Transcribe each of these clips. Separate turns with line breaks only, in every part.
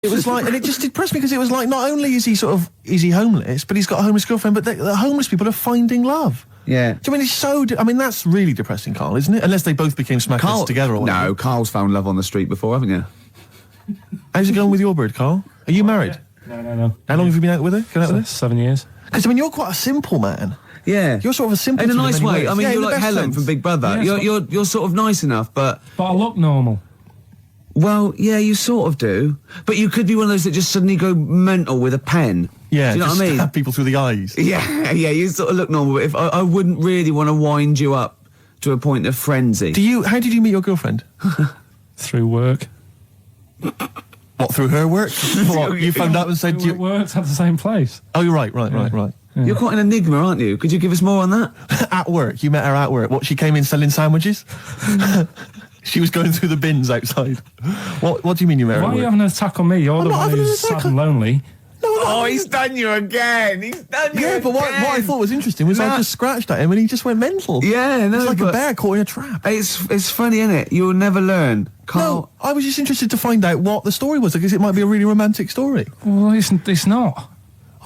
It was like, and it just depressed me because it was like, not only is he homeless, but he's got a homeless girlfriend, but the homeless people are finding love.
Yeah.
Do you mean that's really depressing, Carl, isn't it? Unless they both became smackers together or whatever.
No, Carl's found love on the street before, haven't you?
How's it going with your bird, Carl? Are you married?
Yeah. No.
How long have you been out with her?
7 years.
Because, you're quite a simple man.
Yeah.
You're sort of a simple
in a nice way.
ways.
You're like Helen from Big Brother.
Yeah,
you're sort of nice enough, but
I look normal.
Well, yeah, you sort of do. But you could be one of those that just suddenly go mental with a pen.
Yeah,
do you know what I mean?
Stab people through the eyes.
Yeah, you sort of look normal. But if I wouldn't really want to wind you up to a point of frenzy.
How did you meet your girlfriend?
Through work.
What, through her work? What, you phoned up and said
you worked at the same place.
Oh, you're right. Yeah.
You're quite an enigma, aren't you? Could you give us more on that?
At work. You met her at work. What, she came in selling sandwiches? She was going through the bins outside. What do you mean you met her?
Why are you having an attack on me? You're the one who's sad and lonely.
No, he's done you again.
Yeah, but what I thought was interesting was I just scratched at him and he just went mental.
Yeah, no,
it's like a bear caught in a trap.
It's funny, isn't it? You'll never learn. Carl.
No, I was just interested to find out what the story was, because it might be a really romantic story.
Well, it's not.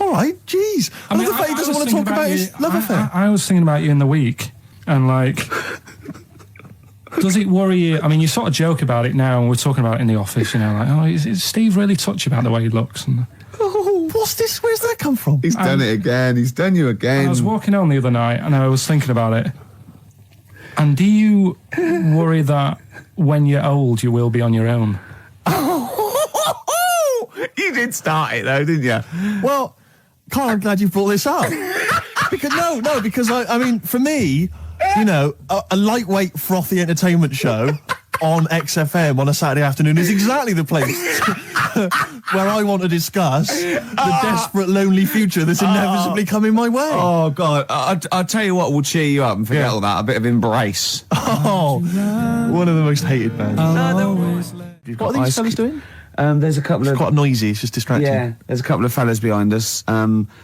All right, jeez. I love the fact he doesn't want to talk about his love affair.
I was thinking about you in the week, and does it worry you? You sort of joke about it now, and we're talking about it in the office, is Steve really touchy about the way he looks? And
what's this? Where's that come from?
He's done it again. He's done you again.
I was walking home the other night, and I was thinking about it. And do you worry that when you're old, you will be on your own?
You did start it, though, didn't you?
Well, Carl, I'm glad you brought this up. because for me, a lightweight, frothy entertainment show on XFM on a Saturday afternoon is exactly the place where I want to discuss the desperate, lonely future that's inevitably coming my way.
Oh, God. I'll tell you what will cheer you up and forget all that. A bit of Embrace.
Oh, one of the most hated bands. What are these fellas doing?
There's a couple of...
It's quite noisy, it's just distracting.
Yeah, there's a couple of fellas behind us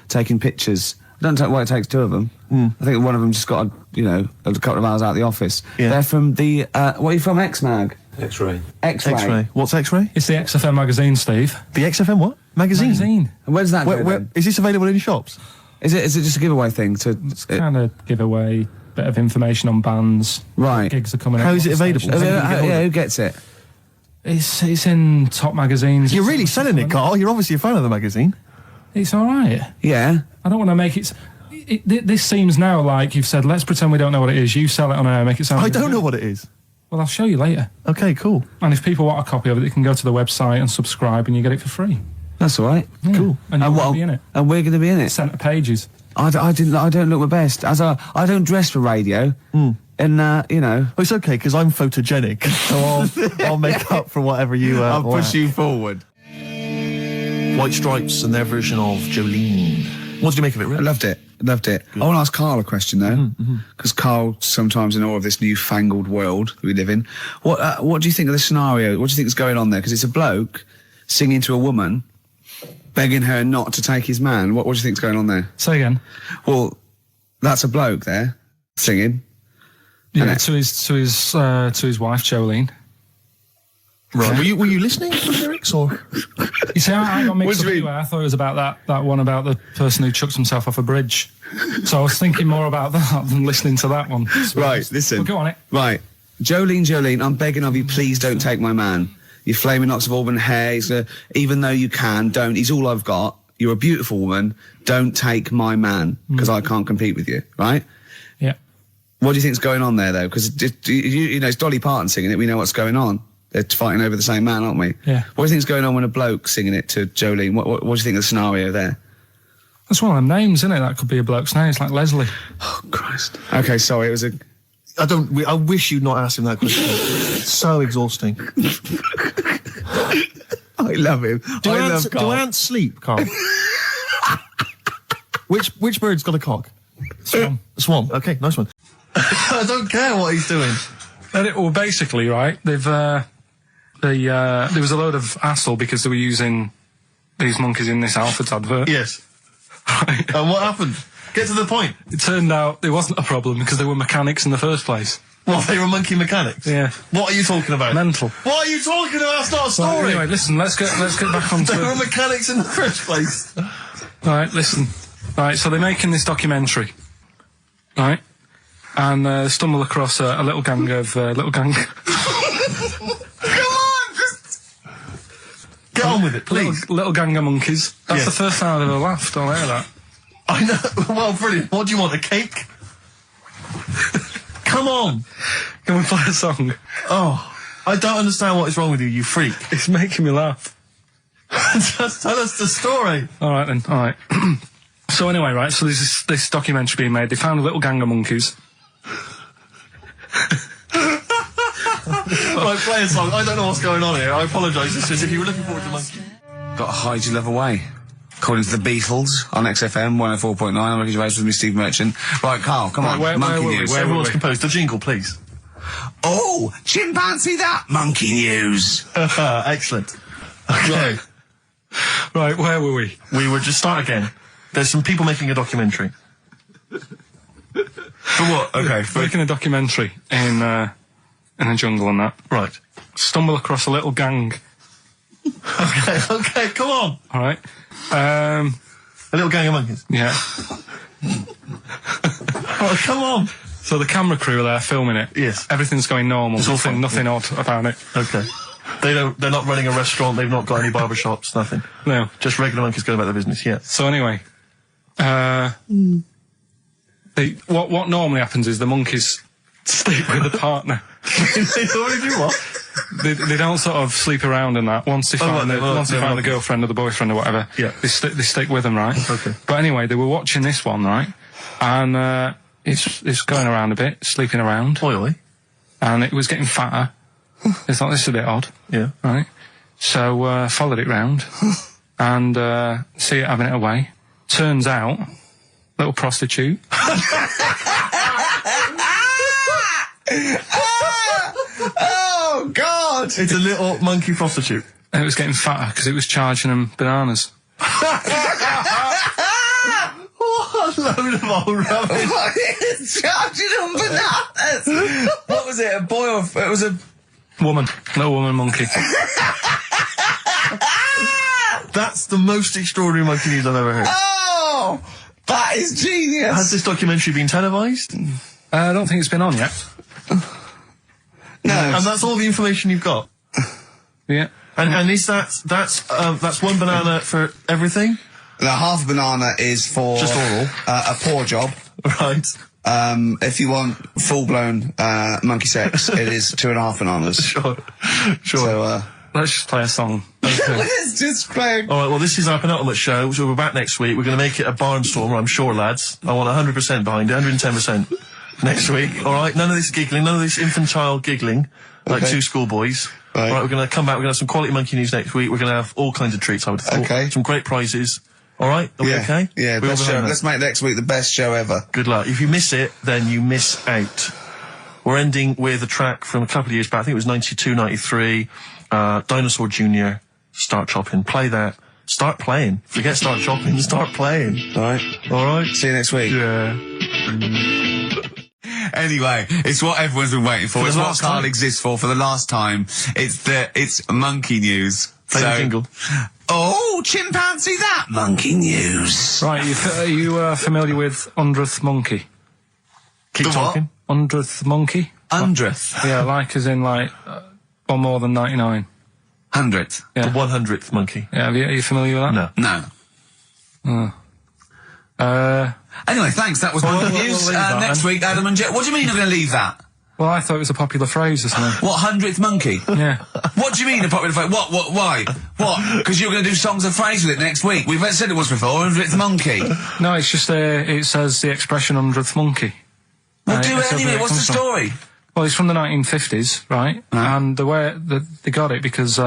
taking pictures. I don't know why it takes two of them. I think one of them just got, a couple of hours out of the office. Yeah. They're from the... what are you from, X-Mag?
X-Ray.
X-Ray. What's X-Ray?
It's the XFM magazine, Steve.
The XFM what? Magazine.
And where's that go,
is this available in shops?
Is it just a giveaway thing?
It's kind of giveaway, bit of information on bands.
Right.
Gigs are coming up.
How is it available?
Who gets it?
It's in top magazines.
You're really selling it, Carl. You're obviously a fan of the magazine.
It's all right.
Yeah.
I don't want to make it... This seems now like you've said, let's pretend we don't know what it is. You sell it on air, make it sound...
I don't know what it is.
Well, I'll show you later.
Okay, cool.
And if people want a copy of it, they can go to the website and subscribe and you get it for free.
That's all right.
Yeah.
Cool.
And you're going to be in it.
And we're going to be in it.
Centre pages.
I don't look my best. I don't dress for radio. And,
Well, it's okay, because I'm photogenic, so I'll make up for whatever you...
I'll push you forward.
White Stripes and their version of Jolene. What did you make of it, Rick?
I loved it. Good. I want to ask Carl a question, though, because Carl, sometimes in awe of this newfangled world that we live in, what do you think of the scenario? What do you think is going on there? Because it's a bloke singing to a woman, begging her not to take his man. What do you think is going on there?
Say again.
Well, that's a bloke there, singing.
Yeah, to his wife Jolene.
Right. Were you listening to the lyrics, or?
You see, I got mixed
What do
up
you mean?
anyway. I thought it was about that one about the person who chucks himself off a bridge. So I was thinking more about that than listening to that one.
Right, listen.
Well, go on it.
Right. Jolene, I'm begging of you, please don't take my man. You flaming locks of auburn hair, even though you can, don't. He's all I've got. You're a beautiful woman. Don't take my man, because I can't compete with you, right?
Yeah.
What do you think's going on there, though? Because, it's Dolly Parton singing it. We know what's going on. They're fighting over the same man, aren't we?
Yeah.
What do you think's going on when a bloke's singing it to Jolene? What do you think of the scenario there?
That's one of them names, isn't it? That could be a bloke's name. It's like Leslie.
Oh, Christ. Okay, sorry, it was a...
I wish you'd not asked him that question. It's so exhausting.
I love him.
Do ants sleep, Carl? Which bird's got a cock? Swan. Okay, nice one. I don't care what he's doing.
Well, basically, right, there was a load of hassle because they were using these monkeys in this Alfred's advert.
Yes.
Right.
And what happened? Get to the point.
It turned out there wasn't a problem because they were mechanics in the first place.
Well, they were monkey mechanics?
Yeah.
What are you talking about?
Mental.
What are you talking about? It's not a story.
Right, anyway, listen, let's get back on to
They were mechanics in the first place.
Right, listen. Right, so they're making this documentary. Right? And stumble across a little gang of...
Come on! Get on with it, please.
Little gang of monkeys. That's the first time I've ever laughed. I'll hear that.
I know. Well, brilliant. What do you want, a cake? Come on.
Can we play a song?
Oh, I don't understand what is wrong with you, you freak.
It's making me laugh.
Just tell us the story.
All right, then. All right. So anyway, right, so there's this documentary being made. They found a little gang of monkeys.
Right, play a song. I don't know what's going on here. I apologise. It's as if you were looking forward to monkey.
Got to hide your love away. According to the Beatles on XFM 104.9, I'm Ricky Gervais with me, Steve Merchant. Right, Carl, come on. Monkey news.
Everyone's composed. The jingle, please.
Oh, chimpanzee that monkey news.
Excellent. Okay.
Right, where were we?
We were just start again. There's some people making a documentary. For what? Okay.
Making a documentary in the jungle and that.
Right.
Stumble across a little gang.
Okay, come on.
All right.
A little gang of monkeys.
Yeah.
Oh, come on.
So the camera crew are there filming it.
Yes.
Everything's going normal.
It's all fine.
Nothing odd about it.
Okay. They're not running a restaurant. They've not got any barber shops. Nothing.
No.
Just regular monkeys going about their business. Yeah.
So anyway, what normally happens is the monkeys sleep with the partner.
They already do what?
They don't sort of sleep around and that. Once they find the girlfriend or the boyfriend or whatever,
yeah,
they stick with them, right?
Okay.
But anyway, they were watching this one, right? And it's going around a bit, sleeping around.
Oily.
And it was getting fatter. They thought, this is a bit odd.
Yeah.
Right? So followed it round and see it having it away. Turns out, little prostitute.
Oh, God!
It's a little monkey prostitute.
And it was getting fatter because it was charging them bananas.
What a load of old rubbish.
Charging them bananas! What was it, a boy or... It was a...
Woman. Little woman monkey.
That's the most extraordinary monkey news I've ever heard.
Oh! That is genius!
Has this documentary been televised?
I don't think it's been on yet.
No.
And that's all the information you've got?
Yeah.
And is that's one banana for everything?
Now, half a banana is for...
Just oral.
A poor job.
Right.
If you want full-blown monkey sex, it is 2.5 bananas.
Sure.
So,
Let's just play a song. Okay.
let's just play...
All right, well, this is our penultimate show, so we're back next week. We're going to make it a barnstormer, I'm sure, lads. I want 100% behind it, 110% next week. All right, none of this giggling, none of this infantile giggling, like two schoolboys.
Right.
All right, we're going to come back, we're going to have some quality monkey news next week. We're going to have all kinds of treats, I would have thought.
Okay.
Some great prizes. All right, are we okay?
Yeah,
We all
best show.
behind that?
Let's make next week the best show ever.
Good luck. If you miss it, then you miss out. We're ending with a track from a couple of years back. I think it was 92, 93. Dinosaur Jr. Start Chopping. Play that. Start playing. Forget start chopping. Start playing.
All right.
All right.
See you next week.
Yeah.
Anyway, it's what everyone's been waiting for.
For the
It's what
last
Carl
time.
exists for the last time. It's monkey news.
Play the jingle.
Oh, chimpanzee that monkey news.
Right, are you familiar with 100th monkey?
Keep
The what?
talking.
100th monkey?
100th.
Yeah, like as in like, or more than 99.
100th.
Yeah.
The 100th monkey.
Yeah, are you familiar with that?
No.
No. Anyway, thanks. That was monkey
we'll
news.
leave that
Next
then.
week, Adam and Jet. What do you mean you're going to leave that?
Well, I thought it was a popular phrase or something.
What, 100th monkey?
Yeah.
What do you mean a popular phrase? What, why? What? Because you're going to do songs and phrases with it next week. We've said it once before, 100th monkey.
No, it's just, it says the expression 100th monkey.
Well, do
It's
it anyway.
where
What's the
comes from.
story?
Well, it's from the 1950s, right? And the way they got it because they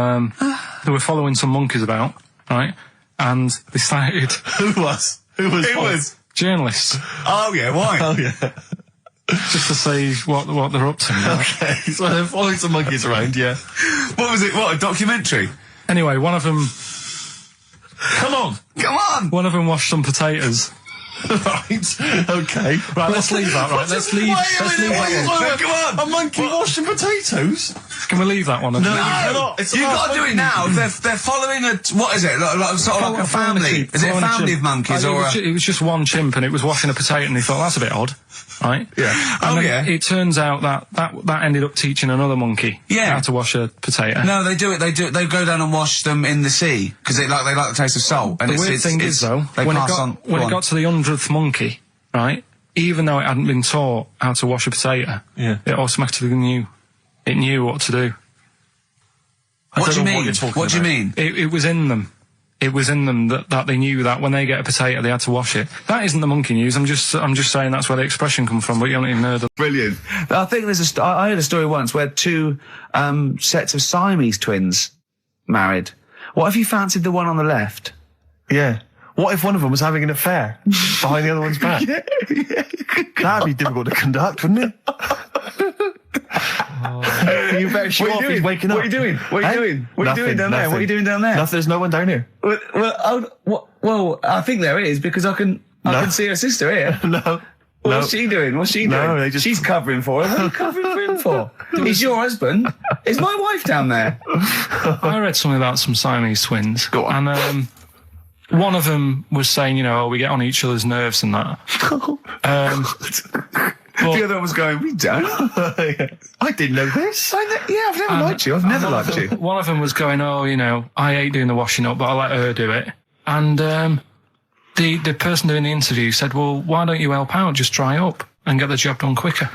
were following some monkeys about, right? And they started
Who was? Who was?
It
what?
was.
journalists
Oh, yeah, why?
Oh, yeah.
just to see what they're up to. Right?
Okay. So they're following some monkeys around, yeah.
What was it? What, a documentary?
Anyway, one of them
Come on.
Come on!
washed some potatoes
Right. Okay.
Right, let's leave that. Right, let's leave that one.
Come on. A monkey washing potatoes?
Can we leave that one?
No, you've got to do it now. They're following a, what is it? Sort of like a family. Is it a family of monkeys or
it was just one chimp and it was washing a potato and he thought, that's a bit odd. Right?
Yeah.
And then it turns out that ended up teaching another monkey how to wash a potato.
No, they do it. They go down and wash them in the sea because they like the taste of salt. And
the weird thing is though, when it got to the 100th monkey, right? Even though it hadn't been taught how to wash a potato, it automatically knew. It knew what to do.
What do you mean? What do you mean?
It was in them. It was in them that they knew that when they get a potato, they had to wash it. That isn't the monkey news. I'm just saying that's where the expression comes from. But you don't even know.
Brilliant. I think there's I heard a story once where two sets of Siamese twins married. What if you fancied the one on the left?
Yeah. What if one of them was having an affair behind the other one's back? That'd be difficult to conduct, wouldn't it? You better show off. He's waking up.
What are you doing? What are you doing? What are you doing down there? What are you doing down there?
Nothing. There's no one down here.
Well, I think there is because I can see her sister here.
No.
What's she doing? What's she doing? She's covering for him. What are you covering for him for? He's your husband. Is my wife down there?
I read something about some Siamese twins.
Go on.
And one of them was saying, we get on each other's nerves and that.
The other one was going, we don't.
I didn't know this.
I've never liked you. I've never liked you.
One of them was going, I hate doing the washing up, but I let her do it. And the person doing the interview said, well, why don't you help out? Just dry up and get the job done quicker.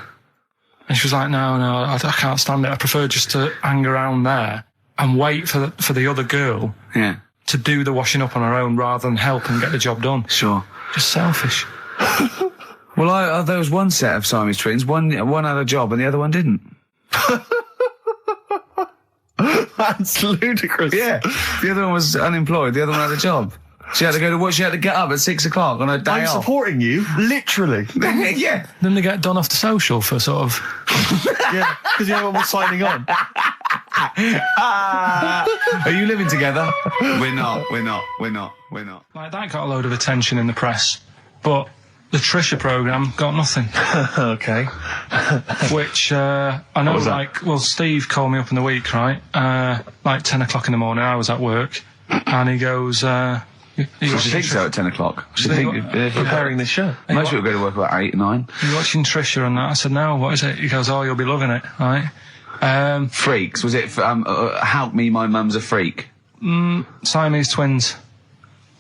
And she was like, no, I can't stand it. I prefer just to hang around there and wait for the other girl to do the washing up on her own rather than help and get the job done.
Sure.
Just selfish.
Well, there was one set of Siamese twins. One had a job and the other one didn't.
That's ludicrous.
Yeah. The other one was unemployed. The other one had a job. She had to go to work. She had to get up at 6 o'clock on her day off.
I'm supporting you, literally.
Yeah.
Then they get done off the social for sort of...
Yeah, because the other one was signing on.
Are you living together? We're not.
Like, that got a load of attention in the press, but the Trisha programme got nothing.
Okay.
Which, I know, Steve called me up in the week, right? 10 o'clock in the morning, I was at work, and he goes,
She thinks so at 10 o'clock. She
preparing this show.
Most people go to work about 8, 9.
Are you watching Trisha and that? I said, no, what is it? He goes, you'll be loving it, right?
Freaks, was it, Help Me, My Mum's a Freak?
Siamese twins.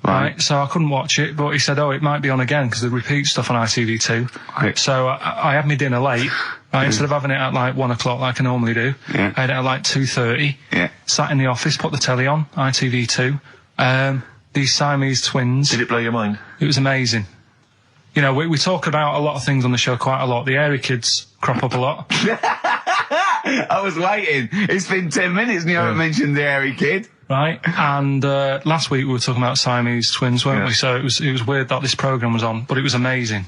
Right, so I couldn't watch it, but he said, it might be on again, because they repeat stuff on ITV2. Right. So I had my dinner late, right, instead of having it at 1 o'clock like I normally do, I had it at 2:30, sat in the office, put the telly on, ITV2, these Siamese twins.
Did it blow your mind?
It was amazing. We talk about a lot of things on the show quite a lot. The Airy Kids crop up a lot.
I was waiting. It's been 10 minutes and you haven't mentioned the Airy Kid.
Right, and last week we were talking about Siamese twins, weren't we? So it was weird that this programme was on, but it was amazing.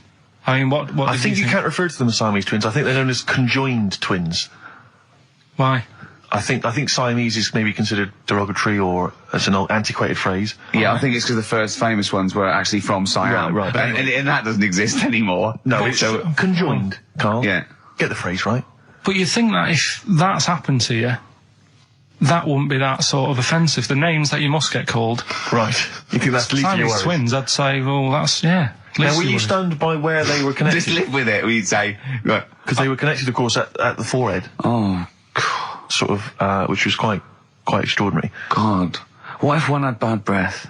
I mean, what
I think you can't refer to them as Siamese twins. I think they're known as conjoined twins.
Why?
I think Siamese is maybe considered derogatory or as an old antiquated phrase.
Yeah, I think it's because the first famous ones were actually from Siam.
Right.
And that doesn't exist anymore.
No, it's conjoined, Carl.
Yeah.
Get the phrase right.
But you think that if that's happened to you, that wouldn't be that sort of offensive. The names that you must get called.
Right. You think that's least you
Siamese twins, I'd say, well, that's, yeah.
Now, were you stunned by where they were connected?
Just live with it, we'd say.
Because they were connected, of course, at the forehead.
Oh.
Sort of, which was quite extraordinary.
God. What if one had bad breath?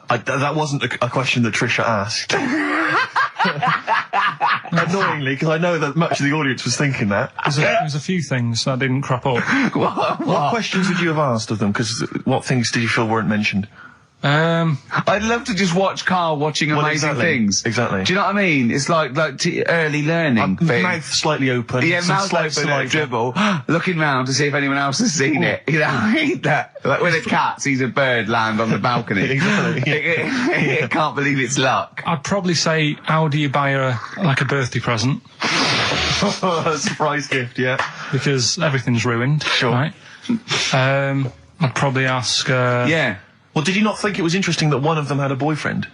That wasn't a question that Trisha asked. Annoyingly, because I know that much of the audience was thinking that.
There's a few things that didn't crop up.
What questions would you have asked of them? Because what things did you feel weren't mentioned?
I'd love to just watch Carl watching amazing things.
Exactly.
Do you know what I mean? It's like early learning thing.
Mouth slightly open.
Yeah, mouth open, dribble, looking round to see if anyone else has seen it. You know, I hate that. Like when a cat sees a bird land on the balcony.
Exactly.
It can't believe it's luck.
I'd probably say, how do you buy her a birthday present?
A surprise gift, yeah.
Because everything's ruined.
Sure.
Right? I'd probably ask...
Yeah.
Well, did you not think it was interesting that one of them had a boyfriend?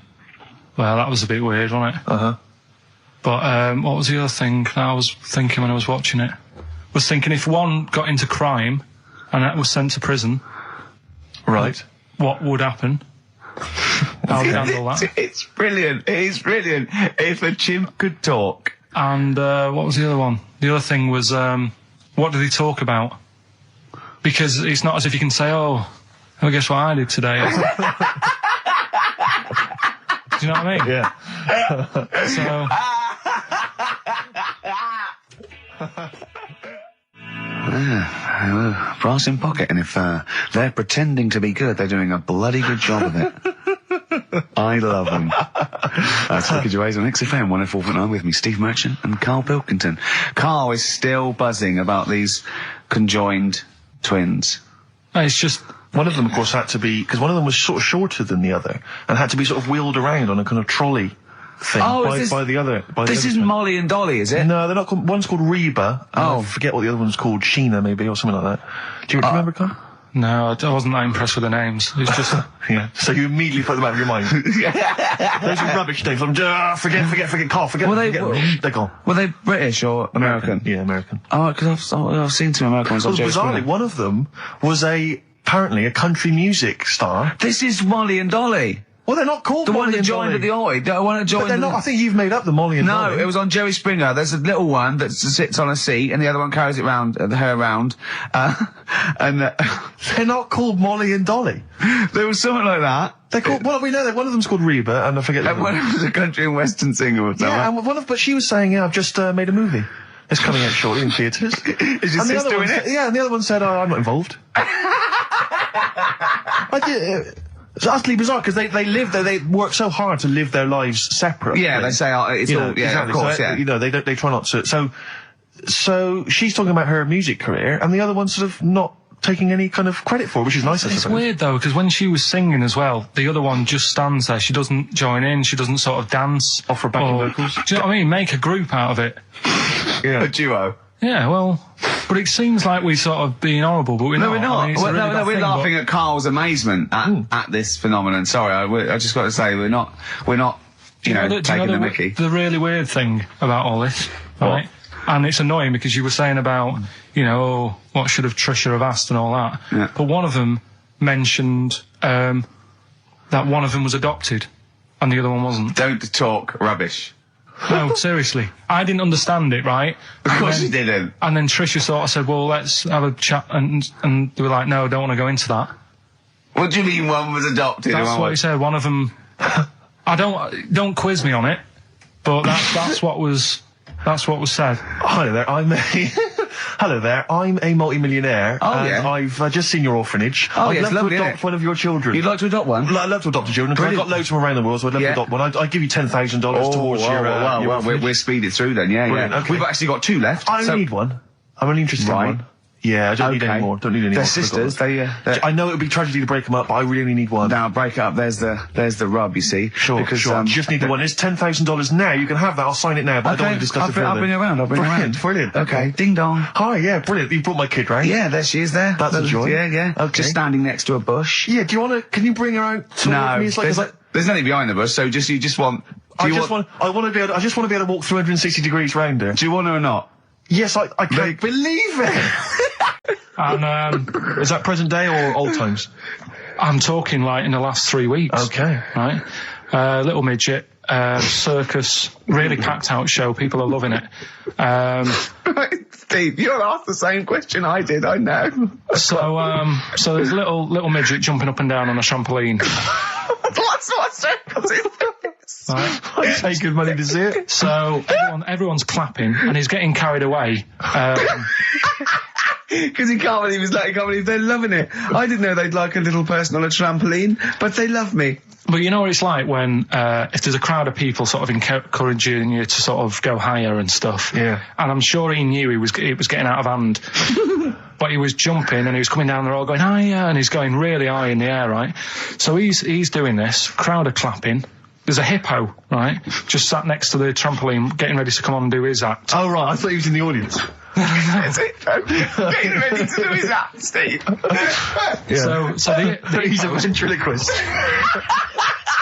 Well, that was a bit weird, wasn't it?
Uh-huh.
But what was the other thing I was thinking when I was watching it? Was thinking if one got into crime and that was sent to prison,
Right.
what would happen? How would you handle that?
It's brilliant. It is brilliant. If a chimp could talk.
And what was the other one? The other thing was, what did he talk about? Because it's not as if you can say, oh, guess what I did today? Do you know what I mean?
Yeah.
So...
Brass in pocket, and if they're pretending to be good, they're doing a bloody good job of it. I love them. That's Ricky Gervais on XFM 104.9 with me, Steve Merchant and Karl Pilkington. Karl is still buzzing about these conjoined twins.
It's just...
One of them, of course, had to be, because one of them was sort of shorter than the other, and had to be sort of wheeled around on a kind of trolley thing by the other.
This isn't Molly and Dolly, is it?
No, they're not called, one's called Reba, and I forget what the other one's called, Sheena maybe, or something like that. Do you remember, Carl?
No, I wasn't that impressed with the names. It's just...
Yeah. So you immediately put them out of your mind. Those are rubbish names. Forget, Carl, forget. They're gone.
Were they British or American?
Yeah, American.
Oh, because I've seen some American ones on Jerry
Bizarrely,
Springer.
one of them was apparently a country music star.
This is Molly and Dolly.
Well, they're not called
The
Molly
one that
and
joined
Dolly.
at the Oi. The one that joined.
But they're not. I think you've made up the Molly and Dolly.
No, it was on Jerry Springer. There's a little one that sits on a seat, and the other one carries it round, her around.
They're not called Molly and Dolly.
There was something like that.
They're called. Well, we know that one of them's called Reba, and I forget.
And one was a country and western singer or something.
Yeah, and but she was saying, "Yeah, I've just made a movie. It's coming out shortly in theatres."
Is your sister in it?
Yeah, and the other one said, "Oh, I'm not involved." It's utterly bizarre because they work so hard to live their lives separately.
Yeah, they say it's all. Yeah,
exactly.
of course.
So,
Yeah.
They try not to. So she's talking about her music career, and the other one's sort of not taking any kind of credit for it, which is nice.
It's weird though, because when she was singing as well, the other one just stands there. She doesn't join in. She doesn't sort of dance.
Offer backing vocals.
Do you know what I mean? Make a group out of it.
Yeah.
A duo.
Yeah, well, but it seems like we're sort of being horrible, but we're not.
No, we're not.
I mean, it's a really bad
we're
thing,
laughing at Carl's amazement at this phenomenon. Sorry, I just got to say we're not. Taking the mickey.
The really weird thing about all this, right? And it's annoying because you were saying about, what should have Trisha have asked and all that.
Yeah.
But one of them mentioned that one of them was adopted and the other one wasn't.
Don't talk rubbish.
No, seriously. I didn't understand it, right?
Of course you didn't.
And then Trisha sort of said, well, let's have a chat. And they were like, no, don't want to go into that.
What do you mean one was adopted?
That's what he said. One of them... don't quiz me on it, but that's what was said.
Hello there, I'm a multi-millionaire.
Oh,
and
yeah.
I've just seen your orphanage.
Oh,
I'd
yeah,
love
it's lovely,
to
isn't
adopt
it?
one of your children.
You'd like to adopt one?
I'd love to adopt a children, because I've got loads from around the world, so I'd love to adopt one. I'd give you $10,000 towards your orphanage.
We're speeded through then, yeah.
Brilliant, okay.
We've actually got 2 left.
I only need one. I'm only interested in one. Yeah, I don't need any more. Don't need any
They're
more.
sisters.
I know it would be tragedy to break them up, but I really only need one.
Now break it up. There's the rub. You see.
Sure. You just need the one. It's $10,000 now. You can have that. I'll sign it now. But I don't want to discuss it further.
I'll bring you around.
Brilliant.
Okay. Ding dong.
Hi. Yeah. Brilliant. You brought my kid round.
Yeah. There she is. There.
That's a joy.
Yeah.
Okay.
Just standing next to a bush.
Yeah. Do you want to? Can you bring her out?
No.
Me?
There's nothing behind the bush. So you just want.
I just want to be able to walk 360 degrees round her.
Do you want her or not?
Yes. I can't believe it.
And
is that present day or old times?
I'm talking like in the last 3 weeks.
Okay.
Right? Little midget, circus, really packed out show. People are loving it.
Steve, you're asked the same question I did. I know.
So there's little midget jumping up and down on a trampoline.
What circus is this?
Right?
I pay good money to see it.
So everyone's clapping and he's getting carried away.
Because he can't believe they're loving it. I didn't know they'd like a little person on a trampoline, but they love me.
But you know what it's like when, if there's a crowd of people sort of encouraging you to sort of go higher and stuff.
Yeah.
And I'm sure he knew it was getting out of hand. But he was jumping and he was coming down the road going higher and he's going really high in the air, right? So he's doing this, crowd are clapping. There's a hippo, right, just sat next to the trampoline getting ready to come on and do his act.
Oh, right. I thought he was in the audience.
Getting ready to do his act, Steve.
Yeah.
So
he's a ventriloquist.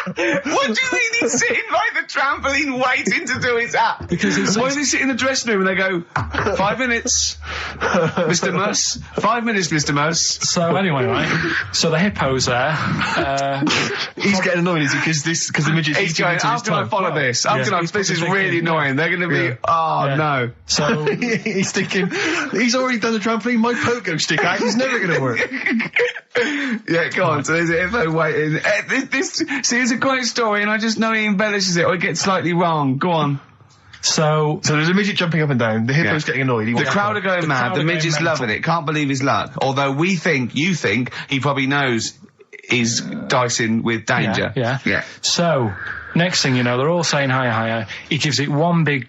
What do you mean he's sitting by the trampoline waiting to do his act?
Because he's
Why does he sit in the dressing room and they go, 5 minutes, Mr. Muss, 5 minutes, Mr. Muss.
So anyway, right? So the hippo's there.
He's getting annoyed, is he? Because the midget's
He's going, how can I follow this? How can I, this is really annoying. They're going to be, no.
So
he's thinking, he's already done the trampoline, my pogo stick act, he's never going to work.
Yeah, go on. So there's a hippo waiting. See, it's a great story, and I just know he embellishes it, or he gets slightly wrong. Go on.
So
there's a midget jumping up and down. The hippo's getting annoyed.
The crowd are going mad. The midget's loving it. Can't believe his luck. Although you think he probably knows he's dicing with danger.
Yeah. So next thing you know, they're all saying hi. He gives it one big,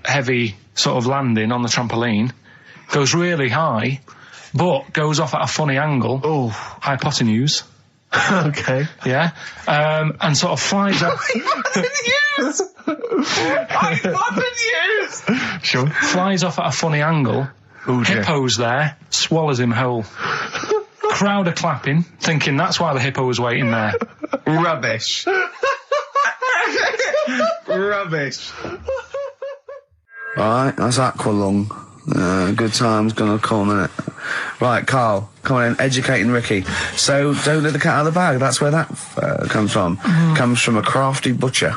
heavy sort of landing on the trampoline, goes really high, but goes off at a funny angle.
Oh,
hypotenuse.
Okay.
Yeah. And sort of flies up.
Hypotenuse!
Sure.
Flies off at a funny angle.
Oh, dear.
Hippo's there, swallows him whole. Crowd are clapping, thinking that's why the hippo was waiting there.
Rubbish. Rubbish. Right, that's Aqualung. Good time's gonna come, innit? Right, Carl, come on in, educating Ricky. So, don't let the cat out of the bag, that's where that comes from. Comes from a crafty butcher.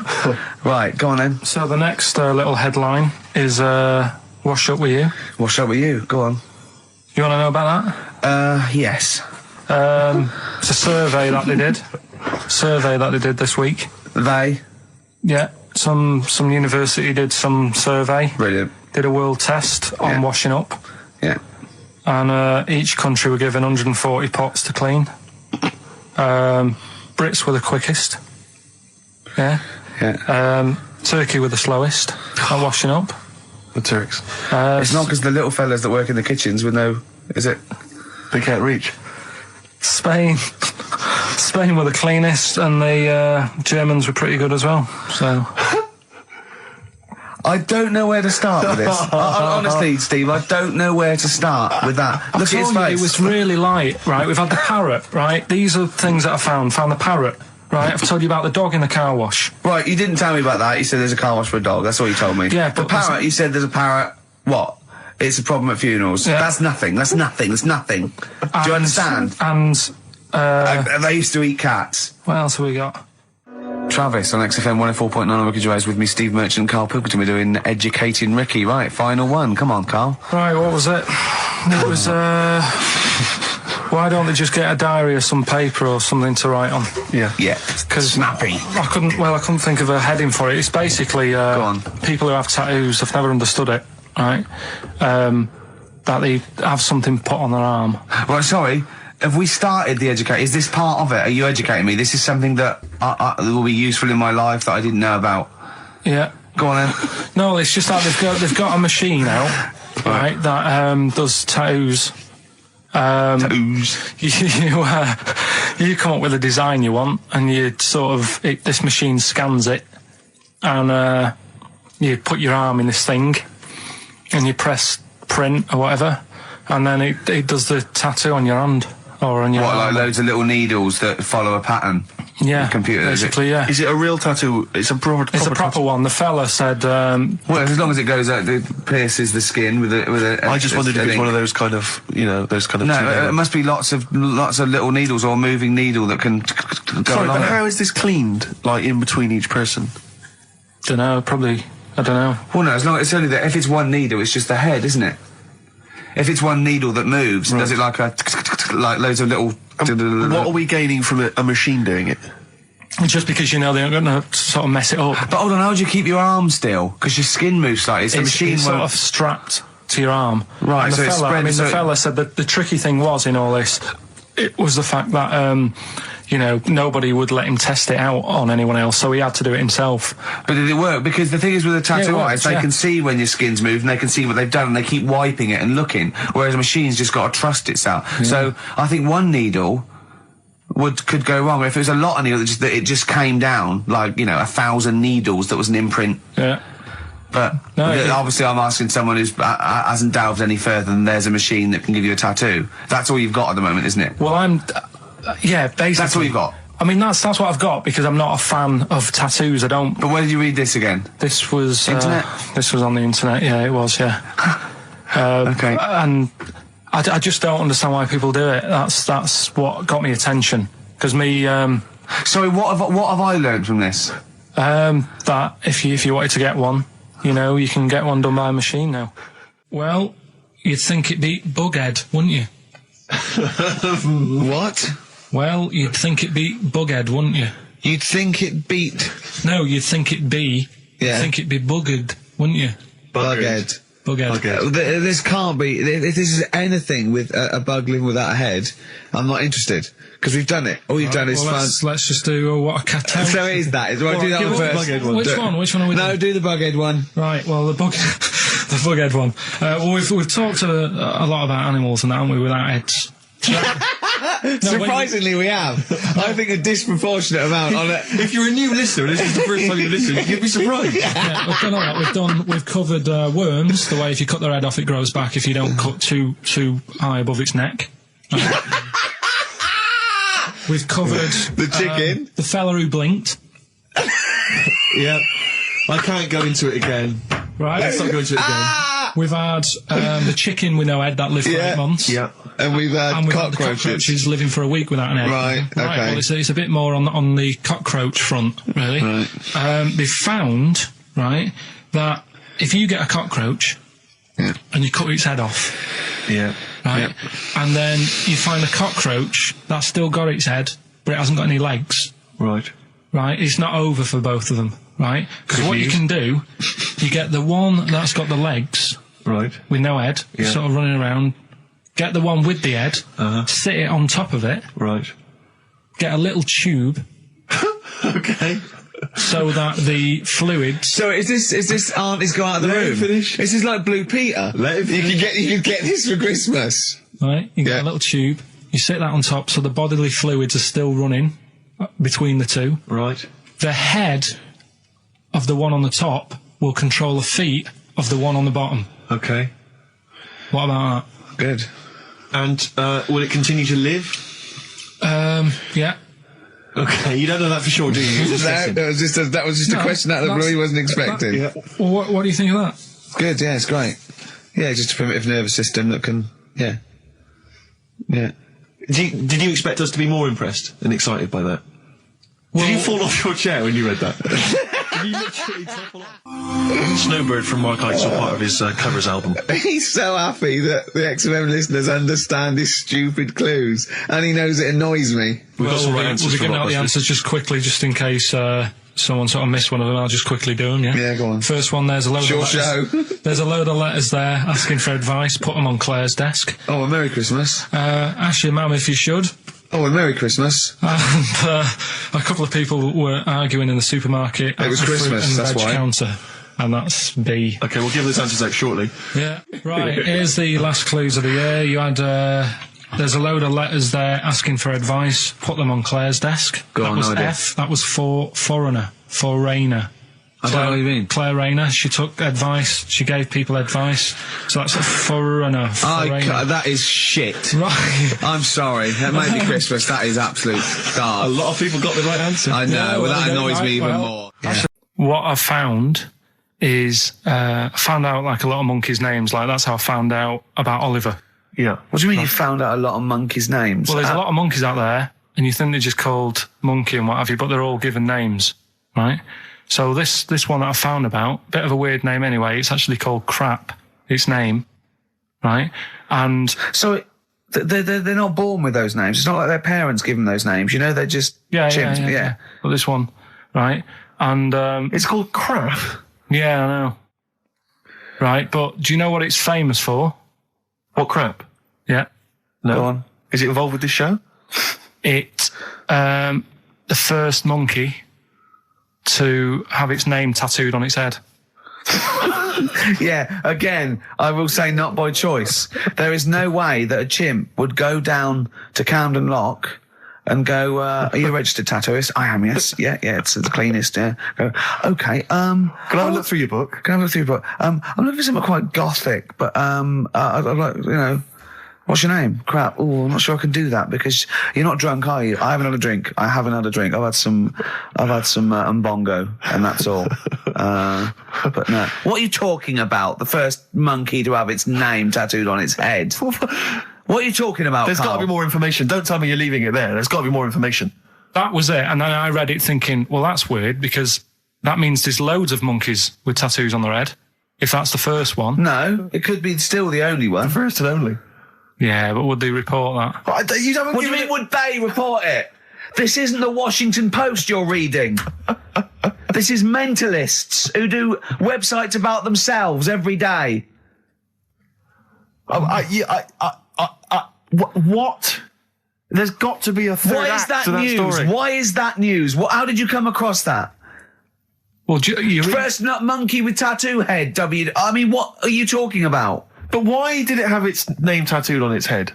Right, go on then.
So the next little headline is, Wash Up With You.
Wash up with you, go on.
You want to know about that?
Yes.
It's a survey that they did. This week.
They?
Yeah, some university did some survey.
Brilliant.
Did a world test on washing up.
Yeah.
And each country were given 140 pots to clean. Brits were the quickest. Yeah. Turkey were the slowest at washing up.
The Turks.
It's not because the little fellas that work in the kitchens with no... Is it?
They can't reach.
Spain were the cleanest, and the Germans were pretty good as well. So...
I don't know where to start with this. Honestly, Steve, I don't know where to start with that. Look at his face.
It was really light, right? We've had the parrot, right? These are things that I found the parrot, right? I've told you about the dog in the car wash.
Right, you didn't tell me about that. You said there's a car wash for a dog. That's all you told me.
Yeah,
the
but
parrot, you said there's a parrot. What? It's a problem at funerals.
Yeah.
That's nothing. That's nothing. Do you understand?
And
they used to eat cats.
what else have we got?
Travis on XFM 104.9 on Ricky Gervais with me, Steve Merchant and Karl Pilkington. We're doing Educating Ricky. Right, final one. Come on, Karl.
Right, what was it? It was, why don't they just get a diary or some paper or something to write on?
Yeah.
Because
snappy.
I couldn't think of a heading for it. It's basically,
Go on.
people who have tattoos, I've never understood it, right? That they have something put on their arm.
Right, sorry. Have we started the educate? Is this part of it? Are you educating me? This is something that will be useful in my life that I didn't know about.
Yeah.
Go on then.
No, it's just that they've got a machine out, right, that does tattoos.
Tattoos.
You come up with a design you want, and you sort of this machine scans it, and you put your arm in this thing, and you press print or whatever, and then it does the tattoo on your hand. Or on your
like loads of little needles that follow a pattern?
Yeah,
the computer,
basically, yeah.
Is it a real tattoo? It's a proper
proper one. The fella said...
well, as long as it goes out, it pierces the skin with a
I just wondered if it's one of those kind of, those kind of...
No, it must be lots of little needles or a moving needle that can go
Sorry,
along
but
it.
how is this cleaned, in between each person?
Dunno, probably... I don't know.
Well, no, as long as it's only that if it's one needle, it's just the head, isn't it? If it's one needle that moves, and does it like loads of little...
What are we gaining from a machine doing it?
Just because they're going to sort of mess it up.
But hold on, how do you keep your arm still? Because your skin moves slightly. The machine
it's
won't...
sort of strapped to your arm.
Right,
and
so it's spread...
the fella said that the tricky thing was in all this, it was the fact that, nobody would let him test it out on anyone else, so he had to do it himself.
But did it work? Because the thing is with the tattoo artists, they
yeah.
can see when your skin's moved and they can see what they've done and they keep wiping it and looking, whereas a machine's just got to trust itself. Yeah. So I think one needle could go wrong. If it was a lot of needles that it just came down, 1,000 needles that was an imprint.
Yeah.
But obviously I'm asking someone who hasn't delved any further than there's a machine that can give you a tattoo. That's all you've got at the moment, isn't it?
Well, yeah, basically.
That's all you've got.
I mean, that's what I've got because I'm not a fan of tattoos. I don't.
But where did you read this again?
This was
Internet?
This was on the internet. Yeah, it was. Yeah.
Okay.
And I just don't understand why people do it. That's what got me attention. Because me.
Sorry, what have I learned from this?
That if you wanted to get one, you can get one done by a machine now. Well, you'd think it'd be Bughead, wouldn't you?
What?
Well, you'd think it'd be Bughead, wouldn't you?
You'd think it beat.
No, you'd think it'd be.
Yeah.
You'd think it'd be Buggered, wouldn't you?
Bughead.
Bughead.
This can't be. If this is anything with a bug living without a head, I'm not interested because we've done it. All you've done is fun.
Let's just do what a cat.
So it is that. Do I do that one first?
Which one are we doing?
No, do the Bughead one.
Right. Well, the Bughead one. Well, we've talked a lot about animals and that, haven't we? Without heads.
Surprisingly, we have. I think a disproportionate amount on it.
If you're a new listener, and this is the first time you listen, you'd be surprised.
Yeah, we've done all that. We've covered worms. The way if you cut their head off, it grows back. If you don't cut too high above its neck. We've covered
the chicken,
the fella who blinked.
Yeah, I can't go into it again.
Right,
let's not go into it again.
We've had the chicken with no head that lived for 8 months.
Yeah.
And we've had
cockroaches living for a week without an egg.
Right, okay.
Well, it's a bit more on the cockroach front, really.
Right.
They've found, right, that if you get a cockroach and you cut its head off, right, and then you find a cockroach that's still got its head, but it hasn't got any legs.
Right.
Right, it's not over for both of them, right? Because what you can do, you get the one that's got the legs,
right,
with no head, sort of running around. Get the one with the head, sit it on top of it,
right.
Get a little tube,
okay,
so that the fluids.
So is this auntie's go out of the room?
Finish.
This is like Blue Peter.
Let him finish.
You could get this for Christmas.
Right, you get a little tube. You sit that on top, so the bodily fluids are still running between the two.
Right.
The head of the one on the top will control the feet of the one on the bottom.
Okay.
What about
that? Good.
And will it continue to live?
Yeah.
Okay, you don't know that for sure, do you?
That was just a question out of the blue he wasn't expecting.
Well, what do you think of that?
Good, yeah, it's great. Yeah, just a primitive nervous system that can, yeah.
Did you expect us to be more impressed and excited by that? Did you fall off your chair when you read that? Did you literally topple off? Snowbird from Mark Heights are part of his covers album.
He's so happy that the XFM listeners understand his stupid clues, and he knows it annoys me.
We've got some right answers.
We'll be getting out the answers just quickly, just in case someone sort of missed one of them. I'll just quickly do them, yeah?
Yeah, go on.
First one, there's a load of letters. There's a load of letters there asking for advice. Put them on Claire's desk.
Oh, a Merry Christmas.
Ask your mum if you should.
Oh, a Merry Christmas.
And a couple of people were arguing in the supermarket.
It was Christmas, that's why.
Counter, and that's B.
Okay, we'll give those answers out shortly.
Yeah, right. Here's the last clues of the year. You had, there's a load of letters there asking for advice. Put them on Claire's desk. That was F. That was for foreigner. Foreigner.
I don't know what you mean.
Claire Rayner, she took advice, she gave people advice, so that's a foreigner.
That is shit.
Right.
I'm sorry, that might be Christmas, that is absolute dark.
A lot of people got the right answer.
I know, that annoys me even more.
Yeah. What I found is, I found out like a lot of monkeys' names, like that's how I found out about Oliver.
Yeah.
What do you mean you found out a lot of monkeys' names?
Well, there's a lot of monkeys out there, and you think they're just called Monkey and what have you, but they're all given names, right? So this one that I found about, bit of a weird name anyway, it's actually called Crap, its name, right? And
so they're not born with those names. It's not like their parents give them those names, you know, they're just chimps. Yeah.
Well, this one, right? And
it's called Crap.
Yeah, I know. Right, but do you know what it's famous for?
What crap?
Yeah.
No. Go on. Is it involved with this show?
It's the first monkey to have its name tattooed on its head.
Yeah, again, I will say not by choice. There is no way that a chimp would go down to Camden Lock and go, are you a registered tattooist? I am, yes. Yeah, it's the cleanest, yeah. Go, okay,
Can I have a look through your book?
Can I have a look through your book? I'm looking for something quite gothic, but, I'd like, you know, What's your name? Crap. Oh, I'm not sure I can do that because you're not drunk, are you? I haven't had a drink. I haven't had a drink. I've had some umbongo, and that's all. But no. What are you talking about? The first monkey to have its name tattooed on its head. What are you talking about,
There's got to be more information. Don't tell me you're leaving it there. There's got to be more information.
That was it. And then I read it thinking, well, that's weird because that means there's loads of monkeys with tattoos on their head. If that's the first one.
No, it could be still the only one.
The first and only.
Yeah, but would they report that?
What do you mean, would they report it? This isn't the Washington Post you're reading. This is mentalists who do websites about themselves every day.
What? There's got to be a third
Why is
act
that
to that
news?
story.
Why is that news? How did you come across that?
Well,
First nut monkey with tattoo head. I mean, what are you talking about?
But why did it have its name tattooed on its head?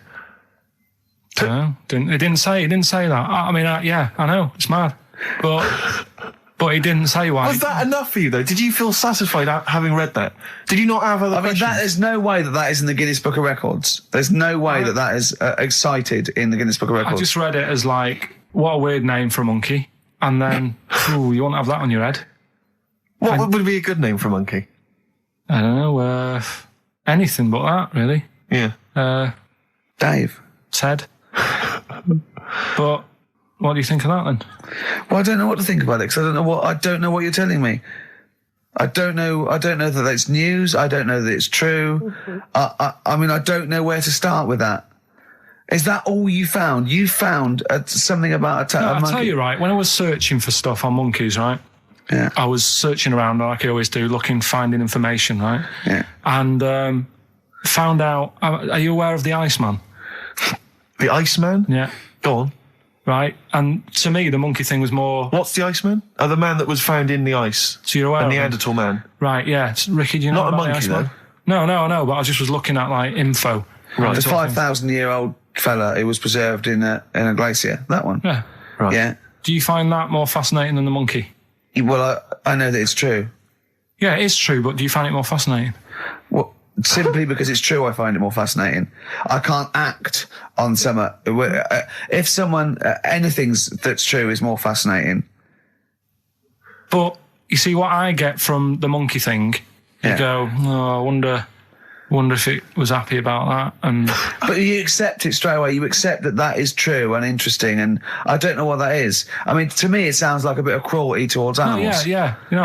No, it didn't say that. I mean, yeah, I know, it's mad. But he didn't say why.
Was that enough for you, though? Did you feel satisfied having read that? Did you not have other questions?
There's no way that is in the Guinness Book of Records. There's no way that is cited in the Guinness Book of Records.
I just read it as like, what a weird name for a monkey. And then, you won't have that on your head.
What would be a good name for a monkey?
I don't know, anything but that, really.
Yeah.
Dave.
Ted. But what do you think of that then?
Well, I don't know what to think about it because I don't know what you're telling me. I don't know that that's news. I don't know that it's true. I mean, I don't know where to start with that. Is that all you found? You found something about a monkey?
I'll tell you, right, when I was searching for stuff on monkeys, right?
Yeah.
I was searching around like I always do, finding information, right?
Yeah.
And found out, are you aware of the Iceman?
The Iceman?
Yeah.
Go on.
Right? And to me, the monkey thing was more...
What's the Iceman? Oh, the man that was found in the ice.
So you're aware
A
of him?
Neanderthal man.
Right, yeah. Ricky, do you know
Not a
about the
monkey,
Iceman?
though.
No, but I just was looking at, like, info.
Right.
The 5,000-year-old fella who was preserved in a glacier. That one.
Yeah.
Right.
Yeah.
Do you find that more fascinating than the monkey?
Well, I know that it's true.
Yeah, it is true, but do you find it more fascinating?
Well, simply because it's true, I find it more fascinating. I can't act on some... if someone... anything that's true is more fascinating.
But, you see, what I get from the monkey thing, you go, I wonder if it was happy about that. And
But you accept it straight away. You accept that is true and interesting, and I don't know what that is. I mean, to me, it sounds like a bit of cruelty towards animals.
Yeah. You know,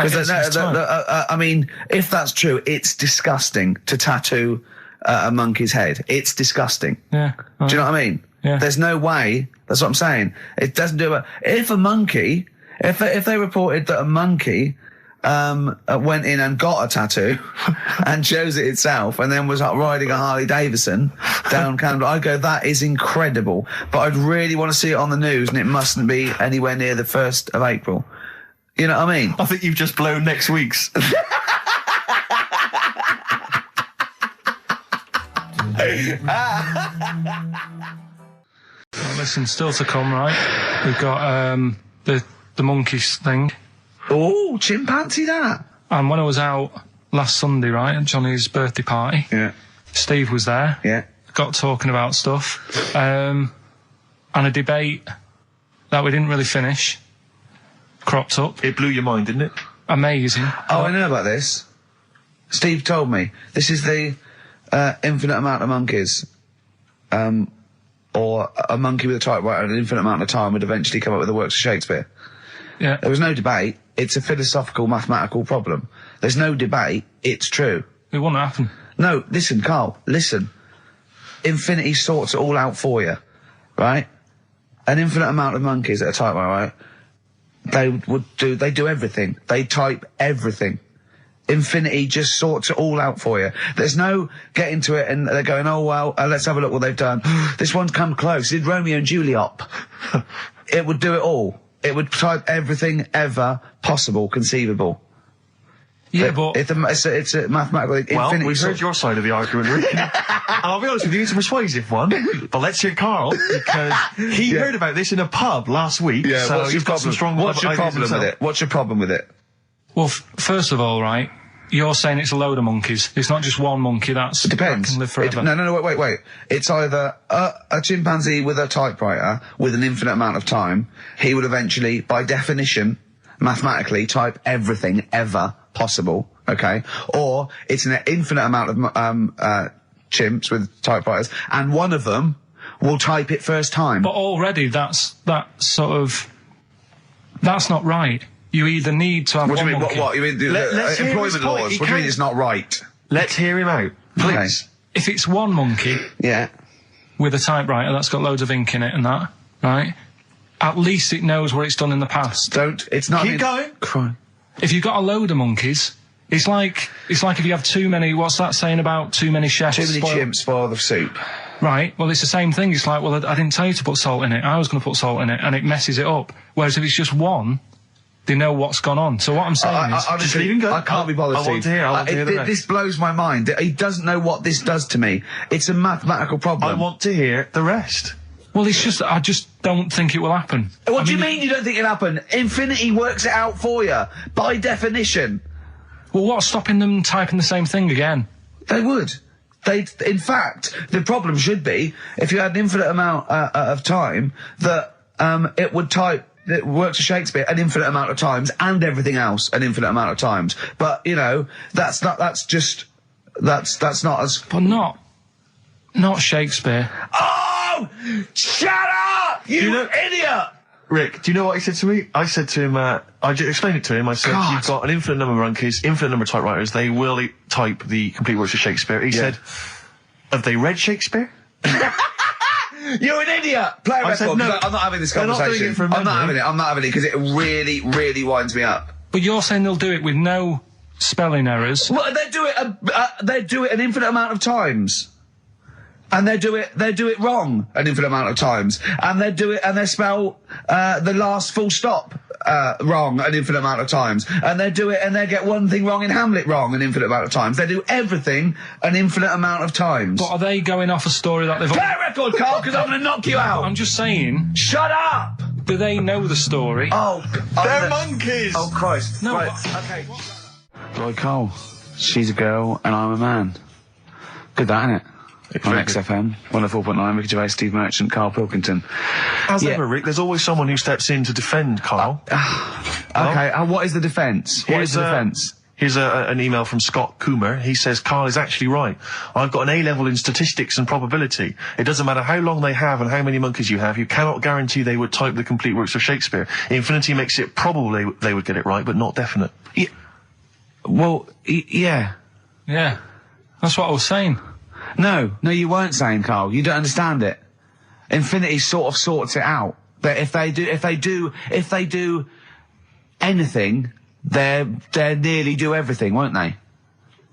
I mean, if that's true, it's disgusting to tattoo a monkey's head. It's disgusting.
Yeah.
Do you know what I mean?
Yeah.
There's no way. That's what I'm saying. It doesn't do it. If they reported that a monkey went in and got a tattoo and chose it itself and then was riding a Harley Davidson down Canada, I'd go, that is incredible. But I'd really want to see it on the news, and it mustn't be anywhere near the 1st of April. You know what I mean?
I think you've just blown next week's.
Well, listen, still to come, right? We've got the monkeys thing.
Oh, chimpanzee that.
And when I was out last Sunday, right, at Johnny's birthday party, Steve was there.
Yeah.
Got talking about stuff. And a debate that we didn't really finish cropped up.
It blew your mind, didn't it?
Amazing.
Oh, I know about this. Steve told me. This is the infinite amount of monkeys. Or a monkey with a typewriter at an infinite amount of time would eventually come up with the works of Shakespeare.
Yeah.
There was no debate. It's a philosophical, mathematical problem. There's no debate. It's true.
It wouldn't happen.
No, listen, Carl, listen. Infinity sorts it all out for you, right? An infinite amount of monkeys at a typewriter, right? They do everything. They type everything. Infinity just sorts it all out for you. There's no getting to it and they're going, oh, well, let's have a look what they've done. This one's come close. Did Romeo and Juliet. It would do it all. It would type everything ever possible, conceivable.
Yeah, but
it's a mathematical infinity.
Well, we've heard your side of the argument, Rick. And I'll be honest with you, it's a persuasive one. But let's hear Carl, because he heard about this in a pub last week.
Yeah,
so he's got some strong
What's your
ideas
problem with
himself.
it? What's your problem with it?
well, first of all, right, You're saying it's a load of monkeys. It's not just one monkey. It
depends.
Can live forever.
No, wait. It's either a chimpanzee with a typewriter with an infinite amount of time. He would eventually, by definition, mathematically, type everything ever possible. Okay, or it's an infinite amount of chimps with typewriters, and one of them will type it first time.
But already, that's not right. You either need to have
What do
one
you mean?
monkey.
What? You mean
let's hear his
employment
point.
laws?
He
What do you mean
can't-
it's not right?
Let's hear him out, please.
Okay.
If it's one monkey
Yeah.
with a typewriter that's got loads of ink in it and that, right? At least it knows what it's done in the past.
It's not.
Keep going.
Crime.
If you've got a load of monkeys, it's like if you have too many. What's that saying about too many chefs?
Too many chimps spoil the soup.
Right. Well, it's the same thing. It's like, well, I didn't tell you to put salt in it. I was going to put salt in it, and it messes it up. Whereas if it's just one, they know what's gone on. So what I'm saying is,
honestly,
leave him go.
I can't be bothered.
I want to hear. I want to hear the rest.
This blows my mind. He doesn't know what this does to me. It's a mathematical problem.
I want to hear the rest.
well, it's just I just don't think it will happen.
What do you mean you don't think it'll happen? Infinity works it out for you by definition.
Well, what's stopping them typing the same thing again?
They would. In fact, the problem should be if you had an infinite amount of time that it would type. It works for Shakespeare an infinite amount of times and everything else an infinite amount of times. But you know, that's not as.
But not Shakespeare.
Oh, shut up, you idiot!
Rick, do you know what he said to me? I said to him, I explained it to him. I said,
God.
you've got an infinite number of monkeys, infinite number of typewriters. They will type the complete works of Shakespeare. He said, have they read Shakespeare?
You're an idiot! Play a
I said
record,
no.
'cause I'm not having this
They're not doing
conversation.
it from
I'm not
memory.
having it because it really, really winds me up.
But you're saying they'll do it with no spelling errors.
Well, they do it an infinite amount of times. And they do it wrong an infinite amount of times. And they spell the last full stop wrong an infinite amount of times. And they do it and they get one thing wrong in Hamlet wrong an infinite amount of times. They do everything an infinite amount of times.
But are they going off a story that they've...
Play a record, Carl, because I'm going to knock you out.
I'm just saying,
Shut up!
do they know the story?
Oh,
They're monkeys!
Oh, Christ.
No,
Right,
but-
okay. Roy Cole, she's a girl and I'm a man. Good that, innit? On XFM, 104.9, Ricky Gervais, Steve Merchant, Karl Pilkington.
As
Yeah.
ever, Rick, there's always someone who steps in to defend Carl.
Okay, what is the defence? What is the defence?
Here's an email from Scott Coomer. He says, Carl is actually right. I've got an A-level in statistics and probability. It doesn't matter how long they have and how many monkeys you have. You cannot guarantee they would type the complete works of Shakespeare. Infinity makes it probably they would get it right, but not definite.
Yeah. Well, yeah.
Yeah. That's what I was saying.
No, you weren't saying, Carl. You don't understand it. Infinity sort of sorts it out. That if they do anything, they nearly do everything, won't they?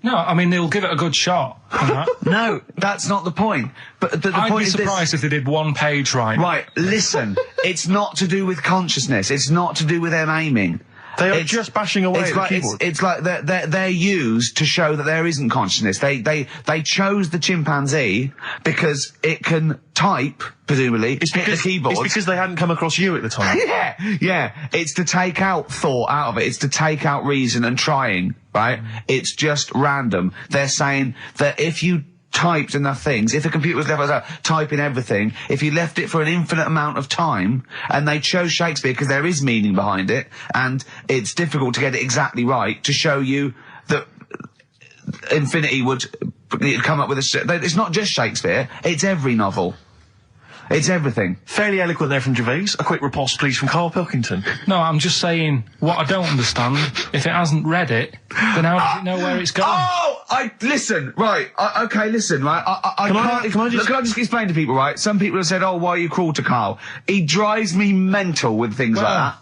No, I mean, they'll give it a good shot. on that.
No, that's not the point. But the
I'd
point
be
is this.
surprised if they did one page right.
Right, listen. It's not to do with consciousness. It's not to do with them aiming.
They are
It's-
just bashing away
It's
at the
like
keyboard.
it's like they're used to show that there isn't consciousness. They chose the chimpanzee because it can type, presumably, hit the keyboard.
It's because they hadn't come across you at the time.
Yeah. It's to take out thought out of it. It's to take out reason and trying, right? It's just random. They're saying that if you typed enough things, if the computer was left typing everything, if you left it for an infinite amount of time, and they chose Shakespeare because there is meaning behind it, and it's difficult to get it exactly right, to show you that infinity would come up with it's not just Shakespeare, it's every novel. It's everything.
Fairly eloquent there from Gervais. A quick riposte, please, from Karl Pilkington.
No, I'm just saying, what I don't understand, if it hasn't read it, then how does it know where it's going?
Listen, right, listen, right,
Can I just
explain to people, right? Some people have said, oh, why are you cruel to Carl? He drives me mental with things like that.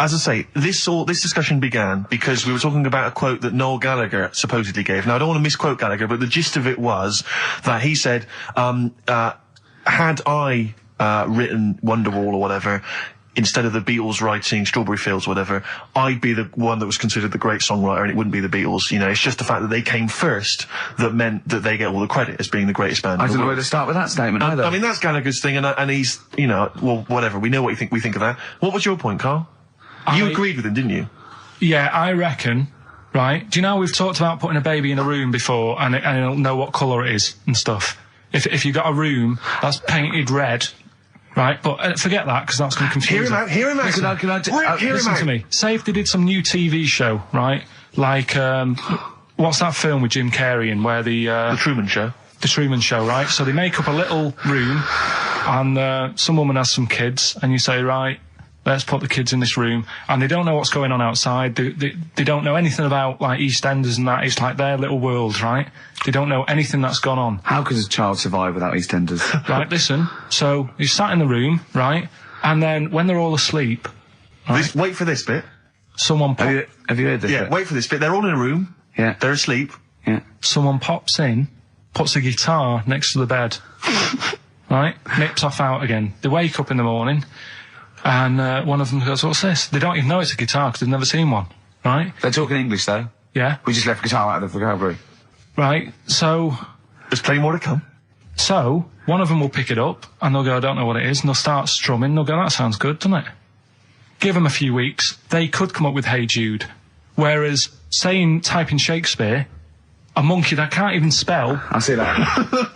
As I say, this discussion began because we were talking about a quote that Noel Gallagher supposedly gave. Now, I don't want to misquote Gallagher, but the gist of it was that he said, had I written Wonderwall or whatever, instead of the Beatles writing Strawberry Fields or whatever, I'd be the one that was considered the great songwriter and it wouldn't be the Beatles. You know, it's just the fact that they came first that meant that they get all the credit as being the greatest band
I
in the
don't know
world.
where to start with that statement either.
I mean, that's Gallagher's thing, and he's, you know, well, whatever. We know what we think of that. What was your point, Carl? You agreed with him, didn't you?
Yeah, I reckon right? Do you know we've talked about putting a baby in a room before and it'll know what colour it is and stuff? If you've got a room that's painted red, right? But forget that, because that's going to confuse
Hear him out, hear him out.
Listen to me. Say if they did some new TV show, right? Like, what's that film with Jim Carrey in where
The Truman Show.
The Truman Show, right? So they make up a little room and some woman has some kids and you say, right, let's put the kids in this room, and they don't know what's going on outside. They don't know anything about, like, EastEnders and that. It's like their little world, right? They don't know anything that's gone on.
How could a child survive without EastEnders?
Right, listen. So you sat in the room, right? And then when they're all asleep, right,
Wait for this bit.
someone
Have you heard this?
Yeah,
bit?
wait for this bit. They're all in a room.
Yeah.
They're asleep.
Yeah.
someone pops in, puts a guitar next to the bed, right? Nips off out again. They wake up in the morning, and one of them goes, "What's this?" They don't even know it's a guitar because they've never seen one, right?
They're talking English, though.
Yeah,
We just left guitar out of the vocabulary.
right. So
There's plenty more to come.
one of them will pick it up, and they'll go, "I don't know what it is," and they'll start strumming. They'll go, "That sounds good, doesn't it?" Give them a few weeks, they could come up with Hey Jude. Whereas, type in Shakespeare, a monkey that can't even spell,
I see that.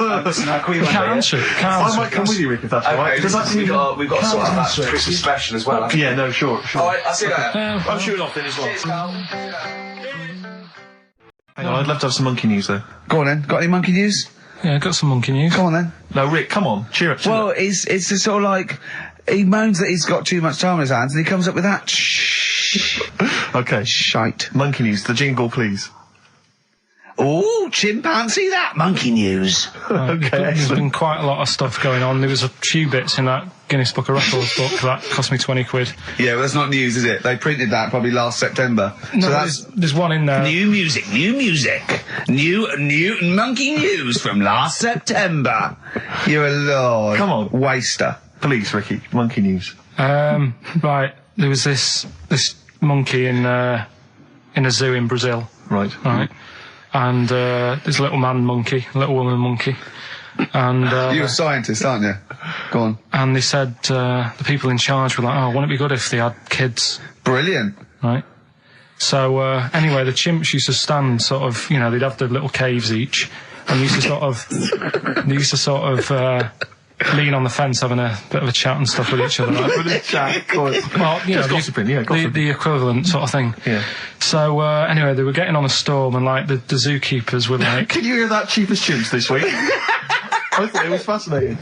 can't answer it.
I might come with you, Rick, if that's all right.
We've got to sort out that Christmas special as well.
Yeah, no, sure.
Alright, I see that.
I'm shooting off then as well.
Cheers, Carl.
Hang on, I'd love to have some monkey news, though.
Go on then. Got any monkey news?
Yeah, got some monkey news.
Go on then.
No, Rick, come on. Cheer up.
Well, it's just sort of like, he moans that he's got too much time on his hands and he comes up with that
Okay.
shite.
Monkey news. The jingle, please.
Oh, chimpanzee that monkey news.
Okay,
There's
excellent.
been quite a lot of stuff going on. There was a few bits in that Guinness Book of Records book that cost me 20 quid.
Yeah, well, that's not news, is it? They printed that probably last September.
No,
so that's
there's one in there.
new music, new monkey news from last September. You're a lord.
Come on.
Waster.
Please, Ricky. Monkey news.
Right, there was this monkey in a zoo in Brazil,
Right.
right? And there's a little man monkey, a little woman monkey, and
You're a scientist, aren't you? Go on.
and they said the people in charge were like, "Oh, wouldn't it be good if they had kids?"
Brilliant.
Right. So anyway, the chimps used to stand sort of, they'd have their little caves each, and used to sort of lean on the fence having a bit of a chat and stuff with each other. Right?
With a chat, go on.
Well,
Just gossiping, yeah, gossiping.
the equivalent sort of thing.
Yeah.
So anyway, they were getting on a storm, and like the zookeepers were like,
Did you hear that cheapest chimps this week? I thought it was fascinating.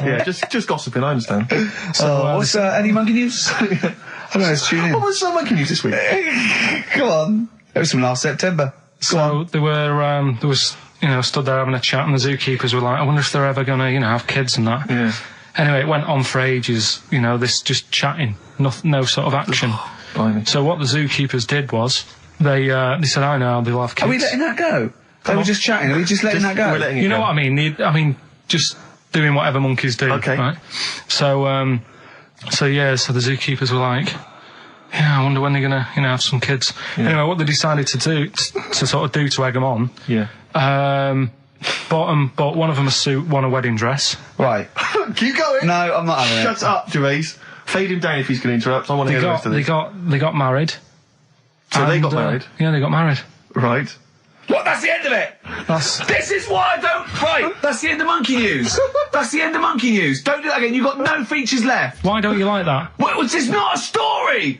Yeah, just gossiping, I understand.
What's any monkey news? I don't know, let's tune in.
What was some monkey news this week?
Go on. It was from last September.
so they were there was stood there having a chat, and the zookeepers were like, "I wonder if they're ever gonna have kids and that."
Yeah.
Anyway, it went on for ages. This just chatting, no sort of action.
Blimey.
So what the zookeepers did was they said, "I know they'll have kids."
Are we letting that go? They were just chatting. Are we just letting that go?
We're letting it
You know
go.
what I mean? I mean, just doing whatever monkeys do.
Okay.
Right? So the zookeepers were like, "Yeah, I wonder when they're gonna, have some kids."
Yeah.
Anyway, what they decided to do to sort of do to egg them on,
Yeah.
bought one of them a suit, one a wedding dress.
Right.
Keep going.
No, I'm not having it.
Shut up, Gervais. Fade him down if he's going to interrupt. I want to hear the rest of this.
They got married.
So they
And,
got married.
Yeah, they got married.
Right.
What? That's the end of it. This is why I don't. Right. That's the end of monkey news. That's the end of monkey news. Don't do that again. You've got no features left.
Why don't you like that?
Well, it's not a story.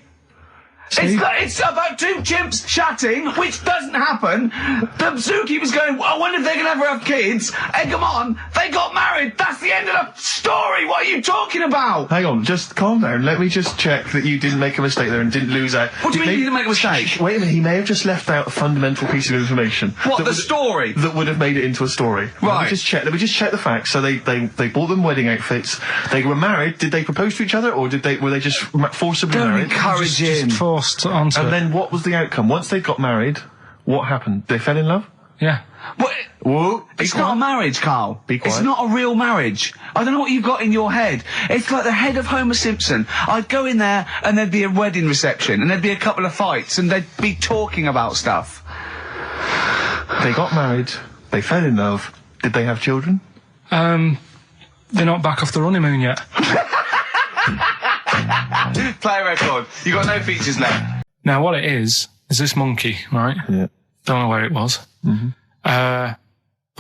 It's about two chimps chatting, which doesn't happen. The zookeeper's going, I wonder if they're going to ever have kids. Egg them on. They got married. That's the end of the story. What are you talking about?
Hang on, just calm down. Let me just check that you didn't make a mistake there and didn't lose out.
What do you mean you didn't make a mistake?
Wait a minute, he may have just left out a fundamental piece of information.
What,
that
the
would-
story?
That would have made it into a story.
Right.
Let me just check the facts. So they bought them wedding outfits. They were married. Did they propose to each other, or were they just forcibly
Don't
married?
encourage him.
Just forced onto
And
it.
then what was the outcome? Once they got married, what happened? They fell in love?
Yeah.
What?
Whoa.
It's not a marriage, Carl.
Be quiet.
It's not a real marriage. I don't know what you've got in your head. It's like the head of Homer Simpson. I'd go in there and there'd be a wedding reception and there'd be a couple of fights and they'd be talking about stuff.
They got married. They fell in love. Did they have children?
They're not back off the honeymoon yet.
Play a record. You got no features left.
Now, what it is, there's this monkey, right?
Yeah.
Don't know where it was. But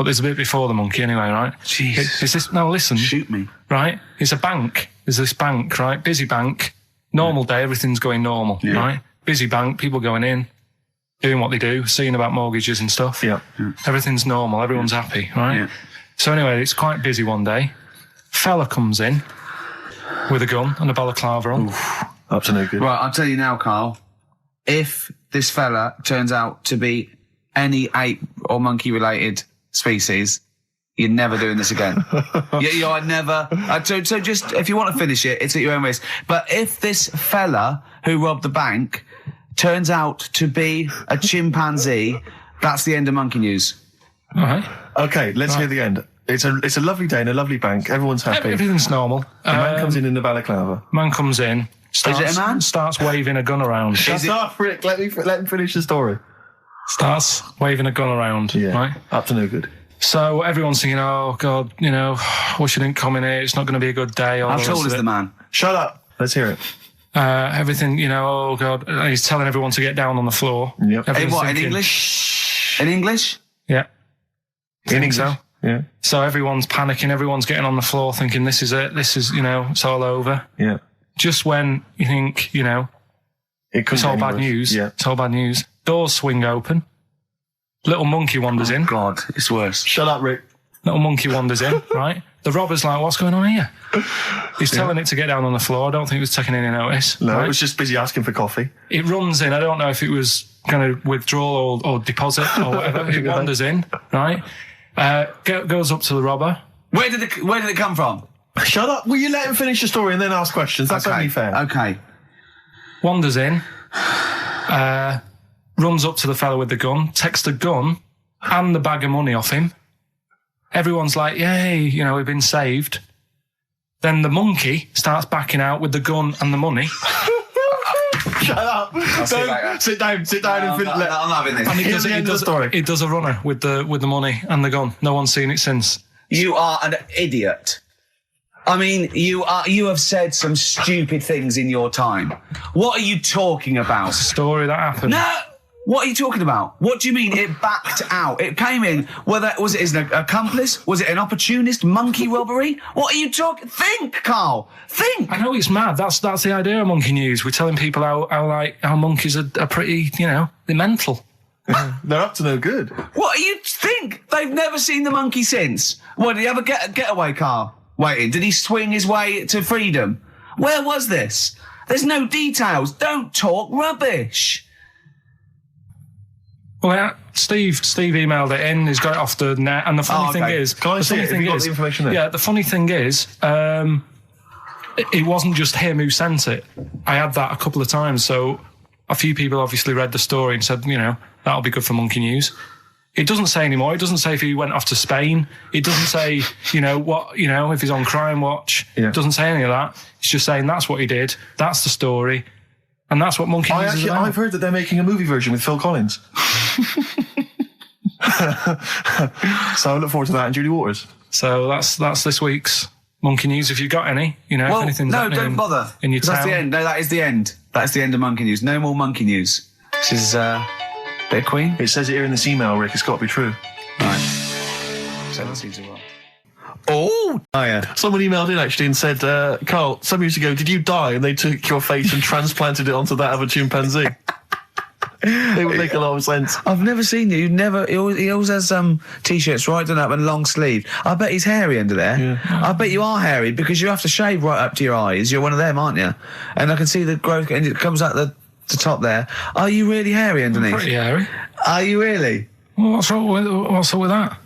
there's a bit before the monkey anyway, right?
Jeez.
Is this, no, listen.
Shoot me.
Right? It's a bank. There's this bank, right? Busy bank. Normal day, everything's going normal, right? Busy bank, people going in, doing what they do, seeing about mortgages and stuff.
Yeah.
Everything's normal. Everyone's happy, right?
Yeah.
So anyway, it's quite busy one day. Fella comes in with a gun and a balaclava on.
Up to no good.
Right, I'll tell you now, Carl. If this fella turns out to be any ape or monkey-related species, you're never doing this again. You're never. So just, if you want to finish it, it's at your own risk. But if this fella who robbed the bank turns out to be a chimpanzee, that's the end of monkey news.
All right.
Okay, let's hear the end. It's a lovely day in a lovely bank. Everyone's happy.
Everything's normal.
The man comes in the balaclava.
Man comes in.
Is it a man?
Starts waving a gun around.
Shut up, Rick. Let him finish the story.
Starts waving a gun around.
Yeah.
Right?
Up to no good.
So everyone's thinking, oh, God, wish you didn't come in here. It's not going to be a good day.
How tall is the man?
Shut up. Let's hear it.
Everything, oh, God. He's telling everyone to get down on the floor.
Yep.
In what, in English? In English?
Yeah.
In English?
So.
Yeah.
So everyone's panicking. Everyone's getting on the floor thinking, this is it. This is, it's all over.
Yeah.
Just when you think, it's all bad news.
Yeah.
It's all bad news. Doors swing open. Little monkey wanders in.
God, it's worse.
Shut up, Rick.
Little monkey wanders in, right? The robber's like, what's going on here? He's telling it to get down on the floor. I don't think he was taking any notice.
No,
right?
it was just busy asking for coffee.
It runs in. I don't know if it was kind of withdrawal or deposit or whatever. It wanders in, right? Goes up to the robber.
Where did it come from?
Shut up. Will you let him finish the story and then ask questions? That's only fair.
Okay.
Wanders in. Runs up to the fella with the gun, takes the gun and the bag of money off him. Everyone's like, yay, we've been saved. Then the monkey starts backing out with the gun and the money.
Shut up. Sit down and
I'm not having this.
And
Here's the end of the story.
It does a runner with the money and the gun. No one's seen it since.
You are an idiot. I mean, you have said some stupid things in your time. What are you talking about?
It's a story that happened.
No! What are you talking about? What do you mean it backed out? It came in, was it an accomplice? Was it an opportunist monkey robbery? What are you talking? Think, Carl. Think.
I know it's mad. That's the idea of monkey news. We're telling people how monkeys are pretty, they're mental.
They're up to no good.
What do you think? They've never seen the monkey since. What, did he have a getaway car waiting? Did he swing his way to freedom? Where was this? There's no details. Don't talk rubbish.
Well, yeah, Steve emailed it in. He's got it off the net. And the funny thing is...
Can I see it? Have you got the information there?
Yeah, the funny thing is, it wasn't just him who sent it. I had that a couple of times. So a few people obviously read the story and said, that'll be good for Monkey News. It doesn't say anymore. It doesn't say if he went off to Spain. It doesn't say, if he's on Crime Watch.
Yeah.
It doesn't say any of that. It's just saying that's what he did. That's the story. And that's what Monkey News is about.
I've heard that they're making a movie version with Phil Collins. So I look forward to that and Julie Waters.
So that's this week's Monkey News. If you've got any, if anything's happening
don't bother.
In your town.
That's the end. No, that is the end. That's the end of Monkey News. No more Monkey News. This is bit of Queen.
It says it here in this email, Rick. It's got to be true.
Right. So that seems right.
Oh, yeah. Someone emailed in actually and said, Carl, some years ago, did you die and they took your face and transplanted it onto that of a chimpanzee? It would make a lot of sense.
I've never seen you. He always has t-shirts right done up and long sleeve. I bet he's hairy under there.
Yeah.
I bet you are hairy because you have to shave right up to your eyes. You're one of them, aren't you? And I can see the growth and it comes out the top there. Are you really hairy underneath?
Pretty hairy.
Are you really?
Well, what's up with that?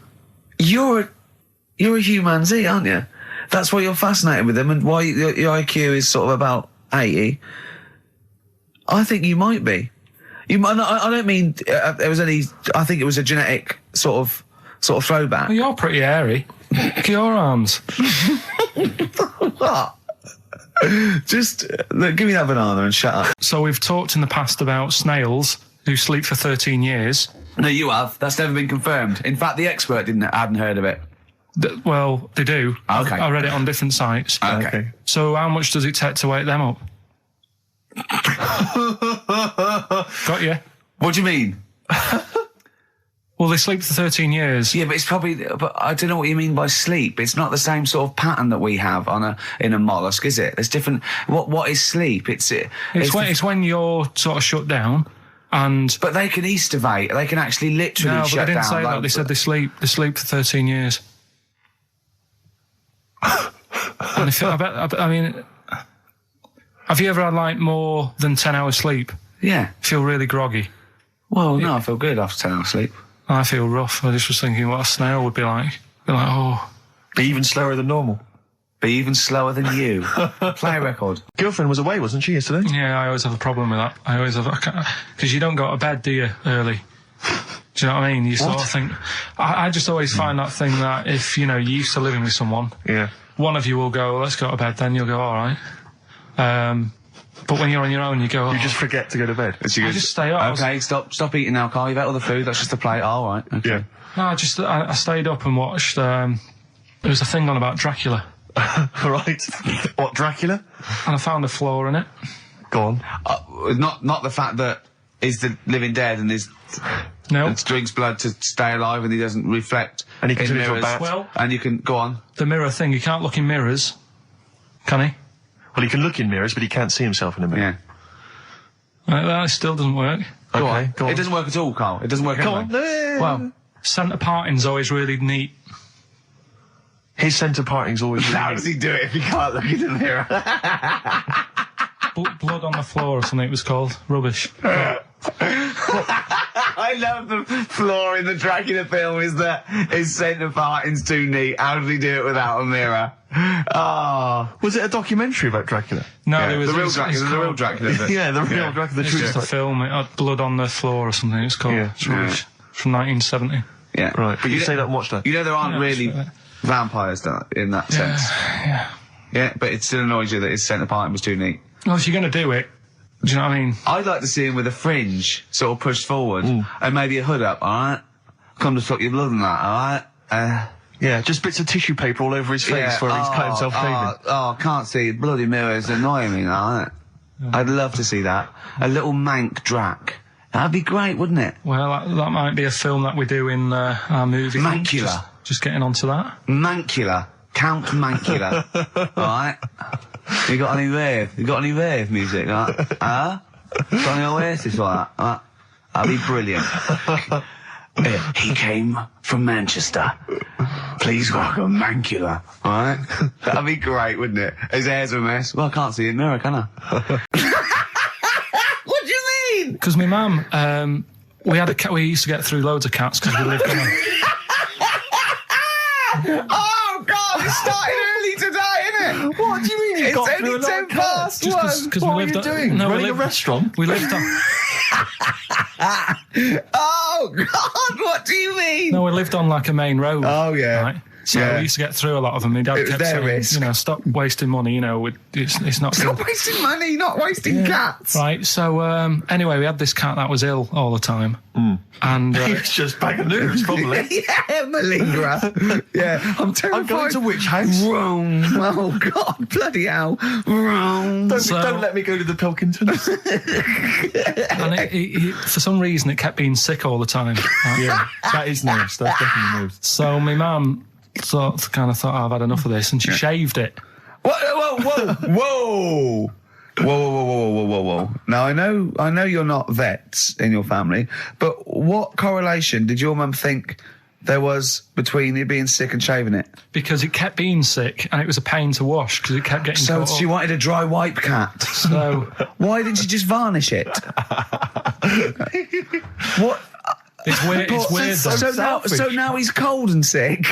You're a humanzee, aren't you? That's why you're fascinated with them and why your IQ is sort of about 80. I think you might be. You might. I don't mean there was any. I think it was a genetic sort of throwback.
Well, you're pretty hairy. Look at your arms.
Just look, give me that banana and shut up.
So we've talked in the past about snails who sleep for 13 years.
No, you have. That's never been confirmed. In fact, the expert hadn't heard of it.
Well, they do.
Okay.
I read it on different sites.
Okay.
So how much does it take to wake them up? Got you.
What do you mean?
Well, they sleep for 13 years.
Yeah, but it's probably. But I don't know what you mean by sleep. It's not the same sort of pattern that we have in a mollusk, is it? There's different. What is sleep? It's
when you're sort of shut down, and
but they can estivate. They can actually literally shut down.
No, but they didn't say that. They said they sleep for 13 years. And I mean, have you ever had like more than 10 hours sleep?
Yeah.
Feel really groggy?
Well, no, I feel good after 10 hours sleep.
I feel rough. I just was thinking what a snail would be like. Be like, oh.
Be even slower than normal.
Be even slower than you. Play a record.
Girlfriend was away, wasn't she, yesterday?
Yeah, I always have a problem with that. I always have, because you don't go to bed, do you, early? Do you know what I mean? You sort of think, I just always find that thing that if, you're used to living with someone, one of you will go, let's go to bed, then you'll go, all right. But when you're on your own, you go,
You just forget to go to bed.
I just stay up.
Okay, stop eating now, Carl. You've ate all the food. That's just a plate. All right. Okay.
Yeah.
No, I stayed up and watched, there was a thing on about Dracula.
Right. What, Dracula?
And I found a flaw in it.
Go on.
Not the fact that he's the living dead and drinks blood to stay alive and he doesn't reflect.
And he can
in
turn into a
mirrors.
bat.
Well,
and you can go on.
The mirror thing, you can't look in mirrors, can he?
Well, he can look in mirrors, but he can't see himself in a mirror.
Yeah.
That still doesn't work.
Go on. It doesn't work at all, Carl. It doesn't work at all.
Well, centre parting's always really neat.
His centre parting's always really
How does he do it if he can't look in the mirror?
Blood on the floor or something it was called. Rubbish.
I love the flaw in the Dracula film is that his centre parting's too neat. How did he do it without a mirror?
Was it a documentary about Dracula?
No,
Yeah,
there was
the real Dracula.
Yeah, the real Dracula, the
It's
true
just a
story.
film. It had blood on the floor or something. It's called.
Yeah.
It's rubbish. From 1970.
Yeah.
Right, but you say that and watch that.
You know there aren't
Yeah,
really
that's right.
vampires in that sense.
Yeah.
Yeah, but it still annoys you that his centre parting was too neat.
Well, if you're going to do it, do you know what I mean?
I'd like to see him with a fringe sort of pushed forward and maybe a hood up, alright? Come to suck your blood and that, alright?
Yeah, just bits of tissue paper all over his face where he's cut himself shaving.
I can't see. Bloody mirrors annoying me, alright? I'd love to see that. A little mank Drac. That'd be great, wouldn't it?
Well, that might be a film that we do in our movie.
Mancula.
Just getting onto that.
Mancula. Count Mancula. Alright? You got any rave music? Got any Oasis like that? That'd be brilliant. He came from Manchester. Please welcome Mancula. Alright? That'd be great, wouldn't it? His hair's a mess. Well, I can't see it in the mirror, can I? What do you mean?
Because my mum, we had a cat. We used to get through loads of cats because we lived on a...
Oh, God, it started early today, innit?
What do you mean you got through a lot of cats?
Just because
What
we
are
lived
you
on,
doing?
No,
Running a restaurant?
We lived on.
Oh, God, what do you mean?
No, we lived on like a main road.
Oh, yeah.
Right? So
Yeah.
we used to get through a lot of them. My dad
It was
kept
their
saying,
risk.
stop wasting money. It's not
Stop
good.
wasting money, not wasting cats.
Right. So anyway, we had this cat that was ill all the time, and
It's just bag of nerves, probably.
Yeah, malingerer. Yeah, I'm terrified.
I'm going to which house?
Rome. Oh, God, bloody hell. Rome.
Don't let me go to the Pilkingtons.
and he, for some reason, it kept being sick all the time. Right?
Yeah, that is nerves. That's definitely nerves.
So my mum kind of thought, I've had enough of this, and she shaved it.
Whoa. Whoa. Now, I know you're not vets in your family, but what correlation did your mum think there was between it being sick and shaving it?
Because it kept being sick, and it was a pain to wash because it kept getting
So
caught
she
up.
wanted a dry wipe cat.
So
Why didn't she just varnish it? What?
it's weird. It's weird though.
So now he's cold and sick.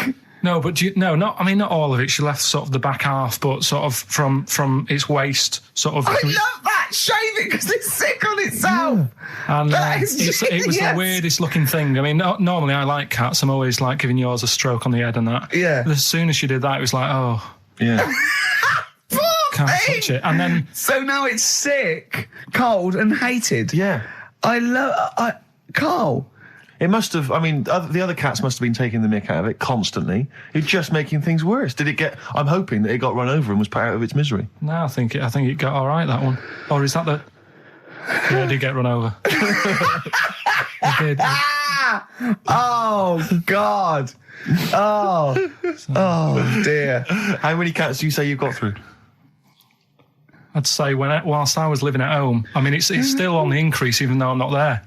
No, but not all of it. She left sort of the back half, but sort of from its waist, sort of.
I love that. Shave it because it's sick on itself.
And
That is
it was the
genius.
weirdest looking thing. I mean, normally I like cats. I'm always like giving yours a stroke on the head and that.
Yeah.
But as soon as she did that, it was like, oh,
Yeah.
can't touch it. And then
So now it's sick, cold, and hated.
Yeah.
Carl.
It must have, the other cats must have been taking the mick out of it constantly. It's just making things worse. I'm hoping that it got run over and was put out of its misery.
no, I think it got all right, that one. Or is that the? Yeah, it did get run over. I did.
Oh, God. Oh, dear.
How many cats do you say you've got through?
I'd say whilst I was living at home, I mean, it's still on the increase even though I'm not there.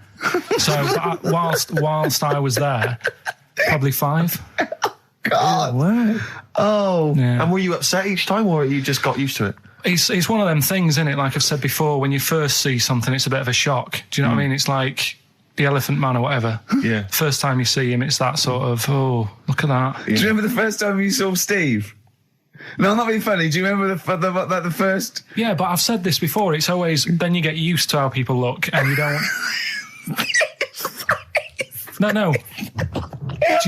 So whilst I was there, probably 5.
God.
Wow.
Oh.
Yeah.
And were you upset each time, or you just got used to it?
It's one of them things, isn't it? Like I've said before, when you first see something, it's a bit of a shock. Do you know what I mean? It's like the Elephant Man or whatever.
Yeah.
First time you see him, it's that sort of, oh, look at that.
Do you remember the first time you saw Steve? No, I'm not being funny. Do you remember the first?
Yeah, but I've said this before. It's always, then you get used to how people look and you don't... No.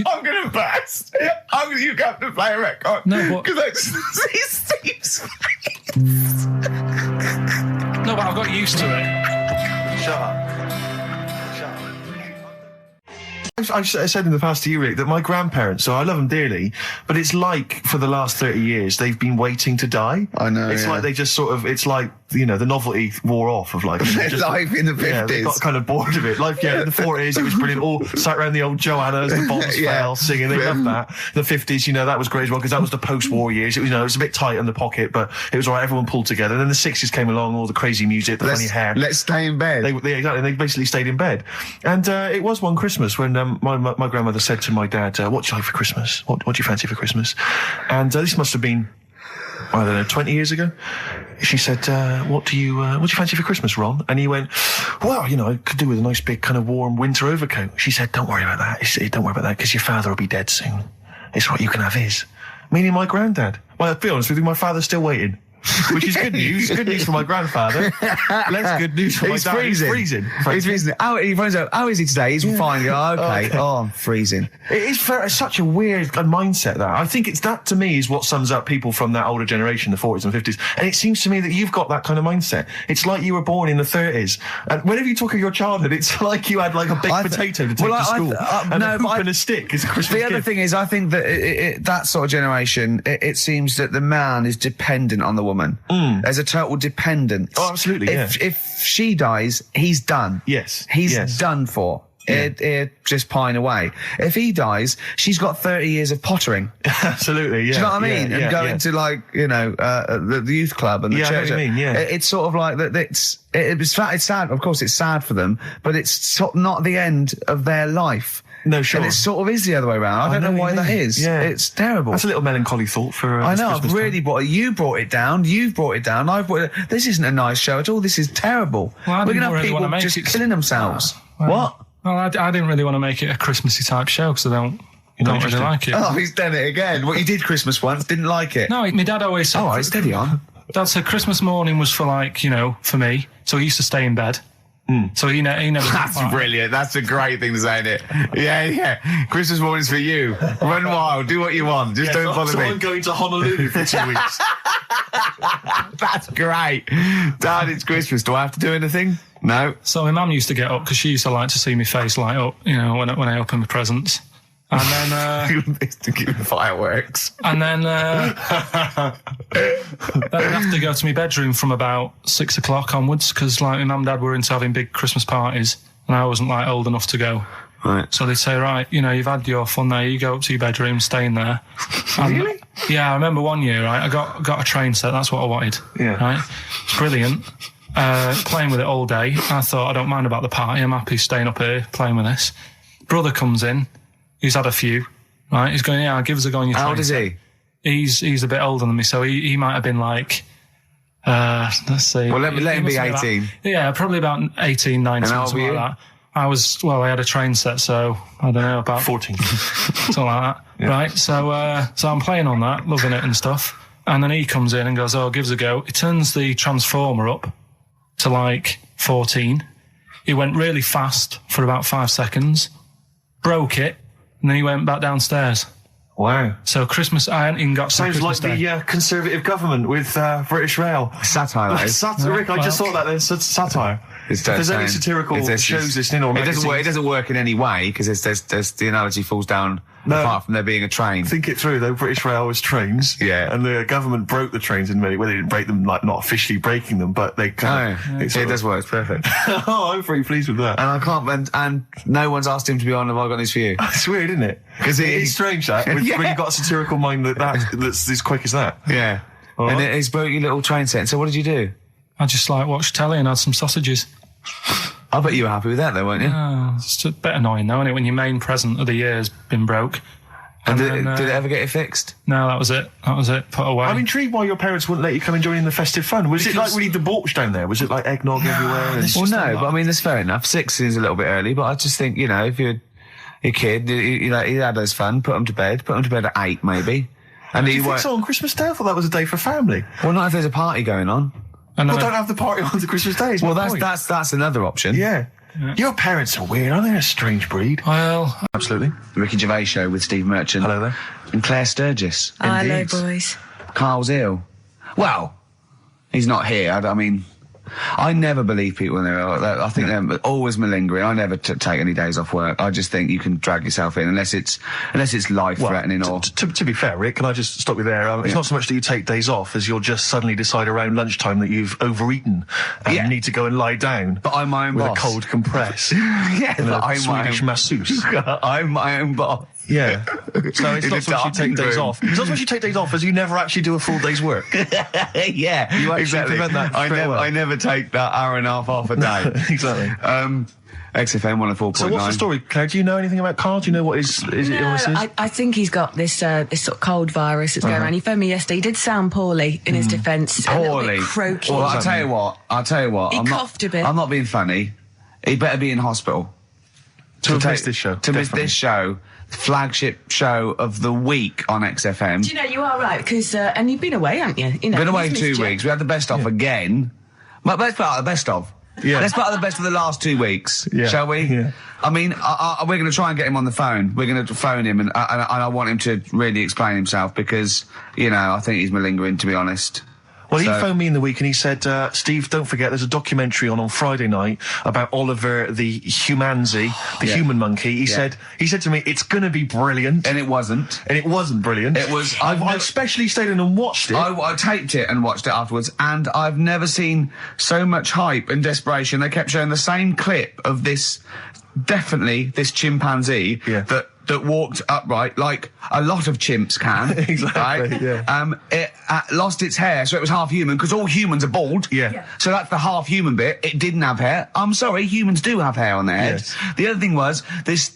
I'm going to burst. You have to play a record.
No, but...
Because I just see Steve's face.
No, but I've got used to it.
Shut up. I've said in the past to you, Rick, that my grandparents, so I love them dearly, but it's like for the last 30 years, they've been waiting to die.
I know,
It's
yeah.
like they just sort of, it's like, you know, the novelty wore off of like... just,
Life in the 50s.
Yeah, they got kind of bored of it. Like, yeah, in the 40s, it was brilliant. All sat around the old Joanna as the bombs
Yeah.
fell, singing. They loved that. The 50s, you know, that was great as well, because that was the post-war years. It was, you know, it was a bit tight in the pocket, but it was all right. Everyone pulled together. And then the 60s came along, all the crazy music, the funny hair.
Let's stay in bed.
Exactly. They basically stayed in bed. And it was one Christmas when my grandmother said to my dad, what do you like for Christmas? What do you fancy for Christmas? And this must have been, I don't know, 20 years ago. She said, what do you fancy for Christmas, Ron? And he went, well, you know, I could do with a nice big kind of warm winter overcoat. She said, don't worry about that. Don't worry about that, because your father will be dead soon. It's right, you can have his. Meaning my granddad. Well, to be honest with you, my father's still waiting. Which is good news. Good news for my grandfather. Less good news for my dad. He's freezing.
He's freezing. He finds out, how is he today? He's fine. Oh, okay. Oh, I'm freezing.
It's such a weird mindset, that. I think it's that, to me, is what sums up people from that older generation, the 40s and 50s. And it seems to me that you've got that kind of mindset. It's like you were born in the 30s. And whenever you talk of your childhood, it's like you had like a big potato to take to school. And a hoop and a stick is a Christmas gift.
The other thing is, I think that that sort of generation, it seems that the man is dependent on the woman. There's a total dependence.
Oh, absolutely,
If she dies, he's done.
Yes.
He's
yes.
done for. He'd just pine away. If he dies, she's got 30 years of pottering.
Absolutely, yeah.
Do you know what I mean?
Yeah,
and going to, like, you know, the youth club and the church.
I know what you mean, yeah.
It's sort of like that. It's sad. Of course, it's sad for them, but it's sort of not the end of their life.
No, sure.
And it sort of is the other way around. I don't know why that is.
Yeah.
It's terrible.
That's a little melancholy thought for
I know, I've
Christmas
really brought it. You brought it down. You've brought it down. I've brought it. This isn't a nice show at all. This is terrible.
Well,
we're going to have people just killing themselves. What?
Well, I didn't really want to make it a Christmassy type show because I don't really like it.
Oh, he's done it again. What, you did Christmas once, didn't like it?
No, my dad always said...
Oh, it's steady on.
Dad said Christmas morning was for, like, you know, for me. So he used to stay in bed. So he never...
That's brilliant. That's a great thing to say, isn't it? Yeah. Christmas morning's for you. Run wild. Do what you want. Just don't bother me.
I'm going to Honolulu for 2 weeks.
That's great. Dad, it's Christmas. Do I have to do anything? No.
So my mum used to get up because she used to like to see my face light up, you know, when I open my presents. And then...
to give fireworks.
And then I'd have to go to my bedroom from about 6 o'clock onwards because, like, my mum and dad were into having big Christmas parties and I wasn't, like, old enough to go.
Right.
So they'd say, right, you know, you've had your fun there, you go up to your bedroom, stay in there.
Really?
Yeah, I remember one year, right, I got a train set, that's what I wanted.
Yeah.
Right? It's brilliant. Playing with it all day. I thought, I don't mind about the party, I'm happy staying up here playing with this. Brother comes in, he's had a few, right? He's going, yeah, give us a go on your train.
How old is he?
He's a bit older than me, so he might have been like, let's see.
Well, let him be 18.
About, yeah, probably about 18, 19,
and how old
something
were you?
like that. I had a train set, so I don't know, about
14.
something like that. Yeah. Right, so I'm playing on that, loving it and stuff. And then he comes in and goes, oh, give us a go. He turns the transformer up to like 14. He went really fast for about 5 seconds, broke it, and then he went back downstairs.
Wow.
So Christmas, I hadn't even got to
Sounds
Christmas
like
Day.
the Conservative government with British Rail.
Satire, that is.
Rick, I just thought that there's satire. If there's any satirical shows listening or
it doesn't work in any way because there's the analogy falls down
No.
apart from there being a train.
Think it through, though. British Railways trains.
Yeah.
And the government broke the trains in many. Well, they didn't break them, like, not officially breaking them, but they kind of.
It does work. It's perfect.
Oh, I'm very pleased with that.
And I can't. And no one's asked him to be on. Have I got news for you?
It's weird, isn't it?
Because
it is strange that when you've got a satirical mind that's as quick as that.
Yeah.
All
and
right.
it's broke your little train set. So what did you do?
I just like watched telly and had some sausages.
I bet you were happy with that, though, weren't you?
Oh, it's a bit annoying, though, isn't it, when your main present of the year's been broke.
And
then,
did it ever get it fixed?
No, that was it. That was it. Put away.
I'm intrigued why your parents wouldn't let you come and join in the festive fun. Was it like really debauched down there? Was it like eggnog everywhere?
this-
Well,
just
no,
a lot.
but I mean, that's fair enough. 6 is a little bit early, but I just think, you know, if you're a kid, he had his fun, put him to bed at 8, maybe. And
Do
he
you think
won't.
so on Christmas Day? I thought that was a day for family.
Well, not if there's a party going on.
And
Well,
then
don't have the party on the Christmas Day. is
Well,
my point.
that's another option.
Yeah. Your parents are weird, aren't they? A strange breed.
well,
Absolutely.
The Ricky Gervais show with Steve Merchant.
Hello there.
And Claire Sturgis.
Hello,
Indeed.
boys.
Carl's ill. Well, he's not here. I mean, I never believe people when they're ill. I think they're always malingering. I never take any days off work. I just think you can drag yourself in unless it's life-threatening or...
To be fair, Rick, can I just stop you there? It's not so much that you take days off as you'll just suddenly decide around lunchtime that you've overeaten and you need to go and lie down.
But I'm my own
with
boss.
a cold compress.
Yeah,
and
but
a
I'm my
Swedish
own...
masseuse.
I'm my own boss.
Yeah. So it's
In
not
a
so much you
darkened
take days
room.
off. It's not so much you take days off as you never actually do a full day's work.
Yeah,
You actually
exactly.
prevent that
I
straight
never,
away.
I never take that hour and a half off a day.
Exactly.
XFM 104.9.
So what's the story, Claire? Do you know anything about Carl? Do you know what his illness is?
I think he's got this sort of cold virus that's going around. He phoned me yesterday. He did sound poorly in his defence. A little
Poorly.
bit croaky.
Well, I'll tell you what.
He
I'm
coughed a bit.
I'm not being funny. He better be in hospital.
To have missed this show.
To miss
definitely.
this show, flagship show of the week on XFM.
Do you know, you are right, because, and you've been away, haven't you? You know,
Been away
he's
2
missed you.
weeks. We had the best of again. But let's part of the best of.
Yeah.
Let's part of the best of the last 2 weeks,
Yeah.
shall we?
Yeah.
I mean, we're going to try and get him on the phone. We're going to phone him, and I want him to really explain himself because, you know, I think he's malingering, to be honest.
Well, he
So-
phoned me in the week and he said, Steve, don't forget, there's a documentary on Friday night about Oliver the humanzi, the human monkey. He said to me, it's going to be brilliant.
And it wasn't.
And it wasn't brilliant.
It was-
I specially stayed in and watched it.
I taped it and watched it afterwards, and I've never seen so much hype and desperation. They kept showing the same clip of this chimpanzee that walked upright like a lot of chimps can.
Exactly,
right?
yeah.
It lost its hair, so it was half human, because all humans are bald.
Yeah.
So that's the half human bit. It didn't have hair. I'm sorry, humans do have hair on their heads.
Yes.
The other thing was this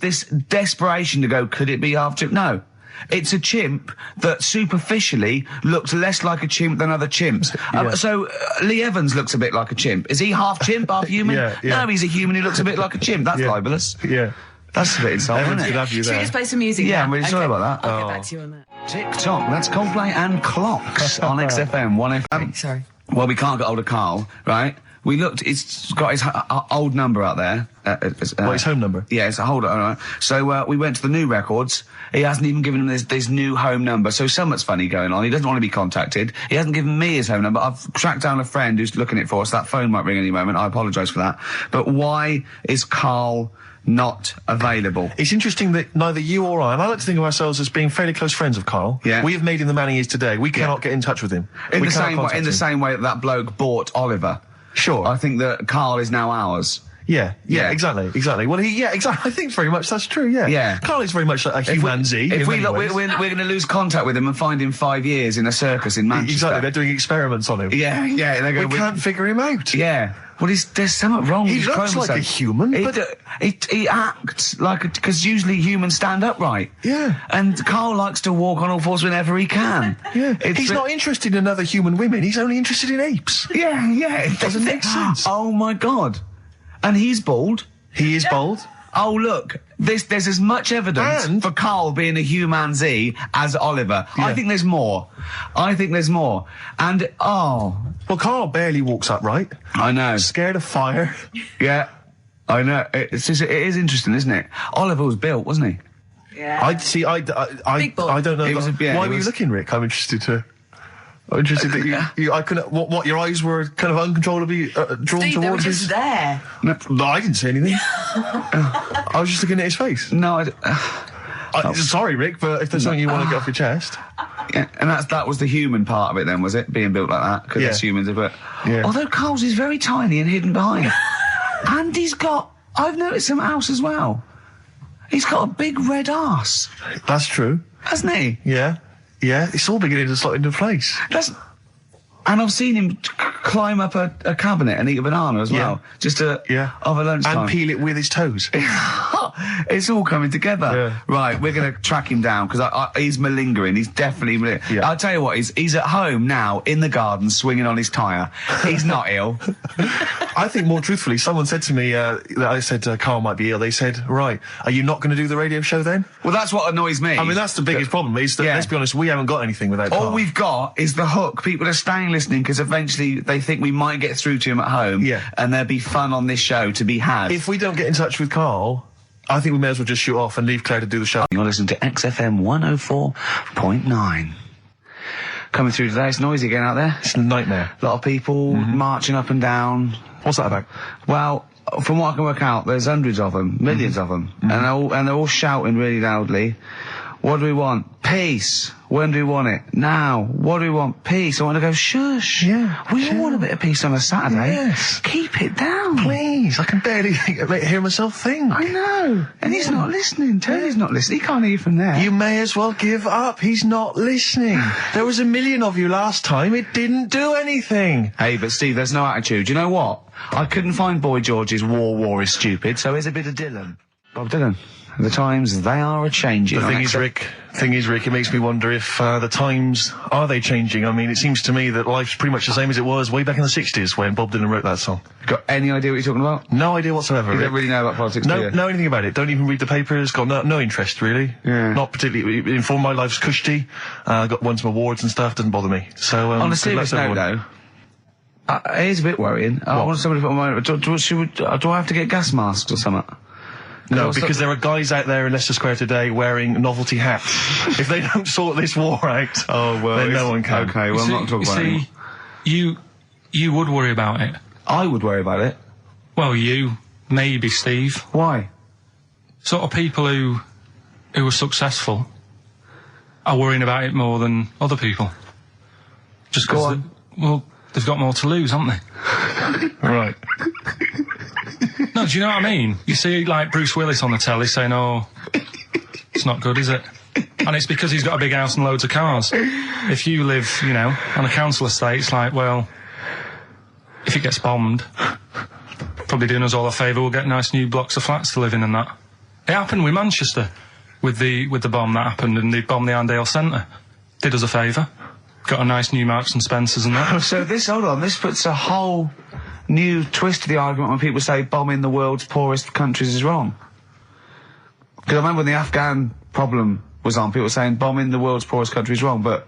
desperation to go, could it be half chimp? No. It's a chimp that superficially looks less like a chimp than other chimps. So Lee Evans looks a bit like a chimp. Is he half chimp, half human?
Yeah.
No, he's a human who looks a bit like a chimp. That's
Yeah.
libelous.
Yeah.
That's a bit insulting,
Evans
isn't
could
it?
have you
Should we
there.
just play some music
Yeah,
now?
I'm really sorry about that.
I'll get back to you on that.
TikTok, that's Coldplay and Clocks on XFM 1FM.
Sorry.
Well, we can't get hold of Carl, right? We looked, it's got his old number out there.
His home number?
Yeah, it's a hold on. All right. So we went to the new records. He hasn't even given him this new home number. So something's funny going on. He doesn't want to be contacted. He hasn't given me his home number. I've tracked down a friend who's looking at it for us. That phone might ring any moment. I apologise for that. But why is Carl not available?
It's interesting that neither you or I, and I like to think of ourselves as being fairly close friends of Carl.
Yeah.
We have made him the man he is today. We cannot get in touch with him.
In
We
the
cannot
same way,
contact
in the
him.
same way that bloke bought Oliver.
Sure.
I think that Carl is now ours.
Yeah,
Yeah.
exactly. Well, exactly. I think very much that's true, yeah.
Yeah.
Carl is very much like a humanzi.
If
in
we
many
look,
ways.
we're going to lose contact with him and find him 5 years in a circus in Manchester.
Exactly, they're doing experiments on him.
Yeah. They're
We
going,
can't figure him out.
Yeah. Well, there's something wrong
He
with his
looks like a
chromosomes.
human,
He,
but-
he acts like because usually humans stand upright.
Yeah.
And Carl likes to walk on all fours whenever he can.
Yeah.
It's
He's not interested in other human women, he's only interested in apes.
Yeah. It
doesn't make sense.
Oh my God. And he's bald.
He is bold.
Oh, look, there's as much evidence
And-
for Carl being a humanzee as Oliver.
Yeah.
I think there's more. And,
Well, Carl barely walks upright.
I know.
Scared of fire.
Yeah, I know. It is interesting, isn't it? Oliver was built, wasn't he?
Yeah.
I
ball.
don't know.
It was
why were you looking, Rick? I'm interested that you I couldn't, what, your eyes were kind of uncontrollably drawn
Steve, they were
towards
just
his...
there.
No, I didn't say anything. I was just looking at his face.
No,
Sorry, Rick, but if there's something you want to get off your chest.
Yeah, and that was the human part of it then, was it? Being built like that? Because it's humans, but...
Yeah.
Although Carl's is very tiny and hidden behind. And he's got... I've noticed something else as well. He's got a big red arse.
That's true.
Hasn't he?
Yeah. Yeah, it's all beginning to slot into place.
And I've seen him climb up a cabinet and eat a banana as well. Just over lunchtime.
And peel it with his toes.
It's all coming together.
Yeah.
Right, we're going to track him down because he's malingering. He's definitely malingering. Yeah. I'll tell you what, he's at home now in the garden swinging on his tyre. He's not ill.
I think more truthfully, someone said to me that I said Carl might be ill. They said, right, are you not going to do the radio show then?
Well, that's what annoys me.
I mean, that's the biggest problem is that, let's be honest, we haven't got anything without Carl.
All we've got is the hook. People are staying listening because eventually they think we might get through to him at home.
Yeah.
And there'll be fun on this show to be had.
If we don't get in touch with Carl, I think we may as well just shoot off and leave Claire to do the show.
You're listening to XFM 104.9. Coming through today, it's noisy again out there.
It's a nightmare.
A lot of people marching up and down.
What's that about?
Well, from what I can work out, there's hundreds of them, millions of them, and they're all shouting really loudly. What do we want? Peace. When do we want it? Now. What do we want? Peace. I want to go, shush.
Yeah.
We all want a bit of peace on a Saturday.
Yes.
Keep it down.
Please, I can barely hear myself think.
I know. And he's not listening. Tony's not listening. He can't hear you from there.
You may as well give up. He's not listening. There was 1 million of you last time. It didn't do anything.
Hey, but Steve, there's no attitude. You know what? I couldn't find Boy George's War is stupid, so here's a bit of Dylan. Bob Dylan. The times, they are a-changing.
The thing is, Rick, it makes me wonder if the times, are they changing? I mean, it seems to me that life's pretty much the same as it was way back in the 60s when Bob Dylan wrote that song.
Got any idea what you're talking about?
No idea whatsoever,
You
Rick.
don't really know about politics, do you?
Know anything about it. Don't even read the papers. Got no interest, really.
Yeah.
Not particularly. Informed my life's cushy. Got won some awards and stuff. Doesn't bother me. So,
on a serious note, though, it is a bit worrying. I want somebody to put my... Do I have to get gas masks or something?
No, because there are guys out there in Leicester Square today wearing novelty hats. If they don't sort this war out, then no one can.
Okay, well, I'm not talking about it anymore.
You would worry about it.
I would worry about it.
Well, you, maybe Steve.
Why?
Sort of people who are successful are worrying about it more than other people. Just because, they've got more to lose, haven't they?
Right.
No, do you know what I mean? You see, like, Bruce Willis on the telly saying, oh, it's not good, is it? And it's because he's got a big house and loads of cars. If you live, you know, on a council estate, it's like, well, if it gets bombed, probably doing us all a favour, we'll get nice new blocks of flats to live in and that. It happened with Manchester, with the bomb that happened, and they bombed the Arndale Centre. Did us a favour. Got a nice new Marks and Spencers and that.
So this puts a whole new twist to the argument when people say bombing the world's poorest countries is wrong. Because I remember when the Afghan problem was on, people were saying bombing the world's poorest country is wrong, but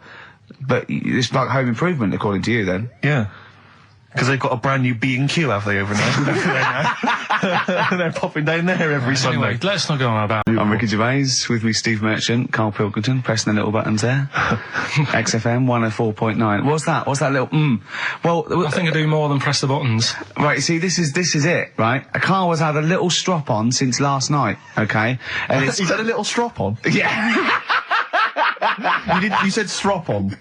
it's like home improvement, according to you, then.
Yeah. Because they've got a brand new B&Q, have they, over there? They're popping down there every Sunday.
Anyway, let's not go on about...
I'm Ricky Gervais, with me Steve Merchant, Karl Pilkington, pressing the little buttons there. XFM 104.9. What's that little Well,
I think I do more than press the buttons.
Right, see, this is it, right? Karl has had a little strop on since last night, okay? And
He's had a little strop on?
Yeah.
You said strop on.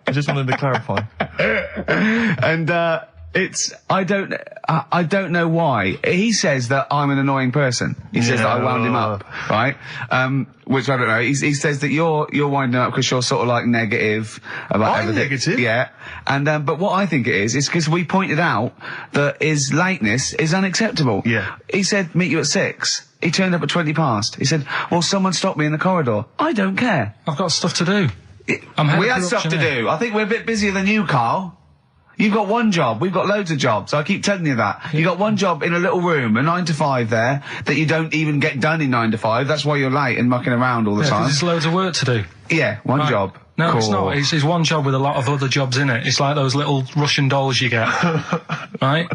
I just wanted to clarify.
And, I don't know why. He says that I'm an annoying person. He says that I wound him up, right? Which I don't know. He says that you're winding up because you're sort of like negative about everything.
Negative?
Yeah. And, but what I think it is because we pointed out that his lateness is unacceptable.
Yeah.
He said, meet you at 6. He turned up at 20 past. He said, well, someone stopped me in the corridor. I don't care.
I've got stuff to do.
We had stuff to do. I think we're a bit busier than you, Karl. You've got one job. We've got loads of jobs. I keep telling you that. Yeah. You got one job in a little room, a 9 to 5 there, that you don't even get done in 9 to 5. That's why you're late and mucking around all the time.
There's loads of work to do.
Yeah, one job.
No,
cool.
It's not. It's one job with a lot of other jobs in it. It's like those little Russian dolls you get. Right?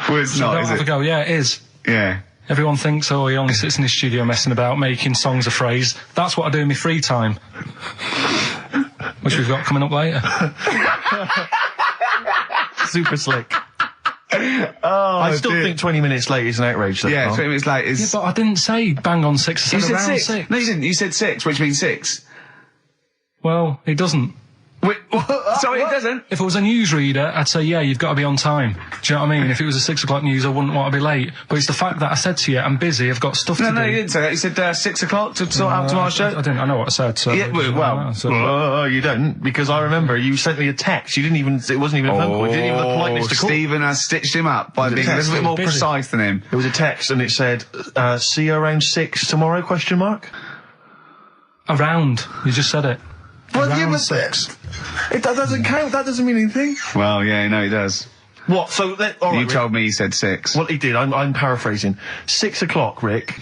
Well, it's not,
don't
is
have
it?
a go. Yeah, it is.
Yeah.
Everyone thinks, oh, he only sits in his studio messing about, making songs a phrase. That's what I do in my free time. Which we've got coming up later.
Super slick. I still think 20 minutes late is an outrage. Though,
Yeah,
Carl.
20 minutes late is...
Yeah, but I didn't say bang on 6. I said
You said
around
6.
6.
No, you didn't. You said 6, which means 6.
Well, it doesn't.
Wait, sorry, it doesn't.
If I was a newsreader, I'd say, yeah, you've got to be on time. Do you know what I mean? If it was a 6 o'clock news, I wouldn't want to be late. But it's the fact that I said to you, I'm busy, I've got stuff to do.
No, you didn't say that. You said 6 o'clock to sort out tomorrow's show.
I didn't. I know what I said. So
Yeah, well,
You don't, because I remember you sent me a text. You didn't even, it wasn't even a phone call. You didn't even have the politeness to call.
Stephen has stitched him up by being a little bit more precise than him.
It was a text and it said, see you around 6 tomorrow, question mark?
Around. You just said it.
Well,
Around
you were
6.
That doesn't count. That doesn't mean anything.
Well, yeah, no, he does.
What? So all right,
You told me he said 6.
Well, he did. I'm paraphrasing. 6 o'clock, Rick.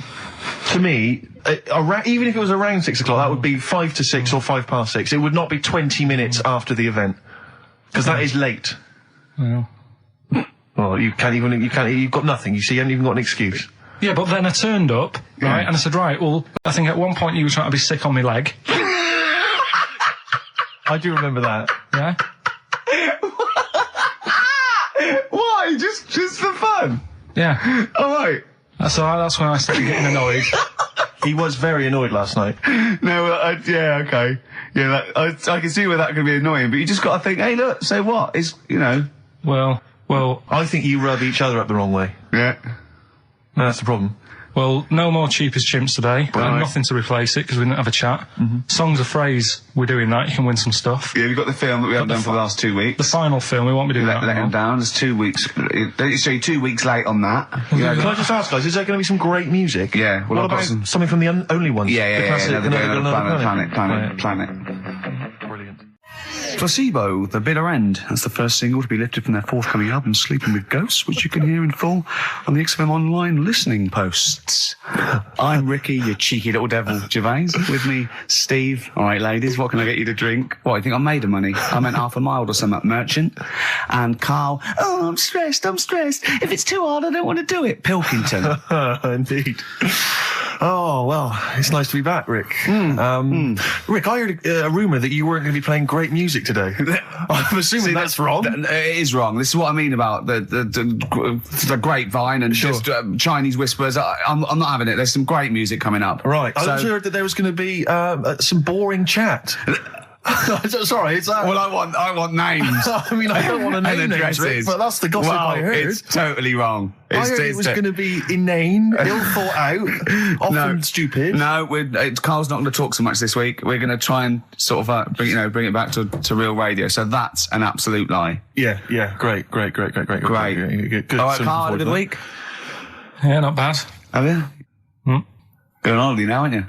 To me, even if it was around 6 o'clock, that would be 5 to 6 or 5 past 6. It would not be 20 minutes after the event, because that is late.
Well.
Well, you've got nothing. You see, you haven't even got an excuse.
Yeah, but then I turned up, right, and I said, right, well, I think at one point you were trying to be sick on my leg.
I do remember that.
Yeah?
Why? Just for fun?
Yeah.
All right.
So that's when I started getting annoyed.
He was very annoyed last night.
No, yeah, okay. Yeah, I can see where that could be annoying, but you just got to think, hey, look, so what? It's,
Well,
I think you rub each other up the wrong way.
Yeah.
That's the problem.
well, no more cheap as chimps today.
Right.
Nothing to replace it because we didn't have a chat. Songs of phrase, we're doing that. You can win some stuff.
Yeah, we've got the film that we haven't done for the last 2 weeks.
The final film, we won't be doing
Let
that.
him down. There's 2 weeks. So you're 2 weeks late on that.
Can I just ask, guys, is there going to be some great music?
Yeah, well,
what
I've got
about something from the Only Ones?
Yeah.
The classic,
No, they're doing
Another
Planet.
Brilliant.
Placebo, The Bitter End. That's the first single to be lifted from their forthcoming album, Sleeping with Ghosts, which you can hear in full on the XFM online listening posts. I'm Ricky, you cheeky little devil, Gervais. With me, Steve. All right, ladies, what can I get you to drink? What, you think I'm made of money? I meant half a mile or something, merchant. And Karl, oh, I'm stressed. If it's too hard, I don't want to do it. Pilkington.
Indeed. Oh, well, it's nice to be back, Rick. Rick, I heard a rumour that you weren't going to be playing great music today. I'm assuming that's wrong.
It is wrong. This is what I mean about the grapevine and just Chinese whispers. I'm not having it. There's some great music coming up.
Right. I
So-
also heard that there was going to be some boring chat. Sorry, it's
Well, I want names.
I mean, I don't want to name
and
names, Rick,
addresses.
but that's the gossip I heard.
It's totally wrong.
I heard it was going to be inane, ill thought out, often stupid.
No, Carl's not going to talk so much this week. We're going to try and sort of bring it back to real radio. So that's an absolute lie.
Yeah. Great.
Great.
Good.
All right, Carl, had a good week.
Yeah, not bad.
Have you? Going on holiday now, aren't you?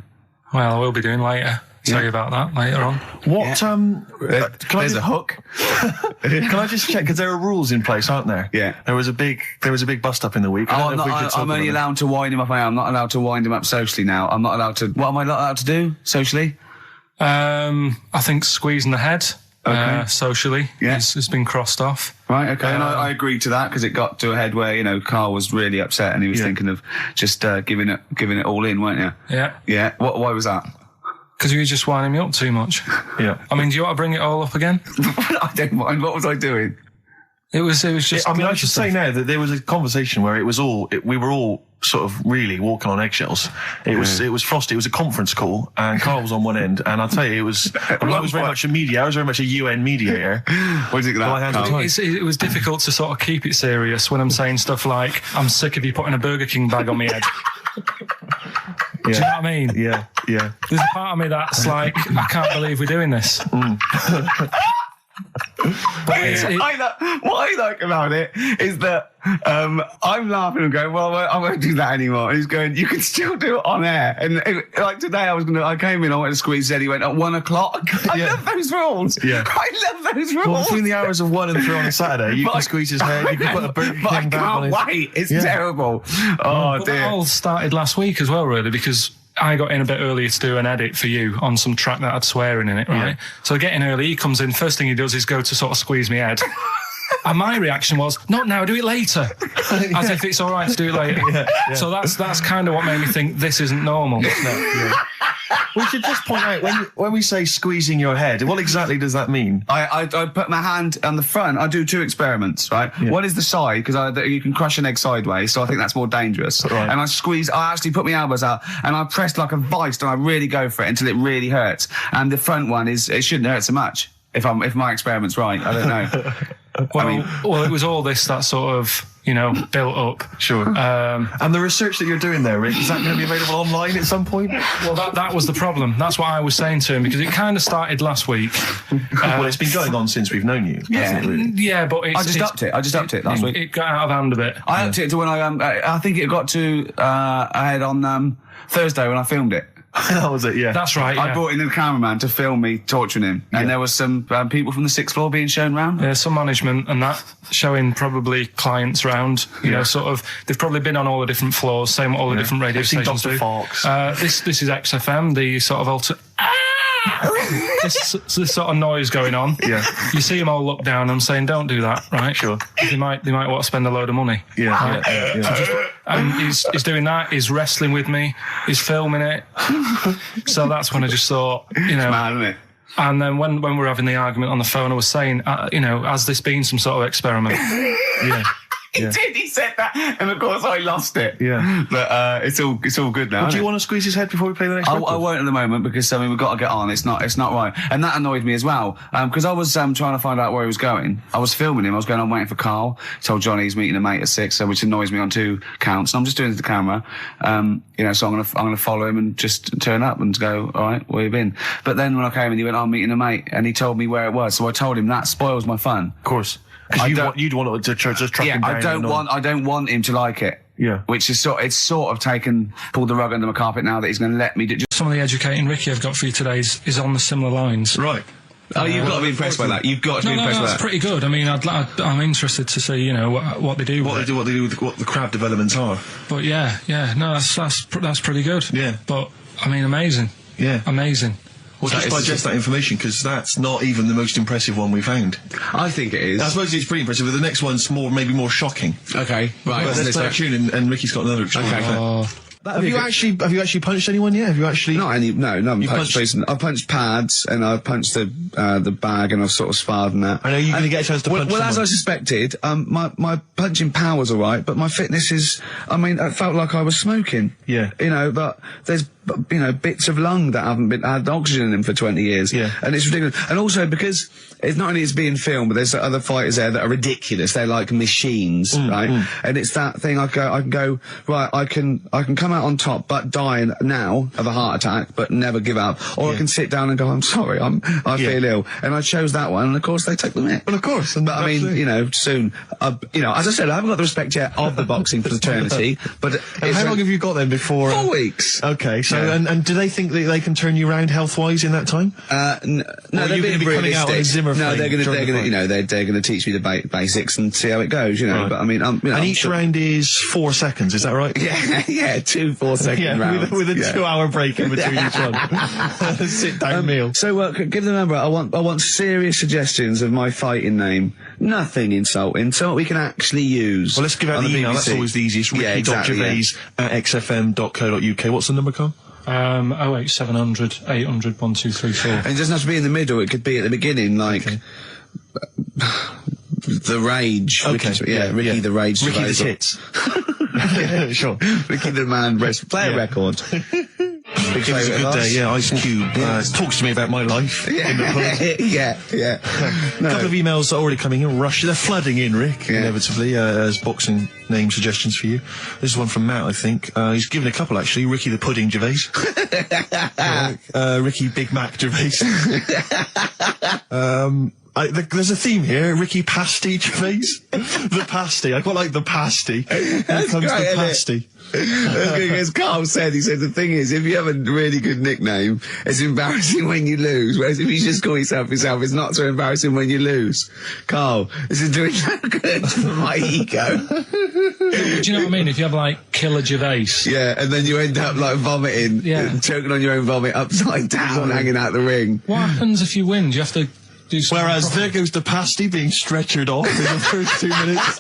Well, I will be doing later. Tell you about that later on.
What?
There's a hook.
Can I just check? Because there are rules in place, aren't there?
Yeah.
There was a big bust up in the week.
I'm only allowed to wind him up. I'm not allowed to wind him up socially now. I'm not allowed to. What am I not allowed to do socially?
I think squeezing the head socially has been crossed off.
Right, okay, and I agreed to that because it got to a head where, Carl was really upset and he was thinking of just giving it all in, weren't you?
Yeah.
Yeah. Why was that?
Because you were just winding me up too much.
Yeah.
I mean, do you want to bring it all up again?
I don't mind. What was I doing?
It was just...
I should say now that there was a conversation where we were all sort of really walking on eggshells. It was frosty. It was a conference call, and Carl was on one end. And I'll tell you, I was very much a mediator. I was very much a UN mediator.
What do you think of that?
It was difficult to sort of keep it serious when I'm saying stuff like, I'm sick of you putting a Burger King bag on my head. Do you know what I mean?
Yeah.
There's a part of me that's like, I can't believe we're doing this. But
What I like about it is that I'm laughing and going, well, I won't do that anymore. And he's going, you can still do it on air. And like today, I came in, I went to squeeze Zed, he went at 1 o'clock. I love those rules.
Yeah.
I love those rules.
Well, between the hours of 1 and 3 on a Saturday, you can squeeze his head, you can put a Burger King
I
bag on
can't
his...
wait. It's terrible. Oh,
But
dear.
that all started last week as well, really, because I got in a bit earlier to do an edit for you on some track that had swearing in it, right? Yeah. So getting early, he comes in, first thing he does is go to sort of squeeze me head. And my reaction was, not now, do it later. As if it's all right to do it later. Yeah. So that's kind of what made me think this isn't normal.
We should just point out, when we say squeezing your head, what exactly does that mean?
I put my hand on the front. I do 2 experiments, right? Yeah. One is the side, because you can crush an egg sideways, so I think that's more dangerous. Right. And I actually put my elbows out, and I press like a vice, and I really go for it until it really hurts. And the front one it shouldn't hurt so much, if my experiment's right. I don't know.
Well, it was all this that sort of, built up.
Sure. And the research that you're doing there, Rick, is that going to be available online at some point?
Well, that was the problem. That's what I was saying to him, because it kind of started last week.
Well, it's been going on since we've known you.
Yeah,
really?
Yeah, but
I just upped it last week.
It got out of hand a bit.
I upped it to when I think it got to ahead on Thursday when I filmed it.
That was it, yeah.
That's right, yeah.
I brought in a cameraman to film me torturing him, and there was some people from the 6th floor being shown round.
Yeah, some management and that, showing probably clients round, sort of, they've probably been on all the different floors, same what all the different radio stations do.
Fox.
This is XFM, the sort of this sort of noise going on.
Yeah.
You see them all look down and saying, don't do that, right?
Sure.
They might want to spend a load of money.
Yeah.
Right?
Yeah.
And he's doing that, he's wrestling with me, he's filming it. So that's when I just thought,
It's mad, isn't it?
And then when we were having the argument on the phone, I was saying, has this been some sort of experiment?
Yeah.
He did. He said that, and of course I lost it.
Yeah,
but it's all good now.
Do you want to squeeze his head before we play the next?
I won't at the moment, because we've got to get on. It's not right, and that annoyed me as well. Because I was trying to find out where he was going. I was filming him. I was going on waiting for Karl. Told Johnny he's meeting a mate at 6, which annoys me on 2 counts. And I'm just doing it to the camera. So I'm gonna follow him and just turn up and go, all right, where you been? But then when I came in, he went, I'm meeting a mate, and he told me where it was. So I told him that spoils my fun.
Of course. You'd want to just track him down.
I don't want him to like it.
Yeah.
Which is pulled the rug under my carpet now that he's going to let me do.
Some of the educating Ricky I've got for you today is on the similar lines.
Right.
Oh, you've got to be impressed by that. You've got to be impressed by that.
That's pretty good. I mean, I'm interested to see, what they do.
What they do with what the crowd developments are.
But yeah, no, that's pretty good.
Yeah.
But I mean, amazing.
Yeah.
Amazing.
Well, just digest that information, because that's not even the most impressive one we found.
I think it is.
I suppose it's pretty impressive, but the next one's maybe more shocking.
Okay, right.
But let's play a tune, and Ricky's got another example.
Okay.
Have you actually punched anyone yet? Have you actually?
No, I haven't punched. I've punched pads, and I've punched the bag, and I've sort of sparred and that.
I know you're going to get a chance to punch someone.
As I suspected, my punching power's all right, but my fitness is. I mean, I felt like I was smoking.
Yeah.
But there's bits of lung that haven't had oxygen in them for 20 years.
Yeah.
And it's ridiculous. And also because it's not only it's being filmed, but there's other fighters there that are ridiculous. They're like machines, right? And it's that thing. I can go right. I can come out on top, but die now of a heart attack, but never give up. Or I can sit down and go, I'm sorry, I feel ill. And I chose that one, and of course they took the mick.
Well, of course.
But I mean, soon. As I said, I haven't got the respect yet of the boxing fraternity. But
how long have you got then before?
4 weeks.
Okay. So and do they think that they can turn you around health-wise in that time?
No, they're being realistic. No, they're going to they're going to teach me the basics and see how it goes.
Right.
But I mean,
and each round is 4 seconds. Is that right?
Yeah, 2 4-second rounds
with a 2-hour break in between each one. Sit down meal.
So give them a number. I want serious suggestions of my fighting name. Nothing insulting. So we can actually use.
Well, let's give out the email. That's always the easiest. Ricky.Gervais at xfm.co.uk. What's the number, Carl?
08700 800 1234.
And it doesn't have to be in the middle. It could be at the beginning, like the Rage.
Okay.
Ricky the Rage.
Ricky the Tits. Yeah, sure.
Ricky the Man. Play a record.
It was a good day, Ice Cube talks to me about my life in the pub.
Yeah.
A couple of emails are already coming in, they're flooding in, Rick, inevitably, as boxing name suggestions for you. This is one from Matt, I think. He's given a couple, actually. Ricky the Pudding Gervais. Ricky Big Mac Gervais. There's a theme here. Ricky Pasty Gervais. The pasty. I quite like the pasty. Here comes the pasty.
As Karl said, he said the thing is, if you have a really good nickname, it's embarrassing when you lose. Whereas if you just call yourself, it's not so embarrassing when you lose. Karl, this is doing no good for my ego.
Do you know what I mean? If you have like Killer Gervais.
Yeah, and then you end up like vomiting, choking on your own vomit upside down, hanging out the ring.
What happens if you win? Do you have to do something?
Whereas there goes the pasty being stretchered off in the first 2 minutes.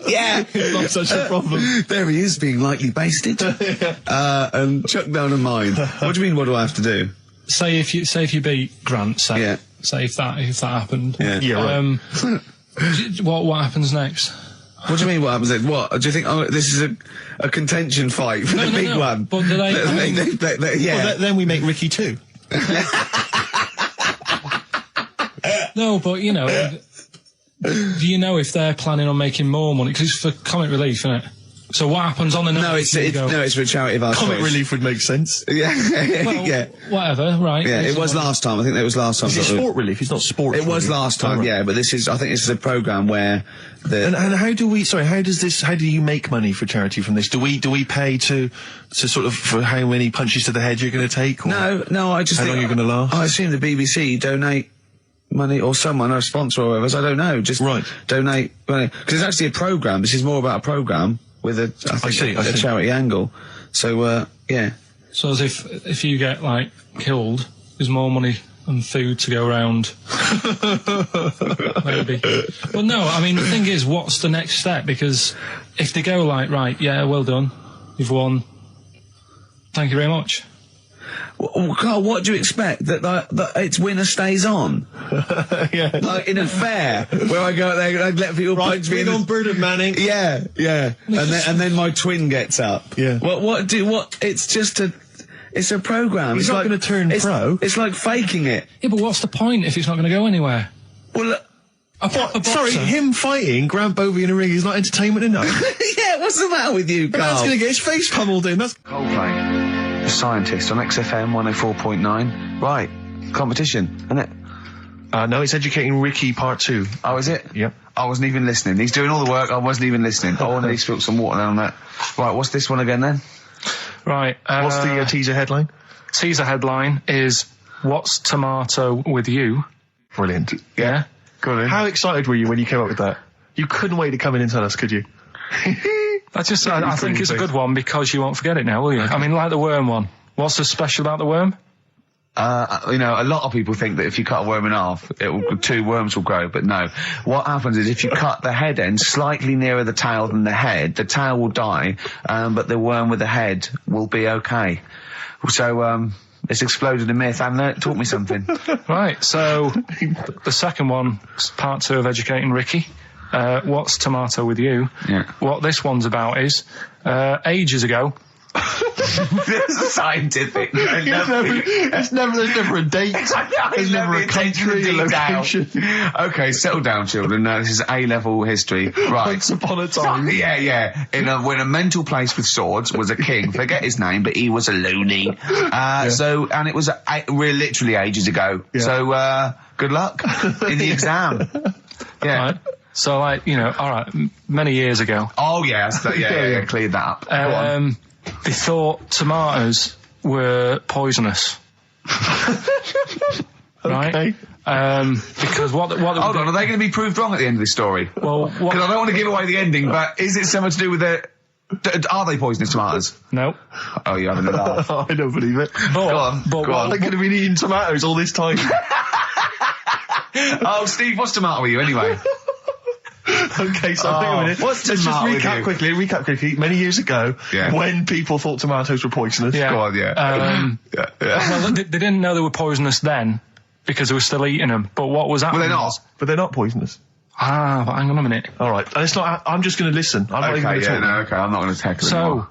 Yeah.
It's not such a problem.
There he is, being lightly basted. And chucked down a mine. What do you mean, what do I have to do?
Say if you beat Grant, say if that happened.
Yeah,
what happens next?
What do you mean, what happens then? What? Do you think, this is a contention fight for the big one?
But do they,
Well, then we make Ricky 2.
No, but do you know if they're planning on making more money? Because it's for comic relief, isn't it? So what happens on the night?
No, it's for a charity of our
Comic
choice.
relief would make sense.
Yeah.
Well,
Yeah.
Whatever, right.
Yeah, it was last time. I think it was last time.
Is it sport relief? It's not sport.
It was last time, yeah, but I think this is a programme where
And how do you make money for charity from this? Do we pay to sort of, for how many punches to the head you're going to take? Or
No, I just
how
think
long you're going to last?
I assume the BBC donate money, or someone, or a sponsor or whatever, I don't know, just donate money. Because it's actually a programme, this is more about a programme with a charity angle. So, yeah.
So as if you get, killed, there's more money and food to go around. Maybe. But no, I mean, the thing is, what's the next step? Because if they go right, yeah, well done, you've won, thank you very much.
Well, Carl, what do you expect? That its winner stays on?
Yeah.
Like in a fair, where I go out there and I let people punch me.
On Bernard Manning.
Yeah. And then my twin gets up.
Yeah.
It's just it's a programme.
He's not going to turn pro.
It's like faking it.
Yeah, but what's the point if it's not going to go anywhere?
Well,
sorry, him fighting Grant Bovey in a ring is not entertainment enough.
Yeah, what's the matter with you, Carl?
Grant's going to get his face pummeled in. That's
Coldplay, The Scientist on XFM 104.9. Right, competition, isn't it?
No, it's Educating Ricky Part 2.
Oh, is it?
Yep.
I wasn't even listening. He's doing all the work, I wasn't even listening. I want to spill some water down that. Right, what's this one again then?
Right.
What's the teaser headline?
Teaser headline is, what's tomato with you?
Brilliant.
Yeah?
Go on.
How excited were you when you came up with that? You couldn't wait to come in and tell us, could you?
I think it's a good one because you won't forget it now, will you? I mean, like the worm one. What's so special about the worm?
A lot of people think that if you cut a worm in half, 2 worms will grow, but no. What happens is if you cut the head end slightly nearer the tail than the tail will die, but the worm with the head will be okay. So, it's exploded a myth, and it taught me something.
Right, so the second one, part 2 of Educating Ricky. What's tomato with you?
Yeah.
What this one's about is, ages ago.
This is scientific.
There's never a date. There's never a country, a location.
Okay, settle down, children. This is A-level history. Right.
Once upon a time.
Yeah. When a mental place with swords was a king, forget his name, but he was a loony. And it was literally ages ago. Yeah. So, good luck in the exam. Yeah.
Right. So, alright, many years ago.
Oh, yeah, cleared that up. Go on.
They thought tomatoes were poisonous. Right?
Okay.
Because what
Hold on, are they going to be proved wrong at the end of this story?
Well,
because I don't want to give away the ending, but is it something to do with the... Are they poisonous tomatoes?
No.
Oh, you're having a laugh.
I don't believe it.
Go on.
They could have been eating tomatoes all this time.
Oh, Steve, what's tomato with you anyway?
Okay, so hang on a minute. Let's just recap quickly. Many years ago, when people thought tomatoes were poisonous.
Yeah.
Go on, yeah.
Well, they didn't know they were poisonous then because they were still eating them. But what was happening?
Well, they're not.
But they're not poisonous.
But hang on a minute.
All right, and it's not. I'm just going to listen. I'm not even going to talk.
Okay, I'm not going to tackle it.
So,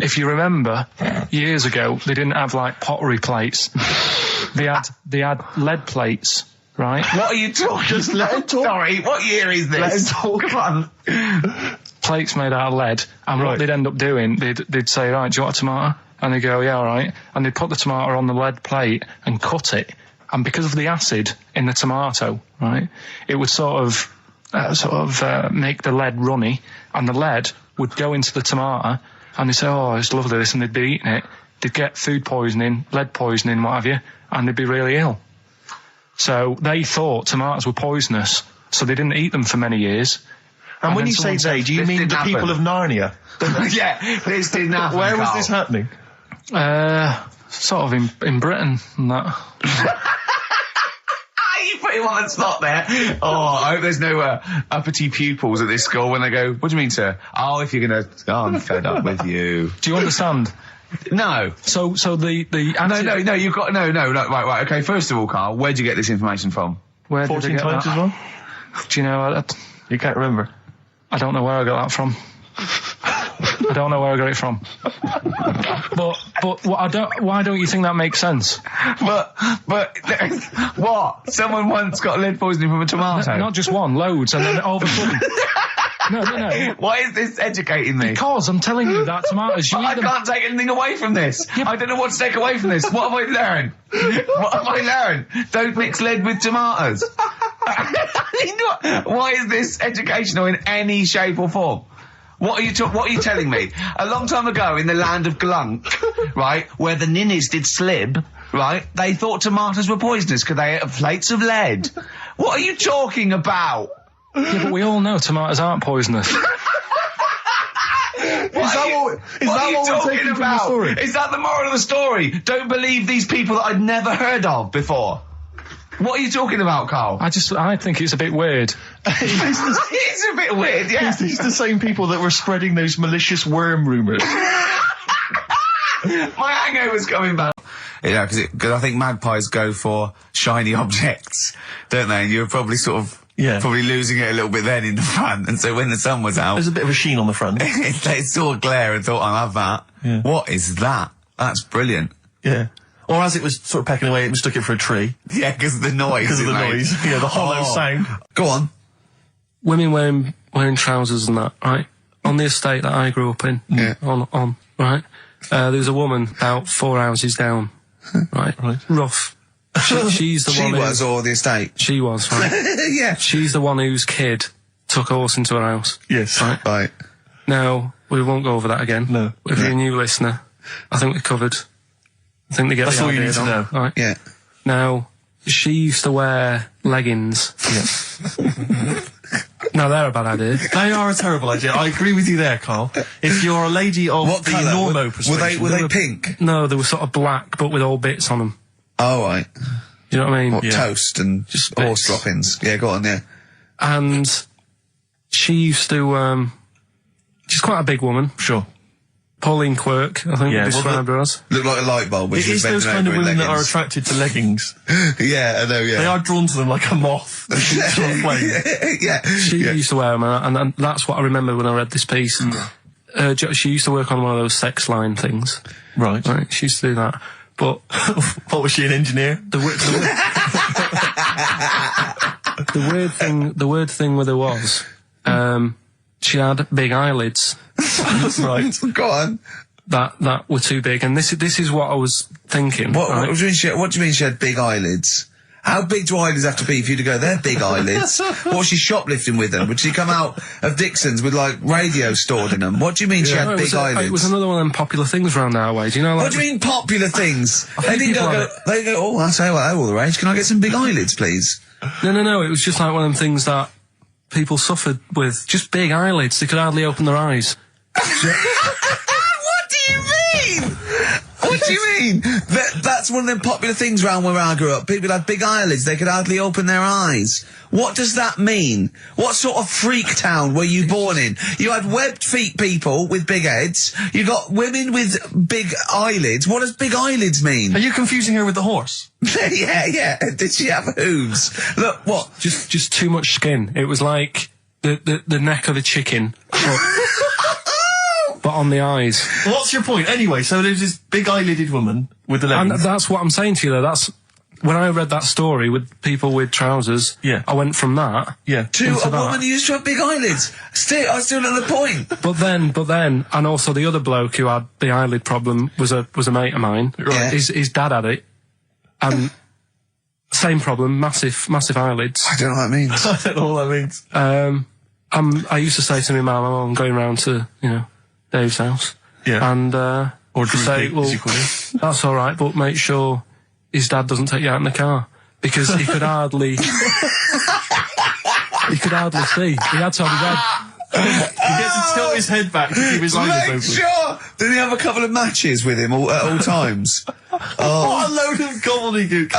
if you remember, years ago they didn't have pottery plates. They had lead plates. Right?
What are you talking?
Just let him talk.
Sorry, what year is this?
Let him talk.
Come on.
Plates made out of lead, and what they'd end up doing, they'd say, right, do you want a tomato? And they'd go, yeah, all right. And they'd put the tomato on the lead plate and cut it. And because of the acid in the tomato, right, it would sort of make the lead runny, and the lead would go into the tomato, and they'd say, oh, it's lovely this, and they'd be eating it. They'd get food poisoning, lead poisoning, what have you, and they'd be really ill. So they thought tomatoes were poisonous, so they didn't eat them for many years.
And when you say they, do you mean the people of Narnia?
Yeah, this didn't happen.
Where was this happening?
Sort of in Britain and that.
You put put him on the spot there. Oh, I hope there's no uppity pupils at this school when they go, what do you mean, sir? Oh, if you're going to... Oh, I'm fed up with you.
Do you understand?
No.
So the
No, you've got... No, right, okay, first of all, Carl, where'd you get this information from?
Where did
14
I get
times
that?
as well?
Do you know,
You can't remember.
I don't know where I got that from. I don't know where I got it from. But why don't you think that makes sense?
But what? Someone once got lead poisoning from a tomato?
Not just one, loads, and then all of a sudden... No.
Why is this educating me?
Because I'm telling you that tomatoes, you
I
eat them...
can't take anything away from this.
Yeah.
I don't know what to take away from this. What have I learned? What have I learned? Don't mix lead with tomatoes. Why is this educational in any shape or form? What are you telling me? A long time ago in the land of Glunk, right, where the ninnies did slib, right, they thought tomatoes were poisonous because they ate plates of lead. What are you talking about?
Yeah, but we all know tomatoes aren't poisonous.
Is that what we're taking from the story? Is that the moral of the story? Don't believe these people that I'd never heard of before. What are you talking about, Carl?
I think it's a bit weird.
It's a bit weird, yeah.
It's the same people that were spreading those malicious worm rumours.
My hangover's coming back. Yeah, because I think magpies go for shiny objects, don't they? And you're probably sort of...
Yeah.
Probably losing it a little bit then in the front, and so when the sun was out...
There's a bit of a sheen on the front.
They saw a glare and thought, I'll have that.
Yeah.
What is that? That's brilliant.
Yeah. Or as it was sort of pecking away, it mistook it for a tree.
Yeah, because of the noise.
Because of the noise. Yeah, the hollow sound.
Go on.
Women wearing trousers and that, right? On the estate that I grew up in.
Yeah.
On, right? There was a woman about 4 houses down. Right? Rough. She's the one who...
She was, or the estate?
She was, right?
Yeah.
She's the one whose kid took a horse into her house.
Yes.
Right.
Now, we won't go over that again.
No.
If you're a new listener, I think we're covered. I think they get
That's
the
all you
idea,
need to know.
Right?
Yeah.
Now, she used to wear leggings.
Yeah.
Now, they're a bad idea.
They are a terrible idea. I agree with you there, Carl. If you're a lady of
What
the
colour?
normo persuasion...
Were they pink?
No, they were sort of black, but with all bits on them.
Oh, right.
You know what I mean?
What,
Yeah.
toast and
Just
horse
bits.
droppings? Yeah, go on, yeah.
And she used to, she's quite a big woman.
Sure.
Pauline Quirk, I think
Yeah,
we described her as.
Look like a light bulb. Which
It is those kind of women that are
leggings.
attracted to leggings.
Yeah, I know, yeah.
They are drawn to them like a moth. Sort of flame.
Yeah.
She used to wear them, and that's what I remember when I read this piece. She used to work on one of those sex line things.
Right.
Right, she used to do that. But
What was she, an engineer?
the weird thing with her was, she had big eyelids
Right.
Go on.
that were too big, and this is what I was thinking.
What
right?
do you mean she had big eyelids? How big do eyelids have to be for you to go, they're big eyelids? What was she shoplifting with them? Would she come out of Dixon's with, like, radio stored in them? What do you mean she
No,
had big eyelids?
It was another one of them popular things around our way. Do you know? Like,
What do you mean popular things?
think
They
people have
go, oh, I say, well, all the rage. Can I get some big eyelids, please?
No. It was just like one of them things that people suffered with. Just big eyelids. They could hardly open their eyes.
What do you mean? What do you mean? That's one of them popular things around where I grew up. People had big eyelids. They could hardly open their eyes. What does that mean? What sort of freak town were you born in? You had webbed feet people with big heads. You got women with big eyelids. What does big eyelids mean?
Are you confusing her with the horse?
Yeah. Did she have hooves? Look, what?
Just too much skin. It was like the neck of a chicken, but on the eyes.
Well, what's your point? Anyway, so there's this big eyelidded woman with the
And
leggings.
that's what I'm saying to you, though. That's when I read that story with people with trousers.
Yeah.
I went from that.
Yeah.
To
into
a
that.
woman who used to have big eyelids. I still not the point.
But then, and also the other bloke who had the eyelid problem was a mate of mine.
Right.
His dad had it, and same problem, massive eyelids.
I don't know what that means.
I don't know what that means.
I used to say to my mum, I'm going round to Dave's house.
Yeah.
And
Or Drew
say,
Pete,
well,
as you call him.
that's all right, but make sure his dad doesn't take you out in the car, because he could hardly see. He had to have his head.
He gets to tilt his head back to keep his eyelids
Make
open.
sure Didn't he have a couple of matches with him at all times?
What a load of gobbledygook.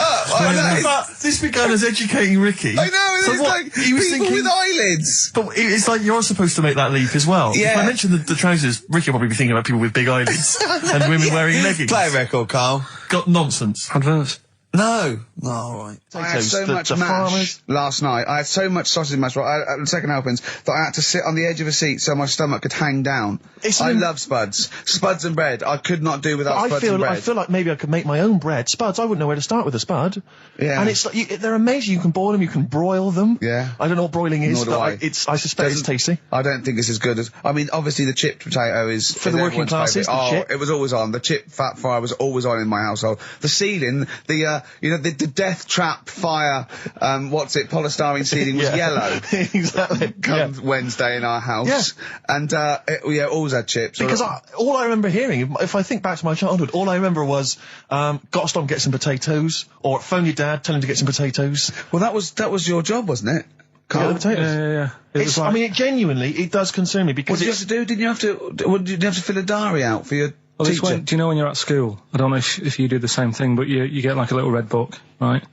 But this began as educating Ricky.
I know,
So
it's
what,
like
he was
people
thinking,
with eyelids.
but it's like you're supposed to make that leap as well.
Yeah.
If I mentioned the trousers, Ricky will probably be thinking about people with big eyelids and women wearing leggings.
Play a record, Carl.
Got nonsense.
Adverts.
No. No, all right. I had so much mash
farmers.
last night. I had so much sausage mash at the second helpings that I had to sit on the edge of a seat so my stomach could hang down. I love spuds. Spuds and bread. I could not do without spuds and bread.
I feel like maybe I could make my own bread. Spuds, I wouldn't know where to start with a spud.
Yeah.
And it's like, they're amazing. You can boil them, you can broil them.
Yeah.
I don't know what broiling is,
Nor do
but
I.
I suspect it's tasty.
I don't think it's as good as... I mean, obviously the chipped potato is...
For the working
everyone's
classes,
favourite.
the chip.
It was always on. The chip fat fryer was always on in my household. The ceiling, the death trap fire, polystyrene ceiling was yellow.
Exactly.
Come Wednesday in our house.
Yeah.
And, always had chips.
Because all I remember hearing, if I think back to my childhood, all I remember was, gotta stop and get some potatoes, or phone your dad, tell him to get some potatoes.
Well, that was your job, wasn't it?
Get the potatoes.
Yeah.
It's, I mean, it genuinely, it does concern me because
What did you have to do? Did you have to fill a diary out for your teacher?
Do you know when you're at school? I don't know if you do the same thing, but you get like a little red book, right?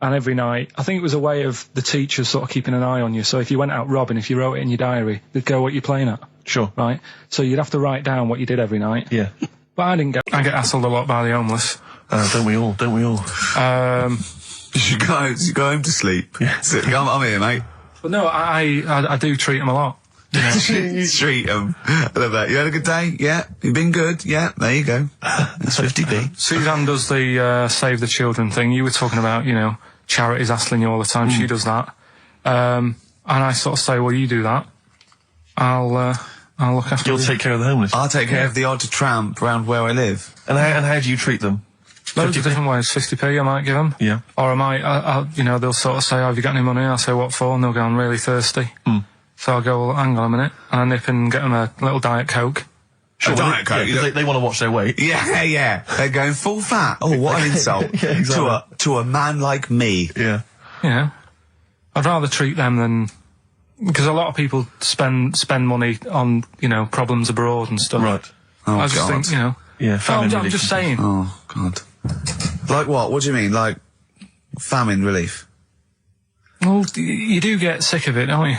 And every night, I think it was a way of the teachers sort of keeping an eye on you. So if you went out robbing, if you wrote it in your diary, they'd go what you're playing at.
Sure.
Right? So you'd have to write down what you did every night.
Yeah.
But I get hassled a lot by the homeless.
Don't we all?
You should go home to sleep.
Yeah.
I'm here, mate.
But no, I do treat them a lot.
You treat them. I love that. You had a good day? Yeah. You've been good? Yeah. There you go. That's 50p.
Suzanne does the Save the Children thing. You were talking about, charities hassling you all the time. She does that. And I sort of say, well, you do that. I'll look after you.
You'll take care of the homeless.
I'll take care of the odd tramp around where I live.
And how do you treat them?
Loads of different ways. 50p I might give them.
Yeah.
Or I might, they'll sort of say, have you got any money? I'll say, what for? And they'll go, I'm really thirsty. So I'll go, well, hang on a minute. And I nip and get them a little Diet Coke.
Sure, Diet Coke.
Yeah, they want to watch their weight.
Yeah. They're going full fat. Oh, what an insult.
Yeah, exactly.
To a man like me.
Yeah.
Yeah. I'd rather treat them than... Because a lot of people spend money on, problems abroad and stuff.
Right. Oh,
I just think,
Yeah,
I'm just saying.
Oh, God. Like what? What do you mean? Like famine relief?
Well, you do get sick of it, don't you? You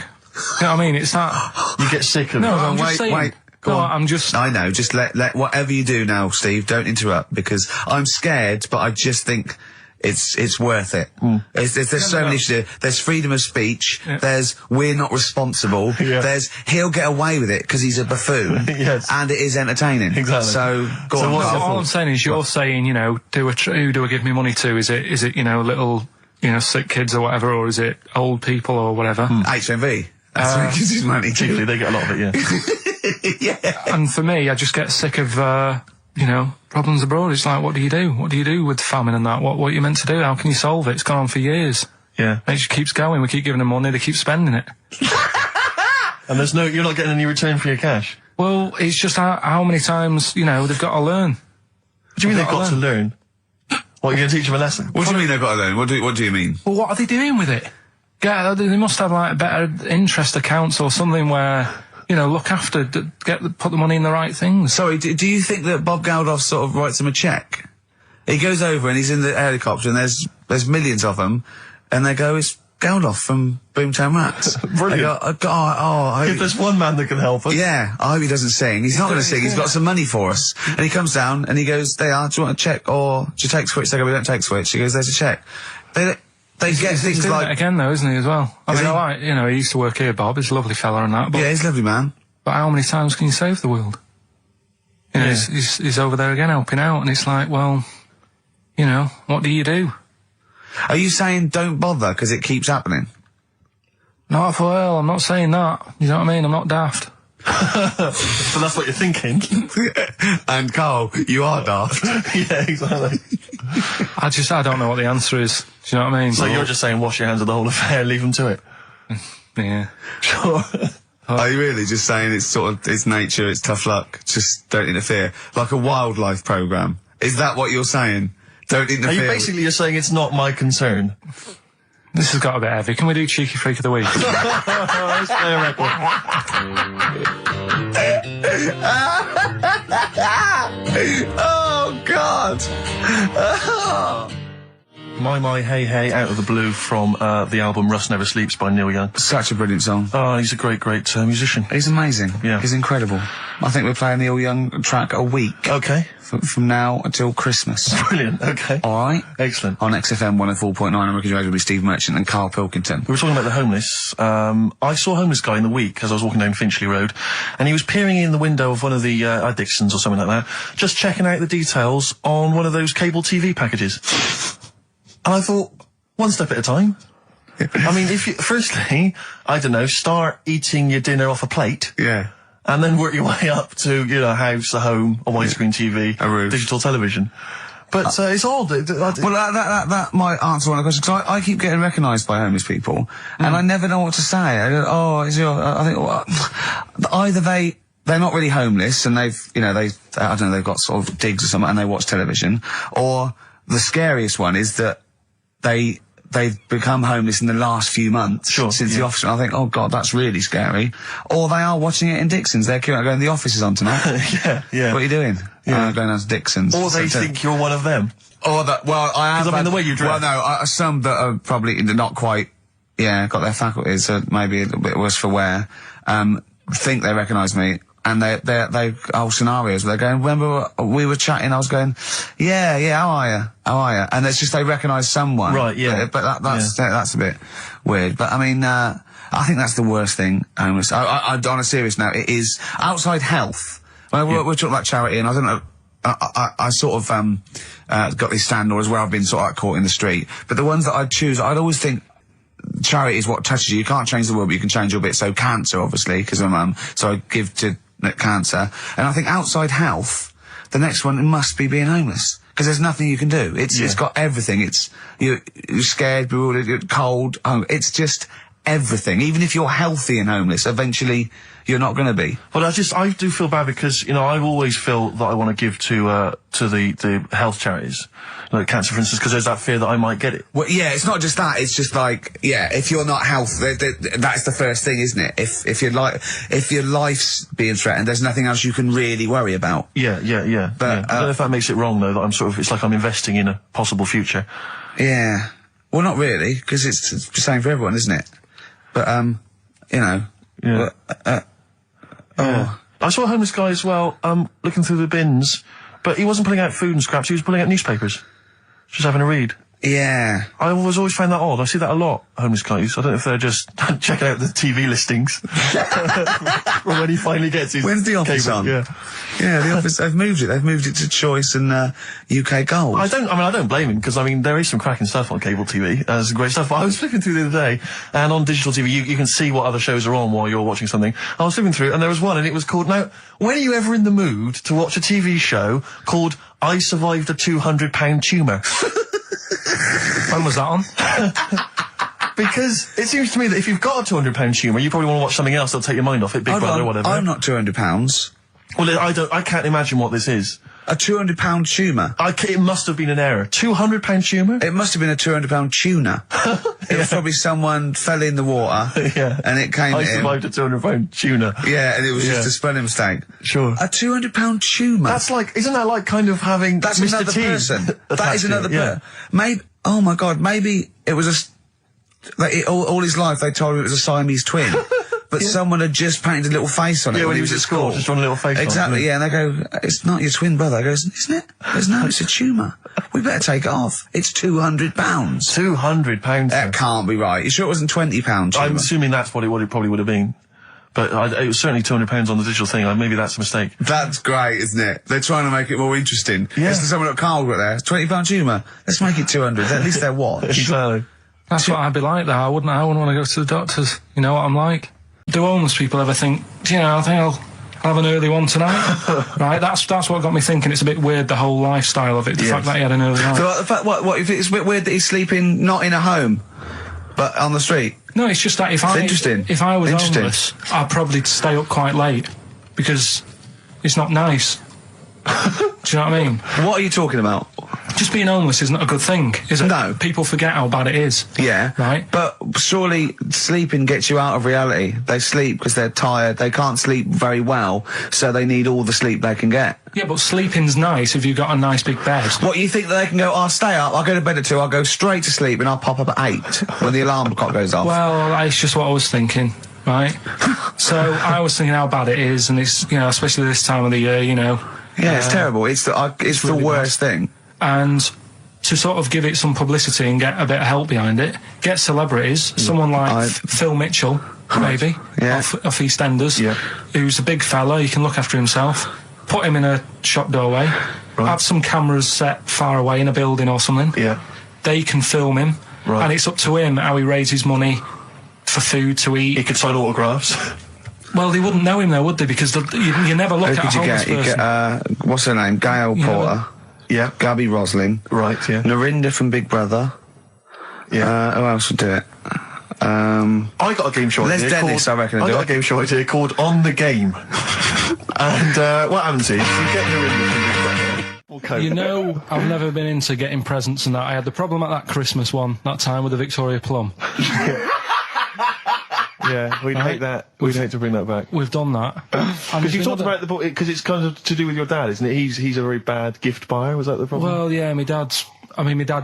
know what I mean? It's not...
You get sick of it.
No, I'm just saying.
Wait. Go on.
I'm just...
I know, just let whatever you do now, Steve, don't interrupt, because I'm scared, but I just think it's worth it. There's so many issues. There's freedom of speech, there's we're not responsible, there's he'll get away with it because he's a buffoon,
Yes.
and it is entertaining.
Exactly.
So, go on.
what's
Carl.
All I'm saying is you're saying, who do I give me money to? Is it little, sick kids or whatever, or is it old people or whatever?
HMV. That's where he gives his money to.
Particularly, they get a lot of it, yeah.
Yeah.
And for me, I just get sick of, problems abroad. It's like, what do you do? What do you do with famine and that? What are you meant to do? How can you solve it? It's gone on for years.
Yeah.
And it just keeps going. We keep giving them money. They keep spending it.
And you're not getting any return for your cash.
Well, it's just how many times, they've got to learn.
What do you mean they've got to learn? What, you're going to teach them a lesson?
What do you mean they've got to learn? What do you mean?
Well, what are they doing with it? Yeah, they must have like better interest accounts or something where, look after, put the money in the right things.
Sorry, do you think that Bob Geldof sort of writes them a cheque? He goes over and he's in the helicopter and there's millions of them, and they go, it's Geldof from Boomtown Rats.
Brilliant.
They go,
If there's one man that can help us.
yeah, I hope he doesn't sing. He's not going to sing. He's got some money for us. And he comes down and he goes, do you want a cheque or do you take Switch? They go, we don't take Switch. He goes, there's a cheque. They get things
He's doing
like...
it again though, isn't he, as well? I mean,
he?
I like, he used to work here, Bob. He's a lovely fella and that. But,
Yeah, he's a lovely man.
but how many times can you save the world? He's over there again helping out, and it's like, well, what do you do?
Are you saying don't bother because it keeps happening?
Not well, I'm not saying that. You know what I mean? I'm not daft.
So that's what you're thinking.
And Carl, you are daft.
Yeah, exactly.
I don't know what the answer is. Do you know what I mean?
So you're just saying wash your hands of the whole affair, leave them to it.
Yeah.
Sure.
Are you really just saying it's nature, it's tough luck, just don't interfere? Like a wildlife programme. Is that what you're saying? Don't interfere.
You're saying it's not my concern?
This has got a bit heavy. Can we do Cheeky Freak of the Week?
Let's play a record.
Oh, God.
My Hey Hey Out of the Blue from the album Rust Never Sleeps by Neil Young.
Such a brilliant song.
Oh, he's a great musician.
He's amazing.
Yeah.
He's incredible. I think we're playing Neil Young track a week.
Okay.
From now until Christmas.
Brilliant, okay.
All right?
Excellent.
On XFM 104.9, I'm Ricky Gervais with Steve Merchant and Karl Pilkington.
We were talking about the homeless. I saw a homeless guy in the week as I was walking down Finchley Road, and he was peering in the window of one of the Dixons or something like that, just checking out the details on one of those cable TV packages. And I thought, one step at a time. I mean, firstly, I don't know, start eating your dinner off a plate.
Yeah.
And then work your way up to, you know, a house, a home, a widescreen TV,
a roof,
digital television. But it's odd.
Well, that might answer one of the questions, because I keep getting recognised by homeless people, and I never know what to say. I go, I think, well, either they're not really homeless, and they've got sort of digs or something, and they watch television, or the scariest one is that they've become homeless in the last few months since the office. I think, oh God, that's really scary. Or they are watching it in Dixon's. They're going, the office is on tonight.
Yeah.
What are you doing? Going down to Dixon's.
Or they think you're one of them.
Or that, well, I have.
Because I mean, the way you dress.
Well, no, some that are probably not quite, got their faculties, maybe a little bit worse for wear, think they recognise me. And they whole scenarios where they're going, remember we were chatting, I was going, yeah, how are you? And it's just they recognise someone.
Right, yeah.
But that's a bit weird. But I mean, I think that's the worst thing. On a serious note, it is outside health. Well, we're talking about charity, and I don't know, I sort of, got these stand orders where I've been sort of caught in the street. But the ones that I'd choose, I'd always think, charity is what touches you. You can't change the world, but you can change your bit. So cancer, obviously, because I'm so I give to cancer. And I think outside health, the next one must be being homeless, because there's nothing you can do. It's got everything. You're scared, bewildered, you're cold. It's just everything. Even if you're healthy and homeless, eventually you're not going to be.
Well, I do feel bad because, you know, I always feel that I want to give to the health charities, like cancer, for instance, because there's that fear that I might get it.
Well, yeah, it's not just that. It's just like, if you're not healthy, that's the first thing, isn't it? If your life's being threatened, there's nothing else you can really worry about.
Yeah. But I don't know if that makes it wrong, though, that it's like I'm investing in a possible future.
Yeah. Well, not really, because it's the same for everyone, isn't it? But, you know.
Yeah. I saw a homeless guy as well, looking through the bins, but he wasn't pulling out food and scraps, he was pulling out newspapers. Just having a read.
Yeah.
I always found that odd. I see that a lot, homeless guys. I don't know if they're just checking out the TV listings. When he finally gets his
When's the office
cable,
on?
Yeah,
the office, they've moved it. They've moved it to Choice and UK Gold.
I don't blame him, because I mean there is some cracking stuff on cable TV. There's some great stuff. But I was flipping through the other day, and on digital TV you can see what other shows are on while you're watching something. I was flipping through, and there was one, and it was called, now, when are you ever in the mood to watch a TV show called I Survived a £200 Tumour?
When was that on?
Because it seems to me that if you've got a £200 tumour, you probably want to watch something else that'll take your mind off it, Big Brother or whatever.
I'm not £200.
Well, I can't imagine what this is.
A £200 tumour?
It must have been an error. £200 tumour?
It must have been a £200 tuna. It was probably someone fell in the water. And it came
I survived a £200 tuna.
Yeah, and it was just a spelling mistake.
Sure.
A £200 tumour?
That's like, isn't that like kind of having
That's
Mr.
another
T
person. That is another
person.
person. Maybe, oh my God, maybe it was all his life they told him it was a Siamese twin. But someone had just painted a little face on it
when he was at school. Just drawn a little face
exactly,
on it.
Yeah, and they go, it's not your twin brother. I goes, isn't it? Goes, no, it's a tumour. We better take it off. It's £200.
£200.
That can't be right. You sure it wasn't £20?
I'm assuming that's what it probably would have been. But it was certainly £200 on the digital thing. Maybe that's a mistake.
That's great, isn't it? They're trying to make it more interesting.
Yeah.
It's someone at Carl got there. It's £20 tumour. Let's make it 200. At least they're watch.
Exactly.
That's what I'd be like, though. I wouldn't want to go to the doctors. You know what I'm like? Do homeless people ever think, do you know, I think I'll have an early one tonight? Right, that's what got me thinking. It's a bit weird, the whole lifestyle of it, the fact that he had an early night.
So, the fact, what, if it's a bit weird that he's sleeping not in a home, but on the street?
No, it's just that if I was homeless, I'd probably stay up quite late, because it's not nice. Do you know what I mean?
What are you talking about?
just being homeless isn't a good thing, is it?
No.
People forget how bad it is.
Yeah.
Right?
But surely sleeping gets you out of reality. They sleep because they're tired. They can't sleep very well, so they need all the sleep they can get.
Yeah, but sleeping's nice if you've got a nice big bed.
What, you think that they can go, I'll stay up, I'll go to bed at 2, I'll go straight to sleep, and I'll pop up at 8 when the alarm clock goes off?
Well, that's just what I was thinking, right? So I was thinking how bad it is, and it's, you know, especially this time of the year, you know.
Yeah, it's terrible. It's the
really
worst thing.
And to sort of give it some publicity and get a bit of help behind it, get celebrities, someone like Phil Mitchell, maybe, off EastEnders, who's a big fella, he can look after himself, put him in a shop doorway, have some cameras set far away in a building or something. Yeah. They can film him, and it's up to him how he raises money for food to eat.
He could sign autographs.
Well, they wouldn't know him though, would they? Because you never look at a homeless person.
You get, what's her name? Gail Porter. Yeah. Gabby Roslin.
Right, yeah.
Narinda from Big Brother. Yeah. Who else would do it?
I got a game show idea.
Dennis, I reckon. I
got a game show idea called On the Game. And what happens is you get Narinda from Big Brother.
You know, I've never been into getting presents and that. I had the problem at that Christmas one, that time with the Victoria Plum.
Yeah, we'd hate that. We'd hate to bring that back.
We've done that.
Because you talked about the book, because it's kind of to do with your dad, isn't it? He's a very bad gift buyer. Was that the problem?
Well, yeah, my dad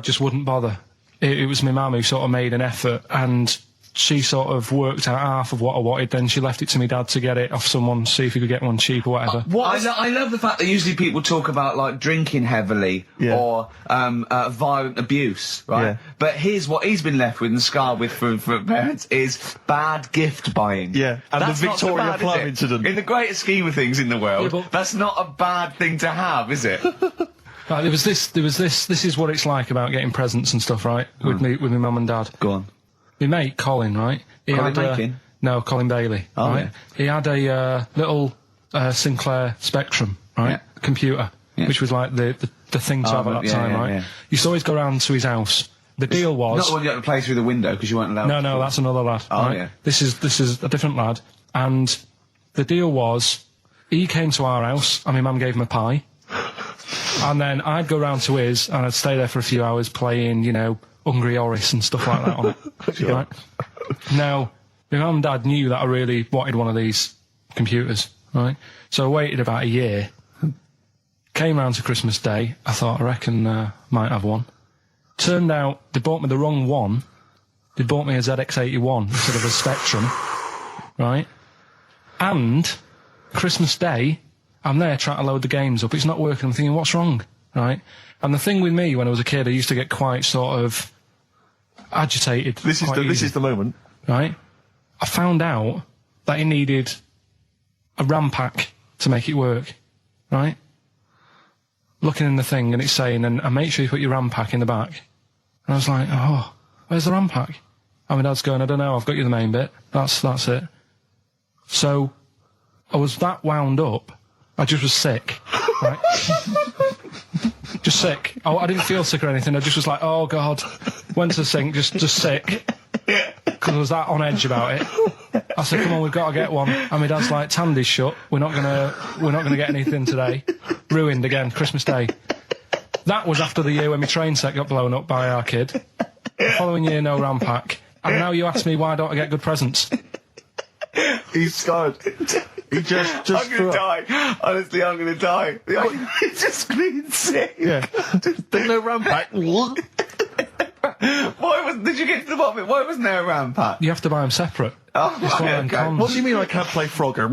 just wouldn't bother. It was my mum who sort of made an effort, and she sort of worked out half of what I wanted, then she left it to me dad to get it off someone, see if he could get one cheap or whatever.
I love the fact that usually people talk about, like, drinking heavily or violent abuse, right? Yeah. But here's what he's been left with and scarred with from parents is bad gift buying.
Yeah, and that's the Victoria Plum incident.
In the greater scheme of things in the world, that's not a bad thing to have, is it?
Right, this is what it's like about getting presents and stuff, right? With my mum and dad.
Go on.
My mate, Colin, right? No, Colin Bailey.
Oh,
right? Yeah. He had a little Sinclair Spectrum, right? Computer, which was like the thing to have at that time, right? Yeah. You used to always go round to his house. The deal was...
Not the one you had to play through the window because you weren't allowed to.
No, that's another lad.
Oh,
right?
yeah.
This is a different lad. And the deal was, he came to our house, and my mum gave him a pie. And then I'd go round to his, and I'd stay there for a few hours playing, you know, Hungry Horace and stuff like that on it. Right? Now, my mum and dad knew that I really wanted one of these computers, right? So I waited about a year. Came round to Christmas Day. I thought, I reckon might have one. Turned out they bought me the wrong one. They bought me a ZX81 instead of a Spectrum, right? And Christmas Day, I'm there trying to load the games up. It's not working. I'm thinking, what's wrong, right? And the thing with me, when I was a kid, I used to get quite sort of agitated.
This is the moment,
right? I found out that it needed a RAM pack to make it work, right? Looking in the thing, and it's saying, and make sure you put your RAM pack in the back. And I was like, oh, where's the RAM pack? And my dad's going, I don't know, I've got you the main bit. That's it. So I was that wound up, I just was sick, right? Just sick. I didn't feel sick or anything. I just was like, oh God. Went to the sink, just sick. Because I was that on edge about it. I said, come on, we've got to get one. And my dad's like, Tandy's shut. We're not gonna get anything today. Ruined again, Christmas Day. That was after the year when my train set got blown up by our kid. The following year, no RAM pack. And now you ask me, why don't I get good presents?
He's scarred. He just
I'm gonna die. Honestly, I'm gonna die. He's just screaming sick.
Yeah. There's no RAM pack. What?
Did you get to the bottom of it? Why wasn't there a RAM pack?
You have to buy them separate.
Oh, okay.
What do you mean I can't play Frogger?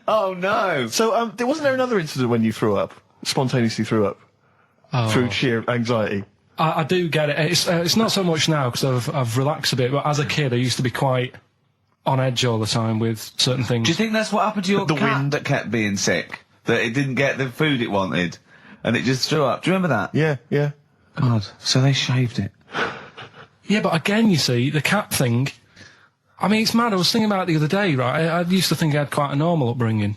Oh no.
So, wasn't there another incident when you threw up? Spontaneously threw up? Through sheer anxiety?
I do get it. It's not so much now because I've relaxed a bit, but as a kid I used to be quite on edge all the time with certain things.
Do you think that's what happened to your cat that kept being sick? That it didn't get the food it wanted and it just threw up? Do you remember that?
Yeah.
God, so they shaved it.
Yeah, but again, you see, the cat thing, I mean, it's mad. I was thinking about it the other day, right? I used to think I had quite a normal upbringing.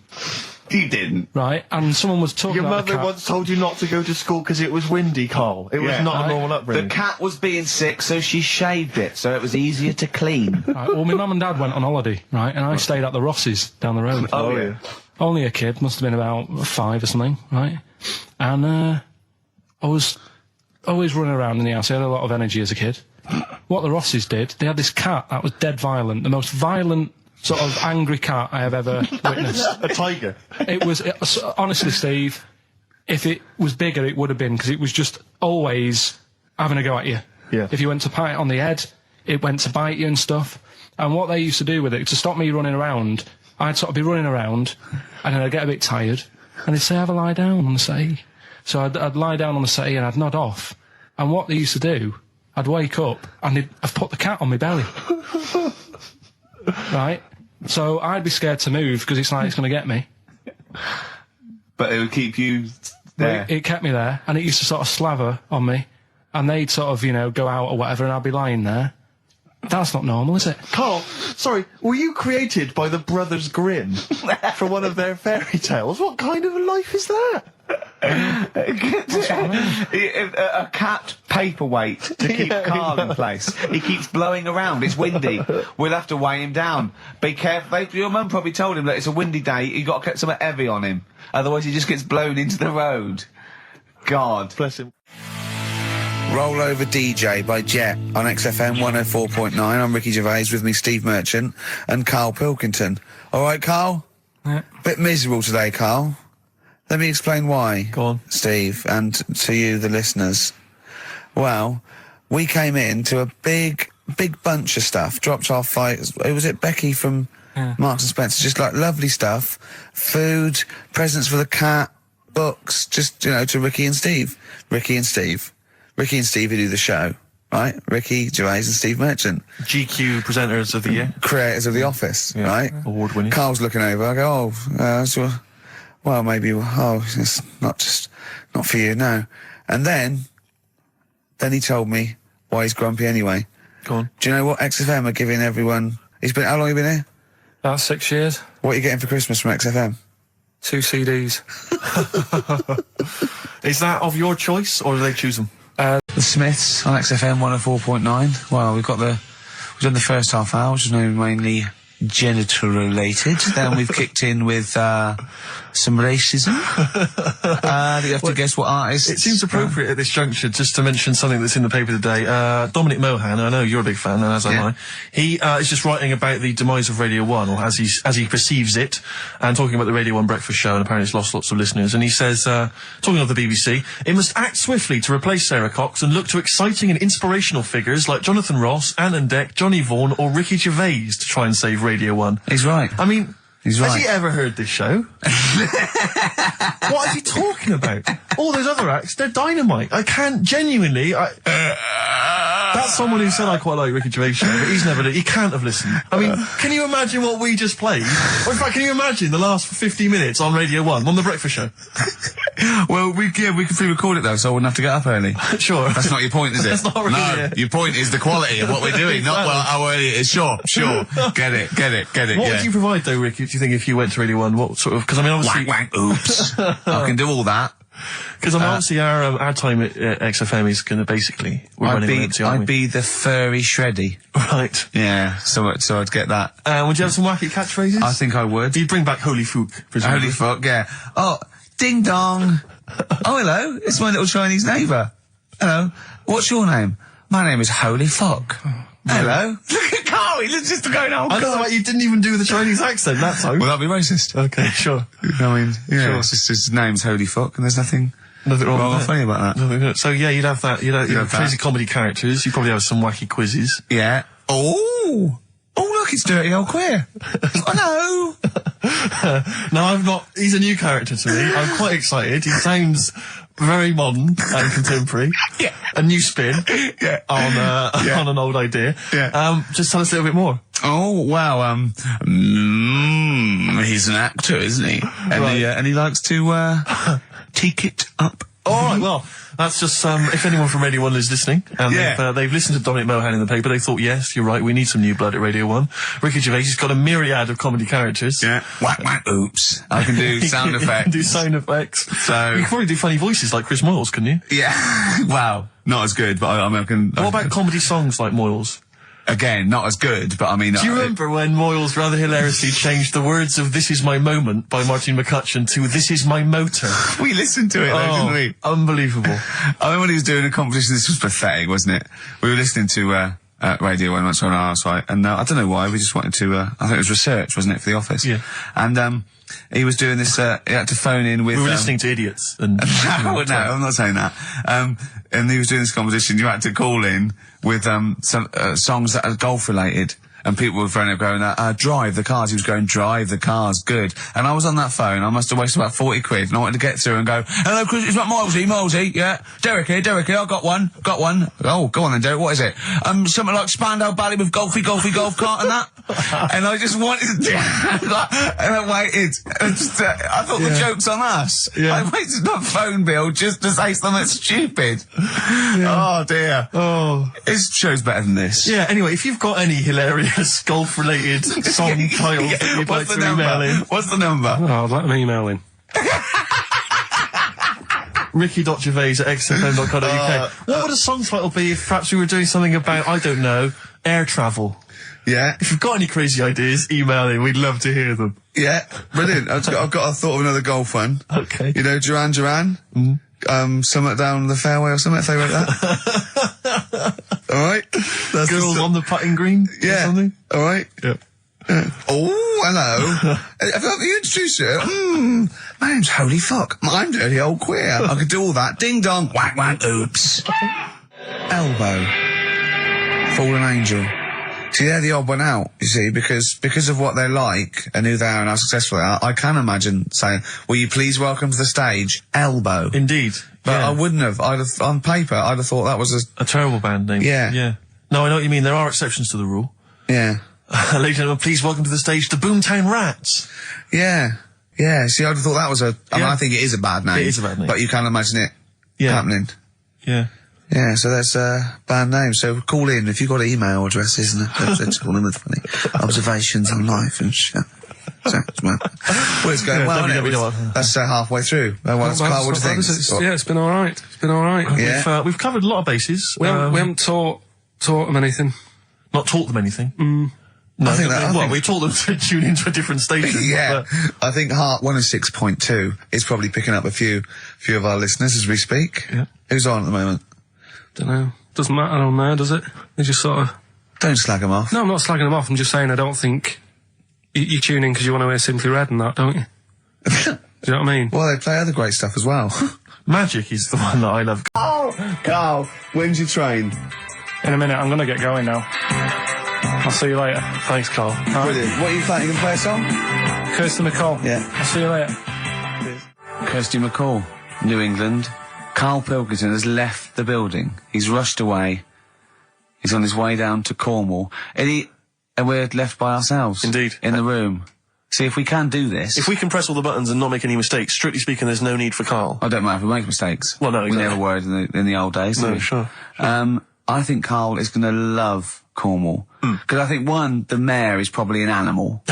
You didn't.
Right? And someone was talking about
Your mother once told you not to go to school because it was windy, Carl. It was not a normal upbringing.
The cat was being sick, so she shaved it, so it was easier to clean.
Right, well, my mum and dad went on holiday, right? And I stayed at the Rosses down the road.
Oh, yeah.
Only a kid, must have been about 5 or something, right? And I was always running around in the house. I had a lot of energy as a kid. What the Rosses did, they had this cat that was dead violent, the most violent sort of angry cat I have ever witnessed.
A tiger.
It was, honestly, Steve, if it was bigger, it would have been, because it was just always having a go at you.
Yeah.
If you went to pat it on the head, it went to bite you and stuff. And what they used to do with it, to stop me running around, I'd sort of be running around, and then I'd get a bit tired, and they'd say, have a lie down on the settee. So I'd lie down on the settee and I'd nod off. And what they used to do, I'd wake up and I'd put the cat on my belly. Right? So I'd be scared to move because it's like it's going to get me.
But it would keep you there.
It kept me there, and it used to sort of slaver on me, and they'd sort of, go out or whatever, and I'd be lying there. That's not normal, is it?
Carl, sorry, were you created by the Brothers Grimm for one of their fairy tales? What kind of a life is that?
A cat paperweight to keep Carl in place. He keeps blowing around. It's windy. We'll have to weigh him down. Be careful. Your mum probably told him that it's a windy day. You got to get something heavy on him. Otherwise, he just gets blown into the road. God.
Bless him.
Roll Over DJ by Jet on XFM 104.9. I'm Ricky Gervais, with me Steve Merchant and Karl Pilkington. All right, Karl?
Yeah.
Bit miserable today, Karl. Let me explain why.
Go on.
Steve, and to you, the listeners. Well, we came in to a big bunch of stuff. Dropped off was it Becky from Marks and Spencer? Just like lovely stuff. Food, presents for the cat, books, just, to Ricky and Steve. Ricky and Steve who do the show, right? Ricky Gervais and Steve Merchant.
GQ presenters of the year.
Creators of The Office, right?
Award-winning.
Carl's looking over. I go, well, maybe, it's not for you, no. And then he told me why he's grumpy anyway.
Go on.
Do you know what XFM are giving everyone? How long have you been here?
About 6 years.
What are you getting for Christmas from XFM?
2 CDs.
Is that of your choice, or do they choose them?
The Smiths on XFM 104.9. Well, we've done the first half hour, which is mainly genital related. Then we've kicked in with some racism. You have to guess what artist.
It seems appropriate at this juncture just to mention something that's in the paper today. Dominic Mohan, I know you're a big fan, and as am I. He is just writing about the demise of Radio 1, or as he perceives it, and talking about the Radio 1 breakfast show, and apparently it's lost lots of listeners. And he says, talking of the BBC, it must act swiftly to replace Sarah Cox and look to exciting and inspirational figures like Jonathan Ross, Ant and Dec, Johnny Vaughan, or Ricky Gervais to try and save Radio 1.
He's right.
I mean,
he's right.
Has he ever heard this show? What is he talking about? All those other acts, they're dynamite. I can't genuinely. That's someone who said I quite like Ricky Gervais show, but he can't have listened. I mean, can you imagine what we just played? Or in fact, can you imagine the last 50 minutes on Radio 1, on the breakfast show?
Well, we can pre-record it though, so I wouldn't have to get up early.
Sure.
That's not your point, is it?
That's not really it.
Your point is the quality of what we're doing,
Exactly.
not how early it is. Sure. Get it.
What would you provide though, Ricky, do you think, if you went to Radio 1? What sort of, because I mean, obviously...
Wank, oops. I can do all that.
Because obviously our time at XFM is going to basically...
I'd be the furry shreddy.
Right.
Yeah, so I'd get that.
Would you have some wacky catchphrases?
I think I would.
You'd bring back Holy Fook, presumably.
Holy fuck, yeah. Oh, ding dong. Oh, hello, it's my little Chinese neighbour. Hello, what's your name? My name is Holy Fuck. Hello. Look at Carl, he looks just going, oh,
I don't know why you didn't even do the Chinese accent that time.
Well, that'd be racist.
Okay, sure.
I mean, yeah,
Sure.
it's just his name's Holy Fuck, and there's nothing
wrong
or
with
funny about that.
So yeah, you'd have that. You'd have
that.
crazy comedy characters. You'd probably have some wacky quizzes.
Yeah. Oh, look, it's Dirty Old Queer. Hello.
No, he's a new character to me. I'm quite excited. He sounds very modern and contemporary.
Yeah.
A new spin on an old idea.
Yeah.
Just tell us a little bit more.
Oh, wow, he's an actor, isn't he? And he likes to, take it up.
Alright, well, that's just, if anyone from Radio 1 is listening, and they've listened to Dominic Mohan in the paper, they thought, yes, you're right, we need some new blood at Radio 1. Ricky Gervais has got a myriad of comedy characters.
Yeah. Whack, oops. I can do sound effects.
Do sound effects.
So...
You could probably do funny voices like Chris Moyles, couldn't you?
Yeah. Wow. Not as good, but I mean, I can...
What about comedy songs like Moyles?
Again, not as good, but I mean...
Do you remember when Moyles rather hilariously changed the words of This Is My Moment by Martin McCutcheon to This Is My Motor?
We listened to it, though, didn't we?
Unbelievable.
I remember when he was doing a competition, this was pathetic, wasn't it? We were listening to Radio 1 once on our site, and I don't know why, we just wanted to... I think it was research, wasn't it, for The Office?
Yeah.
And he was doing this... he had to phone in with...
We were listening to idiots. And
no, I'm not saying that. And he was doing this competition, you had to call in with some songs that are golf-related. And people were phoning up going, drive the cars. He was going, drive the cars, good. And I was on that phone, I must have wasted about 40 quid, and I wanted to get through and go, hello, Chris, it's not Milesy, yeah. Derek here, I got one. Oh, go on then, Derek, what is it? Something like Spandau Ballet with golfy golf cart and that. And I just wanted to, and I waited. And just, I thought the joke's on us.
Yeah.
I waited my phone bill just to say something stupid. Yeah. Oh, dear.
Oh.
This show's better than this.
Yeah, anyway, if you've got any hilarious golf-related song titles that you'd like to email in.
What's the number?
Oh, I'd like them email in.
ricky.gervais@xfm.co.uk. What would a song title be if perhaps we were doing something about, I don't know, air travel?
Yeah.
If you've got any crazy ideas, email in. We'd love to hear them.
Yeah, brilliant. I've got a thought of another golf one.
Okay.
You know, Duran Duran? Somewhat down the fairway or something, if they wrote that. Alright?
Girls on the putting green?
Yeah.
Or something?
Alright?
Yep.
Oh, hello. Have you introduced it? My name's Holy Fuck. I'm Dirty Old Queer. I could do all that. Ding dong, whack whack, oops. Elbow. Fallen Angel. See, they're the odd one out, you see, because of what they're like and who they are and how successful they are. I can imagine saying, will you please welcome to the stage, Elbow.
Indeed.
But
yeah.
I wouldn't have. On paper, I'd have thought that was
a terrible band name.
Yeah.
Yeah. No, I know what you mean. There are exceptions to the rule.
Yeah.
Ladies and gentlemen, please welcome to the stage the Boomtown Rats.
Yeah. Yeah. See, I'd have thought that was I mean, I think it is a bad name.
It is a bad name.
But you can't imagine it happening.
Yeah.
Yeah, so that's a bad name. So call in if you've got email addresses and let's call in with funny observations on life and shit. So, well, it's going well, isn't it? That's halfway through. Carl, what do you think?
Yeah, it's been alright. It's been alright.
Yeah.
We've covered a lot of bases.
We haven't taught them anything.
Not taught them anything?
No, I think
we taught them to tune into a different station.
Yeah. I think Heart 106.2 is probably picking up a few of our listeners as we speak.
Yeah.
Who's on at the moment?
Don't know. Doesn't matter on there, does it? They just sort of...
Don't slag them off.
No, I'm not slagging them off. I'm just saying I don't think... You tune in because you want to hear Simply Red and that, don't you? Do you know what I mean?
Well, they play other great stuff as well.
Magic is the one that I love.
Carl, when's your train?
In a minute, I'm going to get going now. I'll see you later.
Thanks, Carl.
Brilliant. What are you playing? You can play a song?
Kirsty McCall.
Yeah.
I'll see you later.
Kirsty McCall, New England. Karl Pilkington has left the building. He's rushed away. He's on his way down to Cornwall. And we're left by ourselves.
Indeed.
In the room. See, if we can do this...
If we can press all the buttons and not make any mistakes, strictly speaking, there's no need for Karl.
I don't mind if we make mistakes.
Well, no, exactly.
We never worried in the old days,
No, sure.
I think Karl is going to love Cornwall. Because I think, one, the mayor is probably an animal.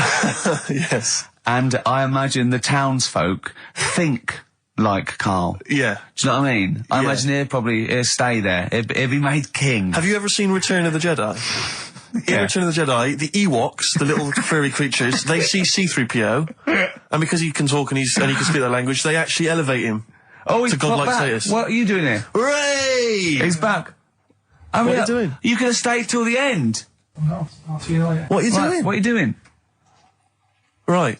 Yes.
And I imagine the townsfolk think like Karl.
Yeah.
Do you know what I mean? I imagine he'll stay there. He'll be made king.
Have you ever seen Return of the Jedi? In Return of the Jedi, the Ewoks, the little furry creatures, they see C-3PO, and because he can talk and he can speak their language, they actually elevate him to godlike status.
What are you doing here?
Hooray!
He's back.
What are you doing?
You could have stayed till the end.
I'll see you later.
What are you doing?
What are you doing?
Right.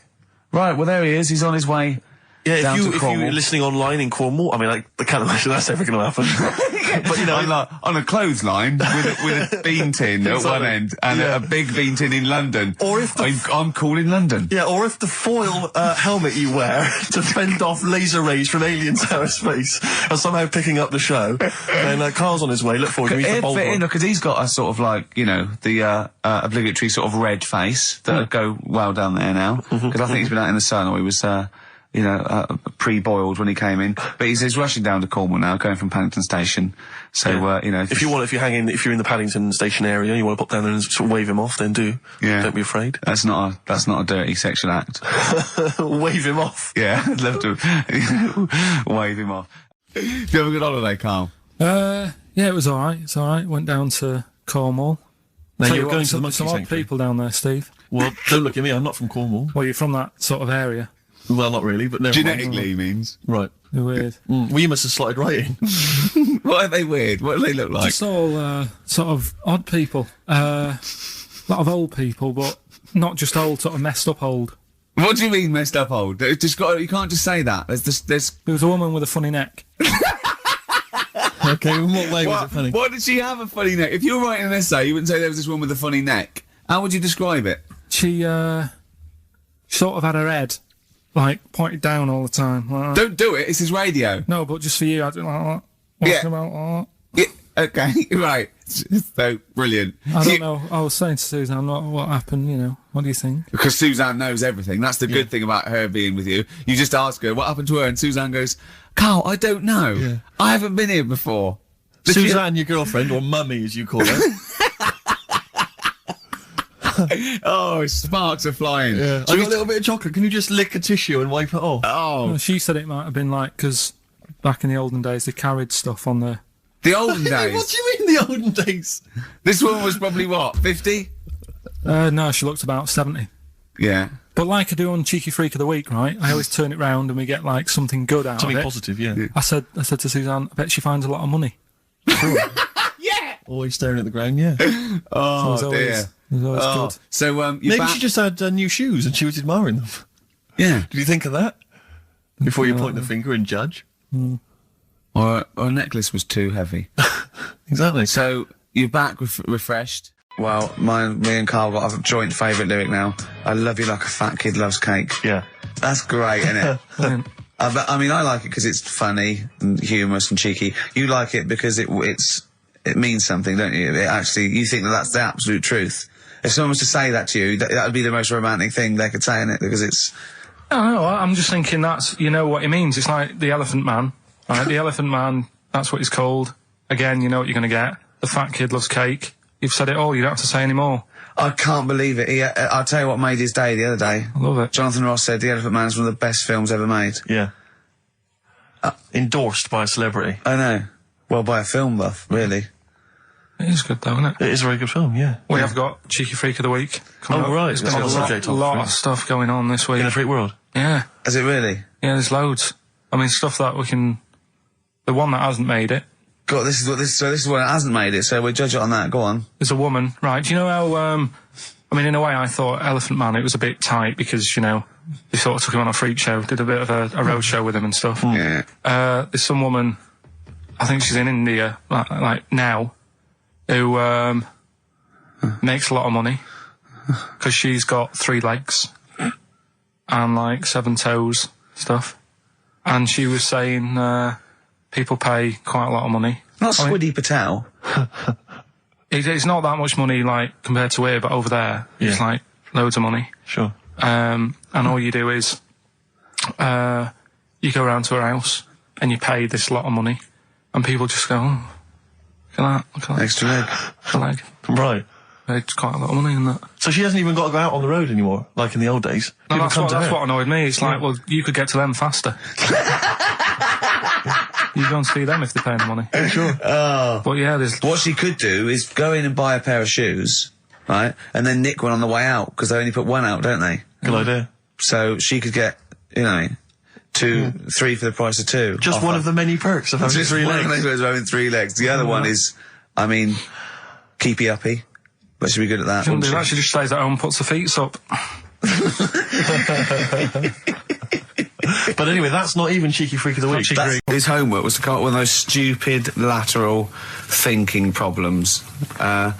Right, well, there he is. He's on his way.
Yeah,
down to
if
Cornwall.
you're listening online in Cornwall, I mean, I can't imagine that's ever going to happen. But, you know...
on a clothesline with a bean tin at one end and a big bean tin in London.
Or if
I'm cool in London.
Yeah, or if the foil helmet you wear to fend off laser rays from aliens out of space are somehow picking up the show, then Carl's on his way. Look forward to the bold one.
Because he's got a sort of like, you know, the obligatory sort of red face that would go well down there now. Because I think he's been out in the sun, or he was... pre-boiled when he came in. But he's rushing down to Cornwall now, going from Paddington Station. So,
if you're in the Paddington Station area, you want to pop down there and sort of wave him off, then do. Yeah. Don't be afraid.
That's not a dirty sexual act.
Wave him off.
Yeah, I'd love to wave him off. Did you have a good holiday, Carl?
Yeah, it was alright. It's alright. Went down to Cornwall.
Now,
Tell
you're
you
going
what,
to the monkey
some odd
sanctuary.
people down there, Steve.
Well, don't look at me. I'm not from Cornwall.
Well, you're from that sort of area.
Well, not really, but never mind.
Genetically means.
Right.
They're weird.
Well, you must have slotted right in.
What are they weird? What do they look like?
Just all sort of odd people. A lot of old people, but not just old, sort of messed up old.
What do you mean messed up old? You can't just say that. There's.
There was a woman with a funny neck.
Okay, in what way was it funny?
What did she have a funny neck? If you were writing an essay, you wouldn't say there was this woman with a funny neck. How would you describe it?
She sort of had her head like pointed down all the time. Like,
Don't do it. This is radio.
no, but just for you, I don't like that.
Yeah.
Walking about like
Yeah, okay, right. So brilliant.
that. I don't know. I was saying to Suzanne, what happened? You know, what do you think?
Because Suzanne knows everything. That's the good thing about her being with you. You just ask her what happened to her, and Suzanne goes, "Carl, I don't know.
Yeah.
I haven't been here before."
Suzanne, your girlfriend, or mummy as you call her.
Oh, sparks are flying.
I got a little bit of chocolate. Can you just lick a tissue and wipe it off?
Oh,
Well, she said it might have been like because back in the olden days they carried stuff on the.
the olden
What
days.
do you mean the olden days?
This woman was probably what, 50?
No, she looked about 70.
Yeah.
But like I do on Cheeky Freak of the Week, right? I always turn it round and we get like something good out
Something
of it.
positive, yeah.
I said to Suzanne, I bet she finds a lot of money.
Always staring at the ground, yeah.
Oh,
It was
dear.
always
Oh.
good.
So, you're
Maybe
back.
she just had new shoes and she was admiring them.
Yeah.
Did you think of that? Before you point the finger and judge?
Or a necklace was too heavy.
Exactly.
So, you're back refreshed. Well, me and Carl got a joint favourite lyric now. I love you like a fat kid loves cake.
Yeah.
That's great, isn't it?
Brilliant.
I mean, I like it because it's funny and humorous and cheeky. You like it because it means something, don't you? You think that's the absolute truth. If someone was to say that to you, that would be the most romantic thing they could say in it, because it's...
I don't know, I'm just thinking that's, you know what it means. It's like the Elephant Man, right? The Elephant Man, that's what he's called. Again, you know what you're going to get. The fat kid loves cake. You've said it all, you don't have to say any more.
I can't believe it. I'll tell you what made his day the other day.
I love it.
Jonathan Ross said The Elephant Man is one of the best films ever made.
Yeah. Endorsed by a celebrity.
I know. Well, by a film buff, really.
It is good though, isn't it?
It is a very good film, yeah.
We have got Cheeky Freak of the Week coming up.
right.
There's
That's
been
your subject
a
of
lot
freak.
of stuff going on this week.
In a freak world.
Yeah.
Is it really?
Yeah, there's loads. I mean, stuff that we can... The one that hasn't made it,
God, this is one that hasn't made it, so we'll judge it on that. Go on.
there's a woman, right? Do you know how... I mean, in a way, I thought Elephant Man, it was a bit tight because, you know, they sort of took him on a freak show, did a bit of a road show with him and stuff.
Yeah.
There's some woman, I think she's in India, like now, who makes a lot of money because she's got 3 legs and like 7 toes stuff. And she was saying people pay quite a lot of money.
Not
I mean,
Swiddy Patel.
it's not that much money like compared to here, but over there it's like loads of money.
Sure.
And all you do is you go around to her house and you pay this lot of money, and people just go, oh, look at that,
Extra leg.
extra leg.
Right.
It's quite a lot of money in that.
So she hasn't even got to go out on the road anymore, like in the old days.
No,
People come to
that's
her.
what annoyed me. It's like, well, you could get to them faster. You go and see them if they're paying the money.
Sure.
But yeah, there's...
What she could do is go in and buy a pair of shoes, right, and then nick one on the way out, because they only put one out, don't they?
Good idea.
So she could get, 3 for the price of 2.
Just
Offer.
one of the many perks of having
Just
3
one
legs.
of those having 3 legs. The other one is, keepy uppy. But she'd be good at that.
Shouldn't
wouldn't
do
she?
that. She just stays at home, puts her feet up.
But anyway, that's not even Cheeky Freak of the Week.
His homework was to come up with one of those stupid lateral thinking problems.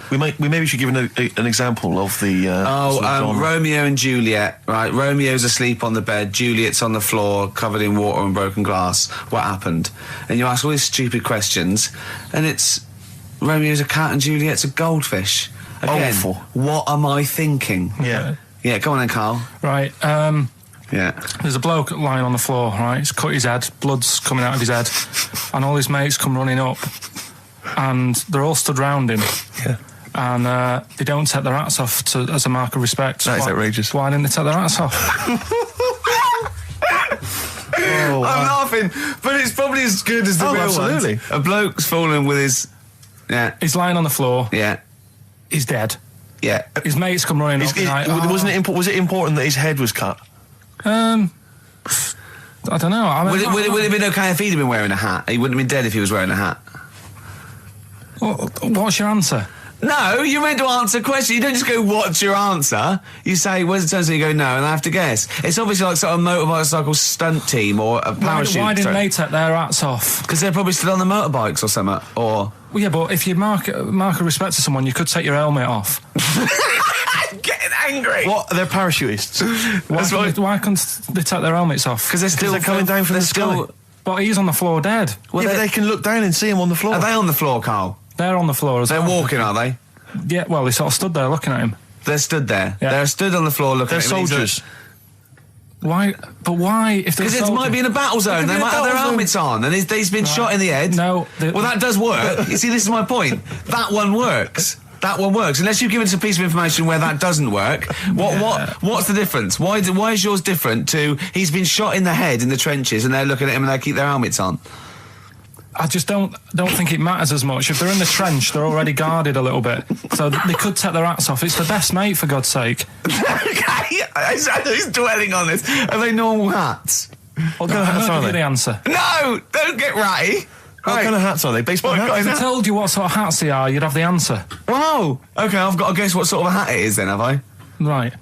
We maybe should give an example of the. sort of genre.
Romeo and Juliet. Right, Romeo's asleep on the bed, Juliet's on the floor, covered in water and broken glass. What happened? And you ask all these stupid questions, and it's Romeo's a cat and Juliet's a goldfish. Again,
Awful.
what am I thinking?
Yeah.
Yeah, go on then, Carl.
Right,
Yeah.
there's a bloke lying on the floor, right? He's cut his head, blood's coming out of his head, and all his mates come running up, and they're all stood round him.
Yeah.
And they don't take their hats off as a mark of respect.
That is outrageous.
Why didn't they take their hats off?
Oh,
I'm laughing, but it's probably as good as the
Oh,
real
absolutely.
ones. A bloke's fallen with his... Yeah.
He's lying on the floor.
Yeah.
He's dead.
Yeah.
His mates come running up.
Was it important that his head was cut?
I don't know. I mean,
Would it have been okay if he'd have been wearing a hat? He wouldn't have been dead if he was wearing a hat.
What's your answer?
No, you're meant to answer questions. You don't just go, what's your answer? You say, where's the turn? So you go, no, and I have to guess. It's obviously like sort of a motorcycle stunt team or a parachute.
Why didn't they take their hats off?
Because they're probably still on the motorbikes or something. Or...
Well, yeah, but if you mark a respect to someone, you could take your helmet off.
I'm getting angry.
What? They're parachutists.
Why couldn't they take their helmets off?
Because they're
coming down from the sky.
But he's on the floor dead.
Well, they can look down and see him on the floor.
Are they on the floor, Carl?
They're on the floor as well.
They're walking, are they?
Yeah, well, they sort of stood there looking at him.
They're stood there.
Yeah.
They're stood on the floor looking at him.
They're soldiers.
Why? But why? If
Because it might be in a battle zone. They might have their helmets on, and he's been shot in the head.
No.
Well, that does work. You see, this is my point. That one works. That one works. Unless you've given us a piece of information where that doesn't work. What's the difference? Why is yours different to he's been shot in the head in the trenches and they're looking at him and they keep their helmets on?
I just don't think it matters as much. If they're in the trench, they're already guarded a little bit. So they could take their hats off. It's the best mate, for God's sake.
Okay, who's dwelling on this? Are they normal hats?
What kind of hats are
Give you
they?
the answer.
No! Don't get ratty!
What kind of hats are they? Baseball hats?
If I told you what sort of hats they are, you'd have the answer.
Wow! Okay, I've got to guess what sort of a hat it is then, have I?
Right.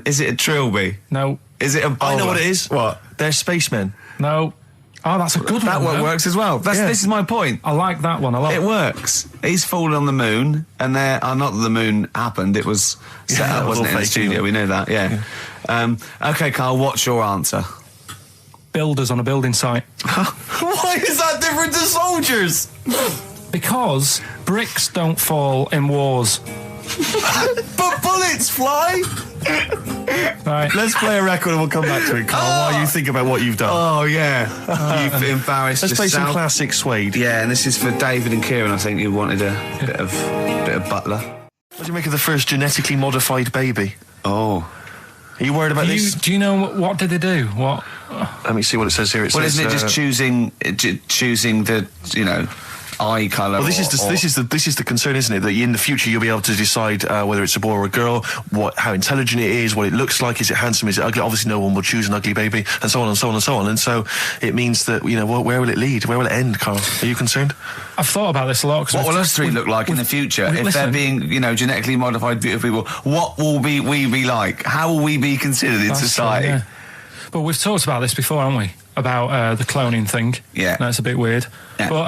Is it a trilby?
No.
Is it a bowler?
I know what it is.
What?
They're spacemen.
No. Oh, that's a good
That
one.
one works as well. This is my point.
I like that one a lot.
It works. He's fallen on the moon, and not that the moon happened. It was set up, wasn't it, in the studio? We know that, yeah. Okay, Carl, what's your answer?
Builders on a building site.
Why is that different to soldiers?
Because bricks don't fall in wars.
But bullets fly.
Right.
Let's play a record and we'll come back to it, Carl, while you think about what you've done.
Oh, yeah. You've embarrassed
Let's play some
yourself.
classic Suede.
Yeah, and this is for David and Kieran, I think, who wanted a bit of Butler.
What do you make of the first genetically modified baby?
Oh.
Are you worried about this?
Do you know what did they do? What?
Let me see what it says here. It says,
Isn't it just choosing the, eye colour?
Well, this is the concern, isn't it? That in the future you'll be able to decide whether it's a boy or a girl, how intelligent it is, what it looks like, is it handsome, is it ugly? Obviously, no one will choose an ugly baby, and so on and so on and so on. And so it means that where will it lead? Where will it end, Carl? Are you concerned?
I've thought about this a lot.
What will us three look like in the future if they're being, genetically modified beautiful people? What will we be like? How will we be considered in society?
True, yeah. But we've talked about this before, haven't we? About the cloning thing.
Yeah,
that's a bit weird. Yeah. But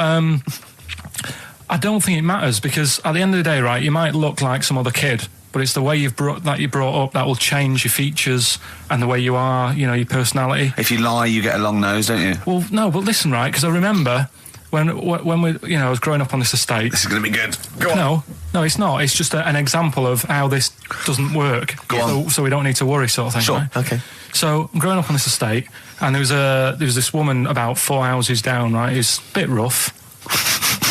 I don't think it matters, because at the end of the day, right, you might look like some other kid, but it's the way you're brought up that will change your features and the way you are, your personality.
If you lie, you get a long nose, don't you?
Well, no, but listen, right, because I remember when we, I was growing up on this estate.
This is going to be good. Go on.
No, it's not. It's just an example of how this doesn't work.
Go on.
So we don't need to worry, sort of thing.
Sure.
Right?
Okay.
So I'm growing up on this estate, and there was this woman about 4 houses down. Right, who's a bit rough.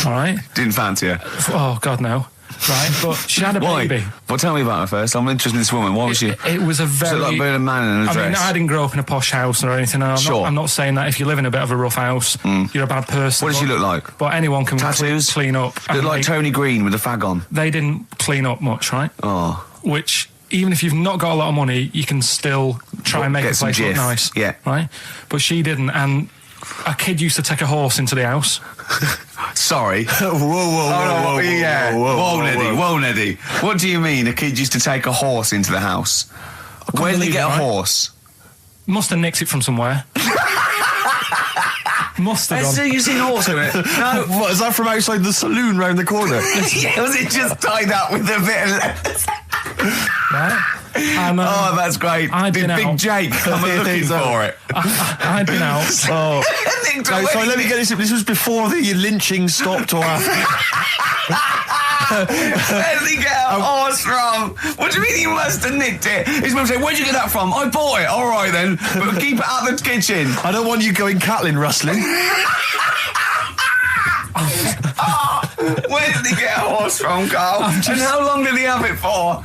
All right.
Didn't fancy her.
Oh God, no. Right, but she had a baby.
Well, tell me about her first. I'm interested in this woman. What was she?
It was a very...
Was it like being a man in a dress?
I mean, I didn't grow up in a posh house or anything. I'm not saying that if you live in a bit of a rough house, you're a bad person.
What does she look like?
But anyone can
Tattoos?
clean up.
Look like Tony Green with a fag on.
They didn't clean up much, right?
Oh.
Which, even if you've not got a lot of money, you can still try and make a place look nice.
Yeah.
Right? But she didn't, and a kid used to take a horse into the house.
Sorry. Whoa, Neddy. What do you mean a kid used to take a horse into the house? Where did he get a horse?
Must have nicked it from somewhere. Must have done.
You've seen a horse in it? No.
What, is that from outside the saloon round the corner?
Yeah, was it just tied up with a bit of leather?
Right? And,
that's great. Did Big Jake come looking for it?
I'd been out.
So let me get this. This was before the lynching stopped or after.
Where did he get a horse from? What do you mean he must have nicked it? His mum said, where'd you get that from? I bought it. All right then, but keep it out of the kitchen.
I don't want you going Catlin rustling.
Where did he get a horse from, Carl? And how long did he have it for?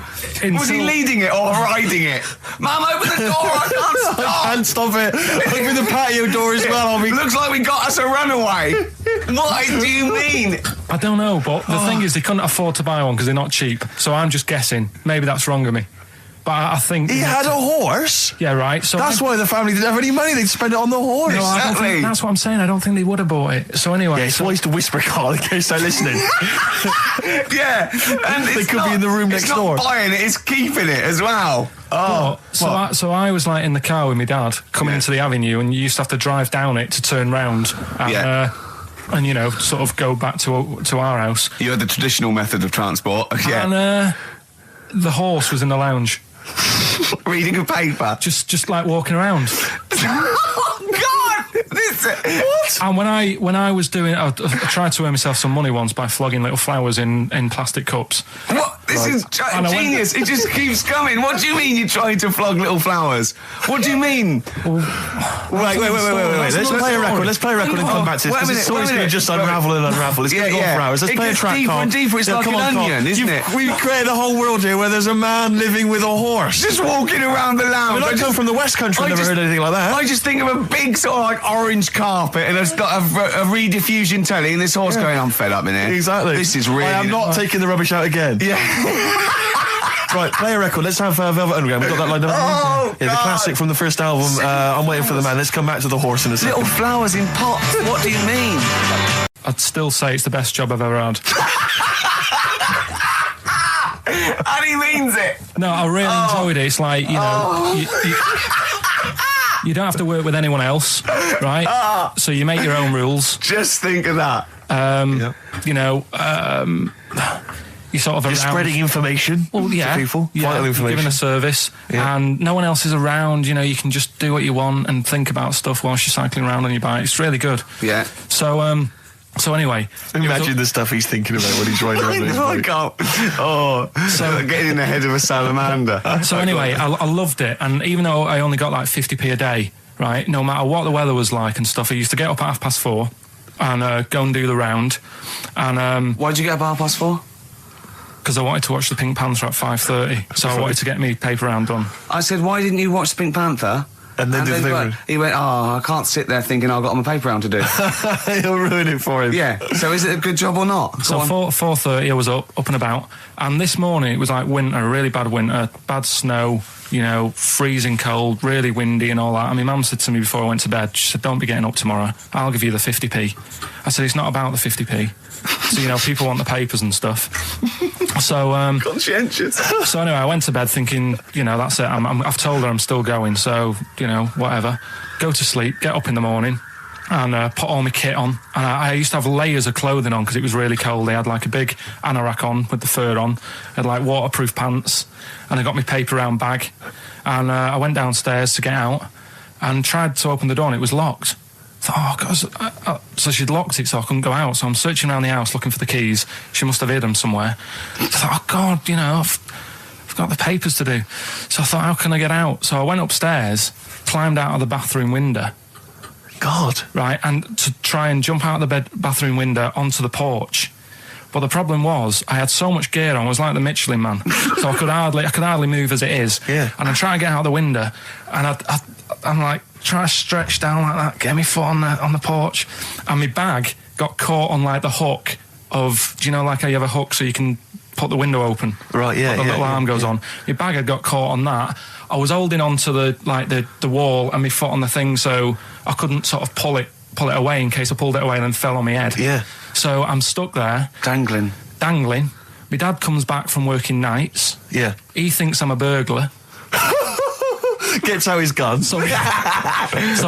Was he leading it or riding it? Mum, open the door, I can't stop.
I can't stop it. Open the patio door as well.
Looks like we got us a runaway. What do you mean?
I don't know, but the thing is, they couldn't afford to buy one because they're not cheap. So I'm just guessing. Maybe that's wrong of me. But I think...
He had a horse?
Yeah, right. So
that's why the family didn't have any money. They'd spend it on the horse.
No, I don't think, that's what I'm saying. I don't think they would have bought it. So anyway...
Yeah, it's wise to whisper, Carl, in case they're listening.
Yeah. And
they could be in the room next door.
It's not buying it, it's keeping it as well. Oh.
So I was like in the car with my dad coming into the avenue, and you used to have to drive down it to turn round. And, and you know, sort of go back to our house.
You had the traditional method of transport. Yeah.
And the horse was in the lounge.
Reading a paper.
Just like walking around.
Oh God! What?
And when I was doing, I tried to earn myself some money once by flogging little flowers in plastic cups.
What? This is genius. It just keeps coming. What do you mean you're trying to flog little flowers? What do you mean?
Wait. Let's play a record. Let's play a record and come back to this. This story's going to just unravel and unravel. It's going to go for hours. Let's play a track,
deeper and deeper. It's like an onion, isn't it?
We've created a whole world here where there's a man living with a horse.
Just walking around the lounge.
I come from the West Country. I've never heard anything like that.
I just think of a big sort of like orange carpet and it's got a rediffusion telly and this horse going, I'm fed up in here.
Exactly.
This is really...
I am not taking the rubbish out again.
Yeah.
Right, play a record. Let's have Velvet Underground. We've got that lined up.
Oh,
yeah, the classic from the first album, I'm Waiting for the Man. Let's come back to the horse in a second.
Little flowers in pots. What do you mean?
I'd still say it's the best job I've ever had.
And he means it.
No, I really enjoyed it. It's like, you know, you don't have to work with anyone else, right? So you make your own rules.
Just think of that.
You know, you're sort of
You're
around.
spreading information to people, vital information.
Giving a service, and no one else is around. You know, you can just do what you want and think about stuff whilst you're cycling around on your bike. It's really good.
Yeah.
So anyway,
imagine the stuff he's thinking about when he's riding around his bike.
So getting in the head of a salamander.
So anyway, I loved it, and even though I only got like 50p a day, right? No matter what the weather was like and stuff, I used to get up at 4:30 and go and do the round. And
why'd you get up at 4:30?
Because I wanted to watch the Pink Panther at 5:30, so I wanted to get me paper round done.
I said, why didn't you watch the Pink Panther?
And then
he went, I can't sit there thinking I've got my paper round to do.
He'll ruin it for him.
Yeah, so is it a good job or not?
So 4:30 I was up and about, and this morning it was like winter, really bad winter, bad snow, you know, freezing cold, really windy and all that. And my mum said to me before I went to bed, she said, don't be getting up tomorrow, I'll give you the 50p. I said, it's not about the 50p. So, you know, people want the papers and stuff. So,
conscientious.
So anyway, I went to bed thinking, you know, that's it. I've told her I'm still going, so, you know, whatever. Go to sleep, get up in the morning, and put all my kit on. And I used to have layers of clothing on because it was really cold. They had like a big anorak on with the fur on. I had like waterproof pants, and I got my paper round bag. And I went downstairs to get out and tried to open the door, and it was locked. I thought, oh, God. So she'd locked it so I couldn't go out. So I'm searching around the house looking for the keys. She must have hid them somewhere. I thought, oh, God, you know, I've got the papers to do. So I thought, how can I get out? So I went upstairs, climbed out of the bathroom window.
God.
Right, and to try and jump out of the bathroom window onto the porch. But the problem was, I had so much gear on, I was like the Michelin Man. So I could hardly move as it is.
Yeah.
And I'm trying to get out the window, and I'm like, trying to stretch down like that, get my foot on the porch, and my bag got caught on like the hook of, do you know, like how you have a hook so you can put the window open?
Right, yeah.
The little arm goes on. My bag had got caught on that. I was holding on to the wall and my foot on the thing, so I couldn't sort of pull it away in case I pulled it away and then fell on my head.
Yeah.
So I'm stuck there.
Dangling.
My dad comes back from working nights.
Yeah.
He thinks I'm a burglar.
Gets out his gun.
So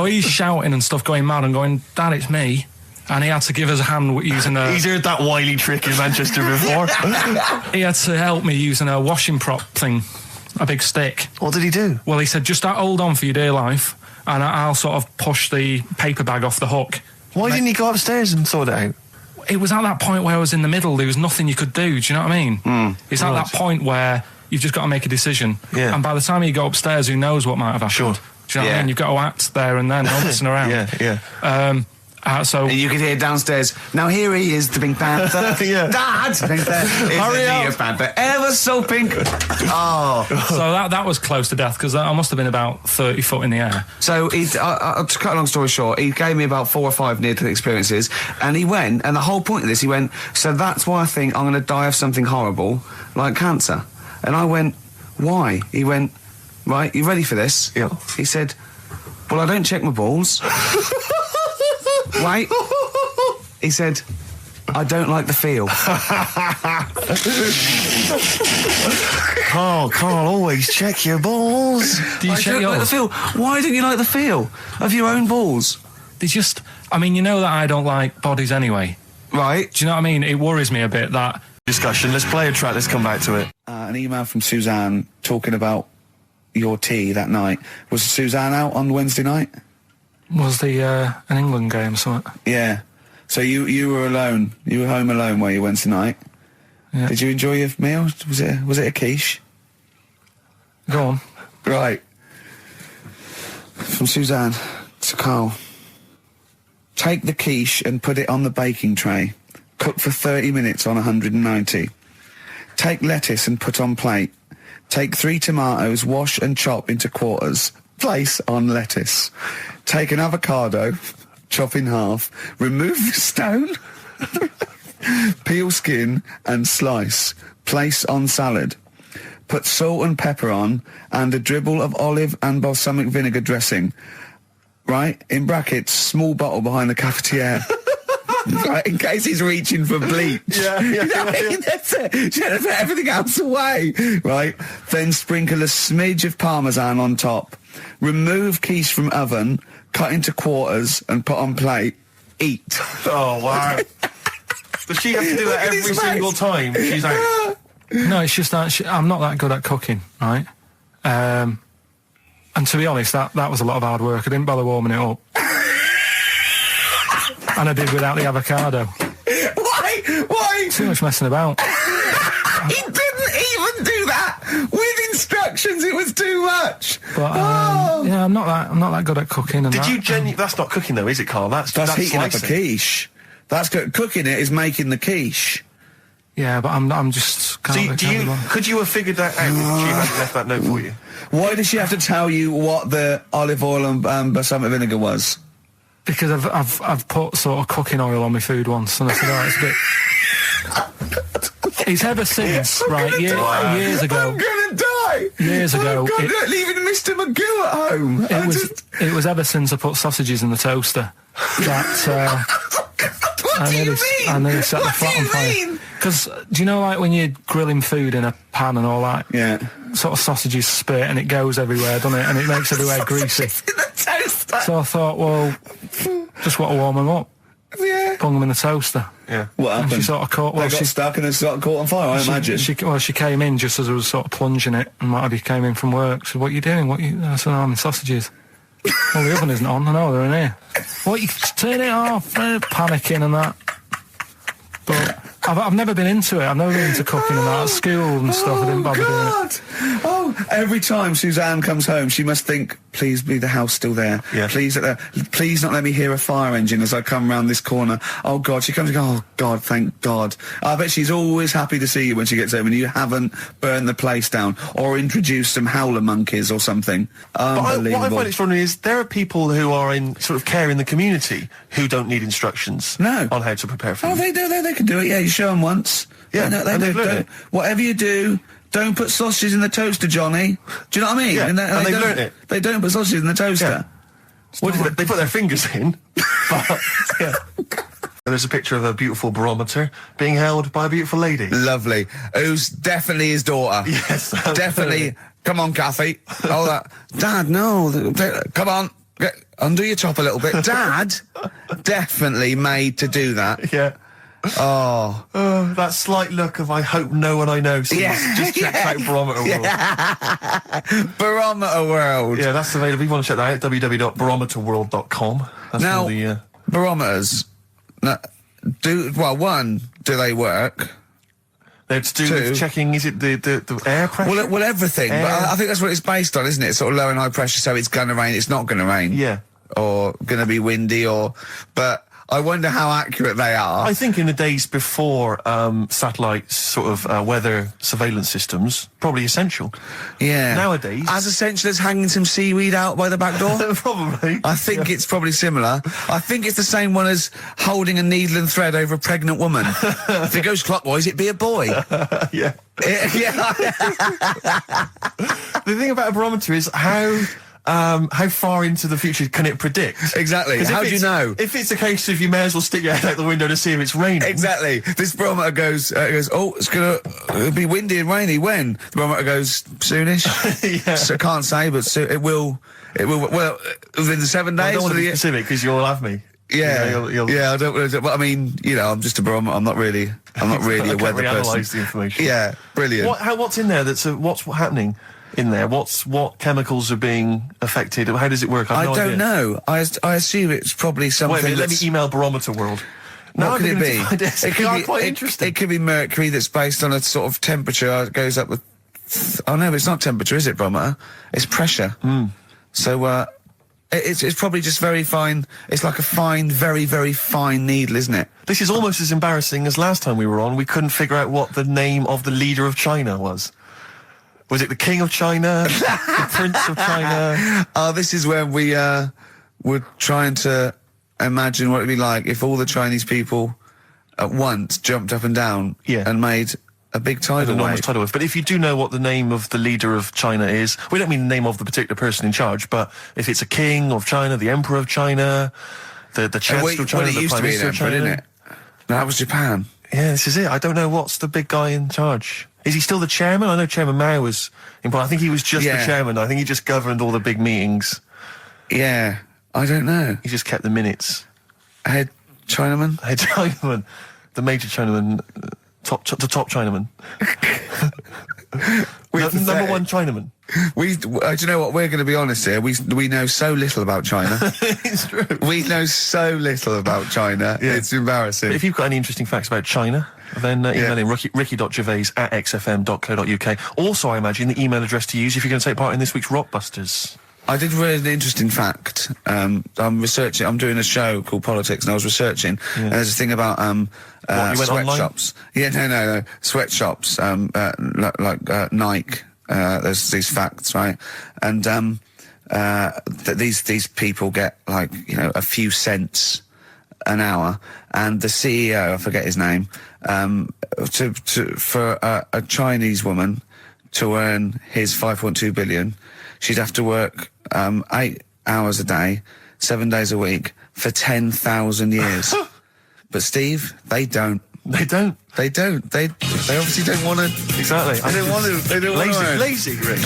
he's shouting and stuff, going mad and going, Dad, it's me. And he had to give us a hand using a...
He's heard that wily trick in Manchester before.
He had to help me using a washing prop thing, a big stick.
What did he do?
Well, he said, just hold on for your dear life, and I'll sort of push the paper bag off the hook.
Why didn't he go upstairs and sort it out?
It was at that point where I was in the middle. There was nothing you could do. Do you know what I mean? It's at that point where you've just got to make a decision.
Yeah.
And by the time you go upstairs, who knows what might have happened?
Sure.
Do you know what I mean? You've got to act there and then, no messing around.
Yeah.
So
And you could hear downstairs, now here he is, the Pink Panther.
Yeah.
Dad!
Hurry up.
Pink Panther, ever so pink. Oh.
so that was close to death, because I must have been about 30 foot in the air.
So, to cut a long story short, he gave me about 4 or 5 near-death experiences, and he went, and the whole point of this, he went, so that's why I think I'm going to die of something horrible, like cancer. And I went, why? He went, right, you ready for this?
Yeah.
He said, well, I don't check my balls. Wait. He said, I don't like the feel.
Carl, always check your balls.
Do you
I
check
don't like the
yours?
feel. Why don't you like the feel of your own balls?
They just, I mean, you know that I don't like bodies anyway.
Right.
Do you know what I mean? It worries me a bit that...
Discussion. Let's play a track. Let's come back to it.
An email from Suzanne talking about your tea that night. Was Suzanne out on Wednesday night?
Was the an England game, something?
Yeah. So you were alone. You were home alone, were you, Wednesday night?
Yeah.
Did you enjoy your meal? Was it a quiche?
Go on.
Right. From Suzanne to Carl. Take the quiche and put it on the baking tray. Cook for 30 minutes on 190. Take lettuce and put on plate. Take 3 tomatoes, wash and chop into quarters. Place on lettuce. Take an avocado, chop in half. Remove the stone. Peel skin and slice. Place on salad. Put salt and pepper on and a dribble of olive and balsamic vinegar dressing. Right? In brackets, small bottle behind the cafetiere. Right, in case he's reaching for bleach.
Yeah.
You know what I mean? That's it. Should have put everything else away. Right? Then sprinkle a smidge of parmesan on top. Remove quiche from oven, cut into quarters and put on plate. Eat.
Oh, wow. Does she have to do that
Look at
every
his
single
face.
time? She's like,
No, it's just that I'm not that good at cooking, right? And to be honest, that was a lot of hard work. I didn't bother warming it up. And I did without the avocado.
Why?
Too much messing about.
He didn't even do that with instructions. It was too much.
But yeah, I'm not that good at cooking. And
did
that.
you that's not cooking though, is it, Carl? That's
Heating up a
slicing.
quiche. That's cooking it is making the quiche.
Yeah, but I'm just.
Could you have figured that out if she hadn't left that note for you?
Why did she have to tell you what the olive oil and balsamic vinegar was?
Because I've put sort of cooking oil on my food once, and I said, oh, it's a bit. It's ever since, right? Years ago.
I'm gonna die.
Years ago,
leaving Mr. Magoo at home.
It was ever since I put sausages in the toaster that
What do you mean?
I nearly set the
What do
flat on
you
fire.
mean?
Because do you know, like when you're grilling food in a pan and all that,
Yeah.
sort of sausages spit and it goes everywhere, doesn't it? And it makes everywhere greasy.
In the toaster.
So I thought, well, just want to warm them up.
Yeah.
Bung them in the toaster.
Yeah.
What
And
happened?
she sort of caught. Well,
They got
she
stuck and it got caught on fire, I imagine.
She came in just as I was sort of plunging it, and Marty came in from work. She said, "What are you doing? I said, I'm in sausages." Well, the oven isn't on. I know they're in here. What? You turn it off? Panicking and that. But I've never been into it. I've never been into cooking and that. At school and stuff, I didn't bother doing it.
Oh, every time Suzanne comes home, she must think, please be the house still there.
Yeah.
Please not let me hear a fire engine as I come round this corner. Oh, God. She comes and goes, oh, God, thank God. I bet she's always happy to see you when she gets home and you haven't burned the place down or introduced some howler monkeys or something. Unbelievable.
What I find extraordinary is there are people who are in sort of care in the community who don't need instructions
No.
on how to prepare food.
Oh, they do. They can do it. Yeah, you show them once.
Yeah,
they
and they've learned
don't.
it.
Whatever you do, don't put sausages in the toaster, Johnny. Do you know what I mean?
Yeah, and they've
don't-
learnt it.
They don't put sausages in the toaster.
What did they put their fingers in? But, yeah. There's a picture of a beautiful barometer being held by a beautiful lady.
Lovely. Who's definitely his daughter.
Yes,
Definitely. Come on, Kathy. Oh, that. Dad, no. Come on. Undo your top a little bit. Dad, definitely made to do that.
Yeah.
Oh.
That slight look of I hope no one I know sees.
Yeah.
Just check out Barometer World.
Barometer World.
Yeah, that's available. If you want to check that out, www.barometerworld.com. That's
Now,
all the...
barometers. Now, do they work?
They're to do
Two.
with checking, is it the air pressure?
Well, everything. But I think that's what it's based on, isn't it? Sort of low and high pressure, so it's going to rain, it's not going to rain.
Yeah.
Or going to be windy, but I wonder how accurate they are.
I think in the days before satellite sort of weather surveillance systems, probably essential.
Yeah.
Nowadays,
as essential as hanging some seaweed out by the back door.
probably.
I think it's probably similar. I think it's the same one as holding a needle and thread over a pregnant woman. If it goes clockwise, it'd be a boy.
Yeah.
Yeah.
The thing about a barometer is how far into the future can it predict?
Exactly.
'Cause
How do you know?
If it's a case of you may as well stick your head out the window to see if it's raining.
Exactly. This barometer goes, oh, it's gonna be windy and rainy. When? The barometer goes soonish.
Yeah.
So can't say, but it will. Well, within the 7 days.
I don't want to be
the-
specific because you'll have me.
Yeah,
You know, you'll-
yeah. I don't. But I mean, I'm just a barometer. I'm not really a
I
weather
can't really
person.
analyse the information.
Yeah, brilliant.
What's in there? What's happening in there? What chemicals are being affected? How does it work?
I
have no
don't
idea.
know. I assume it's probably something.
Wait a minute, let me
that's-
email Barometer World. No,
What could it be?
It could be quite interesting.
It could be mercury that's based on a sort of temperature. It goes up with. Oh no, it's not temperature, is it, barometer? It's pressure. So it's probably just very fine. It's like a fine, very, very fine needle, isn't it?
This is almost as embarrassing as last time we were on. We couldn't figure out what the name of the leader of China was. Was it the King of China? The Prince of China?
Oh, this is when we were trying to imagine what it'd be like if all the Chinese people at once jumped up and down and made a big tidal
Enormous
wave.
tidal wave. But if you do know what the name of the leader of China is, we don't mean the name of the particular person in charge, but if it's a king of China, the emperor of China, the chancellor of China,
it
the
used
prime
to be an
minister of
emperor,
China.
didn't it? No, that was Japan.
Yeah, this is it. I don't know what's the big guy in charge. Is he still the chairman? I know Chairman Mao was important. I think he was just the chairman. I think he just governed all the big meetings.
Yeah, I don't know.
He just kept the minutes.
Head Chinaman?
Head Chinaman. The major Chinaman. The top Chinaman. Number one Chinaman.
Do you know what? We're going to be honest here. We know so little about China.
It's true.
We know so little about China.
Yeah.
It's embarrassing.
But if you've got any interesting facts about China, then email in ricky.gervais@xfm.co.uk. Also, I imagine the email address to use if you're going to take part in this week's Rockbusters.
I did read an interesting fact. I'm researching. I'm doing a show called Politics, and I was researching. And there's a thing about
you went online?
sweatshops. Yeah, no, sweatshops. Like Nike. There's these facts, right? And these people get a few cents an hour, and the CEO, I forget his name, for a Chinese woman to earn his 5.2 billion, she'd have to work 8 hours a day, 7 days a week for 10,000 years. But Steve, they don't.
They don't.
They don't. They obviously don't want to.
Exactly.
They don't want to. They don't want to.
Lazy, Rick.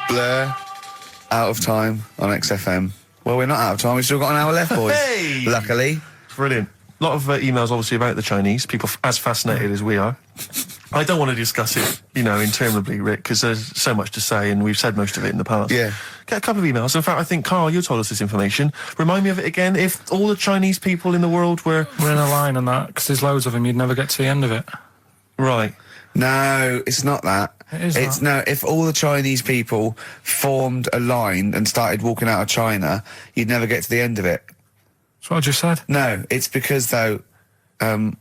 Blur. Out of time on XFM. Well, we're not out of time. We've still got an hour left, boys.
Hey!
Luckily.
Brilliant. A lot of emails, obviously, about the Chinese. People as fascinated as we are. I don't want to discuss it, interminably, Rick, because there's so much to say, and we've said most of it in the past.
Yeah.
Get a couple of emails. In fact, I think, Carl, you told us this information. Remind me of it again. If all the Chinese people in the world were...
We're in a line on that, because there's loads of them, you'd never get to the end of it.
Right.
No, it's not that.
It's
no. If all the Chinese people formed a line and started walking out of China, you'd never get to the end of it.
That's what I just said.
No, it's because though. They'd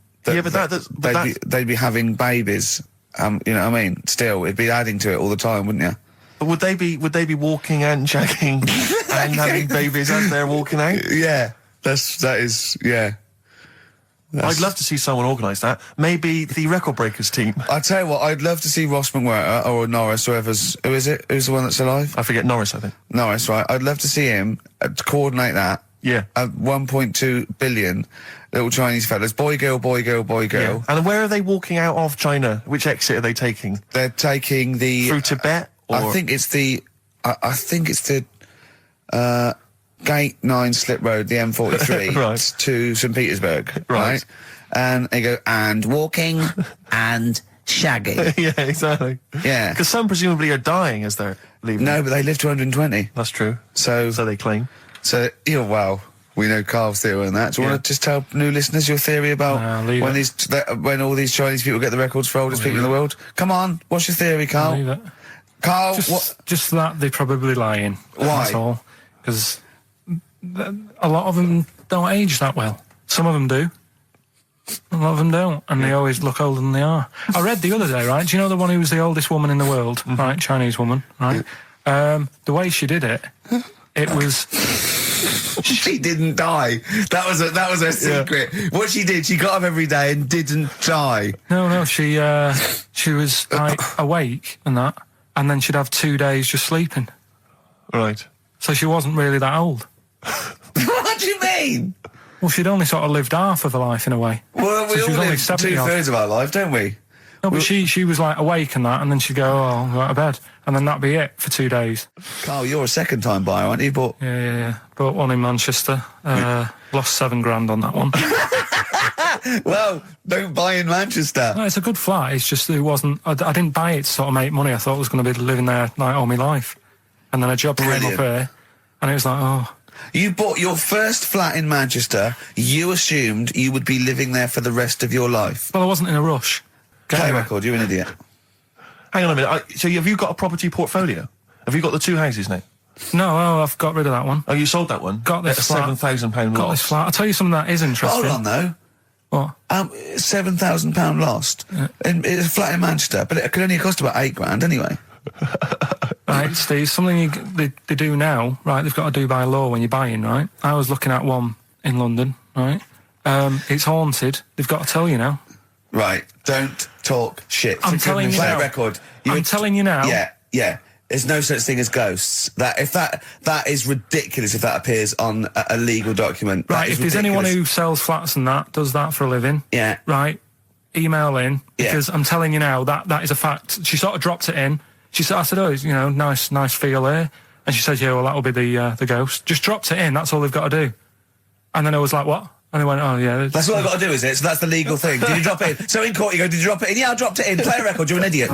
be having babies. You know what I mean? Still, it'd be adding to it all the time, wouldn't you?
But would they be walking and shagging and having babies as they're walking out?
Yeah, that is.
I'd love to see someone organise that. Maybe the Record Breakers team.
I tell you what, I'd love to see Ross McWhirter or Norris, who is it? Who's the one that's alive?
I forget, Norris, I think.
Norris, right? I'd love to see him to coordinate that.
Yeah.
1.2 billion little Chinese fellas. Boy, girl, boy, girl, boy, girl.
Yeah. And where are they walking out of China? Which exit are they taking?
They're taking the...
Through Tibet? Or?
I think it's the Gate 9 Slip Road, the M43,
Right.
to St. Petersburg.
Right.
And they go, and walking, and shagging.
Yeah, exactly.
Yeah.
Because some presumably are dying as they're leaving.
No, but they live to 120.
That's true.
So
they claim.
So, well, we know Carl's theory on that. Do you want to just tell new listeners your theory about when all these Chinese people get the records for oldest people in the world? Come on, what's your theory, Carl?
Leave it.
Carl,
Just that they're probably lying.
Why?
That's all. Because a lot of them don't age that well. Some of them do. A lot of them don't, and they always look older than they are. I read the other day, right? Do you know the one who was the oldest woman in the world, right? Chinese woman, right? The way she did it, it was...
She didn't die. That was her secret. Yeah. What she did, she got up every day and didn't die.
No, she was like awake and that, and then she'd have 2 days just sleeping.
Right.
So she wasn't really that old.
What do you mean?
Well, she'd only sort of lived half of her life in a way.
Well, we all live 2/3 of our life, don't we?
No, but she was like awake and that, and then she'd go, I'll go to bed, and then that'd be it for 2 days.
Carl, you're a second-time buyer, aren't you? But
Yeah. Bought one in Manchester. Lost $7,000 on that one.
well, don't buy in Manchester.
No, it's a good flat. It's just it wasn't. I didn't buy it to sort of make money. I thought I was going to be living there like all my life, and then a job came up here, and it was like, oh.
You bought your first flat in Manchester. You assumed you would be living there for the rest of your life.
Well, I wasn't in a rush.
Play record, you're an idiot.
Hang on a minute. So have you got a property portfolio? Have you got the 2 houses now?
No, I've got rid of that one.
Oh, you sold that one?
Got this flat.
£7,000 loss.
Got this flat. I'll tell you something that is interesting.
Hold on, though.
What?
£7,000 lost.
Yeah.
It's a flat in Manchester, but it could only cost about £8,000 anyway.
Right, Steve, something they do now, right, they've got to do by law when you're buying, right? I was looking at one in London, right? It's haunted. They've got to tell you now.
Right, don't talk shit.
I'm telling you now.
Play a record.
I'm telling you now.
Yeah. There's no such thing as ghosts. That is ridiculous if that appears on a legal document.
Right, if there's anyone who sells flats and that, does that for a living.
Yeah.
Right, email in, because I'm telling you now, that is a fact. She sort of dropped it in. I said, oh, nice feel here. And she said, yeah, well, that'll be the ghost. Just dropped it in, that's all they've got to do. And then I was like, what? And they went, oh, yeah.
That's what I've got to do, is it? So that's the legal thing. Did you drop it in? So in court you go, did you drop it in? Yeah, I dropped it in. Play a record, you're an idiot.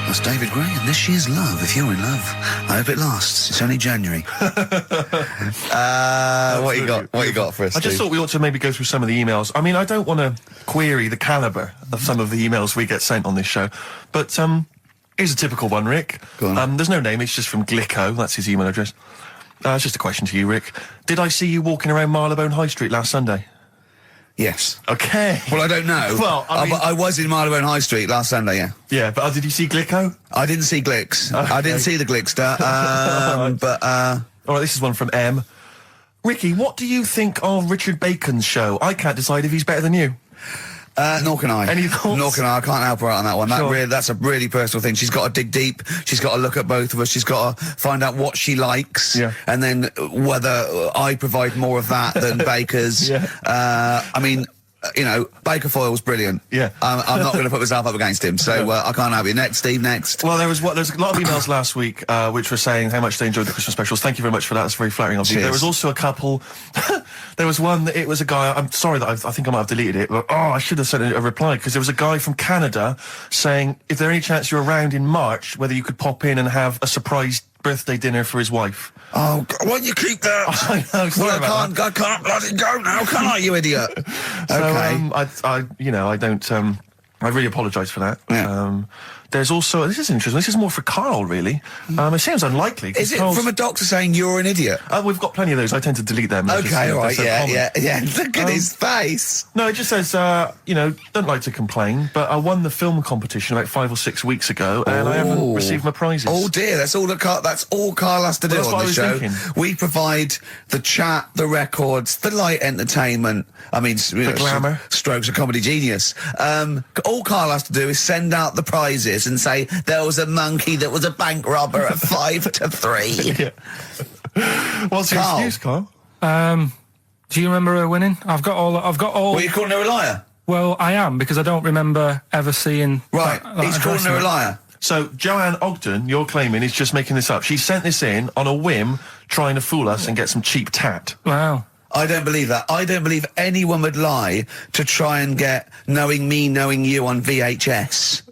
That's David Gray, and this year's Love, if you're in love. I hope it lasts. It's only January. What you got for us,
I just thought we ought to maybe go through some of the emails. I mean, I don't want to query the calibre of some of the emails we get sent on this show, but here's a typical one, Rick.
Go on.
There's no name, it's just from Glicko, that's his email address. It's just a question to you, Rick. Did I see you walking around Marylebone High Street last Sunday?
Yes.
Okay.
Well, I don't know.
Well,
I was in Marylebone High Street last Sunday, yeah.
Yeah, but did you see Glicko?
I didn't see Glicks.
Okay.
I didn't see the Glickster. But
all right, this is one from M. Ricky, what do you think of Richard Bacon's show? I can't decide if he's better than you.
Nor can I.
Any thoughts?
Nor can I. I can't help her out on that one.
Sure.
That's a really personal thing. She's got to dig deep. She's got to look at both of us. She's got to find out what she likes.
Yeah.
And then whether I provide more of that than Baker's.
Yeah.
I mean, Baker Foyle's brilliant.
Yeah.
I'm not going to put myself up against him. So I can't help you. Next, Steve, next.
Well, there's a lot of emails last week which were saying how much they enjoyed the Christmas specials. Thank you very much for that. That's very flattering of you. There was also a couple. There was one that it was a guy. I'm sorry that I think I might have deleted it. But I should have sent a reply, because there was a guy from Canada saying if there any chance you're around in March, whether you could pop in and have a surprise birthday dinner for his wife.
Oh, why don't you keep that?
I know. Sorry
I can't let it go now, can I, you idiot? Okay.
So, I really apologise for that.
Yeah.
There's also, this is interesting, this is more for Carl, really. It seems unlikely.
Is it from a doctor saying you're an idiot?
We've got plenty of those. I tend to delete them.
Okay, all right, yeah. Look at his face.
No, it just says, don't like to complain, but I won the film competition about 5 or 6 weeks ago, and I haven't received my prizes.
Oh dear, that's all Carl has to do on the show. We provide the chat, the records, the light entertainment. I mean, the
glamour.
Strokes of comedy genius. All Carl has to do is send out the prizes and say there was a monkey that was a bank robber at 5 to 3.
Yeah. What's your excuse, Carl?
Do you remember her winning? I've got all.
Well, you calling her a liar?
Well, I am, because I don't remember ever seeing.
Right, he's calling her a liar.
So Joanne Ogden, you're claiming, is just making this up. She sent this in on a whim, trying to fool us and get some cheap tat.
Wow.
I don't believe that. I don't believe anyone would lie to try and get knowing me, knowing you on VHS.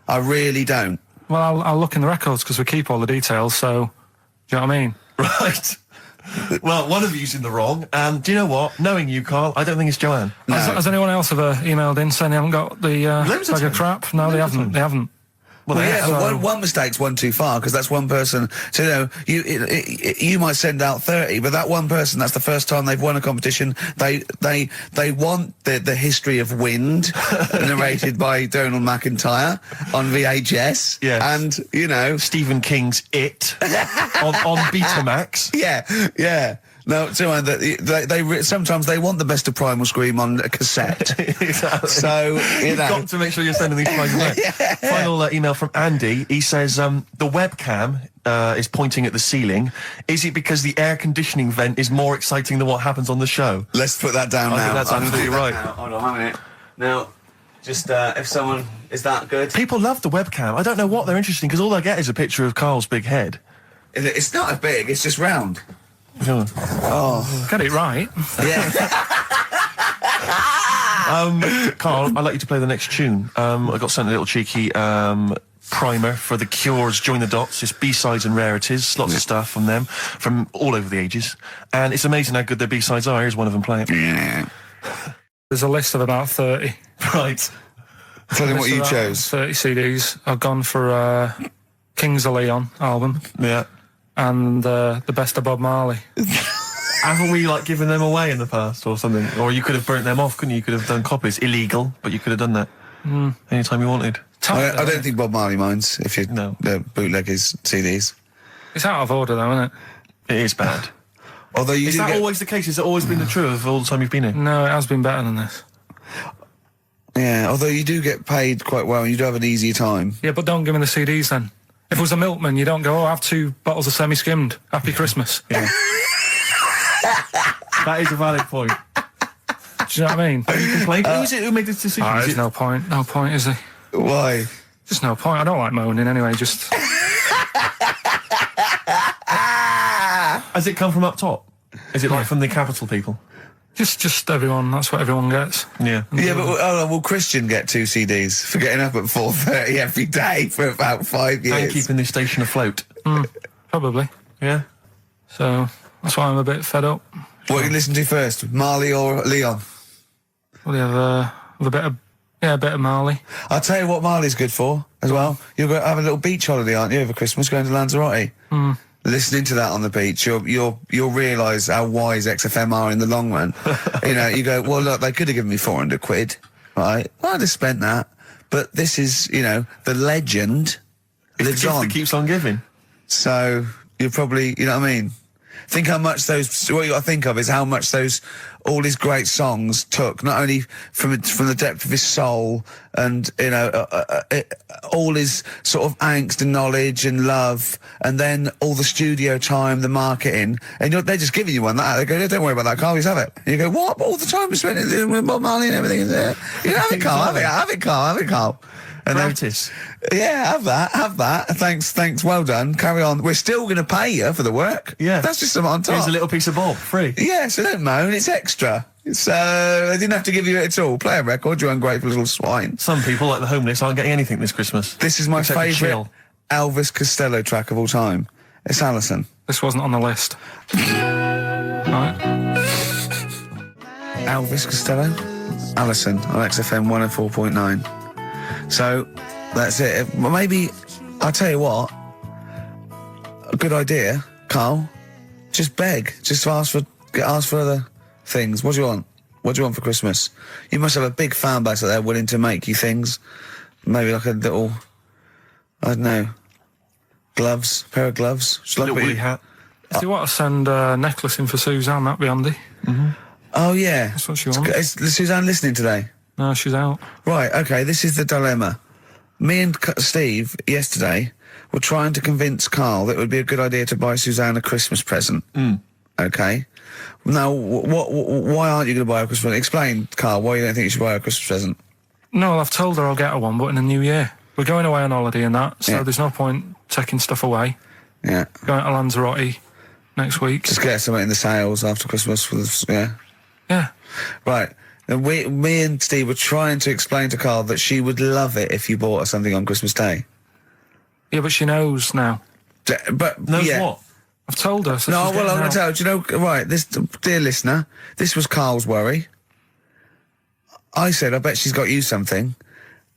I really don't.
Well, I'll look in the records, because we keep all the details, so... Do you know what I mean?
Right. Well, one of you's in the wrong, and do you know what? Knowing you, Carl, I don't think it's Joanne.
No.
Has anyone else ever emailed in saying they haven't got the bag of crap? No, they haven't.
Well,
yeah,
so-
but one mistake's one too far, because that's one person. So, you might send out 30, but that one person, that's the first time they've won a competition. They want the history of Wind narrated by Donald McIntyre on VHS.
Yes.
And, you know...
Stephen King's It on Betamax.
Yeah. No, sometimes they want the best of Primal Scream on a cassette.
Exactly.
So,
You've got to make sure you're sending these prices out. Final email from Andy. He says, the webcam is pointing at the ceiling. Is it because the air conditioning vent is more exciting than what happens on the show?
Let's put that down
I
now.
think that's absolutely right.
Hold on a minute. Now, just if someone... Is that good?
People love the webcam. I don't know what they're interested in, because all they get is a picture of Carl's big head.
It's not as big, it's just round.
Oh.
Get it right.
Yeah.
Carl, I'd like you to play the next tune. I got sent a little cheeky primer for The Cure's Join the Dots. It's B-sides and rarities, lots of stuff from them, from all over the ages. And it's amazing how good their B-sides are. Here's one of them playing.
Yeah.
There's a list of about 30.
Right.
Tell them what you
About
chose.
30 CDs. I've gone for Kings of Leon album
Yeah.
and the Best of Bob Marley.
Haven't we, given them away in the past or something? Or you could have burnt them off, couldn't you? You could have done copies. Illegal, but you could have done that. Anytime you wanted.
I don't think Bob Marley minds if you
No.
bootleg his CDs.
It's out of order, though, isn't it?
It is bad.
Although you
Is
do
that
get...
always the case? Has it always been the truth of all the time you've been here?
No, it has been better than this.
Yeah, although you do get paid quite well and you do have an easier time.
Yeah, but don't give me the CDs then. If it was a milkman, you don't go, I have 2 bottles of semi-skimmed. Happy Christmas.
Yeah. That is a valid point.
Do you know what I mean?
You complained. Who is it who made this decision? Is
There's
it-
no point. No point, is there?
Why?
Just no point. I don't like moaning anyway, just...
Has it come from up top? Is it from the capital people?
Just everyone, that's what everyone gets.
Yeah.
Yeah, but will Christian get 2 CDs for getting up at 4:30 every day for about 5 years?
And keeping this station afloat.
Probably.
Yeah.
So, that's why I'm a bit fed up.
What you listen to first, Marley or Leon?
Well, you have a bit of Marley.
I'll tell you what Marley's good for as well. You're going to have a little beach holiday, aren't you, over Christmas, going to Lanzarote? Listening to that on the beach, you'll realise how wise XFM are in the long run. You go, well, look, they could have given me 400 quid, right? Well, I'd have spent that. But this is, the legend lives
The gift
on.
that keeps on giving.
So you're probably, you know what I mean? Think how much what you got to think of is how much all his great songs took, not only from the depth of his soul and, all his sort of angst and knowledge and love, and then all the studio time, the marketing, and they're just giving you one that. They go, don't worry about that, Carl, just have it. And you go, what? But all the time we spent it with Bob Marley and everything. Have it, Carl, have it, Carl. And
Gratis.
Yeah, have that. Thanks, well done. Carry on. We're still going to pay you for the work.
Yeah.
That's just something on top.
Here's a little piece of Bob, free.
Yeah, so don't moan, it's extra. So, they didn't have to give you it at all. Play a record, you ungrateful little swine.
Some people, like the homeless, aren't getting anything this Christmas.
This is my
Except to
favourite
chill.
Elvis Costello track of all time. It's Alison.
This wasn't on the list. Right.
Elvis Costello, Alison on XFM 104.9. So, that's it. Maybe, I'll tell you what, a good idea, Carl, just beg. Just ask for other things. What do you want? What do you want for Christmas? You must have a big fan base out there willing to make you things. Maybe like a little, I don't know, gloves, pair of gloves. Just like
Little
what you-
woolly hat.
If you want to send a necklace in for Suzanne, that'd be handy.
Oh, yeah.
That's what she wants.
Is Suzanne listening today?
No, she's out.
Right, okay, this is the dilemma. Me and Steve, yesterday, were trying to convince Carl that it would be a good idea to buy Suzanne a Christmas present. Okay? Now, why aren't you going to buy her a Christmas present? Explain, Carl, why you don't think you should buy her a Christmas present.
No, I've told her I'll get her one, but in the new year. We're going away on holiday and that, so
Yeah.
there's no point taking stuff away.
Yeah.
Going to Lanzarote next week.
Just get something in the sales after Christmas for the, yeah.
Yeah.
Right. And me and Steve were trying to explain to Carl that she would love it if you bought her something on Christmas Day.
Yeah, but she knows now.
But,
Knows
yeah.
what?
I've told her. So
No,
she's
well, I'm
getting
going
out.
to tell you, do you know, right, this, dear listener, this was Carl's worry. I said, I bet she's got you something.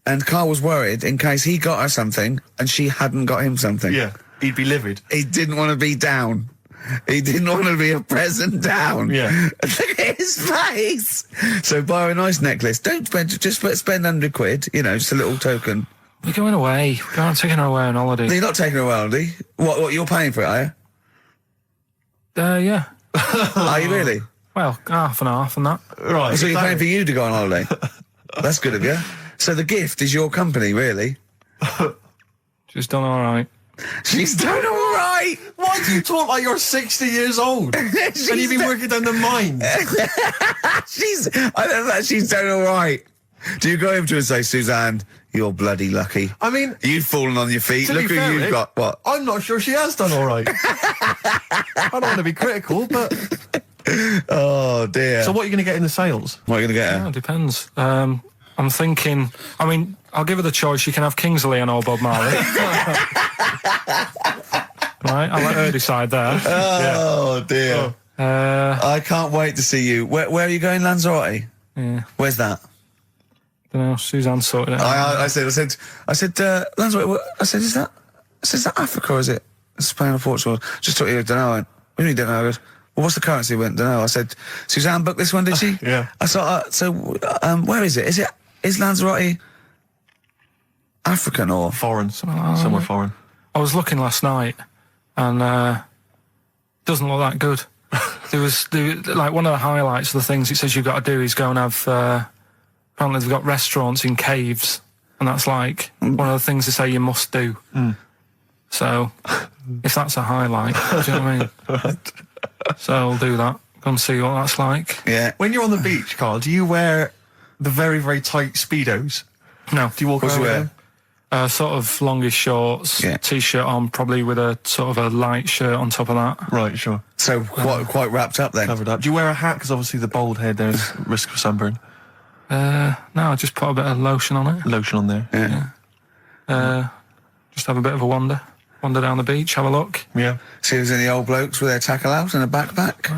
and Carl was worried in case he got her something and she hadn't got him something.
Yeah, he'd be livid.
He didn't want to be down. He didn't want to be a present down.
Yeah.
Look at his face. So buy her a nice necklace. Don't spend, just spend £100, you know, just a little token.
We're going away. I'm taking her away on holiday.
You're not taking her away, are you? What, you're paying for it, are you?
Yeah.
Are you really?
Well, half and half and that.
Right.
So you're paying for you to go on holiday? That's good of you. So the gift is your company, really?
She's done all right.
She's done all right.
Why do you talk like you're 60 years old? And you've been working down the mines.
I don't know, she's done all right. Do you go over to her and say, Suzanne, you're bloody lucky?
I mean,
you've fallen on your feet. Look who you've got. What?
I'm not sure she has done all right. I don't want to be critical, but...
Oh, dear.
So what are you going to get in the sales?
What are you going to get her?
Yeah, it depends. I'm thinking, I mean, I'll give her the choice. You can have Kingsley and old Bob Marley. Right, I'll let her decide there.
Oh, dear. I can't wait to see you. Where are you going, Lanzarote?
Yeah.
Where's that?
Don't know, Suzanne sorted it out.
I said, Lanzarote, I said, is that Africa or is it Spain or Portugal? Just thought you don't know. What do you mean don't know? I goes, well, what's the currency? I went, don't know. I said, Suzanne booked this one, did she?
Yeah.
I thought, where is it? Is Lanzarote African or
Foreign. Somewhere foreign.
I was looking last night, and doesn't look that good. There was like one of the highlights of the things it says you've got to do is go and have. Apparently they've got restaurants in caves, and that's like one of the things they say you must do. So if that's a highlight, do you know what I mean?
Right.
So I'll do that. Go and see what that's like.
Yeah.
When you're on the beach, Carl, do you wear the very, very tight Speedos?
No.
Do you walk
What do
around
you
with
wear?
them?
Sort of longish shorts,
Yeah.
t-shirt on, probably with a sort of a light shirt on top of that.
Right, sure.
So quite wrapped up then.
Covered up. Do you wear a hat? Because obviously the bald head, there's risk of sunburn.
No, I just put a bit of lotion on it.
Lotion on there.
Yeah.
Just have a bit of a wander down the beach, have a look.
Yeah.
See if there's any old blokes with their tackle out and a backpack.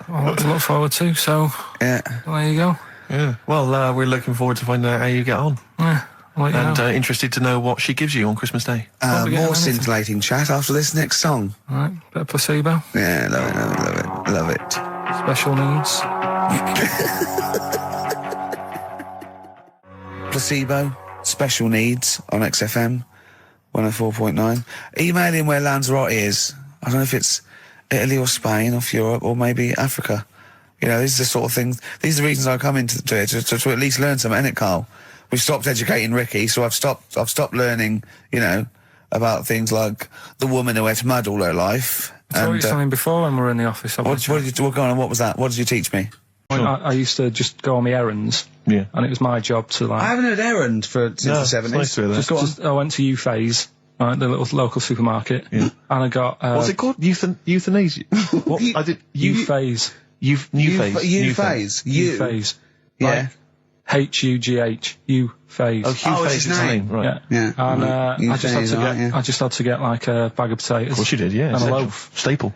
A lot to look forward to, so
Yeah.
there you go.
Yeah. Well, we're looking forward to finding out how you get on.
Yeah, I'll let you
And
know.
interested to know what she gives you on Christmas Day.
Won't be getting
More
anything.
scintillating chat after this next song.
Right, bit of placebo,
Yeah, love it.
special needs.
Placebo, special needs on XFM 104.9. Email in where Lanzarote is. I don't know if it's Italy or Spain or Europe or maybe Africa. You know, these are the sort of things, these are the reasons I come into it, to at least learn something, innit, Carl? We've stopped educating Ricky, so I've stopped learning, you know, about things like the woman who ate mud all her life.
I told you something before when we were in the office.
What was that? What did you teach me?
I used to just go on my errands.
Yeah.
And it was my job to like...
I haven't heard errand since the 70s.
nice to hear that.
I went to Gervais, right, the little local supermarket, and I got...
What's it called? Euthanasia? What? I did...
Gervais.
New phase.
Gervais.
Yeah.
H-U-G-H. Gervais.
Oh, Hugh
it's
Face
his
is his
name.
name, right.
Yeah. And I
Gervais,
just had to get like a bag of potatoes.
Of course you did, yeah.
And a
Essential.
loaf.
Staple.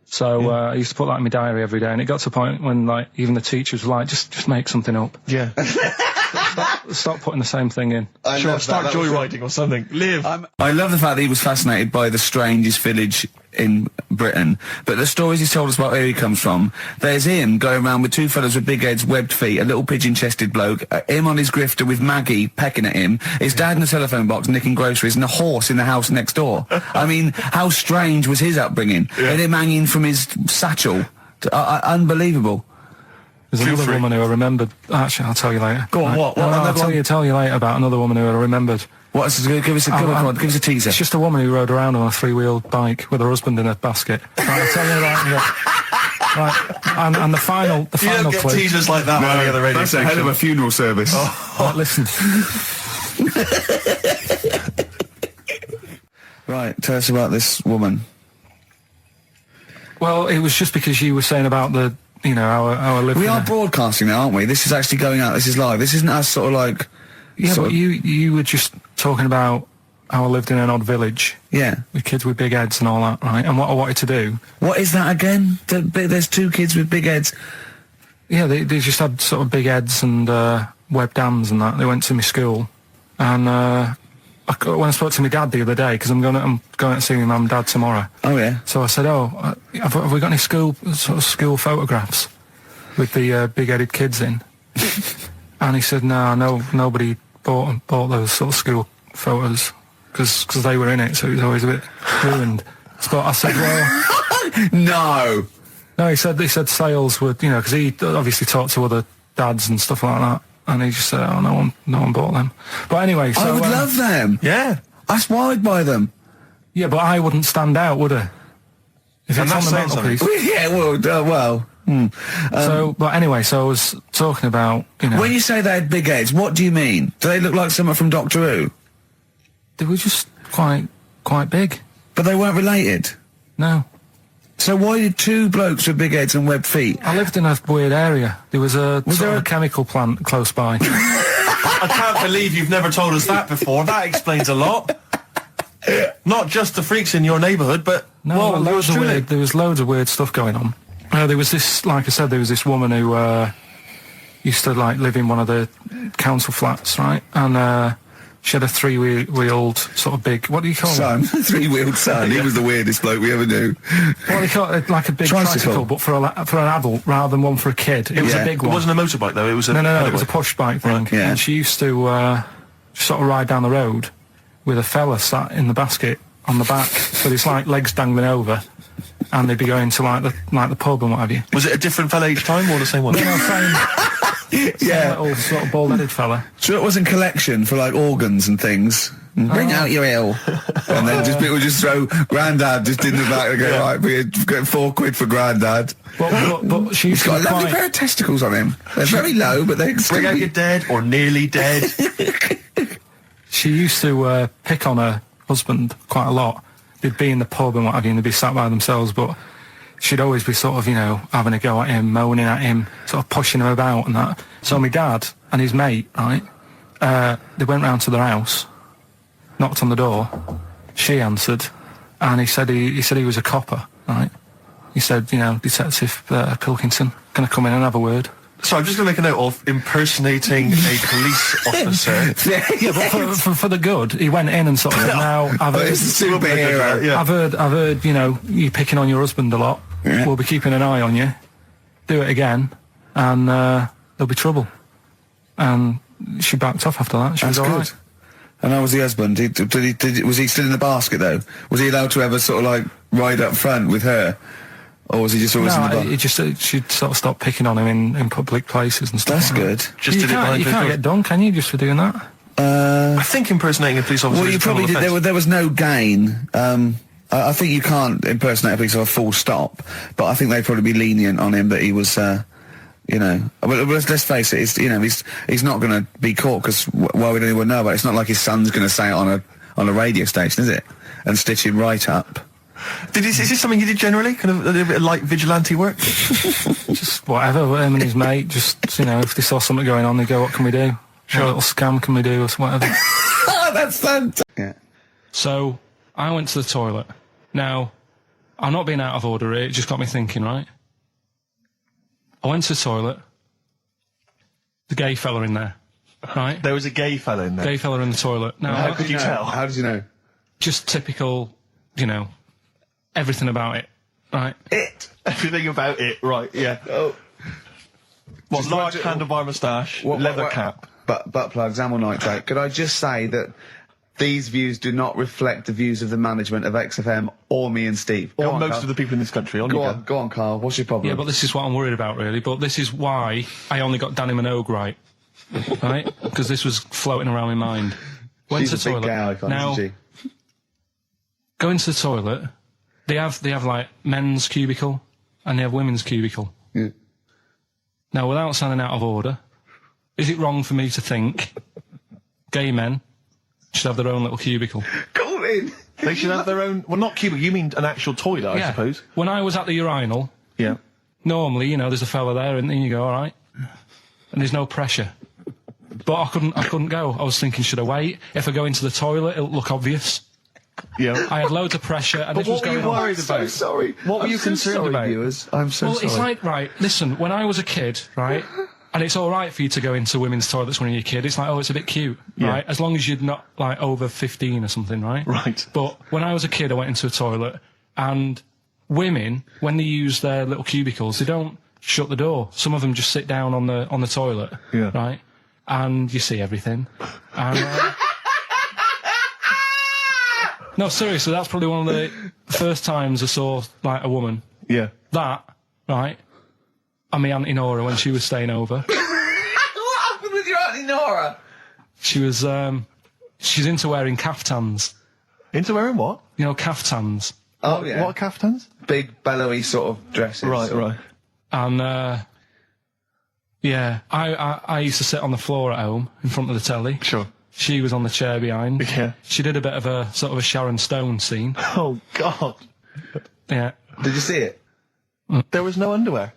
So I used to put that in my diary every day, and it got to a point when like even the teachers were like, just make something up.
Yeah.
Stop putting the same thing in.
Sure, start joyriding or something. Live.
I love the fact that he was fascinated by the strangest village in Britain, but the stories he's told us about where he comes from, there's him going around with two fellas with big heads, webbed feet, a little pigeon-chested bloke, him on his grifter with Maggie pecking at him, his dad in the telephone box nicking groceries, and a horse in the house next door. I mean, how strange was his upbringing?
Yeah.
And him hanging from his satchel. Unbelievable.
There's
Feel
another
free.
woman who I remembered. Actually, I'll tell you later.
Go on,
Right.
what?
No, I'll
Another one?
tell you later about another woman who I remembered.
Give us a teaser.
It's just a woman who rode around on a three-wheeled bike with her husband in a basket. Right, I'll tell you that. Right, and the final
You don't get
clue.
teasers like that on any other radio
That's a hell of
station.
a funeral service.
Right, listen.
Right, tell us about this woman.
Well, it was just because you were saying about the, you know, our living.
We are broadcasting now, aren't we? This is actually going out. This is live. This isn't us sort of like...
Yeah,
sort
but
of-
you were just talking about how I lived in an odd village
Yeah.
with kids with big heads and all that, right? And what I wanted to do.
What is that again? There's two kids with big heads.
Yeah, they just had sort of big heads and webbed dams and that. They went to my school. And when I spoke to my dad the other day, because I'm going out to see my mum and dad tomorrow.
Oh yeah.
So I said, have we got any school photographs with the big-headed kids in? And he said, no, nobody bought those sort of school photos because they were in it, so it was always a bit ruined. So I said, well, no. He said sales would, because he obviously talked to other dads and stuff like that, and he just said, oh, no one bought them. But anyway, so
I would love them.
Yeah.
That's why I'd buy them.
Yeah, but I wouldn't stand out, would I? If it's on the mantelpiece.
Yeah, well.
So, but anyway, so I was talking about,
When you say they had big heads, what do you mean? Do they look like someone from Doctor Who?
They were just quite big.
But they weren't related?
No.
So why did two blokes with big heads and webbed feet?
I lived in a weird area. There was a chemical plant close by.
I can't believe you've never told us that before. That explains a lot. Not just the freaks in your neighbourhood, but
there was loads of weird stuff going on. There was this, like I said, there was this woman who used to live in one of the council flats, right? And she had a three-wheeled sort of big, what do you call it?
Three-wheeled son. He was the weirdest bloke we ever knew.
What do you call it? Like a big tricycle, but for an adult rather than one for a kid. It was a big one.
It wasn't a motorbike though. It was
it was a push bike thing.
Right. Yeah.
And she used to sort of ride down the road with a fella sat in the basket on the back, with his legs dangling over, and they'd be going to the pub and what have you.
Was it a different fella each time, or the same one?
No, same little sort of bald-headed fella.
So it was in collection for organs and things. Bring out your ill. And then people just throw Grandad just in the back and go, right, we get £4 for Grandad.
But she's
got a lovely pair of testicles on him. They're very low, but they
bring out your dead or nearly dead.
She used to pick on her husband quite a lot. They'd be in the pub and what have you, and they'd be sat by themselves, but she'd always be sort of, having a go at him, moaning at him, sort of pushing him about and that. So my dad and his mate, right, they went round to their house, knocked on the door, she answered, and he said he was a copper, right? He said, Detective Pilkington, can I come in and have a word?
So I'm just going to make a note of impersonating a police officer.
Yeah, but for the good, he went in and sort of, now I've heard,
superhero.
Yeah.
I've heard, you picking on your husband a lot. Yeah. We'll be keeping an eye on you. Do it again, and there'll be trouble. And she backed off after that. She was all right.
And how was the husband? Was he still in the basket though? Was he allowed to ever sort of ride up front with her? Or was he just always in the bar?
She'd sort of stop picking on him in public places and stuff.
That's good.
You can't get done, can you, just for doing that?
I think impersonating a police officer.
Well, you probably did. There was no gain. I think you can't impersonate a police officer full stop, but I think they'd probably be lenient on him that he was, But let's face it. He's not going to be caught because why would anyone know about it? It's not like his son's going to say it on a radio station, is it? And stitch him right up.
Is this something you did generally? Kind of a little bit of light vigilante work?
Just whatever, him and his mate, just, if they saw something going on, they go, what can we do? Sure. What little scam can we do, or whatever.
That's fantastic. Yeah.
So, I went to the toilet. Now, I'm not being out of order here, it just got me thinking, right? I went to the toilet. The gay fella in there, right?
There was a gay fella in there?
Gay fella in the toilet. Now,
how could you tell?
How did you know?
Just typical, everything about it, right?
Everything about it, right, yeah. Oh. What, large handlebar moustache, leather cap.
Butt plugs, amyl nitrate. Could I just say that these views do not reflect the views of the management of XFM or me and Steve.
Or most of the people in this country.
Go on, Carl. What's your problem?
Yeah, but this is what I'm worried about, really. But this is why I only got Danny Minogue right. Right? Because this was floating around my mind. Went to the toilet. Now, go into the toilet. They have men's cubicle and they have women's cubicle.
Yeah.
Now, without sounding out of order, is it wrong for me to think gay men should have their own little cubicle?
Go in.
They should have their own. Well, not cubicle. You mean an actual toilet, I suppose.
When I was at the urinal, normally, there's a fella there, and then you go, all right, and there's no pressure. But I couldn't go. I was thinking, should I wait? If I go into the toilet, it'll look obvious. Yeah. I had loads of pressure, and this was going on.
What were you worried about?
I'm so sorry.
What were you concerned about?
Viewers? I'm so sorry.
Well, it's right, listen, when I was a kid, right, And it's all right for you to go into women's toilets when you're a kid. It's like, oh, it's a bit cute, right? As long as you're not like over 15 or something, right?
Right.
But when I was a kid, I went into a toilet, and women, when they use their little cubicles, they don't shut the door. Some of them just sit down on the toilet, right? And you see everything. And, no, seriously, that's probably one of the first times I saw like a woman.
Yeah.
That, right? And my Auntie Nora when she was staying over.
What happened with your Auntie Nora?
She was, she's into wearing caftans.
Into wearing what?
You know, caftans.
Oh, yeah.
What caftans?
Big, bellowy sort of dresses.
Right.
And, yeah, I used to sit on the floor at home in front of the telly.
Sure.
She was on the chair behind.
Yeah.
She did a bit of a sort of a Sharon Stone scene.
Oh, God.
Yeah.
Did you see it?
There was no underwear.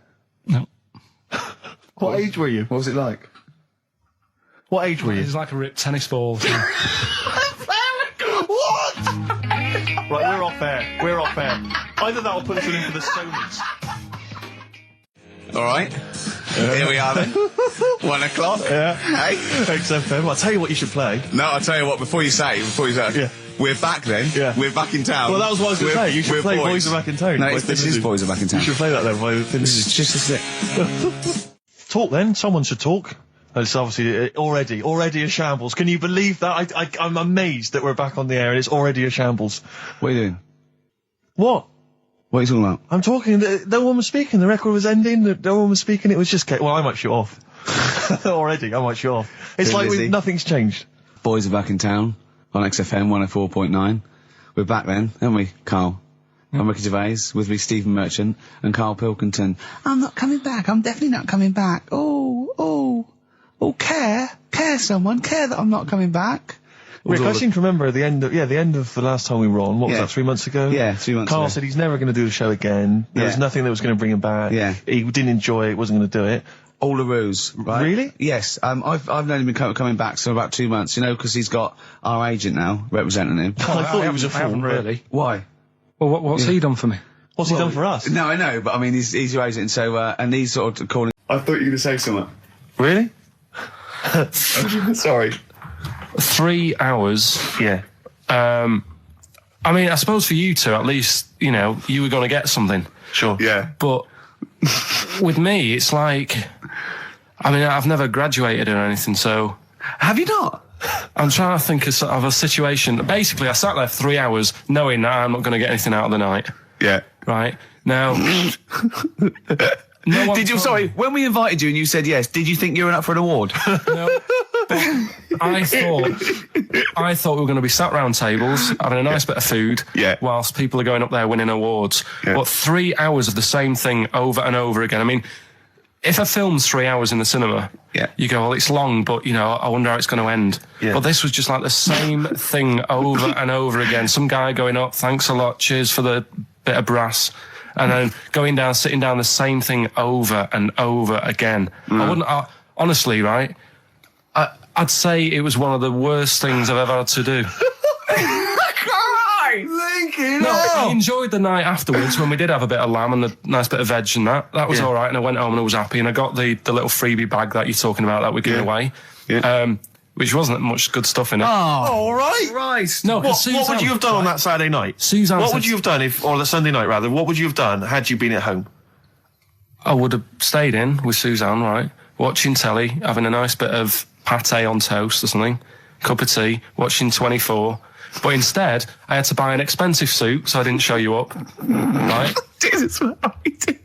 No.
What age were you?
What was it like?
What age were
It
you?
was like a ripped tennis ball.
What? Right, we're off air. We're off air. Either that or put us in for the Stoners.
All right. Here we are then. 1 o'clock.
Yeah.
Hey.
XFM. I'll tell you what you should play.
No, I'll tell you what, before you say.
Yeah.
We're back then.
Yeah.
We're back in town.
Well, that was what I was going to say. You should
we're
play Boys Are Back in Town.
No,
by
this
Thin
is
Lizzy.
Boys Are Back in Town.
You should play that then. By Thin
This
Lizzy.
is just a sip.
Talk then. Someone should talk. It's obviously already a shambles. Can you believe that? I'm amazed that we're back on the air and it's already a shambles.
What are you doing?
What?
What are you talking about?
I'm talking. No one was speaking. The record was ending. No one was speaking. It was just. Well, I might shoot off. Already, I might shoot off. It's
Thin
like
Lizzy.
nothing's changed.
Boys Are Back in Town on XFM 104.9. We're back then, aren't we, Carl? I'm Ricky Gervais, with me Stephen Merchant and Karl Pilkington. I'm not coming back. I'm definitely not coming back. Oh, care someone. Care that I'm not coming back.
Rick, I seem to remember the end of the last time we were on. What was
Yeah.
that? 3 months ago.
Yeah, 3 months
Carl
ago.
said he's never going to do the show again. There was
Yeah.
nothing that was going to bring him back.
Yeah.
He didn't enjoy it. Wasn't going to do it.
All the ruse, right?
Really?
Yes. I've known him been coming back for about 2 months, you know, because he's got our agent now representing him.
I thought he was a
I
fool.
haven't
but-
really.
Why?
Well, what's he done for me?
What's he done for us?
No, I know, but I mean, he's your agent, so and he's sort of calling. I thought you were going to say something.
Really?
Sorry.
3 hours.
Yeah.
I mean, I suppose for you two, at least, you know, you were going to get something.
Sure.
Yeah.
But with me, it's like, I mean, I've never graduated or anything, so
Have you not?
I'm trying to think of a situation. Basically, I sat there for 3 hours knowing that I'm not going to get anything out of the night.
Yeah.
Right? Now... no one
Did you?
told
Sorry,
me.
when we invited you and you said yes, did you think you were up for an award?
No. I thought we were going to be sat round tables, having a nice bit of food,
Yeah.
whilst people are going up there winning awards.
Yeah.
But 3 hours of the same thing over and over again. I mean, if a film's 3 hours in the cinema,
Yeah.
you go, well, it's long, but, you know, I wonder how it's going to end.
Yeah.
But this was just like the same thing over and over again. Some guy going up, thanks a lot, cheers for the bit of brass. And then going down, sitting down, the same thing over and over again. Honestly, right, I'd say it was one of the worst things I've ever had to do. No, I enjoyed the night afterwards when we did have a bit of lamb and a nice bit of veg and that. That was all right, and I went home and I was happy, and I got the little freebie bag that you're talking about that we're giving away, which wasn't much good stuff in it.
Oh,
All right.
Christ.
No,
What
'cause
would
Suzanne-
you have done on that Saturday night?
Suzanne
What
said-
would you have done or the Sunday night rather? What would you have done had you been at home?
I would have stayed in with Suzanne, right, watching telly, having a nice bit of pate on toast or something, cup of tea, watching 24. But instead, I had to buy an expensive suit, so I didn't show you up, right?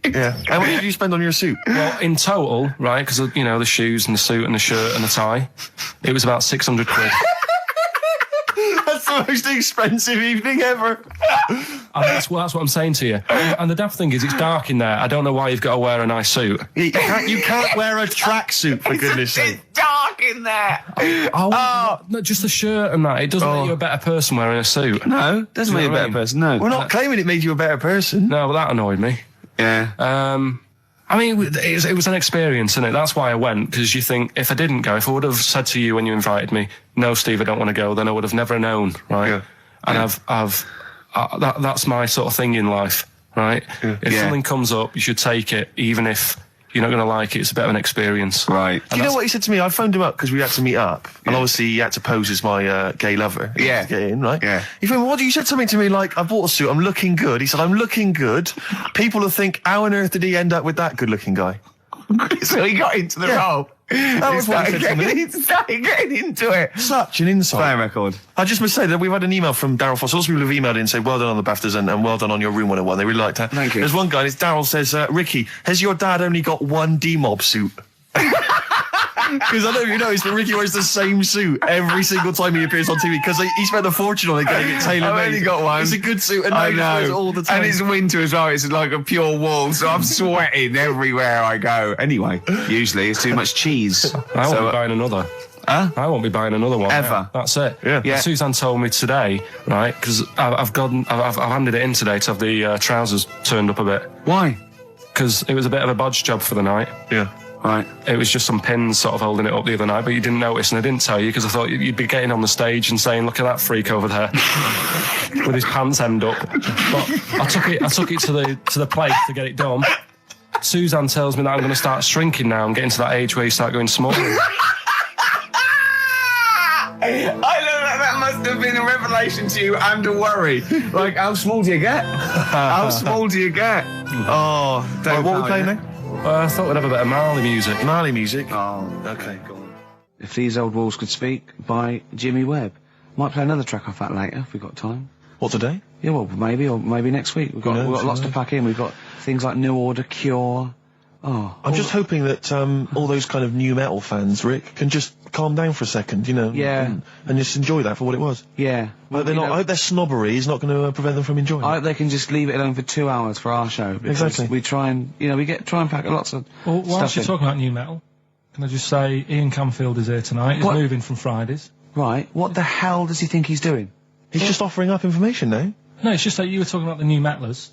Yeah. How much did you spend on your suit?
Well, in total, right, because, you know, the shoes and the suit and the shirt and the tie, it was about 600 quid.
That's the most expensive evening ever.
And that's what I'm saying to you. And the daft thing is, it's dark in there. I don't know why you've got to wear a nice suit.
You can't wear a tracksuit, for goodness sake.
dark in there.
No, just the shirt and that. It doesn't make you a better person wearing a suit.
No, doesn't
Do
make
you
you
know
a
what I
better
mean?
person. No.
We're not claiming it made you a better person.
No, but that annoyed me.
Yeah.
I mean, it was an experience, isn't it? That's why I went, because you think, if I didn't go, if I would have said to you when you invited me, no, Steve, I don't want to go, then I would have never known, right?
Yeah.
And that's my sort of thing in life, right? If
Yeah.
something comes up, you should take it, even if, You're not going to like it. It's a bit of an experience.
Right.
Do you know what he said to me? I phoned him up because we had to meet up, and obviously he had to pose as my gay lover.
Yeah.
To get in, right?
Yeah.
He phoned, what? You said something to me like, I bought a suit, I'm looking good. He said, I'm looking good. People will think, how on earth did he end up with that good-looking guy?
So he got into the role.
That was what he said to me.
He started getting into it.
Such an insight.
Fair record.
I just must say that we've had an email from Daryl Foss. Lots of people have emailed in and said, well done on the BAFTAs and well done on your Room 101. They really liked that.
Thank you.
There's one guy, and it's Daryl says, Ricky, has your dad only got one D-Mob suit? Because I don't know if you noticed, but Ricky wears the same suit every single time he appears on TV because he spent a fortune on it getting it tailor-made.
I've only got one.
It's a good suit, and
I
he wears it all the time.
And it's winter as well. It's like a pure wool, so I'm sweating everywhere I go. Anyway, usually it's too much cheese.
I won't be buying another.
Huh?
I won't be buying another one.
Ever.
Yeah, that's it.
Yeah.
Suzanne told me today, right, because I've handed it in today to have the trousers turned up a bit.
Why?
Because it was a bit of a bodge job for the night.
Yeah.
Right.
It was just some pins sort of holding it up the other night, but you didn't notice, and I didn't tell you because I thought you'd be getting on the stage and saying, "Look at that freak over there with his pants hemmed up." But I took it to the place to get it done. Suzanne tells me that I'm going to start shrinking now and getting to that age where you start going smaller.
I know that must have been a revelation to you and a worry. Like, how small do you get? How small do you get? Oh,
Right, what are we playing now?
I thought we'd have a bit of Marley music.
Marley music.
Oh,
Okay, go on.
If These Old Walls Could Speak by Jimmy Webb. Might play another track off that later if we've got time.
What, today?
Yeah, well, maybe, or maybe next week. We've got lots to pack in. We've got things like New Order, Cure. Oh,
I'm just hoping that all those kind of new metal fans, Rick, can just calm down for a second, you know,
Yeah.
and just enjoy that for what it was.
yeah.
But they're not. I hope their snobbery is not going to prevent them from enjoying
I
it.
hope they can just leave it alone for 2 hours for our show. Because
Exactly.
we try and, try and pack lots of
Well, whilst
stuff
you're
in.
talking about new metal, can I just say Ian Camfield is here tonight. He's
What?
moving from Fridays.
Right, what the hell does he think he's doing?
He's just offering up information now.
No, it's just that you were talking about the new metalers,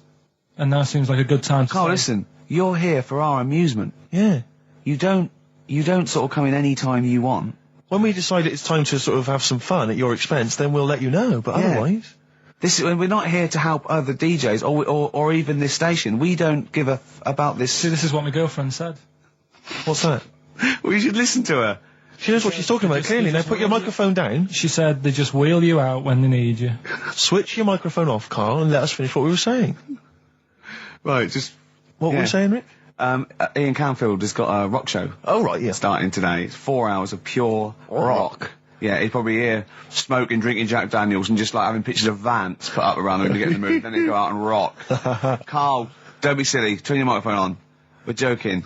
and now seems like a good time to
Carl,
say-
listen, you're here for our amusement.
Yeah.
You don't sort of come in any time you want.
When we decide it's time to sort of have some fun at your expense, then we'll let you know. But
Yeah.
otherwise,
We're not here to help other DJs or even this station. We don't give a about this.
See, this is what my girlfriend said.
what's that?
We should listen to her.
She knows what she's talking about clearly. Now put your microphone down.
She said they just wheel you out when they need you.
Switch your microphone off, Carl, and let us finish what we were saying.
Right, just
What were we saying, Rick?
Ian Camfield has got a rock show
Oh, right, yeah.
starting today. It's 4 hours of pure rock. Yeah, he's probably here smoking, drinking Jack Daniels and just like having pictures of Vance put up around him to get in the mood. Then he'd go out and rock. Carl, don't be silly. Turn your microphone on. We're joking.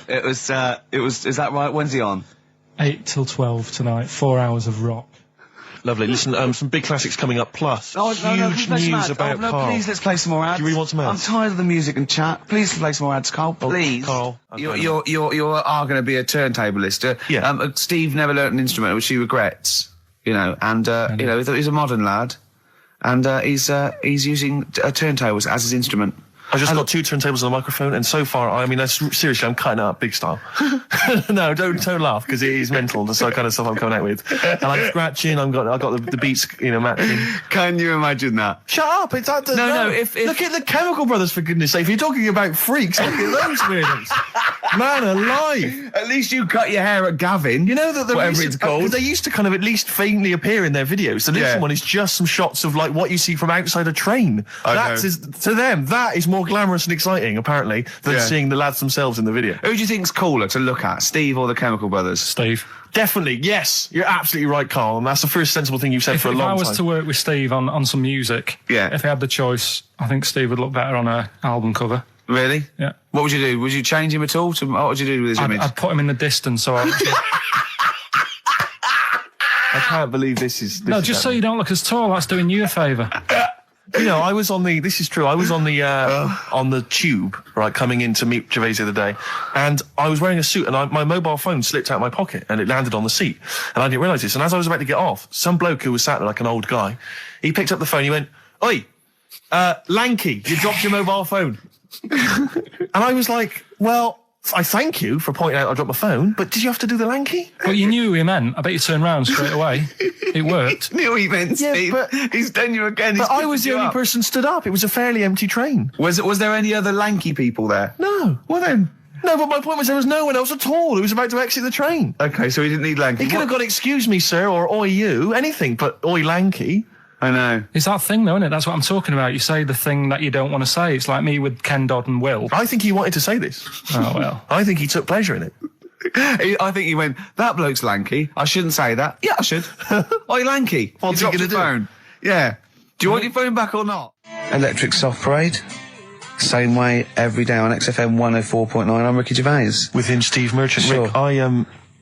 Is that right? When's he on?
8 till 12 tonight, 4 hours of rock.
Lovely. Listen, some big classics coming up, plus huge
let's
news
mad.
about Carl.
Please, let's play some more ads.
Do you really want some ads?
I'm tired of the music and chat. Please play some more ads, Carl. Please.
Carl.
You are going to be a turntablist.
Yeah.
Steve never learnt an instrument, which he regrets. And he's a modern lad, and he's using turntables as his instrument.
I just got 2 turntables and a microphone, and so far, I mean, seriously, I'm cutting it up big style. No, don't laugh, because it is mental, the kind of stuff I'm coming out with. And I'm scratching, I got the beats, matching.
Can you imagine that?
Shut up! It's that.
No, if-
look at the Chemical Brothers, for goodness sake. If you're talking about freaks, look at those weirdos. Man alive!
At least you cut your hair at Gavin.
You know that
whatever it's called.
they used to kind of at least faintly appear in their videos. So this one is just some shots of like what you see from outside a train. To them, that is more glamorous and exciting, apparently, than seeing the lads themselves in the video.
Who do you think's cooler to look at, Steve or the Chemical Brothers?
Steve.
Definitely, yes. You're absolutely right, Carl, and that's the first sensible thing you've said for a
If
long
I was
time.
to work with Steve on some music, if I had the choice, I think Steve would look better on a album cover.
Really?
Yeah.
What would you do? Would you change him at all? What would you do with his image?
I'd put him in the distance, so
I can't believe this is...
No, just so you don't look as tall, that's doing you a favour.
I was on this is true, I was on the tube, right, coming in to meet Gervais the other day, and I was wearing a suit, and my mobile phone slipped out of my pocket, and it landed on the seat, and I didn't realise this, and as I was about to get off, some bloke who was sat there like an old guy, he picked up the phone, he went, "Oi, lanky, you dropped your mobile phone." And I was like, well, I thank you for pointing out I dropped my phone, but did you have to do the lanky?
Well, you knew who he meant. I bet you turned round straight away. It worked.
Knew he meant,
Yeah,
Steve.
but-
He's done you again.
But I was the only person stood up. It was a fairly empty train.
Was there any other lanky people there?
No.
Well then,
No, but my point was there was no one else at all who was about to exit the train.
Okay, so he didn't need lanky.
He could have gone, excuse me, sir, or oi you, anything, but oi lanky.
I know.
It's that thing, though, isn't it? That's what I'm talking about. You say the thing that you don't want to say. It's like me with Ken Dodd and Will.
I think he wanted to say this.
Oh, well.
I think he took pleasure in it.
I think he went, that bloke's lanky. I shouldn't say that. Yeah, I should. Oi, lanky.
What's he
dropped
gonna
his
do?
phone. Yeah. Do you want your phone back or not? Electric Soft Parade. Same way every day on XFM 104.9. I'm Ricky Gervais.
With him, Steve Merchant.
Sure.
Rick, I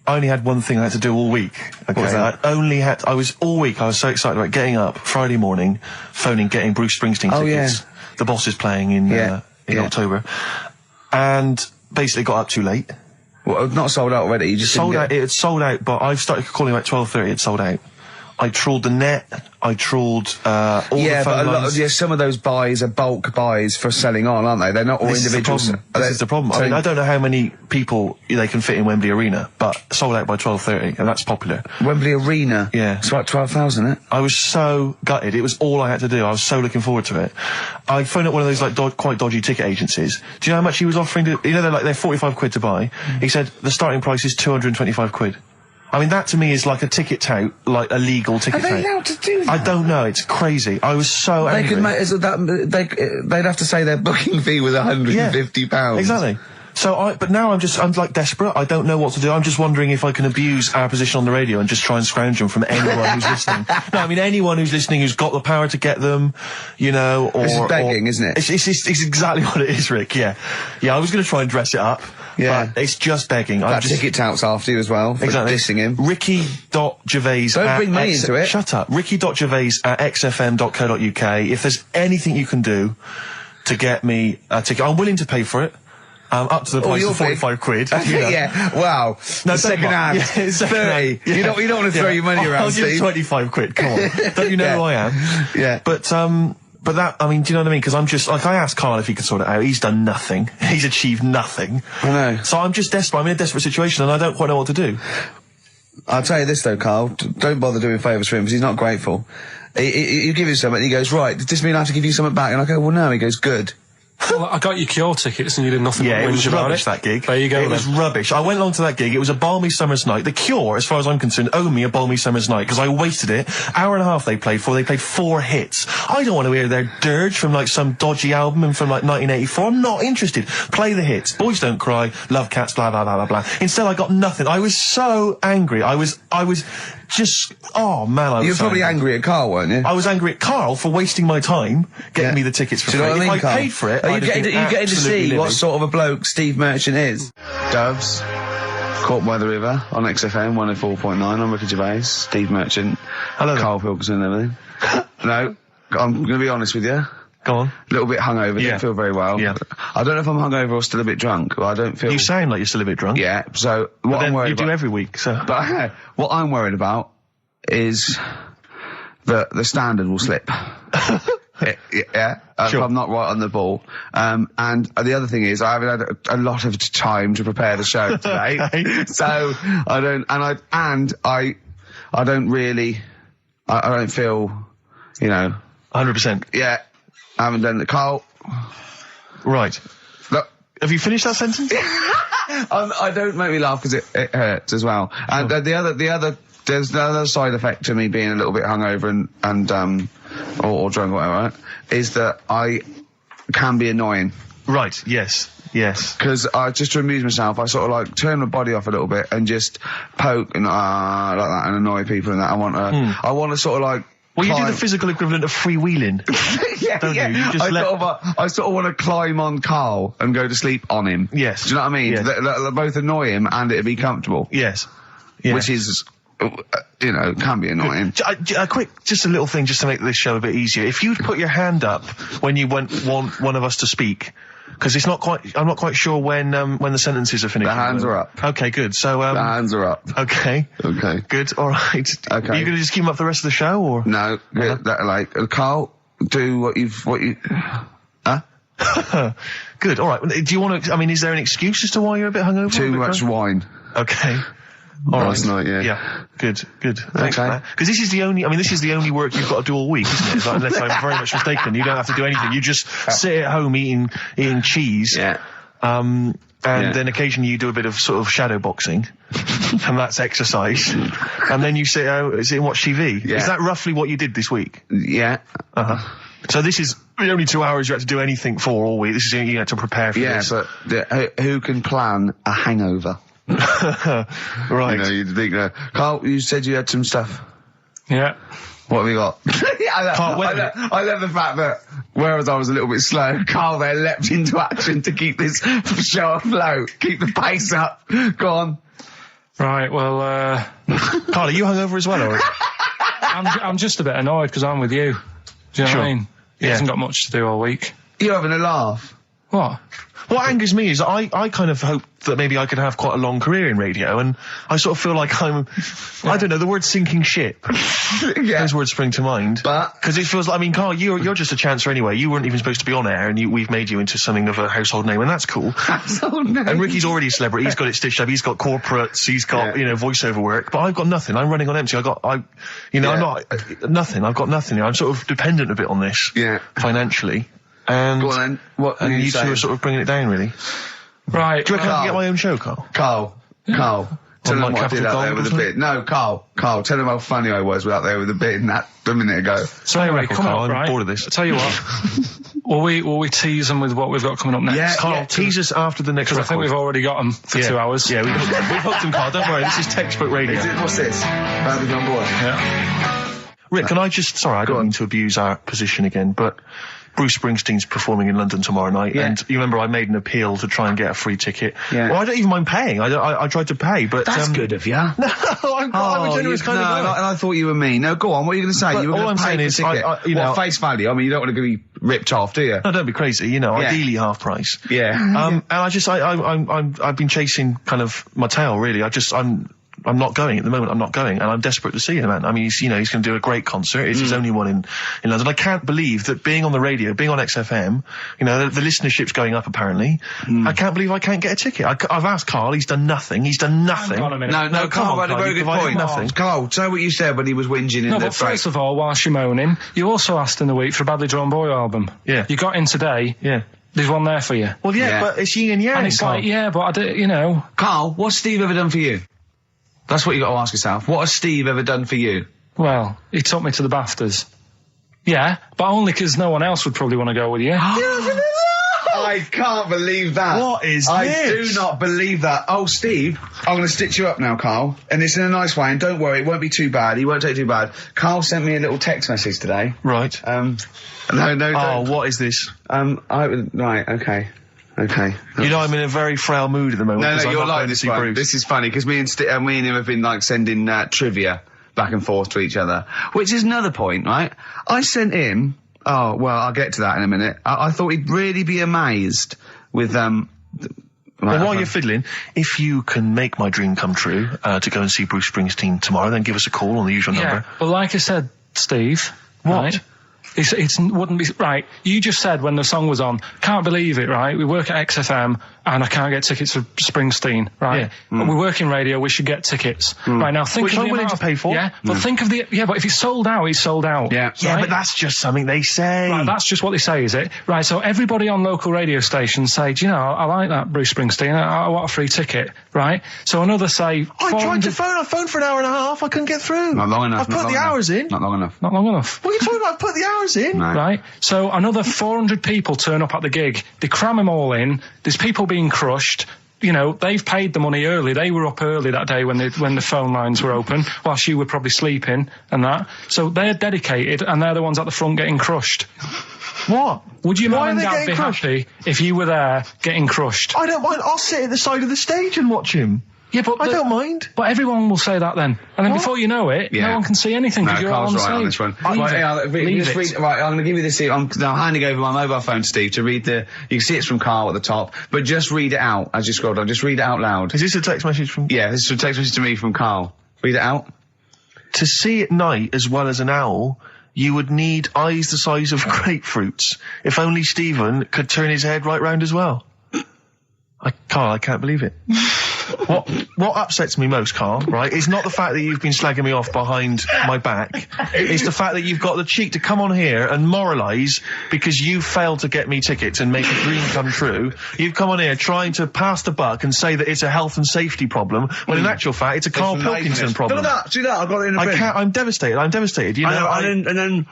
only had one thing I had to do all week. Okay,
was that?
I was so excited about getting up Friday morning, phoning, getting Bruce Springsteen tickets.
Yeah.
The Boss is playing in October, and basically got up too late.
Well, not sold out already. You just
Sold
didn't
out.
get-
It had sold out, but I started calling about 12:30. It sold out. I trawled the net. I trawled all
Yeah,
the phone
but a lot
lines.
of some of those buys are bulk buys for selling on, aren't they? They're not all
This is the
individual.
problem. This is the problem. I mean, I don't know how many people they can fit in Wembley Arena, but sold out by 12:30, and that's popular.
Wembley Arena.
Yeah.
It's about 12,000, isn't it?
I was so gutted. It was all I had to do. I was so looking forward to it. I phoned up one of those like quite dodgy ticket agencies. Do you know how much he was offering to? You know, they're 45 quid to buy. He said the starting price is 225 quid. I mean, that to me is like a ticket tout, like a legal ticket tout.
Are they allowed to do that?
I don't know. It's crazy. I was so
They
angry.
could make they'd have to say their booking fee was £150.
Exactly. But now I'm like desperate. I don't know what to do. I'm just wondering if I can abuse our position on the radio and just try and scrounge them from anyone who's listening. No, I mean anyone who's listening who's got the power to get them, you know, or...
This is begging, isn't it?
It's exactly what it is, Rick, yeah. Yeah, I was going to try and dress it up.
Yeah.
But it's just begging.
That ticket touts after you as well, for
Exactly.
dissing him.
Ricky.Gervais.
Don't bring me into it.
Shut up. Ricky.Gervais@xfm.co.uk. If there's anything you can do to get me a ticket, I'm willing to pay for it. Up to the price
you'll
of 45 quid. You know.
Yeah, wow.
No,
second hand.
Yeah, second
30.
hand. Yeah.
You don't want to throw your money around,
I'll give
Steve.
25 quid, come on. Don't you know
Yeah.
who I am?
Yeah.
But that, I mean, do you know what I mean? Because I'm just, like, I asked Karl if he could sort it out. He's done nothing. He's achieved nothing.
I know.
So I'm just desperate. I'm in a desperate situation and I don't quite know what to do.
I'll tell you this though, Carl, don't bother doing favours for him because he's not grateful. You give him something and he goes, right, does this mean I have to give you something back? And I go, well no. He goes, good.
Well, I got you Cure tickets and you did nothing
Yeah,
but
it
whinge
was
about
rubbish,
it.
that gig.
There you go.
It was rubbish. I went along to that gig. It was a balmy summer's night. The Cure, as far as I'm concerned, owe me a balmy summer's night because I wasted it. Hour and a half they played for. They played 4 hits. I don't want to hear their dirge from like some dodgy album and from like 1984. I'm not interested. Play the hits. Boys Don't Cry, Love Cats, blah, blah, blah, blah, blah. Instead I got nothing. I was so angry. I was just, oh man, I was
You were
so
probably angry at Carl, weren't you?
I was angry at Karl for wasting my time getting me the tickets for
Do you know
free.
what I mean,
If I
Carl?
paid for it,
Are you
I'd have been
getting to
absolutely
see what
livid.
sort of a bloke Steve Merchant is? Doves, Caught by the River on XFM 104.9. I'm Ricky Gervais, Steve Merchant,
Hello there.
Karl Pilkington and everything. No, I'm going to be honest with you.
Go on.
A little bit hungover,
Yeah.
didn't feel very well.
Yeah.
I don't know if I'm hungover or still a bit drunk, but I don't feel...
You sound like you're still a bit drunk.
Yeah, so
But
what
then
I'm worried
you do
about...
every week, so...
But what I'm worried about is that the standard will slip. Yeah,
Sure.
if I'm not right on the ball. And the other thing is I haven't had a lot of time to prepare the show today.
Okay.
So I don't, I don't really, I don't feel,
100%.
yeah, I haven't done the Carl.
Right.
Look,
Have you finished that sentence?
I don't make me laugh because it hurts as well. And there's the other side effect to me being a little bit hungover or drunk or whatever, right, is that I can be annoying.
Right, yes.
Because just to amuse myself, I sort of like turn my body off a little bit and just poke and like that and annoy people and that. I want to sort of like.
Well, you do
climb-
the physical equivalent of freewheeling.
yeah,
don't
yeah.
you? You just
I sort of want to climb on Carl and go to sleep on him.
Yes.
Do you know what I mean?
Yes.
They'll both annoy him and it'd be comfortable.
Yes.
Which is, can be annoying.
Just a little thing just to make this show a bit easier. If you'd put your hand up when you want one of us to speak, because I'm not quite sure when the sentences are finished.
The hands are up.
Okay, good. So,
The hands are up.
okay.
Okay.
Good, alright.
Okay.
Are you gonna just keep them up the rest of the show, or?
No, Carl, do what you, huh?
Good, alright. Do you want to, I mean, is there an excuse as to why you're a bit hungover?
Too much wine.
Okay. All
Last
right.
night, yeah.
Yeah. Good. Thanks for
Okay.
that. Because this is the only work you've got to do all week, isn't it? Like, unless I'm very much mistaken. You don't have to do anything. You just sit at home eating cheese.
Yeah.
and then occasionally you do a bit of sort of shadow boxing, and that's exercise, and then you sit and watch TV.
Yeah.
Is that roughly what you did this week?
Yeah.
So this is the only 2 hours you had to do anything for all week. This is you had to prepare for this.
Yeah, but who can plan a hangover?
Right.
You know, you'd think, Carl, you said you had some stuff.
Yeah.
What have we got? I love the fact that, whereas I was a little bit slow, Carl there leapt into action to keep this show afloat, keep the pace up. Go on.
Right, well,
Carl, are you hungover as well, or?
I'm just a bit annoyed because I'm with you. Do you know what I mean? He hasn't got much to do all week.
You're having a laugh.
What?
What angers me is I kind of hope that maybe I could have quite a long career in radio, and I sort of feel like I don't know, the word sinking ship. Those words spring to mind.
But
because it feels like, I mean, Carl, you're just a chancer anyway. You weren't even supposed to be on air, and we've made you into something of a household name, and that's cool.
Household name.
And Ricky's already a celebrity. He's got it stitched up. He's got corporates. He's got voiceover work. But I've got nothing. I'm running on empty. I'm not nothing. I've got nothing. I'm sort of dependent a bit on this.
Yeah.
Financially. And,
go on then. What
and you
saying?
two are sort of bringing it down, really.
Right.
Do you reckon I can get my own show, Carl?
Carl. Tell them
like
what I did
Capital
out there
Gold
with
or
a bit. No, Carl, tell them how funny I was out there with a bit in that a minute ago.
So anyway, come
Carl,
on,
I'm
right?
bored of this.
I tell you what. Will we tease them with what we've got coming up next?
Yeah,
Carl, tease us after the next
Because I think
record.
we've already got them for 2 hours.
Yeah, we've hooked them, Carl. Don't worry, this is textbook radio.
What's this? Baby on board.
Yeah.
Rick, can I just... Sorry, I don't mean to abuse our position again, but... Bruce Springsteen's performing in London tomorrow night, and you remember I made an appeal to try and get a free ticket.
Yeah.
Well, I don't even mind paying. I tried to pay, but...
That's good of you.
No, I'm a generous kind of guy.
And I thought you were mean. No, go on, what are you going to say?
But
You were
all
going
I'm
to pay
saying
for
is,
ticket.
you know...
face value? I mean, you don't want to be ripped off, do you?
No, don't be crazy, ideally half price.
Yeah.
And I've been chasing kind of my tail, really. I'm not going at the moment. I'm not going, and I'm desperate to see him, man. I mean, he's going to do a great concert. It's his only one in London. I can't believe that being on the radio, being on XFM, the listenership's going up apparently. I can't believe I can't get a ticket. I've asked Carl. He's done nothing.
Hang on a minute.
No, Carl had a very good point.
Nothing.
Carl, say what you said when he was whinging in
No,
the
but first of all, whilst you're moaning, you also asked in the week for a Badly Drawn Boy album.
Yeah.
You got in today.
Yeah.
There's one there for you.
Well,
Yeah.
but it's yin and yang.
And it's
Carl.
like, yeah, but I do,
Carl, what's Steve ever done for you? That's what you got to ask yourself. What has Steve ever done for you?
Well, he took me to the BAFTAs. Yeah, but only because no one else would probably want to go with you.
I can't believe that.
What is
I
this?
do not believe that. Oh, Steve, I'm going to stitch you up now, Carl. And it's in a nice way, and don't worry, it won't be too bad. He won't take it too bad. Carl sent me a little text message today.
Right.
No,
Oh, what is this?
Right, okay.
I'm in a very frail mood at the moment.
No,
because I'm
you're
not
like
going to
this
see
one.
Bruce.
This is funny, because me and him have been, sending trivia back and forth to each other. Which is another point, right? I sent him... Oh, well, I'll get to that in a minute. I thought he'd really be amazed with,
Well, while you're fiddling, if you can make my dream come true, to go and see Bruce Springsteen tomorrow, then give us a call on the usual number.
But like I said, Steve...
What?
Right, it wouldn't be... Right, you just said when the song was on, can't believe it, right? We work at XFM and I can't get tickets for Springsteen, right?
Yeah.
We work in radio, we should get tickets. Right, now think
Which
of
I'm
the
willing
amount
to pay for.
Yeah, but think of the... Yeah, but if it's sold out, it's sold out.
Yeah.
Yeah,
right?
but that's just something they say.
Right, that's just what they say, is it? Right, so everybody on local radio stations say, do you know, I like that Bruce Springsteen, I want a free ticket, right? So another say...
I tried to
400
phone. I phoned for an hour and a half. I couldn't get through.
Not long enough.
I've put the hours in.
Not long enough.
Not long enough.
What are you talking about? I've put the hours in.
No.
Right, so another 400 people turn up at the gig. They cram them all in. There's people being crushed. They've paid the money early. They were up early that day when the phone lines were open, whilst you were probably sleeping and that. So they're dedicated, and they're the ones at the front getting crushed.
What?
Would your
Why
mum
are
and
they
dad
getting
be
crushed?
happy if you were there getting crushed?
I don't mind. I'll sit at the side of the stage and watch him.
Yeah, but
I don't mind.
But everyone will say that then, and then before you know it,
Yeah.
no one can see anything
No,
because you're all on
Carl's
the
right
stage.
on this one.
Leave it.
Right, I'm going to give you this here. I'm handing over my mobile phone to Steve to read you can see it's from Carl at the top, but just read it out as you scroll down. Just read it out loud.
Is this a text message from...
Yeah, this is a text message to me from Carl. Read it out.
To see at night as well as an owl, you would need eyes the size of grapefruits. If only Stephen could turn his head right round as well. Carl, I can't believe it. What upsets me most, Carl, right, is not the fact that you've been slagging me off behind my back. It's the fact that you've got the cheek to come on here and moralise because you failed to get me tickets and make a dream come true. You've come on here trying to pass the buck and say that it's a health and safety problem, when in actual fact it's a Karl Pilkington problem.
Do that, I've got it in a bin.
I'm devastated, you know.
I didn't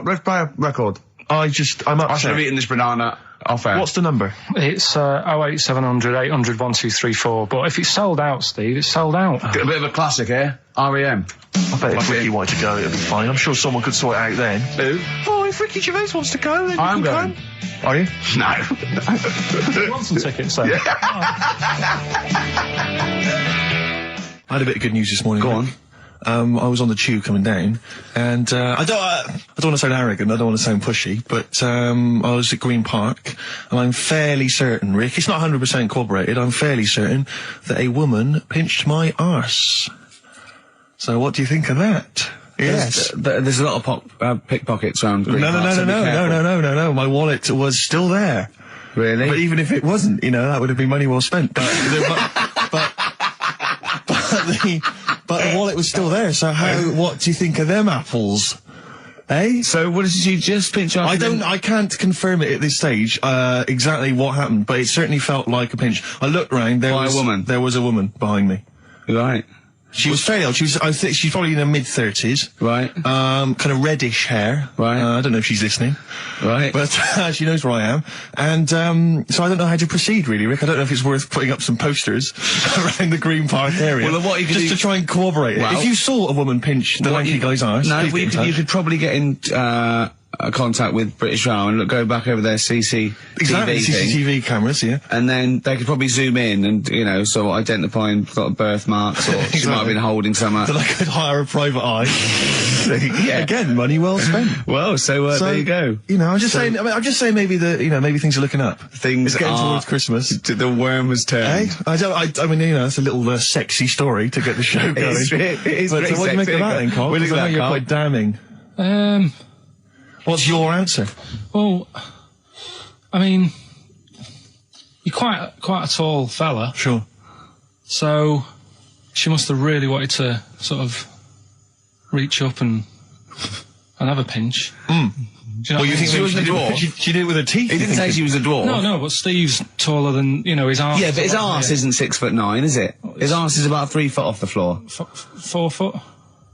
let's play a record.
I'm upset.
I should have eaten this banana off air.
What's the number?
It's 08700 800 1234. But if it's sold out, Steve, it's sold out.
A bit of a classic here. R.E.M.
I bet if Ricky wanted to go, it'd be fine. I'm sure someone could sort it out then.
Who?
Oh, if Ricky Gervais wants to go, then
I'm going.
Are you?
No.
You want some tickets, though?
I had a bit of good news this morning.
Go on.
I was on the tube coming down, and I don't want to sound arrogant, I don't want to sound pushy, but I was at Green Park, and I'm fairly certain, Rick, it's not 100% corroborated, I'm fairly certain that a woman pinched my arse. So what do you think of that? Yes.
There's a lot of pickpockets around Green Park, so be careful.
No, my wallet was still there.
Really?
But even if it wasn't, you know, that would have been money well spent. But the wallet was still there, so what do you think of them apples? Eh?
So what did you just pinch off?
I can't confirm it at this stage, exactly what happened, but it certainly felt like a pinch. I looked round, there was a woman behind me.
Right.
She was fairly old. I think she's probably in her mid-30s.
Right.
Kind of reddish hair.
Right.
I don't know if she's listening.
Right.
But she knows where I am. And so I don't know how to proceed, really, Rick. I don't know if it's worth putting up some posters around the Green Park area.
Well, what you could
just to try and corroborate it. If you saw a woman pinch the lanky guy's arse...
No, you could probably get in contact with British Rail and go back over their CCTV
CCTV cameras, yeah.
And then they could probably zoom in and, you know, sort of identifying sort of birthmarks, or she might have been holding something.
So they could hire a private eye. Yeah. Again, money well spent.
Well, so there you go.
You know, I'm just saying maybe maybe things are looking up.
Things
it's getting towards Christmas.
The worm has turned.
I mean, you know, it's a little sexy story to get the show going.
It is
but so what do you make of that then, Carl? Because I know you're quite damning. What's your answer?
Well, I mean, you're quite a tall fella.
Sure.
So she must have really wanted to sort of reach up and have a pinch.
Mm.
Do you know
you think she was a dwarf?
She did it with her teeth.
He didn't say she was a dwarf.
No, but Steve's taller than, you know, his arse.
Yeah, but his arse isn't 6'9", is it? His arse is about 3 foot off the floor.
4 foot?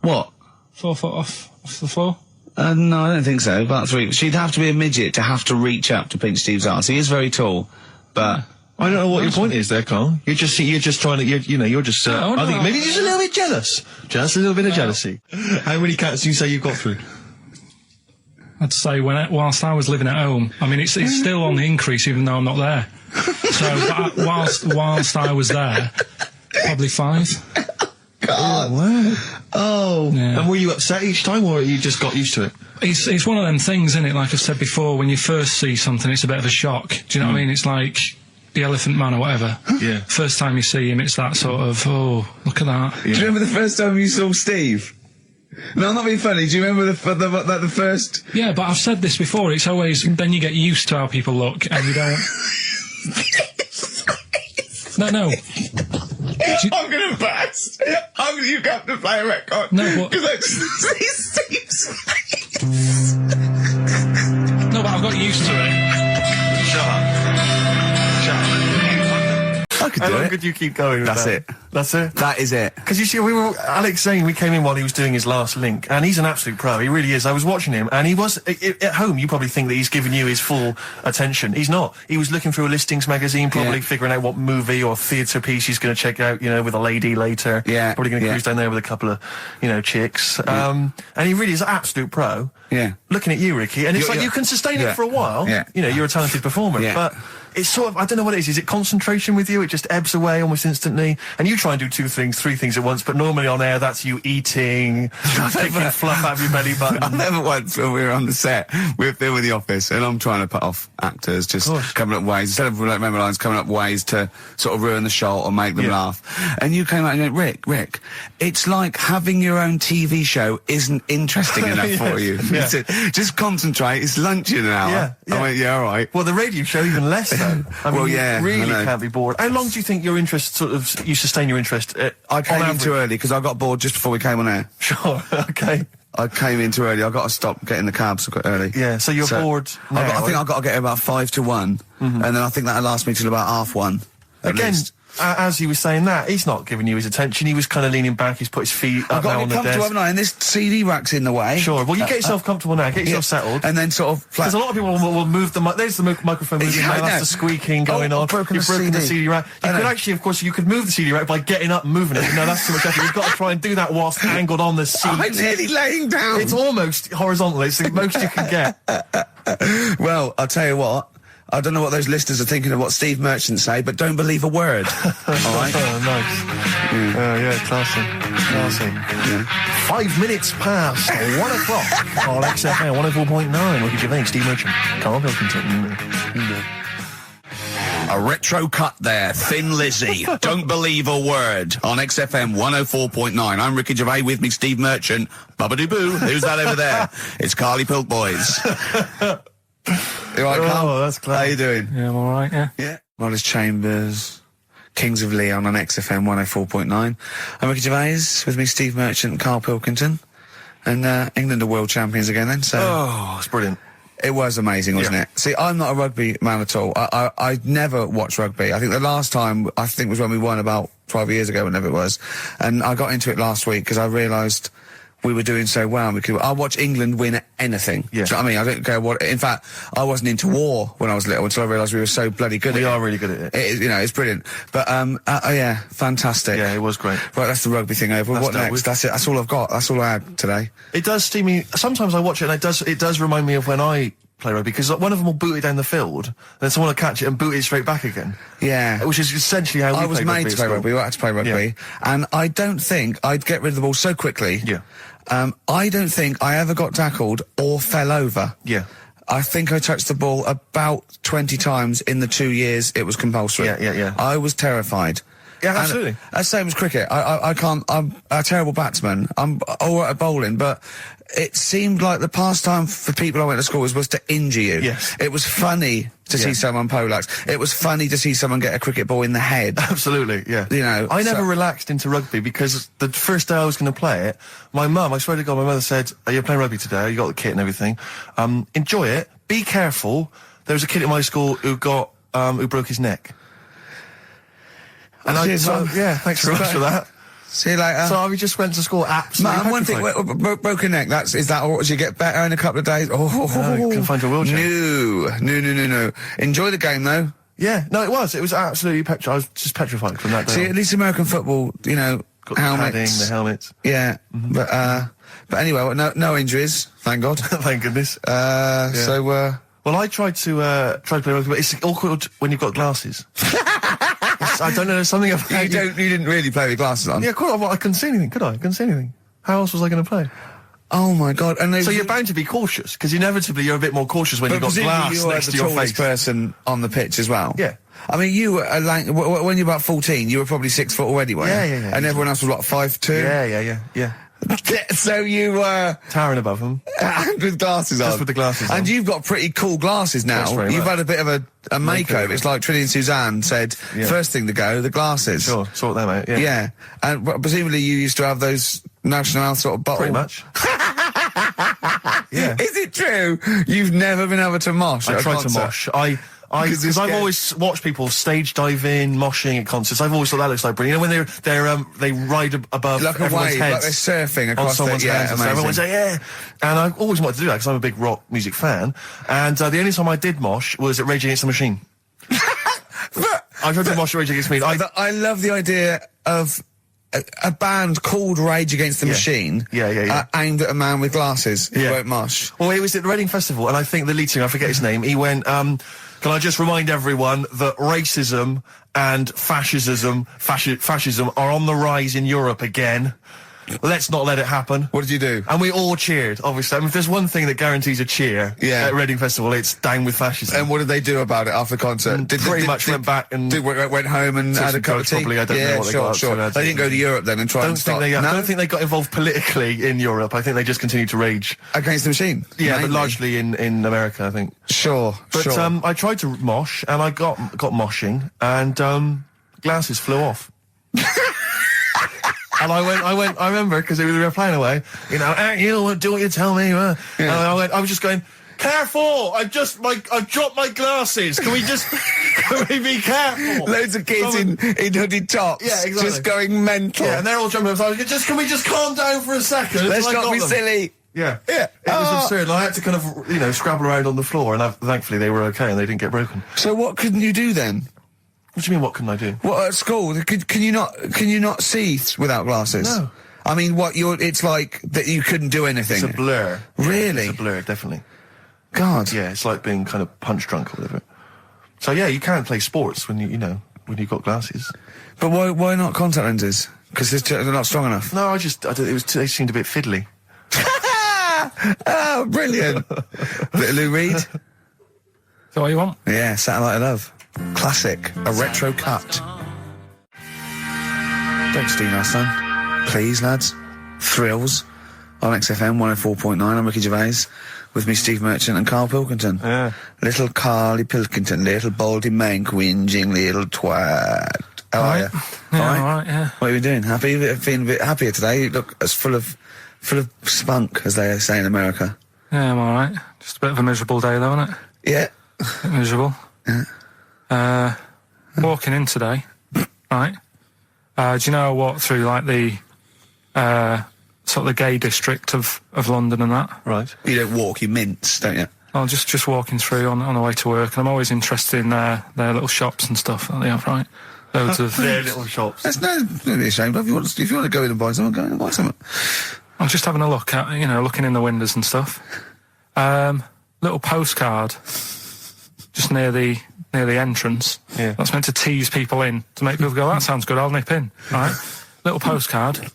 What?
4 foot off the floor?
No, I don't think so. About 3. She'd have to be a midget to have to reach up to pinch Steve's arse. He is very tall, but...
I don't know what your point is there, Carl. You're just trying to, you're just, I think maybe just a little bit jealous. Just a little bit of jealousy. How many cats do you say you've got through?
I'd say whilst I was living at home, I mean, it's still on the increase even though I'm not there. So, but whilst I was there, probably 5.
God. Wow. Oh.
Yeah.
And were you upset each time, or you just got used to it?
It's one of them things, isn't it? Like I've said before, when you first see something, it's a bit of a shock. Do you know what I mean? It's like the Elephant Man or whatever.
Yeah.
First time you see him, it's that sort of, oh, look at that.
Yeah. Do you remember the first time you saw Steve? No, I'm not being funny. Do you remember the first...
Yeah, but I've said this before. It's always... Then you get used to how people look, and you don't... No.
I'm gonna burst. You have to play a record.
No, but...
Because I just see Steve's...
No, but I've got used to it.
Shut up.
I could do it.
How long could you keep going with
That's
that?
it.
That's it?
That is it.
Because you see, Alex Zane, we came in while he was doing his last link, and he's an absolute pro, he really is. I was watching him, and he was, at home, you probably think that he's giving you his full attention. He's not. He was looking through a listings magazine, probably figuring out what movie or theatre piece he's going to check out, you know, with a lady later.
Yeah.
Probably going to cruise down there with a couple of, you know, chicks. And he really is an absolute pro.
Yeah.
Looking at you, Ricky, and it's like you can sustain it for a while.
Yeah.
You know, you're a talented performer, but it's sort of, I don't know what it is. Is it concentration with you? It just ebbs away almost instantly, and you try try and do 2 things, 3 things at once, but normally on air that's you eating, taking fluff out of your belly button.
I never once, when we were on the set, we're filming The Office, and I'm trying to put off actors, just coming up ways, instead of like member lines, coming up ways to sort of ruin the show or make them laugh. And you came out and went, Rick, it's like having your own TV show isn't interesting enough for you.
Yeah.
Just concentrate, it's lunch in an hour.
Yeah.
I went, yeah, all right.
Well, the radio show even less though. I mean,
Well, yeah,
you really
I know.
can't be bored. How long do you think your interest you sustain your interest?
I came
on
in too early because I got bored just before we came on air.
Sure. Okay.
I came in too early. I got to stop getting the cabs quite early.
Yeah. So you're bored now.
I think I've got to get about 5 to 1, and then I think that'll last me till about 1:30.
Again, as he was saying that, he's not giving you his attention. He was kind of leaning back. He's put his feet
I've
up
got
now
to
on
get
the
comfortable,
desk.
haven't I? And this CD rack's in the way.
Sure. Well, you get yourself comfortable now. Get yourself settled.
And then sort of...
Because a lot of people will move the mic. There's the microphone moving.
Yeah, I
That's
know.
the squeaking going on.
I've broken
You've
the
broken the
CD.
CD rack. You
I
could
know.
actually, of course, you could move the CD rack by getting up and moving it. No, that's too much effort. You've got to try and do that whilst angled on the seat.
I'm nearly laying down.
It's almost horizontal. It's the most you can get.
Well, I'll tell you what. I don't know what those listeners are thinking of what Steve Merchant say, but don't believe a word. All right?
Oh, nice. Yeah, classy. Classy. 5 minutes past 1 o'clock on XFM 104.9. Look at your name, Steve Merchant. Karl Pilkington.
A retro cut there, Thin Lizzy. Don't believe a word on XFM 104.9. I'm Ricky Gervais, with me Steve Merchant. Bubba-doo-boo. Who's that over there? It's Carly Pilk Boys. You all right, Carl?
Oh, that's clever.
How you doing?
Yeah, I'm all right. Yeah.
Yeah. Wallace Chambers, Kings of Leon on XFM 104.9. I'm Ricky Gervais, with me Steve Merchant and Karl Pilkington. And England are world champions again then, so...
Oh, it's brilliant.
It was amazing, wasn't it? See, I'm not a rugby man at all. I never watched rugby. I think the last time, was when we won about 12 years ago, whenever it was. And I got into it last week because I realised we were doing so well. I watch England win anything.
Yeah.
Do you know what I mean? I don't care what... In fact, I wasn't into war when I was little until I realised we were so bloody good at it.
We are really good at it.
It's brilliant. But, yeah, fantastic.
Yeah, it was great.
Right, that's the rugby thing over.
That's
What
dealt
next?
with.
That's it. That's all I've got. That's all I had today.
It does steam me. Sometimes I watch it and it does remind me of when I play rugby, because one of them will boot it down the field, and then someone will catch it and boot it straight back again.
Yeah.
Which is essentially how we
I was
play
made
rugby
to
at
play
school.
rugby. I had to play rugby.
Yeah.
And I don't think I'd get rid of the ball so quickly.
Yeah.
I don't think I ever got tackled or fell over.
Yeah.
I think I touched the ball about 20 times in the 2 years it was compulsory.
Yeah.
I was terrified.
Yeah,
And
absolutely.
that's same as cricket. I can't, I'm a terrible batsman. I'm all right at bowling, but it seemed like the pastime for people I went to school was to injure you.
Yes.
It was funny to see someone poleaxe. It was funny to see someone get a cricket ball in the head.
Absolutely, yeah.
You know,
I never
so-
relaxed into rugby because the first day I was going to play it, my mum, I swear to God, my mother said, "Are you playing rugby today? You got the kit and everything. Enjoy it. Be careful." There was a kid at my school who got, who broke his neck. And
Cheers, Mum.
yeah, thanks very much for that.
See you later.
So I just went to school absolutely
Man, one thing,
petrified.
broken neck, is that, or did you get better in a couple of days? Oh,
No, you couldn't find your wheelchair.
No. Enjoy the game, though.
Yeah, no, it was absolutely petrified. I was just petrified from that day
See,
on.
at least American football, you know,
Got the
helmets.
padding, the helmets.
Yeah, but anyway, well, no injuries, thank God.
Thank goodness.
So,
Well, I tried to play rugby, but it's awkward when you've got glasses. I don't know, there's something about
you didn't really play with glasses on.
Yeah, of course, I couldn't see anything, could I? I couldn't see anything. How else was I going to play?
Oh my God! And
So you're bound to be cautious, because inevitably you're a bit more cautious when
but
you've got
presumably
glass
you were
next
the
to your
tallest
face.
person on the pitch as well.
Yeah.
I mean, you were when you were about 14, you were probably 6 foot already, weren't you?
Yeah.
And everyone else was what, 5'2"?
Yeah.
So you were
Towering above them.
with glasses on.
Just with the glasses on.
And you've got pretty cool glasses now.
Thanks very
You've
much.
had a bit of a makeover. It's like Trinity and Suzanne said,
Yeah.
first thing to go, the glasses.
Sure, sort them out, yeah.
Yeah. And presumably you used to have those National sort of bottle.
Pretty much. Yeah.
Is it true? You've never been able to mosh at
I
a
tried to
concert?
mosh.
Because
Because
you're
I've
scared.
always watched people stage dive in, moshing at concerts. I've always thought that looks like brilliant. You know, when they ride above
Like a
everyone's
wave,
heads.
like they're surfing
on
across
someone's
the,
heads and stuff. Everyone's like, yeah. And I always wanted to do that because I'm a big rock music fan. And the only time I did mosh was at Rage Against the Machine. I tried to mosh at Rage Against the Machine.
I love the idea of
a band called Rage Against the Machine.
Yeah.
Aimed at a man with glasses who won't mosh.
Well, he was at the Reading Festival, and I think the lead singer, I forget his name, he went, can I just remind everyone that racism and fascism are on the rise in Europe again. Let's not let it happen.
What did you do?
And we all cheered, obviously. I mean, if there's one thing that guarantees a cheer at Reading Festival, it's down with fascism.
And what did they do about it after the concert?
Pretty much went back and...
went home and had a cup of tea?
Probably, I don't know what they got.
Sure. They didn't go to Europe then and try and start...
I don't think they got involved politically in Europe. I think they just continued to rage.
Against the machine?
Yeah, but largely in America, I think.
Sure.
I tried to mosh, and I got moshing, and glasses flew off. And I remember, because we were playing away, you know, you do what you tell me. And I was just going, careful! I dropped my glasses. Can we be careful?
Loads of kids in hooded tops. Yeah, exactly. Just going mental.
Yeah, and they're all jumping up. So can we just calm down for a second?
Let's not be silly.
Yeah. It was absurd. And I had to kind of, you know, scrabble around on the floor, and thankfully they were okay and they didn't get broken.
So what couldn't you do then?
What do you mean, what couldn't I do?
What, at school? Can you not see without glasses?
No.
I mean, it's like that you couldn't do anything.
It's a blur.
Really?
It's a blur, definitely.
God.
Yeah, it's like being kind of punch drunk or whatever. So yeah, you can't play sports when when you've got glasses.
But why not contact lenses? Because they're not strong enough.
No, they seemed a bit fiddly.
Oh, brilliant. Bit of Lou Reed.
Is that what you want?
Yeah, Satellite of Love. Classic. A retro cut. Don't steam our son. Please, lads. Thrills. On XFM 104.9. I'm Ricky Gervais. With me, Steve Merchant and Karl Pilkington.
Yeah.
Little Carly Pilkington. Little baldy mank whinging little twat. How are you?
Yeah, all right, yeah.
What are you doing? Happy? Feeling a bit happier today? You look as full of spunk, as they say in America.
Yeah, I'm all right. Just a bit of a miserable day, though, isn't it?
Yeah.
A bit miserable.
Yeah.
Walking in today, right? Do you know I walked through like the sort of the gay district of London and that?
Right.
You don't walk, you mince, don't you?
I'm just walking through on the way to work, and I'm always interested in their little shops and stuff that they have, right? Loads of
their little shops.
That's don't be ashamed of. If you want to go in and buy something, go in and buy something.
I'm just having a look at, looking in the windows and stuff. Little postcard just near the entrance.
Yeah.
That's meant to tease people in, to make people go, that sounds good, I'll nip in. Right? Little postcard.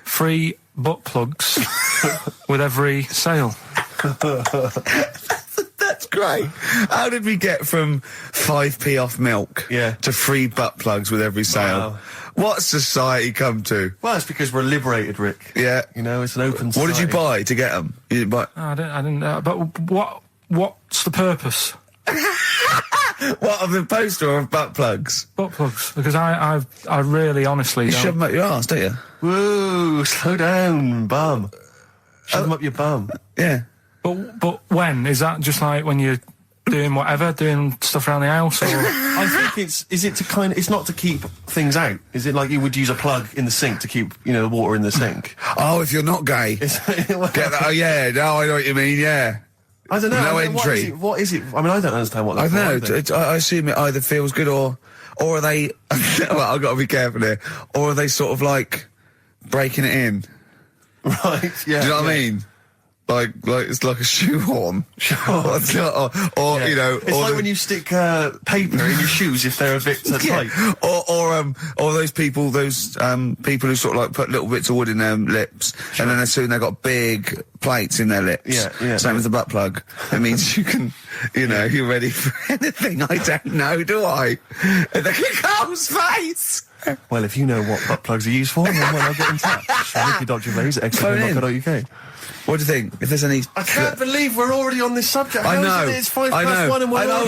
Free butt plugs with every sale.
That's great. How did we get from 5p off milk to free butt plugs with every sale?
Wow.
What society come to?
Well, it's because we're liberated, Rick.
Yeah.
You know, it's an open society.
What did you buy to get them? You didn't buy...
I didn't but what's the purpose?
What, of the poster or of butt plugs?
Butt plugs. Because I really honestly
You
don't...
shove them up your arse, don't you?
Whoa, slow down, bum. Shove them up your bum.
Yeah.
But when? Is that just like when you're doing whatever, doing stuff around the house, or...?
I think it's not to keep things out. Is it like you would use a plug in the sink to keep, the water in the sink?
Oh, if you're not gay. Get that? Oh, yeah. No, I know what you mean, yeah.
I don't know.
No entry.
What is it? I mean, I don't understand what
I
that's
know. I assume it either feels good or are they... well, I've got to be careful here. Or are they sort of like breaking it in?
Right, yeah.
Do you know what I mean? Like it's like a shoehorn.
Sure.
or
It's like when you stick paper in your shoes if they're a bit tight.
Or those people who sort of like put little bits of wood in their lips, and then as soon they've got big plates in their lips.
Yeah.
Same as the butt plug. It means you can, you're ready for anything. I don't know, do I? And then Carl's face.
Well, if you know what butt plugs are used for, then why not get in touch? Ricky.Gervais at xfm.co.uk.
What do you think? If there's any...
I can't believe we're already on this subject.
I know.
It's 1:05 and we're
I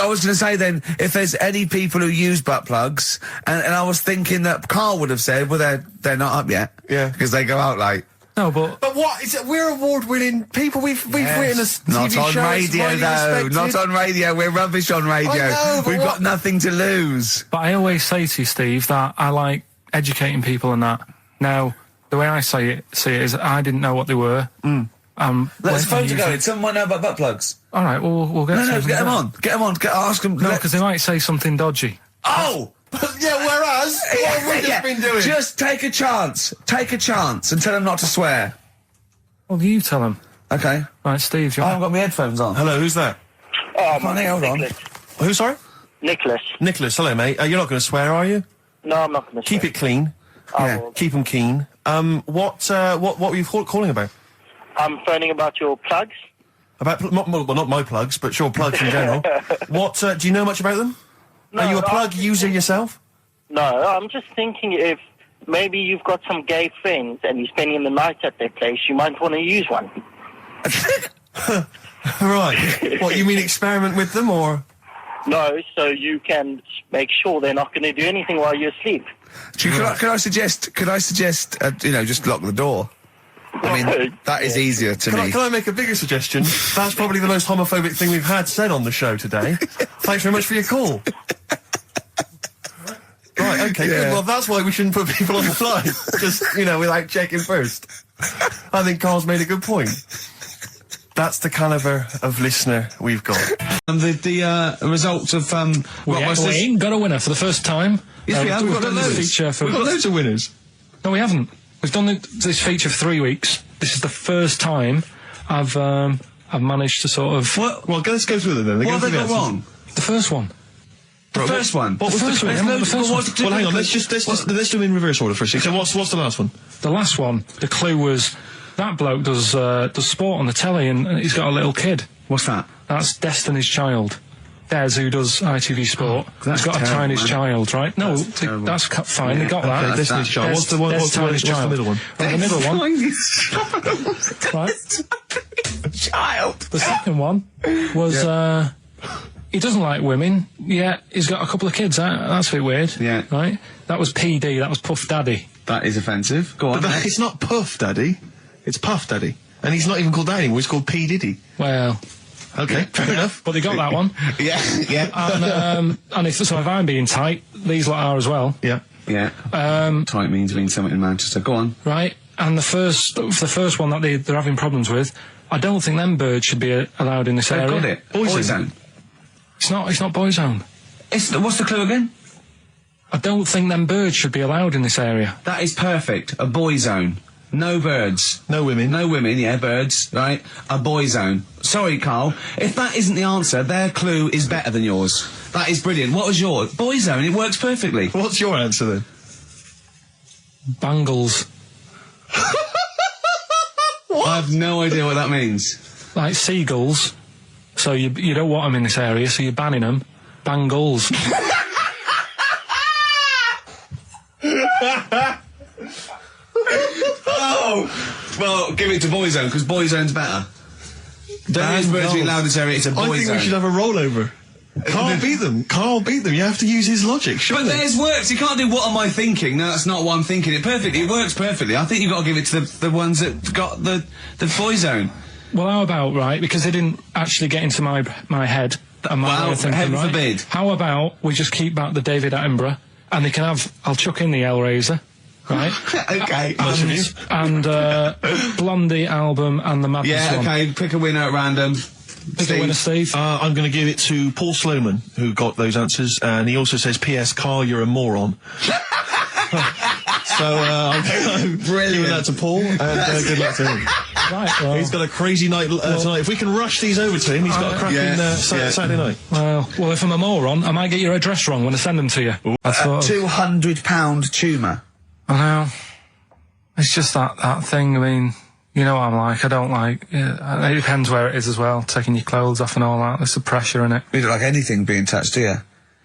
was going to say then, if there's any people who use butt plugs, and I was thinking that Karl would have said, well, they're not up yet.
Yeah.
Because they go out late.
No, but
what is it? We're award-winning people. We've written a TV
Not on
show,
radio, though. Not on radio. We're rubbish on radio.
I know, but
We've got nothing to lose.
But I always say to you, Steve, that I like educating people and that. Now, the way I see it is I didn't know what they were.
Let's phone to go. Someone might know about butt plugs.
All right, we'll get
No, get them on. Get them on. Ask them.
No, because they might say something dodgy.
Oh!
whereas, what have we just been doing?
Just take a chance. Take a chance and tell him not to swear.
Well, you tell him.
Okay.
Right, Steve,
I haven't got my headphones on.
Hello, who's that?
Hold on.
Who, sorry?
Nicholas.
Nicholas, hello, mate. You're not going to swear, are you?
No, I'm not going to
Keep it clean.
Yeah.
Keep them keen. What were you calling about?
I'm phoning about your plugs.
About, not my plugs, but sure, plugs in general. What, do you know much about them?
No,
Are you a plug user yourself?
No, I'm just thinking if maybe you've got some gay friends and you're spending the night at their place, you might want to use one.
Right. What, you mean experiment with them, or?
No, so you can make sure they're not going to do anything while you're asleep.
Could I suggest, just lock the door? I mean, that is easier to me.
Can I make a bigger suggestion? That's probably the most homophobic thing we've had said on the show today. Thanks very much for your call. Right, okay, good. Well, that's why we shouldn't put people on the line. Just, without checking first. I think Carl's made a good point. That's the calibre of listener we've got.
The results of,
We ain't got a winner for the first time.
Yes, we have.
We've
We've got
done this
loads.
feature for...
We've got loads of winners.
No, we haven't. We've done this feature for 3 weeks. This is the first time I've managed to sort of...
What?
Well, let's go through them then.
What have they got wrong?
The first one.
The first one?
What was
The first one.
Well, hang on, let's do them in reverse order for a second. So what's the last one?
The last one, the clue was, that bloke does sport on the telly and he's got a little kid.
What's that?
That's Destiny's Child. Des, who does ITV Sport,
that's
he's got
terrible,
a tiny
man.
child, right? No,
terrible.
that's fine, they got that.
Okay, Destiny's Child. What's the middle one?
Right, the middle one. Right.
Child.
The second one was, he doesn't like women, yet he's got a couple of kids. That's a bit weird.
Yeah.
Right? That was PD, that was Puff Daddy.
That is offensive. Go on.
But it's not Puff Daddy. It's Puff Daddy. And he's not even called that anymore. He's called P. Diddy.
Well...
Okay, fair enough.
But they got that one.
Yeah.
And if I'm being tight, these lot are as well.
Yeah.
Yeah. Tight means something in Manchester. Go on.
Right? And the first one that they're having problems with, I don't think them birds should be allowed in this
They've
area.
got it. Boyzone.
It's not Boyzone.
What's the clue again?
I don't think them birds should be allowed in this area.
That is perfect. A boy zone. No birds.
No women.
No women, yeah, birds, right? A boy zone. Sorry, Carl. If that isn't the answer, their clue is better than yours. That is brilliant. What was yours? Boy zone, it works perfectly.
What's your answer then?
Bangles.
I have no idea what that means.
Like seagulls. So you don't want them in this area, so you're banning them. Bangles.
Oh! Well, give it to Boyzone, because Boyzone's better. Don't use birds being allowed in this area, it's a Boyzone.
I think we should have a rollover. Can't beat them. Can't beat them. You have to use his logic,
But
surely.
theirs works. You can't do what am I thinking. No, that's not what I'm thinking. It perfectly. It works perfectly. I think you've got to give it to the ones that got the Boyzone.
Well, how about, right, because they didn't actually get into my head and my way of thinking,
heaven
right?
forbid.
How about we just keep back the David Attenborough, and they can have, I'll chuck in the Hellraiser, right?
Okay.
And Blondie album and the Madness
Yeah,
one.
okay. Pick a winner at random.
Pick a winner, Steve.
I'm going to give it to Paul Sloman, who got those answers, and he also says, P.S. Carl, you're a moron. So, I'm giving that to Paul, and good luck to him.
Right, well,
He's got a crazy night tonight. If we can rush these over to him, he's got a cracking Saturday night.
well, if I'm a moron, I might get your address wrong when I send them to you.
A £200 tumour.
I know. It's just that thing, I mean, you know what I'm like, I don't like, it depends where it is as well, taking your clothes off and all that, there's the pressure in it.
You don't like anything being touched, do you?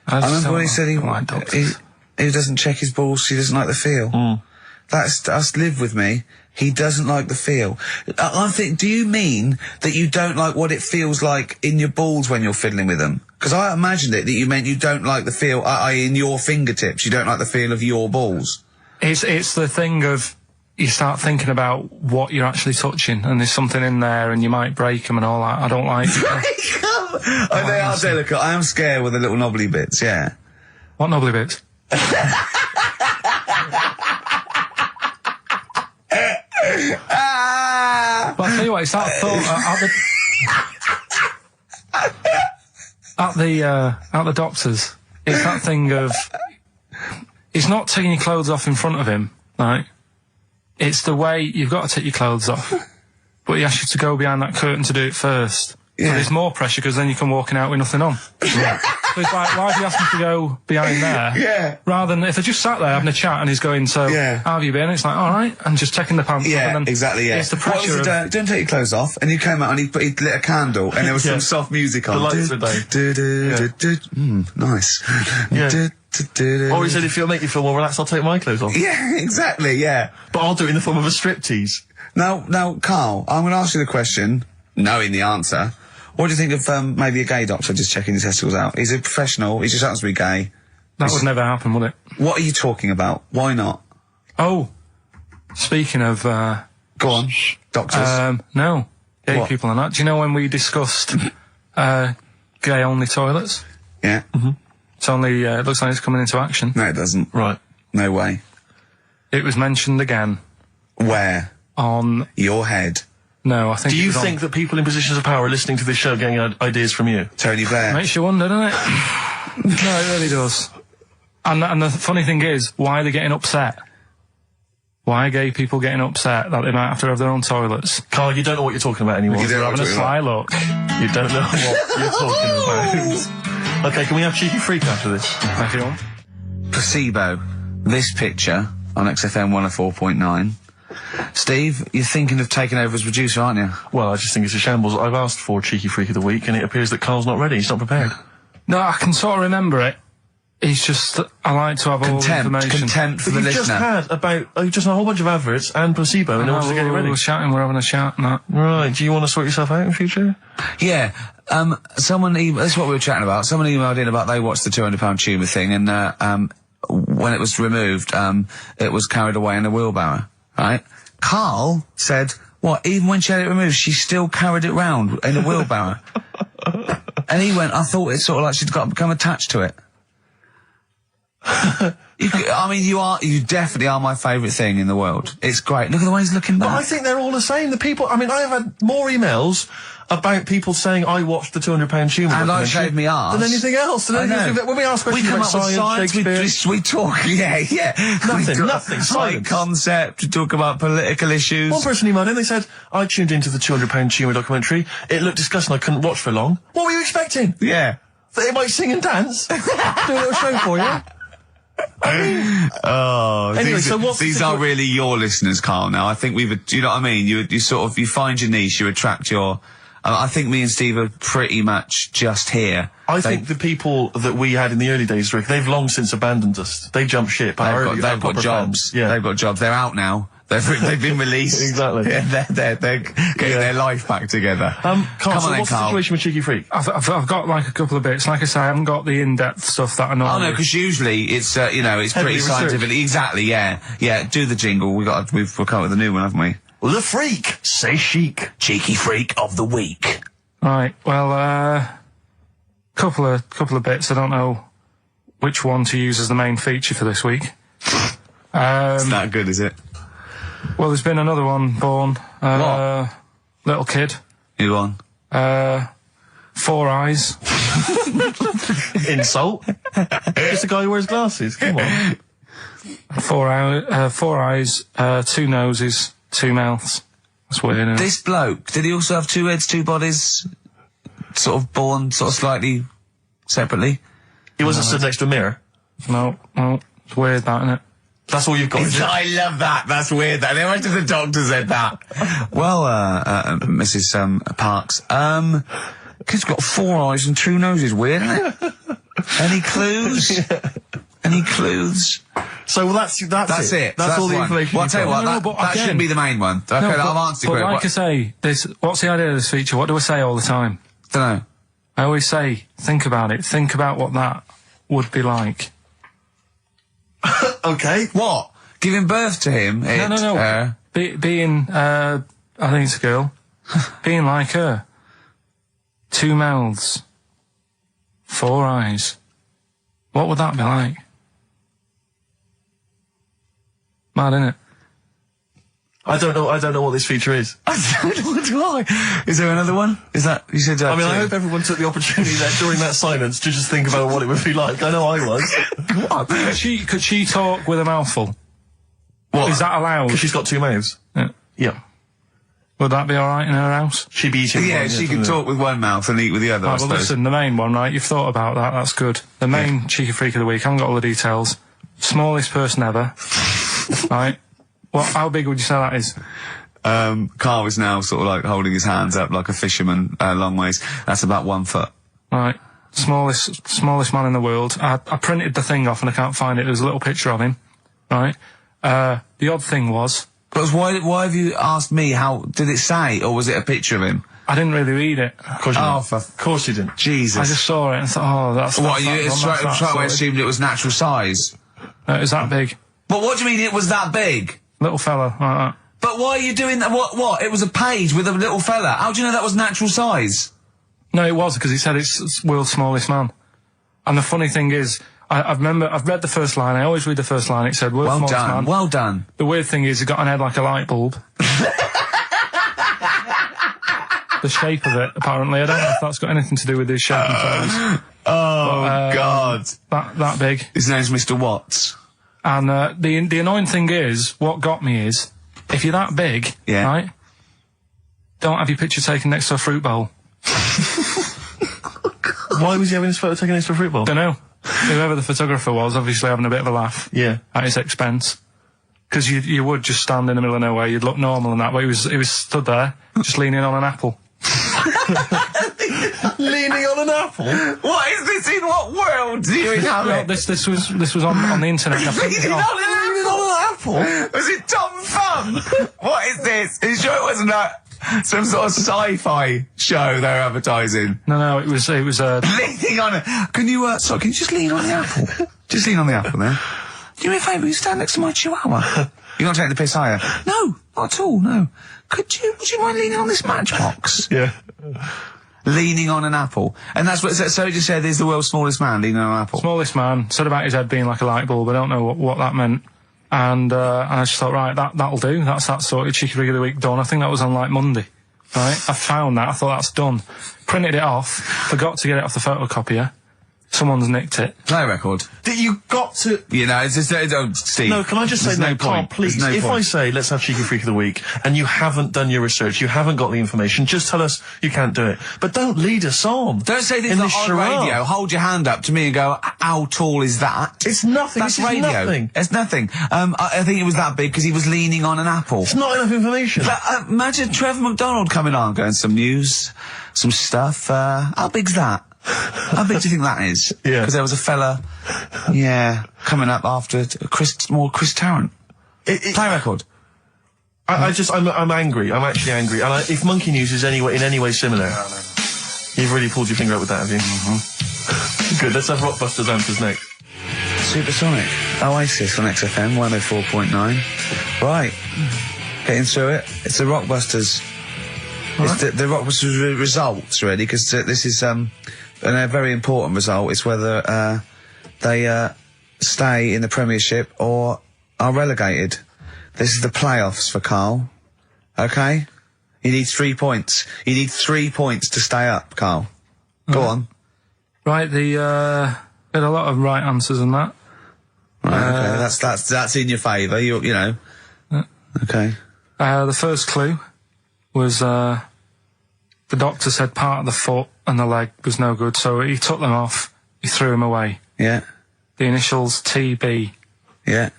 I remember when he said he doesn't check his balls, he doesn't like the feel. That's live with me. He doesn't like the feel. I think, do you mean that you don't like what it feels like in your balls when you're fiddling with them? Because I imagined it that you meant you don't like the feel, i.e. in your fingertips, you don't like the feel of your balls.
It's the thing of, you start thinking about what you're actually touching, and there's something in there, and you might break them and all that. I don't like it.
They are delicate. I am scared with the little knobbly bits, yeah.
What knobbly bits? Well, I'll tell you what, it's that thought at the doctor's. It's that thing of He's not taking your clothes off in front of him, right? It's the way you've got to take your clothes off. But he asks you to go behind that curtain to do it first.
Yeah.
So there's more pressure because then you come walking out with nothing on.
Yeah.
So it's like, why have you asked me to go behind there?
Yeah.
Rather than if I just sat there having a chat and he's going, so
Yeah.
how have you been? It's like, all right, and just taking the pants off.
Yeah,
And then
exactly, yeah.
It's the
What was
pressure
it, don't take your clothes off, and you came out and he lit a candle, and there was some soft music on.
The lights were down.
Nice.
Yeah. Or he said, if you'll make you feel more relaxed, I'll take my clothes off.
Yeah, exactly, yeah.
But I'll do it in the form of a striptease.
Now, Carl, I'm going to ask you the question, knowing the answer. What do you think of maybe a gay doctor just checking his testicles out? He's a professional, he just happens to be gay.
That would never happen, would it?
What are you talking about? Why not?
Oh, speaking of,
Go on, doctors.
no, gay
What?
people are not. Do you know when we discussed, gay-only toilets?
Yeah.
It's only, it looks like it's coming into action.
No, it doesn't.
Right.
No way.
It was mentioned again
Where?
on,
Your head.
no, I think
Do
it
you
was on-
think that people in positions of power are listening to this show getting ideas from you?
Tony Blair.
Makes you wonder, doesn't it? No, it really does. And the funny thing is, why are they getting upset? Why are gay people getting upset that they might have to have their own toilets?
Carl, you don't know what you're talking about anymore.
You don't
They're
know
having a
what
sly look.
You don't know what you're talking about. Okay, can we have Cheeky Freak after this?
If you want.
Placebo. This picture on XFM 104.9. Steve, you're thinking of taking over as producer, aren't you?
Well, I just think it's a shambles. I've asked for Cheeky Freak of the Week, and it appears that Carl's not ready. He's not prepared.
No, I can sort of remember it. It's just that I like to have all the information.
Contempt for
But
the
you've just
listener.
had you've just had a whole bunch of adverts and placebo in order to get it ready.
We're chatting, we're having a chat and that.
Right, do you want to sort yourself out in future?
Yeah. That's what we were chatting about. Someone emailed in about they watched the £200 tumour thing, and when it was removed, it was carried away in a wheelbarrow. Right? Carl said, what? Even when she had it removed, she still carried it round in a wheelbarrow. And he went, I thought it's sort of like she'd become attached to it. You definitely are my favourite thing in the world. It's great. Look at the way he's looking back.
But I think they're all the same. The people, I have had more emails about people saying I watched the £200 tumour
And I
documentary
shaved me arse.
than anything else.
I know.
When we ask questions
come
about
up with
science, Shakespeare,
we talk, yeah.
Nothing,
High
silence.
concept, we talk about political issues.
one person emailed in, they said, I tuned into the £200 tumour documentary. It looked disgusting, I couldn't watch for long. What were you expecting?
Yeah.
That it might sing and dance? Do a little show for you? Anyway, so what's
these
the
are
situa-
really your listeners, Carl. Now, I think you know what I mean. You sort of, you find your niche, you attract your. I think me and Steve are pretty much just here.
I think the people that we had in the early days, Rick, they've long since abandoned us. They jumped ship.
they've got jobs.
Yeah.
They've got jobs. They're out now. They've been released.
Exactly.
Yeah, they're getting their life back together.
Carl,
Come
so
on then,
what's the
Carl.
situation with Cheeky Freak?
I've got like a couple of bits. Like I say, I haven't got the in-depth stuff that I know.
Oh no, because usually it's it's
Heavily
pretty
researched.
scientific. Exactly, yeah. Do the jingle. We've come up with a new one, haven't we?
The Freak, say chic.
Cheeky Freak of the Week.
Right. Well, couple of bits. I don't know which one to use as the main feature for this week.
It's not good, is it?
Well, there's been another one born.
What?
Little kid.
You on?
4 eyes.
Insult. Just a guy who wears glasses. Come on.
4 eyes, 2 noses, 2 mouths. That's weird, isn't it?
This bloke, did he also have 2 heads, 2 bodies? Sort of born sort of slightly separately?
He wasn't stood next to a mirror.
No, it's weird, that, isn't it?
That's all you've got. Is it?
I love that. That's weird. I imagine the doctor said that. Well, Mrs. Parks, kid's got 4 eyes and 2 noses. Weird, isn't it? Any clues? Any clues?
So that's
That's
it.
it.
That's all the
one.
information.
Well, I'll tell you what,
No,
that,
but
that
again-
shouldn't be the main one. Okay,
No,
I've answered
but
your
like I say, what's the idea of this feature? What do I say all the time?
Don't know.
I always say, think about it. Think about what that would be like.
Okay.
What? Giving birth to him?
No. Being, I think it's a girl. Being like her. 2 mouths. 4 eyes. What would that be like? Mad, innit?
I don't know what this feature is.
I don't know what why. Is there another one? Is that, you said that?
I mean, I hope everyone took the opportunity there during that silence to just think about what it would be like. I know I was.
What?
Could she talk with a mouthful?
What?
Is that allowed?
Because she's got two mouths.
Yeah.
Yeah.
Would that be alright in her house?
She'd be eating
Yeah,
one,
she can talk with one mouth and eat with the other, I
Right, well,
suppose.
listen, the main one, right? You've thought about that. That's good. The main cheeky freak of the week. I haven't got all the details. Smallest person ever. Right? How big would you say that is?
Carl is now sort of like holding his hands up like a fisherman, long ways. That's about 1 foot.
Right. Smallest man in the world. I printed the thing off and I can't find it. There's a little picture of him. Right? The odd thing was,
But why have you asked me how, did it say, or was it a picture of him?
I didn't really read it.
Of course you didn't.
Of
course you didn't.
Jesus.
I just saw it and thought, oh, that's...
What,
that's
you
that one, that's
straight away
sorted.
assumed it was natural size?
No, it was that big.
But what do you mean it was that big?
Little fella, like that.
But why are you doing that? What? It was a page with a little fella. How do you know that was natural size?
No, it was, because he said it's world's smallest man. And the funny thing is, I've read the first line, I always read the first line, it said world's
Well
smallest
done,
man.
well done.
The weird thing is, he got an head like a light bulb. The shape of it, apparently. I don't know if that's got anything to do with his shape and size.
Oh, God.
That big.
His name's Mr. Watts.
And the annoying thing is, what got me is, if you're that big,
Yeah.
right, don't have your picture taken next to a fruit bowl.
Why was he having his photo taken next to a fruit bowl?
Don't know. Whoever the photographer was, obviously having a bit of a laugh.
Yeah.
At his expense. Because you would just stand in the middle of nowhere, you'd look normal and that, but he was stood there, just leaning on an apple.
Leaning on an apple?
What is this? In what world do you inhabit?
This was on the internet. And I printed it off.
Leaning on an apple?
Was it Tom Thumb? What is this? Are you sure it wasn't some sort of sci-fi show they're advertising?
No, it was
Leaning on it. Can you just lean on the apple? Just lean on the apple there. Do me a favour, you stand next to my chihuahua. You're not taking the piss, are you? No, not at all, no. Would you mind leaning on this matchbox?
Yeah.
Leaning on an apple. And that's what, so just said, there's the world's smallest man leaning on an apple.
smallest man, said about his head being like a light bulb. I don't know what that meant. And I just thought, right, that'll do. That's that sorted. Cheeky Freak of the Week done. I think that was on like Monday. Right? I found that. I thought that's done. Printed it off. Forgot to get it off the photocopier. Someone's nicked it.
Play a record.
That you got to...
You know, it's just, Steve.
No, can I just say,
there's
no, Carl,
point.
please,
There's no
if
point.
I say, let's have Cheeky Freak of the Week, and you haven't done your research, you haven't got the information, just tell us you can't do it. But don't lead us on.
Don't say things
in
like
this
on
charade.
radio, hold your hand up to me and go, how tall is that?
It's nothing.
That's
This is
radio.
nothing.
It's nothing. I think it was that big because he was leaning on an apple.
It's not enough information.
But, imagine Trevor McDonald coming on, going, some news, some stuff. How big's that? How big do you think that is?
Yeah.
Because there was a fella, coming up after Chris Tarrant. Play a record.
I'm angry. I'm actually angry. And if Monkey News is in any way similar, you've really pulled your finger out with that, have you? Mm-hmm. Good. Let's have Rockbusters answers next.
Supersonic. Oasis on XFM 104.9. Right. Getting through it. It's the Rockbusters.
Right.
It's the Rockbusters results, really, because this is a very important result. It's whether they stay in the Premiership or are relegated. This is the playoffs for Carl. Okay? You need 3 points. You need 3 points to stay up, Carl. Go on.
Right, had a lot of right answers in that.
Right, okay. That's in your favour. You know. Okay.
The first clue was the doctor said part of the foot and the leg was no good, so he took them off. He threw them away.
Yeah.
The initials TB.
Yeah.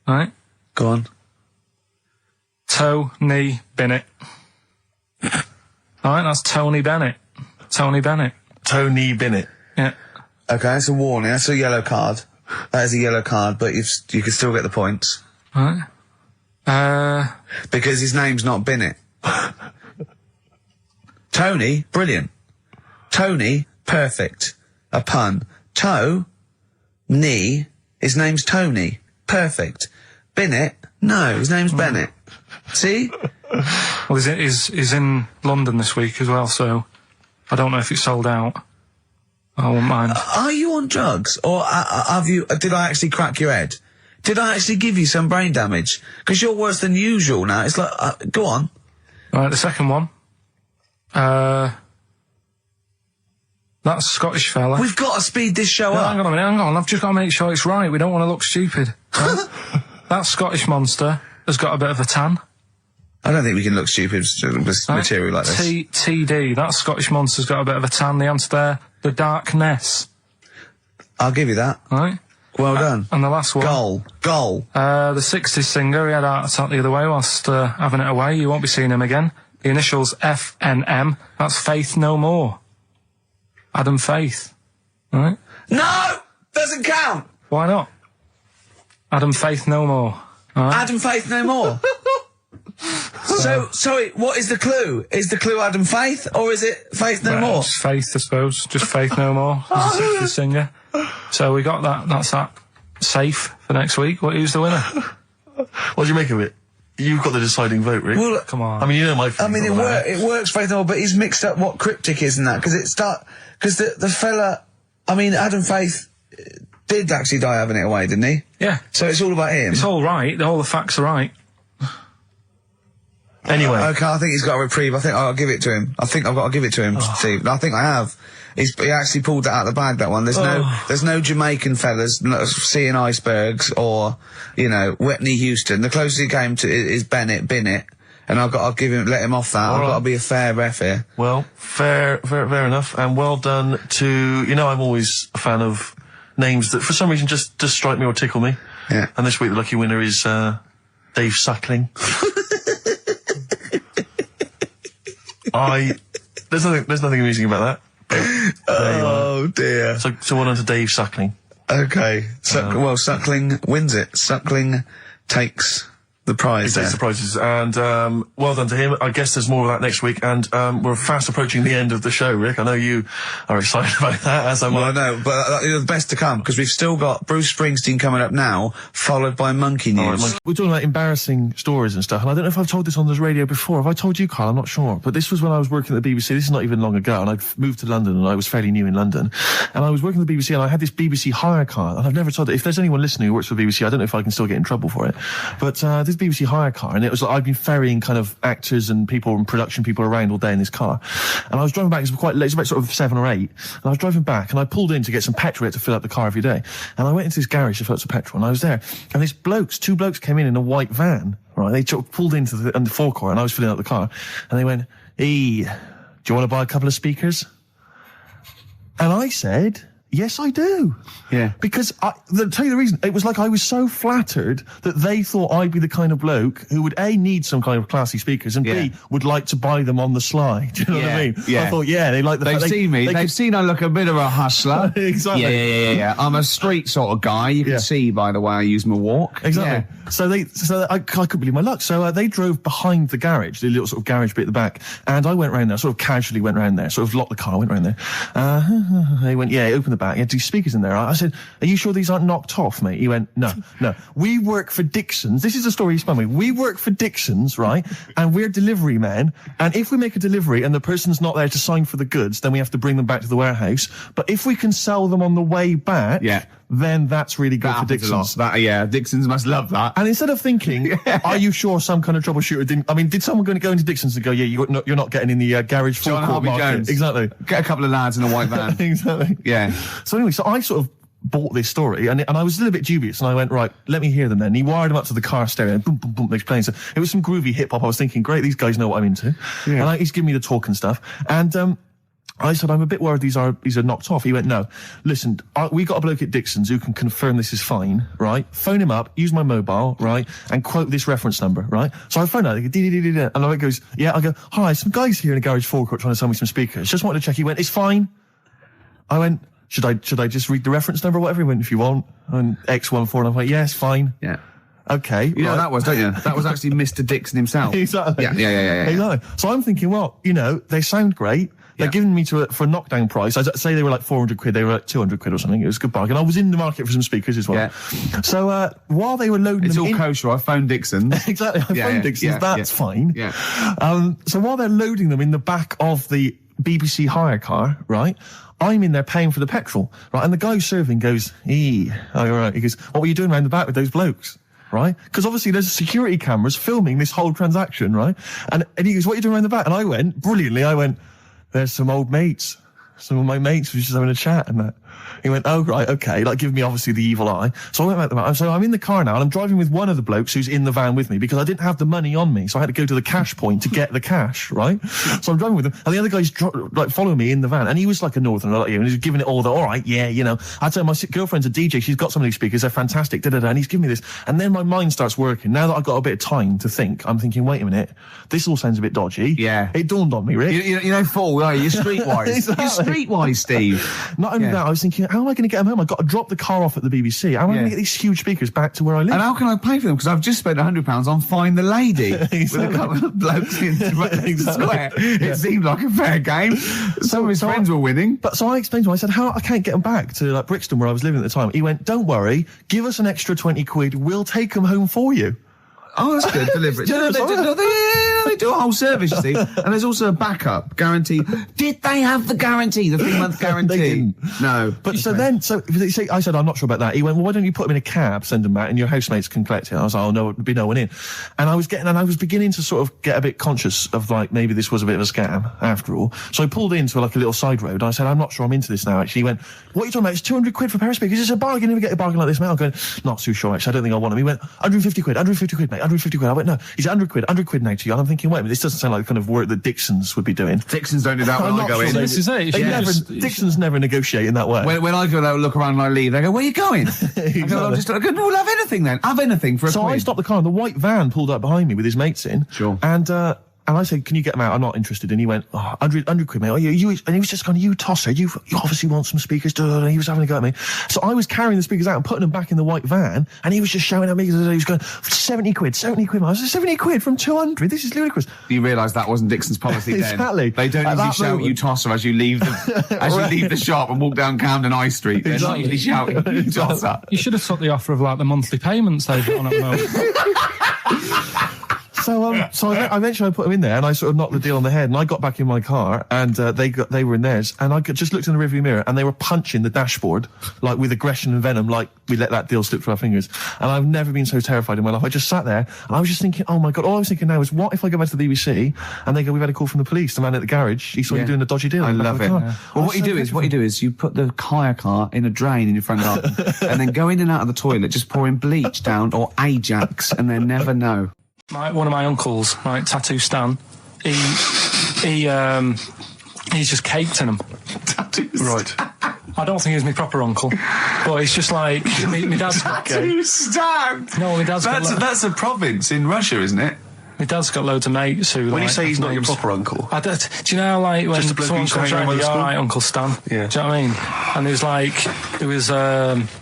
Right.
Go on.
Tony Bennett. Alright, that's Tony Bennett. Tony Bennett.
Tony Bennett.
Yeah.
Okay, that's a warning. That's a yellow card. That is a yellow card, but you can still get the points.
Right.
Because his name's not Bennett. Tony, brilliant. Tony, perfect. A pun. Knee, his name's Tony. Perfect. Bennett, no, his name's Bennett. See?
Well, he's in London this week as well, so I don't know if it's sold out. I won't mind.
Are you on drugs? Or did I actually crack your head?
Did I actually give you some brain damage? Because you're worse than usual now. It's like, go on.
Right, the second one. That Scottish fella.
We've got to speed this show up.
Hang on a minute, hang on. I've just got to make sure it's right. We don't want to look stupid. Right? That Scottish monster has got a bit of a tan.
I don't think we can look stupid with material like this.
TD. That Scottish monster's got a bit of a tan. The answer there, the darkness.
I'll give you that.
Right.
Well done.
And the last one.
Goal.
The 60s singer, he had a heart attack the other way whilst having it away. You won't be seeing him again. The initials FNM. That's Faith No More. Adam Faith. Right?
No! Doesn't count!
Why not? Adam Faith No More. Right?
Adam Faith No More. So, sorry, what is the clue? Is the clue Adam Faith, or is it Faith No More?
It's Faith, I suppose. Just Faith No More. He's a 60s singer. So we got that. That's that. Safe for next week. Who's the winner?
What do you make of it? You've got the deciding vote, Rick.
Well,
come on.
I mean, you know my feelings.
It works, Faith No More, but he's mixed up what cryptic is and that, because the fella, I mean, Adam Faith did actually die having it away, didn't he?
Yeah.
So it's all about him.
It's all right. All the facts are right.
Anyway.
Okay, I think he's got a reprieve. I think I'll give it to him. I think I've got to give it to him, Steve. I think I have. He actually pulled that out of the bag, that one. There's no Jamaican fellas seeing icebergs or, Whitney Houston. The closest he came to is Bennett, and I'll let him off that. I've got to be a fair ref here.
Well, fair enough, and well done to, I'm always a fan of names that for some reason just strike me or tickle me.
Yeah.
And this week the lucky winner is, Dave Suckling. There's nothing amusing about that.
Oh dear.
So well done to Dave Suckling.
Okay. Suckling wins it. Suckling takes the prize.
He takes the prizes, and well done to him. I guess there's more of that next week, and we're fast approaching the end of the show, Rick. I know you are excited about that, as am I.
I know, but the best to come, because we've still got Bruce Springsteen coming up now, followed by Monkey News.
We're talking about embarrassing stories and stuff, and I don't know if I've told this on the radio before. Have I told you, Carl? I'm not sure. But this was when I was working at the BBC. This is not even long ago, and I'd moved to London, and I was fairly new in London. And I was working at the BBC, and I had this BBC hire car, and I've never told it. If there's anyone listening who works for the BBC, I don't know if I can still get in trouble for it. But this BBC hire car, and it was like I'd been ferrying kind of actors and people and production people around all day in this car. And I was driving back, it was quite late, it was about sort of 7 or 8, and I was driving back, and I pulled in to get some petrol to fill up the car every day. And I went into this garage to fill up some petrol, and I was there, and two blokes came in a white van, right? They pulled into the forecourt, and I was filling up the car, and they went, "Hey, do you want to buy a couple of speakers?" And I said, "Yes, I do."
Yeah.
Because I'll tell you the reason. It was like I was so flattered that they thought I'd be the kind of bloke who would A, need some kind of classy speakers, and B, would like to buy them on the sly. Do you know what I mean?
Yeah.
I thought, they like the
They've
fact
seen me. They've seen I look a bit of a hustler.
Exactly.
Yeah. I'm a street sort of guy. You can see by the way I use my walk.
Exactly. Yeah. So I couldn't believe my luck. So they drove behind the garage, the little sort of garage bit at the back, and I went round there, sort of casually went round there, sort of locked the car, went round there. They went, open the back. You had 2 speakers in there. I said, "Are you sure these aren't knocked off, mate?" He went, No. We work for Dixon's. This is the story he spun me. We work for Dixon's, right? And we're delivery men. And if we make a delivery and the person's not there to sign for the goods, then we have to bring them back to the warehouse. But if we can sell them on the way back, then that's really good for Dixon's.
Dixon's must love that.
And instead of thinking, are you sure some kind of troubleshooter didn't... I mean, did someone go into Dixon's and go, you're not getting in the garage forecourt market?
Jones.
Exactly.
Get a couple of lads in a white van.
Exactly.
Yeah.
So anyway, so I sort of bought this story, and I was a little bit dubious, and I went, right, let me hear them then. And he wired them up to the car stereo, and boom, boom, boom, they're playing. So it was some groovy hip-hop. I was thinking, great, these guys know what I'm into. Yeah. And he's giving me the talk and stuff. And I said, I'm a bit worried these are knocked off. He went, no, listen, we got a bloke at Dixon's who can confirm this is fine, right? Phone him up, use my mobile, right? And quote this reference number, right? So I phone out, and it goes, I go, hi, some guys here in a garage forecourt trying to sell me some speakers. Just wanted to check. He went, it's fine. I went, should I just read the reference number or whatever? He went, if you want. And X14, and I went, yes, fine.
Yeah.
Okay.
You know what that was, don't you? That was actually Mr. Dixon himself.
Exactly.
Yeah.
Exactly. So I'm thinking, well, they sound great. They're giving me for a knockdown price. I'd say they were like 400 quid, they were like 200 quid or something. It was a good bargain. I was in the market for some speakers as well.
Yeah.
So, while they were loading
it's
them
all kosher. I phoned Dixon's.
Exactly. I phoned Dixon's. That's fine.
Yeah.
So while they're loading them in the back of the BBC hire car, right, I'm in there paying for the petrol, right? And the guy who's serving goes, oh, all right. He goes, what were you doing around the back with those blokes? Right? Because obviously there's security cameras filming this whole transaction, right? And he goes, what are you doing around the back? And I went, brilliantly, there's some old mates. Some of my mates were just having a chat and that. He went, oh, right, okay, like giving me obviously the evil eye. So I went back to the van. So I'm in the car now and I'm driving with one of the blokes who's in the van with me because I didn't have the money on me. So I had to go to the cash point to get the cash, right? So I'm driving with him and the other guy's like following me in the van and he was like a northerner like you and he's giving it all the, all right, yeah, you know. I tell him, my girlfriend's a DJ, she's got some of these speakers, they're fantastic, da-da-da, and he's giving me this. And then my mind starts working. Now that I've got a bit of time to think, I'm thinking, wait a minute, this all sounds a bit dodgy.
Yeah.
It dawned on me, Rick.
You know, Paul, are you? You're streetwise.
Exactly.
You're streetwise, Steve.
Not only that, I was thinking, how am I going to get them home? I've got to drop the car off at the BBC. How am I going to get these huge speakers back to where I live?
And how can I pay for them? Because I've just spent £100 on Find the Lady with a couple of blokes in the square. It seemed like a fair game. Some of his friends were winning.
But so I explained to him, I said, I can't get them back to like Brixton where I was living at the time. He went, don't worry, give us an extra 20 quid, we'll take them home for you.
Oh, that's good. Deliberate. They do a whole service, you see. And there's also a backup guarantee. Did they have the guarantee, the 3-month guarantee?
They didn't.
No.
But I said, I'm not sure about that. He went, well, why don't you put them in a cab, send them back, and your housemates can collect it. I was like, oh, no, there'd be no one in. And I was beginning to sort of get a bit conscious of like, maybe this was a bit of a scam after all. So I pulled into like a little side road. And I said, I'm not sure I'm into this now, actually. He went, what are you talking about? It's 200 quid for a pair of speakers. It's a bargain. You never get a bargain like this, mate. I'm going, not too sure, actually. I don't think I want them. He went, 150 quid, mate. 150 quid. I went, no. He's 100 quid now to you. And I'm thinking, wait a minute, this doesn't sound like the kind of work that Dixons would be doing.
Dixons don't do that when I go in.
This is it.
Dixons never negotiate in that way.
When I go there, look around and I leave, they go, where are you going?
Exactly.
I go, we'll have anything then. Have anything for a
So
quid.
I stopped the car and the white van pulled up behind me with his mates in.
Sure.
And I said, can you get them out? I'm not interested. And he went, 100 quid, mate. Oh, and he was just going, you tosser, you obviously want some speakers. And he was having a go at me. So I was carrying the speakers out and putting them back in the white van. And he was just shouting at me. He was going, 70 quid. I was like, 70 quid from 200? This is ludicrous.
You realise that wasn't Dixon's policy then.
Exactly.
They don't usually shout, you tosser, as you leave the shop and walk down Camden High Street. They're not usually shouting, you tosser.
You should have took the offer of like the monthly payments they've got on at the moment.
So eventually I put them in there and I sort of knocked the deal on the head and I got back in my car and they were in theirs and I just looked in the rearview mirror and they were punching the dashboard like with aggression and venom, like we let that deal slip through our fingers. And I've never been so terrified in my life. I just sat there and I was just thinking, oh my God, all I was thinking now is what if I go back to the BBC and they go, we've had a call from the police, the man at the garage, he saw you doing a dodgy deal.
I love it. Yeah. Well, what you do is you put the hire car in a drain in your front garden and then go in and out of the toilet just pouring bleach down or Ajax and they never know.
One of my uncles, like Tattoo Stan, he's just caked in them.
Right.
I don't think he's my proper uncle, but it's just like my dad's got
Tattoo Stan.
No, my dad's
that's a province in Russia, isn't it?
My dad's got loads of mates who.
When
like,
you say he's not your proper uncle,
do you know how, like when
just a bloke
someone
who's
comes
hanging
around,
around
all
school?
right, Uncle Stan.
Yeah.
Do you know what I mean? And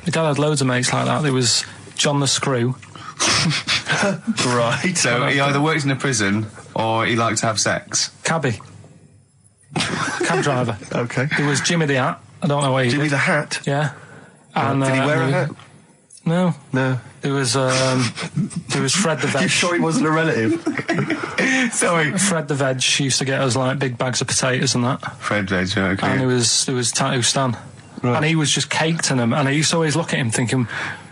my dad had loads of mates like that. There was John the Screw.
Right. So he either works in a prison or he likes to have sex.
Cabby. Cab driver.
Okay.
There was Jimmy the Hat. I don't know what he
Jimmy
did.
the Hat.
Yeah. And,
did he wear a hat?
No.
No.
There was Fred the Veg.
You sure he wasn't a relative? Sorry.
Fred the Veg used to get us like big bags of potatoes and that.
Fred Veg, okay.
And there was Tattoo Stan.
Right.
And he was just caked in them. And I used to always look at him thinking,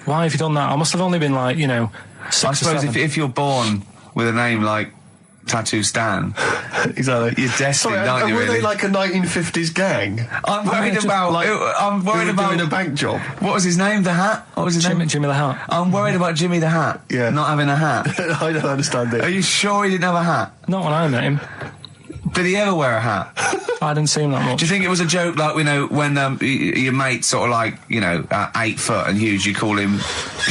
why have you done that? I must have only been like, 6
I
or
suppose
7.
if you're born with a name like Tattoo Stan,
Exactly.
you're destined, aren't you,
were
really?
they like a 1950s gang?
I'm worried about... I'm worried
Who were
about...
doing a bank job?
What was his name, the Hat? What was his name?
Jimmy the Hat.
I'm worried about Jimmy the Hat.
Yeah.
Not having a hat.
I don't understand it.
Are you sure he didn't have a hat?
Not when I met him.
Did he ever wear a hat?
I didn't see him that much.
Do you think it was a joke, like, when your mate's sort of like, 8 foot and huge, you call him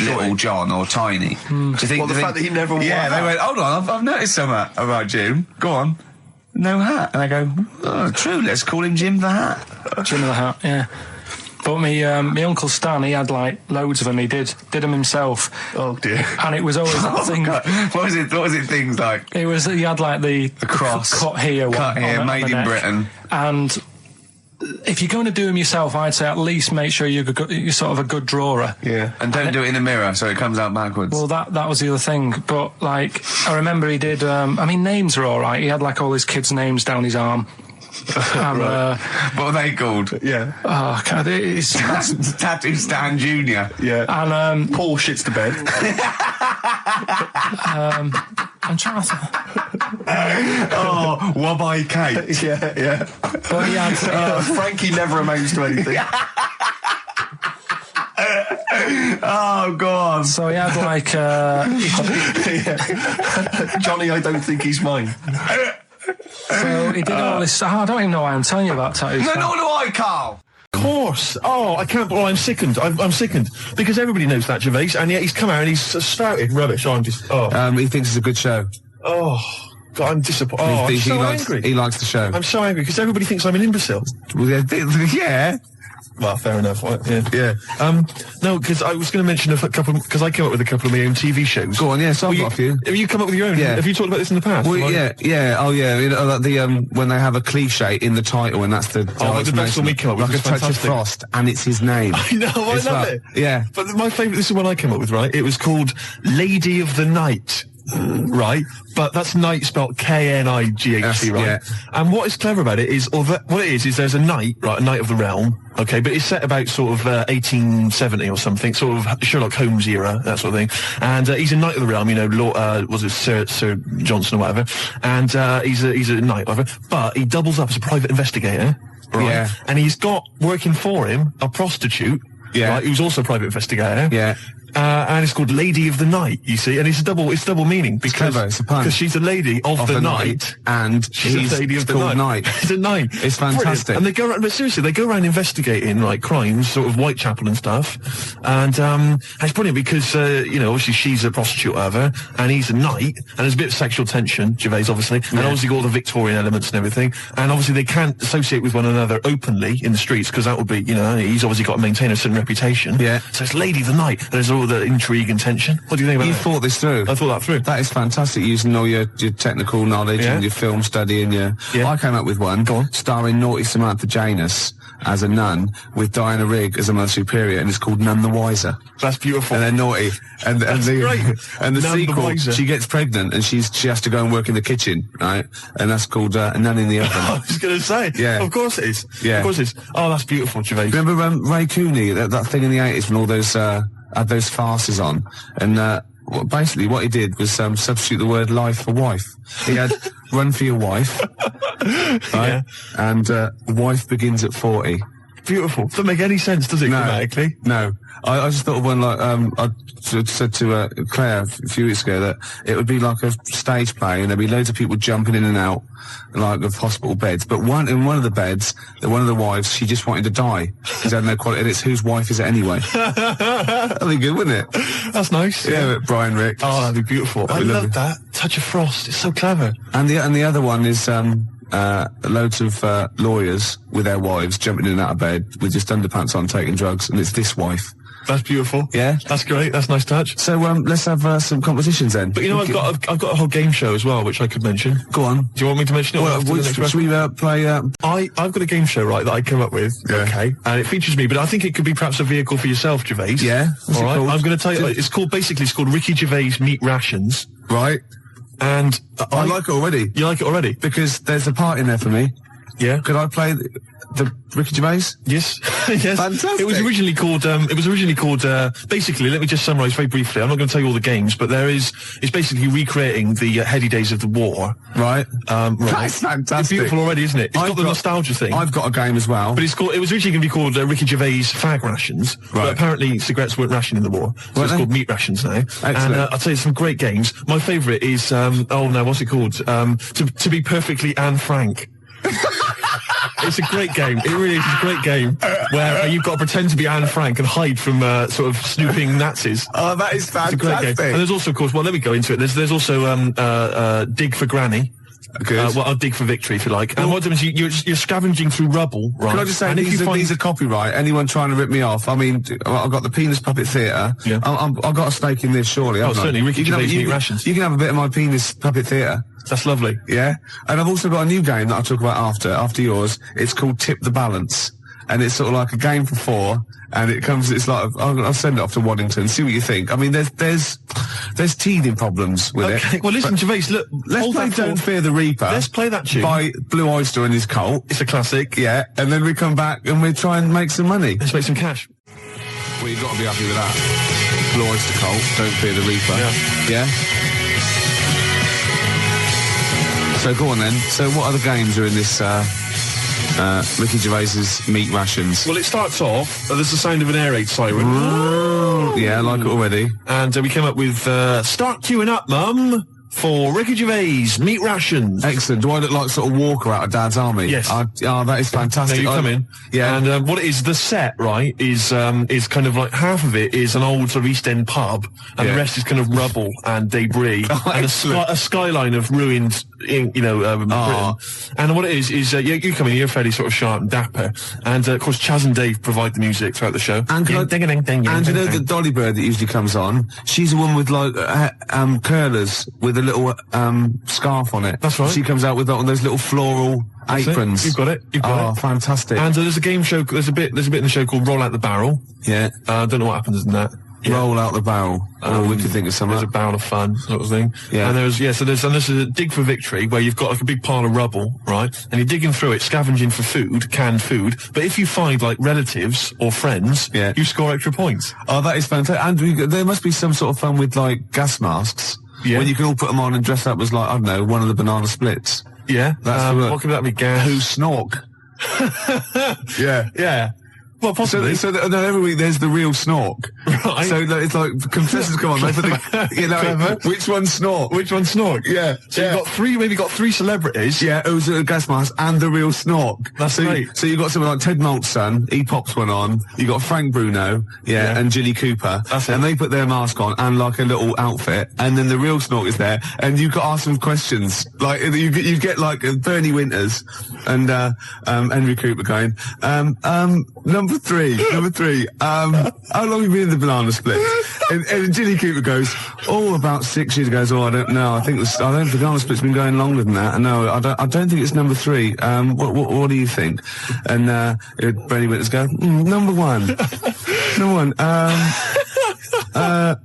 Little John or Tiny? Do you think...
Well, the fact that he never wore a
Yeah, they
hat.
went, hold on, I've noticed something about Jim. Go on. No hat. And I go, oh, true, let's call him Jim the Hat.
Jimmy the Hat, yeah. But my Uncle Stan, he had like loads of them. He did them himself.
Oh dear.
And it was always that thing.
God. What was it things like?
He had like the
cross.
cut here,
Cut
one
here,
on
made
the
in
neck.
Britain.
And if you're going to do them yourself, I'd say at least make sure you're sort of a good drawer.
Yeah. And don't do it in a mirror so it comes out backwards.
Well, that was the other thing. But like, I remember he did. Names are all right. He had like all his kids' names down his arm. And,
What are they called?
Yeah.
oh, God, it's...
Tattoo Stan Jr.
Yeah.
And,
Paul shits the bed.
I'm trying to...
Oh, Wabbai Kate.
Yeah.
Well, he had,
Frankie never amounts to anything.
Oh, God.
so he had like...
Johnny, I don't think he's mine.
so he did all this... I don't even know why I'm telling you about tattoos.
No, nor do I, Carl.
Of course. Oh, I can't. Well, I'm sickened. I'm sickened because everybody knows that Gervais, and yet he's come out and he's spouted rubbish. I'm just. Oh.
He thinks it's a good show.
Oh. God, I'm disappointed. Oh, I'm so angry.
He likes the show.
I'm so angry because everybody thinks I'm an imbecile.
Well, yeah.
Well, fair enough. Yeah. No, because I was going to mention a couple, because I came up with a couple of my own TV shows.
Go on, yeah, so I've got a few.
Have you come up with your own?
Yeah.
Have you talked about this in the past?
Well, yeah. Oh, yeah. You know, like the when they have a cliche in the title, and that's the
like the best one we came up with.
like a touch
fantastic.
of frost, and it's his name.
I know, I
It's
love
like-
it.
Yeah.
But my favourite, this is one I came up with, right? It was called Lady of the Night. Right, but that's night spelled Knighthc,
Yes,
right?
yeah.
And what is clever about it is, what it is there's a knight, right, a knight of the realm, okay, but it's set about sort of 1870 or something, sort of Sherlock Holmes era, that sort of thing. And he's a knight of the realm, you know, was it Sir Johnson or whatever? And he's a knight, whatever. But he doubles up as a private investigator, right?
Yeah.
And he's got working for him a prostitute,
Yeah.
right, who's also a private investigator.
Yeah.
And it's called Lady of the Night, you see, and it's double meaning because
clever, it's a pun.
she's a lady of the night,
and
she's a lady of the
called
night. She's a night.
It's fantastic.
Brilliant. And they go around, but seriously, they go around investigating like crimes, sort of Whitechapel and stuff, and it's brilliant because you know, obviously she's a prostitute, whatever, and he's a knight, and there's a bit of sexual tension, Gervais obviously, and obviously got all the Victorian elements and everything, and obviously they can't associate with one another openly in the streets because that would be, you know, he's obviously got to maintain a certain reputation.
Yeah.
So it's Lady of the Night. And there's all the intrigue and tension. What do you think about
You
that?
thought this through.
I thought that through.
That is fantastic, using all your technical knowledge
Yeah.
and your film study and your...
Yeah.
I came up with one,
Go on.
starring naughty Samantha Janus as a nun with Diana Rigg as a Mother Superior, and it's called None the Wiser.
That's beautiful.
And they're naughty. And
That's
the,
great.
And the
None the
sequel,
Wiser.
she gets pregnant and she has to go and work in the kitchen, right? And that's called Nun in the Oven.
I was going to say.
Yeah.
Of course it is.
Yeah.
Of course it is. Oh, that's beautiful, Gervais.
Remember Ray Cooney, that thing in the 80s when all those had those farces on, and basically what he did was substitute the word life for wife. He had run for your wife, right?
Yeah.
And wife begins at 40.
Beautiful. Doesn't make any sense, does it, grammatically?
No. I just thought of one like I said to Claire a few weeks ago that it would be like a stage play and there'd be loads of people jumping in and out like of hospital beds, but in one of the beds, one of the wives, she just wanted to die because had no quality, and it's whose wife is it anyway? That'd be good, wouldn't it?
That's nice.
Yeah, Brian Rick.
Oh, that'd be beautiful. I
lovely.
love that. Touch of frost. It's so clever.
And the other one is loads of lawyers with their wives jumping in and out of bed with just underpants on, taking drugs, and it's this wife.
That's beautiful.
Yeah.
That's great. That's a nice touch.
So let's have some competitions then.
But you know, I've got a whole game show as well, which I could mention.
Go on.
Do you want me to mention it?
Well, should we play?
I've got a game show, right, that I came up with,
Yeah.
okay, and it features me, but I think it could be perhaps a vehicle for yourself, Gervais.
Yeah? What's
All
it
right,
called?
I'm going to tell you, it's called Ricky Gervais Meat Rations,
Right.
and
I like it already
You like it already?
because there's a part in there for me.
Yeah.
Could I play the Ricky Gervais?
Yes. Yes.
Fantastic.
It was originally called, basically, let me just summarise very briefly. I'm not going to tell you all the games, but it's basically recreating the heady days of the war.
Right.
Right.
That's fantastic.
It's beautiful already, isn't it? It's got the nostalgia thing.
I've got a game as well.
But it was originally going to be called Ricky Gervais Fag Rations,
Right.
but apparently cigarettes weren't rationed in the war, so
Weren't
it's
they?
called Meat Rations now.
Excellent.
And I'll tell you some great games. My favourite is, what's it called? To be perfectly Anne Frank. It's a great game. It really is a great game where you've got to pretend to be Anne Frank and hide from sort of snooping Nazis.
Oh, that is
It's a great game.
fantastic.
And there's also, of course, well, let me go into it. There's also Dig for Granny.
Good.
I'll dig for victory, if you like. And what happens is you're scavenging through rubble, right?
Can I just say,
and if you find
these are copyright. Anyone trying to rip me off? I mean, I've got the Penis Puppet Theatre.
Yeah.
I've got a stake in this, surely. haven't I?
certainly, Ricky
You can have-
Gervais
you
Meat
can-
Rations.
You can have a bit of my Penis Puppet Theatre.
That's lovely.
Yeah. And I've also got a new game that I'll talk about after yours. It's called Tip the Balance. And it's sort of like a game for 4. And it's like, I'll send it off to Waddington, see what you think. I mean, there's there's teething problems with it.
Okay, well listen, Gervais, look,
Let's
hold
play
that
Don't
thought.
Fear the Reaper.
Let's play that tune.
By Blue Oyster and his cult.
It's a classic.
Yeah, and then we come back and we try and make some money.
Let's make some cash.
Well, you've got to be happy with that. Blue Oyster cult, Don't Fear the Reaper. Yeah? So go on then. So what other games are in this Ricky Gervais's meat rations?
Well, it starts off, there's the sound of an air raid siren.
Yeah, I like it already.
And we came up with, start queuing up, Mum, for Ricky Gervais, meat rations.
Excellent. Do I look like sort of Walker out of Dad's Army?
Yes.
Oh, that is fantastic.
Now you come in.
Yeah.
And what it is, the set, right, is kind of like half of it is an old sort of East End pub, and
Yeah.
the rest is kind of rubble and debris, and
excellent.
a skyline of ruined, Britain. And what it is you come in, you're fairly sort of sharp and dapper, and of course Chaz and Dave provide the music throughout the show.
And you know the Dolly Bird that usually comes on? She's a woman with like curlers with a little scarf on it.
That's right.
She comes out with those little floral aprons.
You've got it. You've got it.
Fantastic.
And there's a game show. There's a bit in the show called Roll Out the Barrel.
Yeah.
I don't know what happens in that. Yeah.
Roll out the barrel. We could think of something.
There's a barrel of fun sort of thing.
Yeah.
And this is a dig for victory where you've got like a big pile of rubble, right? And you're digging through it, scavenging for food, canned food. But if you find like relatives or friends, you score extra points.
Oh, that is fantastic. And there must be some sort of fun with like gas masks.
Yeah.
When you can all put them on and dress up as like, I don't know, one of the banana splits.
Yeah.
That's
what could that be? Gas.
Who snork? Yeah.
Yeah. Well, possibly.
So every week there's the real snork.
Right.
So it's like contestants come on, they put the, which one snork?
Which one snork?
Yeah.
So you've got three celebrities.
Yeah, who's a gas mask and the real snork.
That's great.
So you've got someone like Ted Malt's son, he pops one on. You got Frank Bruno, and Jilly Cooper.
That's it.
And they put their mask on and like a little outfit, and then the real snork is there, and you've got to ask them questions. Like you get like Bernie Winters and Henry Cooper going, number three, how long have you been in the banana split? And Jilly Cooper goes, about 6 years ago. I don't know. I think the banana split's been going longer than that. No, I don't think it's number 3. What do you think? And Bernie Winters go, number 1. Number 1.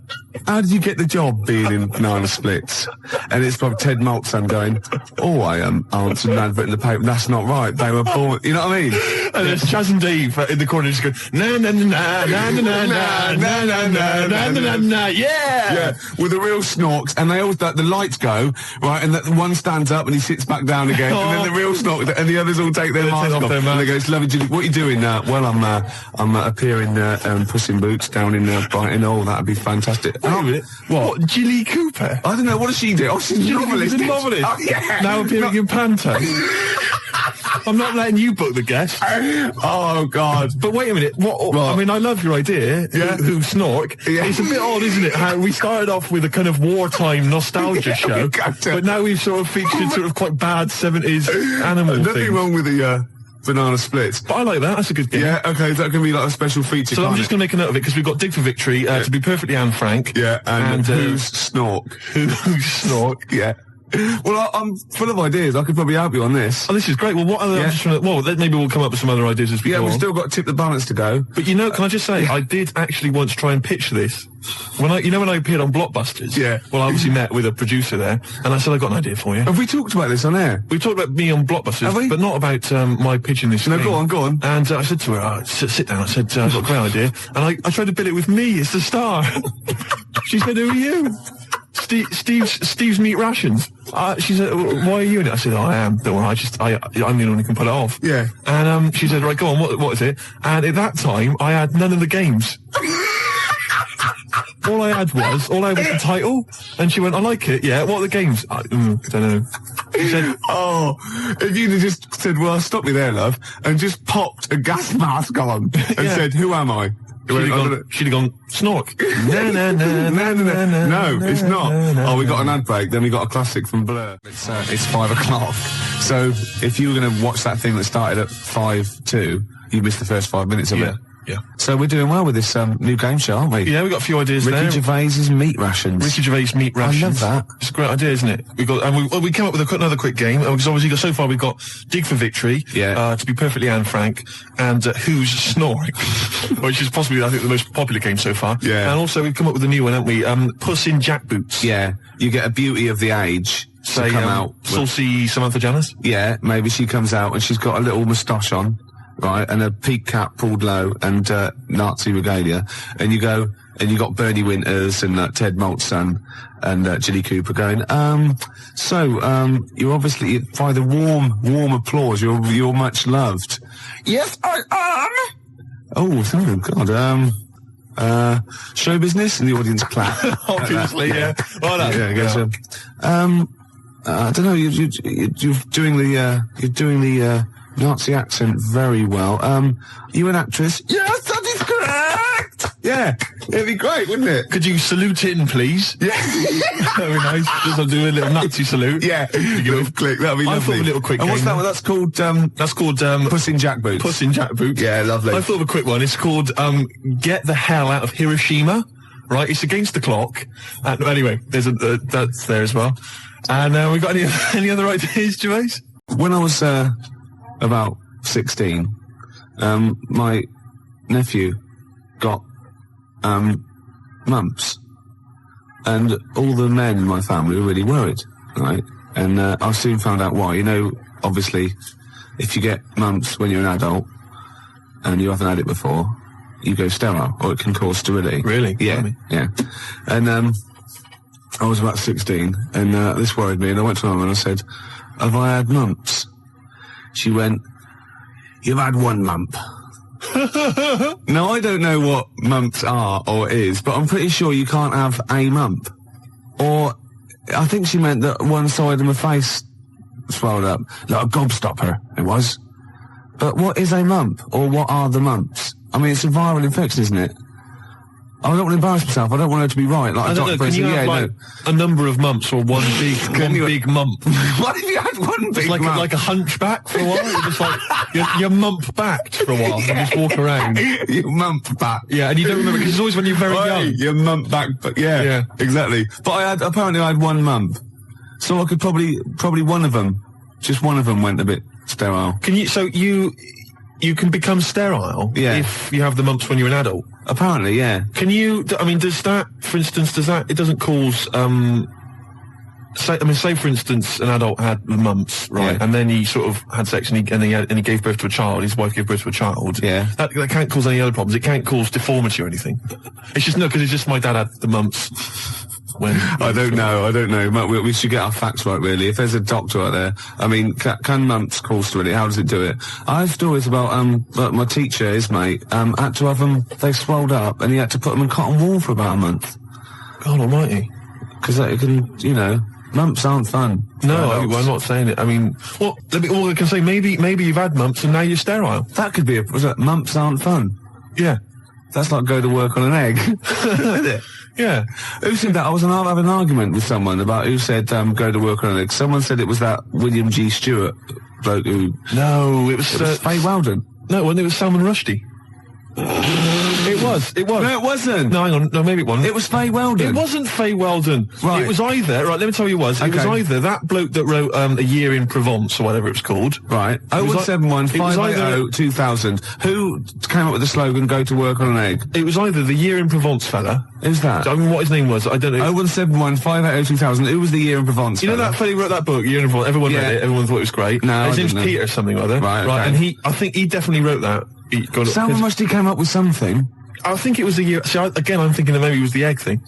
How did you get the job being in banana splits? And it's probably Ted Malt's son going, I answered an advert in the paper. That's not right. They were born. You know what I mean?
And there's Chaz and Dave in the corner just going, na na na na na na na na na na na na na, yeah,
with the real snorks, and they all the lights go right, and one stands up and he sits back down again, and then the real snork and the others all take their mask off, and they go, "It's lovely, Julie. What are you doing now?" "Well, I'm appearing Puss in Boots down in Brighton." "Oh, that'd be fantastic."
Wait a minute. What? Jilly Cooper?
I don't know. What does she do? Oh, she's a novelist.
She's a novelist.
Oh, yeah.
Now appearing in Panto. I'm not letting you book the guest.
Oh, God.
But wait a minute. What? I mean, I love your idea.
Yeah.
Who snork?
Yeah.
It's a bit odd, isn't it? How we started off with a kind of wartime nostalgia show, but now we've sort of featured sort of quite bad 70s animal
Nothing
things.
wrong with the banana splits.
But I like that. That's a good game.
Yeah, okay, that can be like a special feature.
So I'm just going to make a note of it because we've got Dig for Victory, to be perfectly Anne Frank.
Yeah, and who's snork?
Who's snork?
Yeah. Well, I'm full of ideas. I could probably help you on this.
Oh, this is great. Well, what other?
Yeah.
Maybe we'll come up with some other ideas as we go
Yeah, we've
on.
still got Tip the Balance to go.
But can I just say, I did actually once try and pitch this. When I appeared on Blockbusters.
Yeah.
Well, I obviously met with a producer there, and I said, I got an idea for you.
Have we talked about this on air?
We talked about me on Blockbusters,
Have we?
but not about my pitching this
No,
thing.
go on.
And I said to her, sit down. I said, I've got a great idea. And I tried to bill it with me as the star. She said, who are you? Steve's Meat Rations. She said, why are you in it? I said, I am. Don't worry, I'm the one who can pull it off.
Yeah.
And she said, right, go on, what is it? And at that time, I had none of the games. All I had was the title. And she went, I like it, yeah. What are the games? I don't know. She said,
if you'd have just said, well, stop me there, love, and just popped a gas mask on and said, who am I?
She'd have gone, snork.
No, it's not. We got an ad break, then we got a classic from Blur. It's 5 o'clock. So if you were going to watch that thing that started at 5:02, you missed the first 5 minutes of it.
Yeah.
So we're doing well with this new game show, aren't we?
Yeah, we've got a few ideas
Ricky
there.
Gervais's meat rations.
Ricky Gervais meat rations.
I love that.
It's a great idea, isn't it? We came up with another quick game, because obviously so far we've got Dig for Victory, to be perfectly frank, and Who's Snoring, which is possibly, I think, the most popular game so far.
Yeah.
And also we've come up with a new one, haven't we? Puss in Jackboots.
Yeah. You get a beauty of the age
Say,
to come out.
Saucy Samantha Janus.
Yeah, maybe she comes out and she's got a little moustache on, right, and a peak cap pulled low and Nazi regalia, and you go and you got Bernie Winters and Ted Maltson and Jilly Cooper going. You're obviously, by the warm applause, you're much loved. Yes, I am. Oh God. Show business, and the audience clap.
Obviously, yeah. Well done.
Yeah, I guess so. I don't know. You're doing the Nazi accent very well. You an actress? Yes, that is correct. Yeah, it'd be great, wouldn't it?
Could you salute in, please?
Yeah,
that'd be nice. Just I'll do a little Nazi salute.
Yeah, little click. That'd be lovely.
I thought of a little quick.
And
game.
what's that one? That's called Puss in Jackboots.
Puss in Jackboots.
Yeah, lovely.
I thought of a quick one. It's called Get the Hell Out of Hiroshima. Right, it's against the clock. Anyway, there's that's there as well. And we got any other ideas, Gervais?
When I was about 16, my nephew got mumps, and all the men in my family were really worried, right? And I soon found out why. You know, obviously, if you get mumps when you're an adult and you haven't had it before, you go sterile, or it can cause sterility.
Really?
Yeah, yeah. And I was about 16, and this worried me, and I went to my mum and I said, have I had mumps? She went, you've had one mump. Now, I don't know what mumps are or is, but I'm pretty sure you can't have a mump. Or, I think she meant that one side of my face swelled up. Like a gobstopper, it was. But what is a mump? Or what are the mumps? I mean, it's a viral infection, isn't it? I don't want to embarrass myself. I don't want her to be right. Like
I don't know. Can you have a number of mumps or one big mump?
What if you had one big
mump?
Like
a hunchback for a while? You're just like, you're mump-backed for a while.
Yeah.
You just walk around.
You mump-back.
Yeah, and you don't remember, because it's always when you're very young.
You're mump-back, but yeah, exactly. But apparently I had one mump. So I could probably one of them, just one of them went a bit sterile.
You can become sterile if you have the mumps when you're an adult?
Apparently, yeah.
Can you, does that, for instance, it doesn't cause, say for instance, an adult had the mumps, right, and then he sort of had sex and he gave birth to a child, his wife gave birth to a child. Yeah. That can't cause any other problems. It can't cause deformity or anything. It's just, because it's just my dad had the mumps.
I don't know. We should get our facts right, really. If there's a doctor out there, I mean, can mumps cause sterility? How does it do it? I have stories about, my teacher, his mate, had to have them, they swelled up, and he had to put them in cotton wool for about a month.
God almighty.
Because it can, mumps aren't fun.
No, I'm not saying it. I mean, all I can say, maybe you've had mumps and now you're sterile.
That could be mumps aren't fun.
Yeah.
That's like go to work on an egg. Isn't it?
Yeah.
Who said that? I was having an argument with someone about who said go to work on an egg. Someone said it was that William G. Stewart bloke who...
No, it was
Faye Weldon.
No, it was Salman Rushdie. It was.
No, it wasn't.
No, hang on. No, maybe it wasn't.
It was Faye Weldon.
It wasn't Faye Weldon. Right. It was either... Right, let me tell you what it was. It was either that bloke that wrote A Year in Provence, or whatever it was called.
Right. 0171 580 2000. Who came up with the slogan, go to work on an egg?
It was either the Year in Provence fella.
Who's that?
I mean, what his name was, I don't know.
0171 580 2000. Who was the Year in Provence
You know that fella who wrote that book, Year in Provence? Everyone read it. Everyone thought it was great.
No,
his name's Peter something or other.
Right, okay.
And I think he definitely wrote that.
Salman Rushdie came up with something.
I think it was the year... See, again, I'm thinking that maybe it was the egg thing.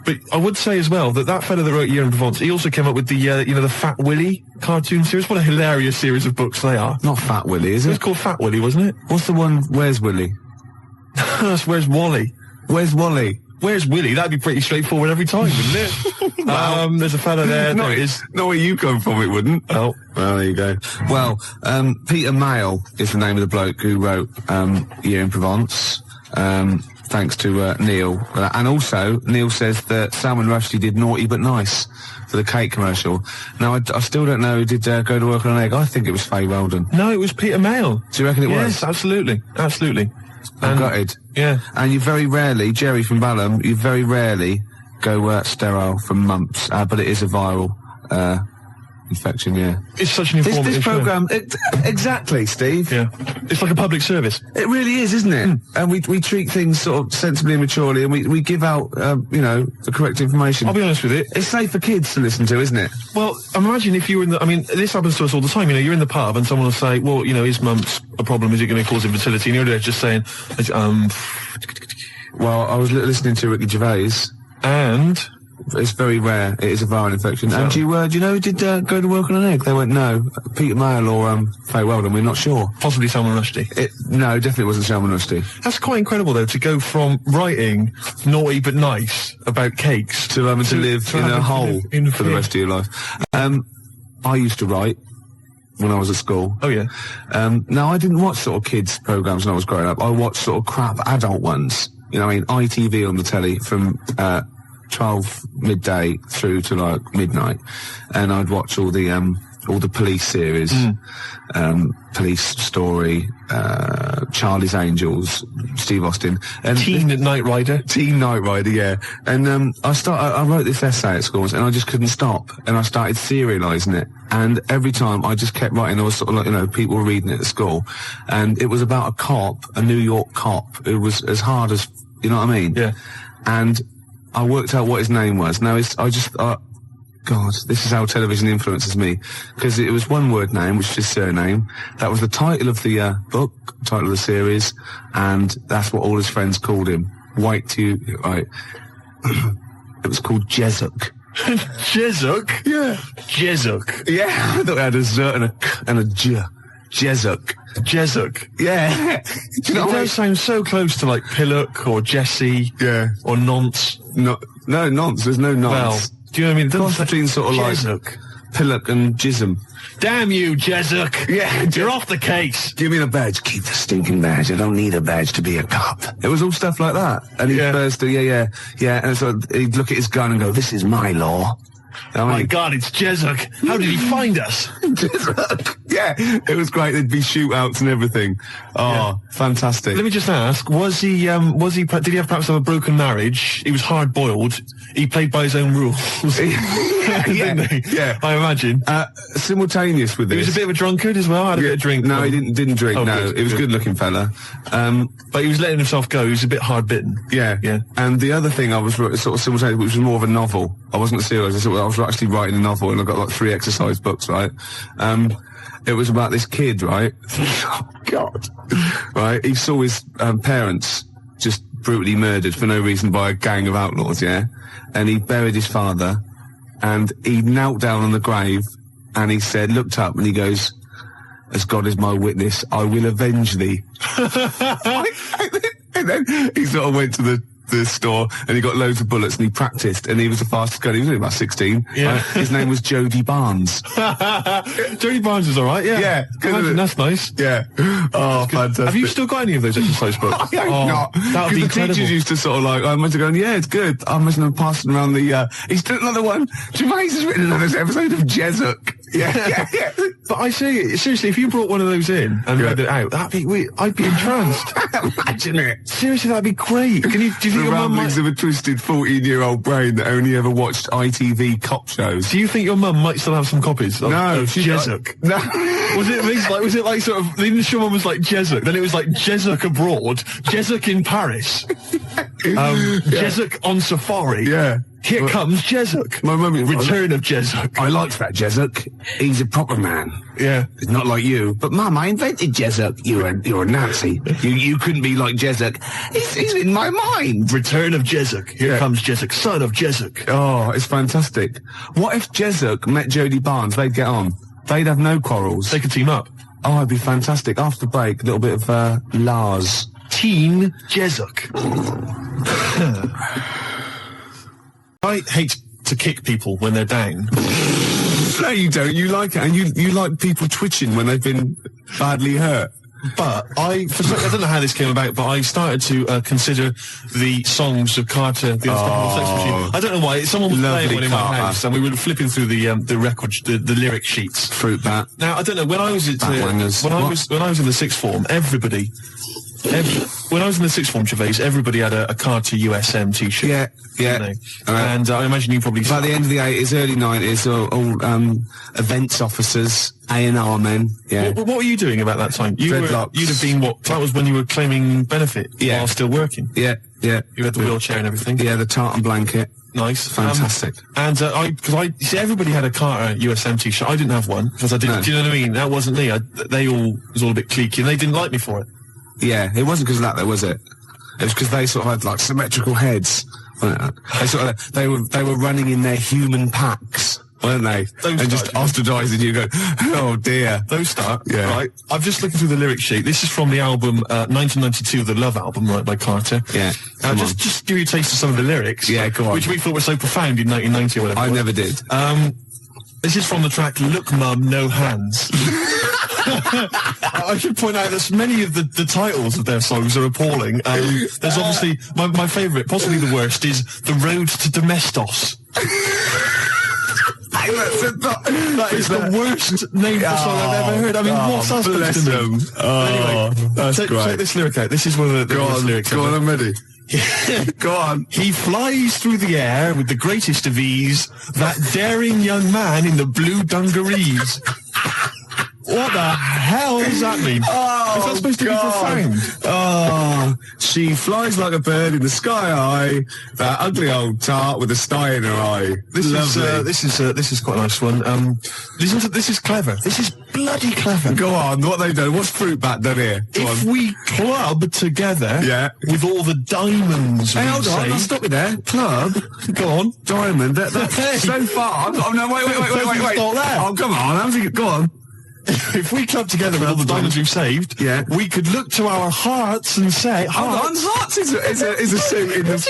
But I would say as well that fella that wrote Year in Provence, he also came up with the, the Fat Willy cartoon series. What a hilarious series of books they are.
Not Fat Willy, is it?
It was called Fat Willy, wasn't it?
What's the one, Where's Willy?
That's Where's Wally.
Where's Wally?
Where's Willy? That'd be pretty straightforward every time, wouldn't it? Wow. There's a fella there.
There it is. Not where you come from, it wouldn't.
Oh.
Well, there you go. Well, Peter Mayle is the name of the bloke who wrote Year in Provence. Thanks to Neil. And also, Neil says that Salman Rushdie did Naughty But Nice for the cake commercial. Now, I still don't know who did go to work on an egg. I think it was Faye Weldon.
No, it was Peter Mayle.
Do you reckon it was?
Yes, absolutely. Absolutely.
I'm gutted.
Yeah.
And you very rarely, Jerry from Balham, you very rarely go sterile from mumps, but it is a viral infection, yeah.
It's such an informative
This
show.
programme, exactly, Steve.
Yeah. It's like a public service.
It really is, isn't it? And we treat things sort of sensibly and maturely, and we give out, you know, the correct information.
I'll be honest with you.
It's safe for kids to listen to, isn't it?
Well, imagine if you were in the... I mean, this happens to us all the time. You know, you're in the pub and someone will say, well, you know, is mumps a problem? Is it going to cause infertility? And you're there just saying,
Well, I was listening to Ricky Gervais.
and...
It's very rare. It is a viral infection. And do you know who did go to work on an egg? They went, no, Peter Mayle or Faye Weldon, we're not sure.
Possibly Salman Rushdie.
No, definitely wasn't Salman Rushdie.
That's quite incredible, though, to go from writing naughty but nice about cakes
To live in a hole for the rest of your life. I used to write when I was at school.
Oh, yeah.
Now, I didn't watch sort of kids' programmes when I was growing up. I watched sort of crap adult ones. You know, I mean, ITV on the telly from 12 midday through to like midnight, and I'd watch all the police series, Police Story, Charlie's Angels, Steve Austin, and
Teen Knight Rider.
Teen Knight Rider, yeah. And I wrote this essay at school, and I just couldn't stop, and I started serialising it. And every time I just kept writing, I was sort of like, you know, people were reading it at school, and it was about a cop, a New York cop. It was as hard as, you know what I mean?
Yeah.
And I worked out what his name was. Now, God, this is how television influences me. Because it was one word name, which is his surname. That was the title of the book, title of the series, and that's what all his friends called him. Right. It was called Jezuk.
Jezuk?
Yeah.
Jezuk.
Yeah, I thought it had a Z and a J. Jezuk.
Jezuk.
Yeah. Do you know
It
what
does sound so close to like Pillock or Jesse.
Yeah.
Or Nonce.
No, nonce. There's no nonce.
Well, do you know what I mean? It doesn't
Between sort of like
Jezuk.
Pillock and Jism.
Damn you, Jezuk.
Yeah.
You're off the case.
Give me the badge. Keep the stinking badge. I don't need a badge to be a cop. It was all stuff like that. And he'd burst, yeah. And so he'd look at his gun and go, this is my law.
Oh my God, it's Jezuk. How did he find us?
Jezuk. Yeah, it was great. There'd be shootouts and everything. Oh, fantastic.
Let me just ask, did he have perhaps have a broken marriage? He was hard boiled. He played by his own rules. Didn't he?
Yeah.
I imagine.
Simultaneous with this.
He was a bit of a drunkard as well, had a bit of drink.
No, he didn't drink,
Oh,
no.
good,
He was a
good.
good-looking fella.
But he was letting himself go. He was a bit hard-bitten.
Yeah. And the other thing I was sort of simultaneous, which was more of a novel. I wasn't serious. I was actually writing a novel, and I got like 3 exercise books, right? It was about this kid, right? Oh, God. Right? He saw his parents just brutally murdered for no reason by a gang of outlaws, yeah? And he buried his father, and he knelt down on the grave, and he said, looked up, and he goes, as God is my witness, I will avenge thee. And then he sort of went to the store, and he got loads of bullets, and he practiced, and he was the fastest gun. He was only about 16.
Yeah.
His name was Jody Barnes.
Jody Barnes is all right, yeah.
Yeah, good, isn't it?
That's nice.
Yeah. Oh, fantastic.
Have you still got any of those exercise books?
I hope not.
That would be
the
incredible.
teachers used to sort of like, I must have gone, yeah, it's good. I must have passed around the, he's done another one. Gervais has written another episode of Jezuk. Yeah.
But I say, seriously, if you brought one of those in and read it out, I'd be entranced.
Imagine it.
Seriously, that'd be great. Do you think
The
your mum
ramblings
might...
of a twisted 14-year-old brain that only ever watched ITV cop shows.
Do you think your mum might still have some copies of
she
Jezuk?
No.
Was it like sort of, the initial one was like Jezuk, then it was like Jezuk abroad, Jezuk in Paris, Jezuk on safari.
Yeah.
Here comes Jezuk.
My mum...
Return of Jezuk.
I liked that Jezuk. He's a proper man.
Yeah.
It's not like you. But Mum, I invented Jezuk. You're a Nazi. You couldn't be like Jezuk. He's in my mind.
Return of Jezuk. Here comes Jezuk, son of Jezuk.
Oh, it's fantastic. What if Jezuk met Jody Barnes? They'd get on. They'd have no quarrels.
They could team up.
Oh, it'd be fantastic. After the break, a little bit of Lars.
Teen Jezuk. I hate to kick people when they're down.
No, you don't. You like it. And you like people twitching when they've been badly hurt.
But I don't know how this came about, but I started to consider the songs of Carter, the Unstoppable Sex Machine. I don't know why. Someone was playing one in my house, and we were flipping through the record, the lyric sheets.
Fruit bat.
Now I don't know when I was when I was in the sixth form, everybody when I was in the sixth form, Gervais, everybody had a Carter USM T-shirt.
Yeah, yeah.
Didn't they? And I imagine you probably...
By the end of the 80s, early 90s, all events officers, A&R men, yeah.
What were you doing about that time? You'd have been what? That was when you were claiming benefit while still working.
Yeah, yeah.
You had the wheelchair and everything.
Yeah, the tartan blanket.
Nice.
Fantastic.
Because everybody had a Carter USM T-shirt. I didn't have one because I didn't.
No.
Do you know what I mean? That wasn't me. It was all a bit cliquey, and they didn't like me for it.
Yeah, it wasn't because of that, though, was it? It was because they sort of had like symmetrical heads. They were running in their human packs, weren't they? And just ostracising you. Go, oh dear.
Those start.
Yeah.
Right. I'm just looking through the lyric sheet. This is from the album 1992, the Love album, right, by Carter.
Yeah.
Just give you a taste of some of the lyrics.
Yeah, go on.
Which we thought were so profound in 1990 or whatever.
I never did.
This is from the track "Look, Mum, No Hands." I should point out that many of the titles of their songs are appalling. There's obviously my favourite, possibly the worst, is "The Road to Domestos." That is the worst name for song I've ever heard. I mean, what's that supposed to mean? Anyway,
that's great.
Check this lyric out. This is one of the worst lyrics.
Go on, I'm ready. Go on.
He flies through the air with the greatest of ease, that daring young man in the blue dungarees. What the hell does that mean?
Oh,
is that supposed to be profound?
Oh, she flies like a bird in the sky high. That ugly old tart with a sty in her eye.
This is quite a nice one. Listen to this. Is clever. This is bloody clever.
Go on. What they done? What's fruit bat done here?
If we club together, with all the diamonds.
Hey, hold on. I'll stop you there. Club.
Go on.
Diamond. That's so far. Oh no! Wait. Oh, come on. Go on.
If we club together with all the diamonds we've saved, we could look to our hearts and say,
hold on, hearts is a suit in the...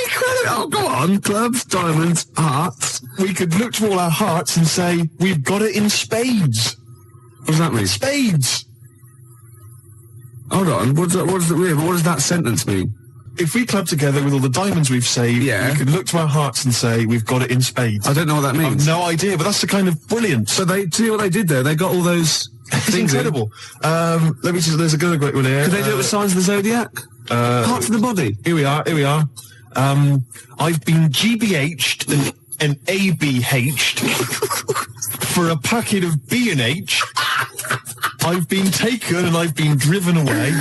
Oh, go on, clubs, diamonds, hearts.
We could look to all our hearts and say, we've got it in spades.
What does that mean?
Spades.
Hold on, what does that sentence mean?
If we club together with all the diamonds we've saved, we could look to our hearts and say, we've got it in spades.
I don't know what that means.
I've no idea, but that's the kind of brilliance.
So see what they did there? They got all those...
It's incredible. Let me just... There's another great one here.
Could they do it with Signs of the Zodiac? Parts of the body.
Here we are. I've been GBH'd and ABH'd for a packet of B&H. I've been taken and I've been driven away.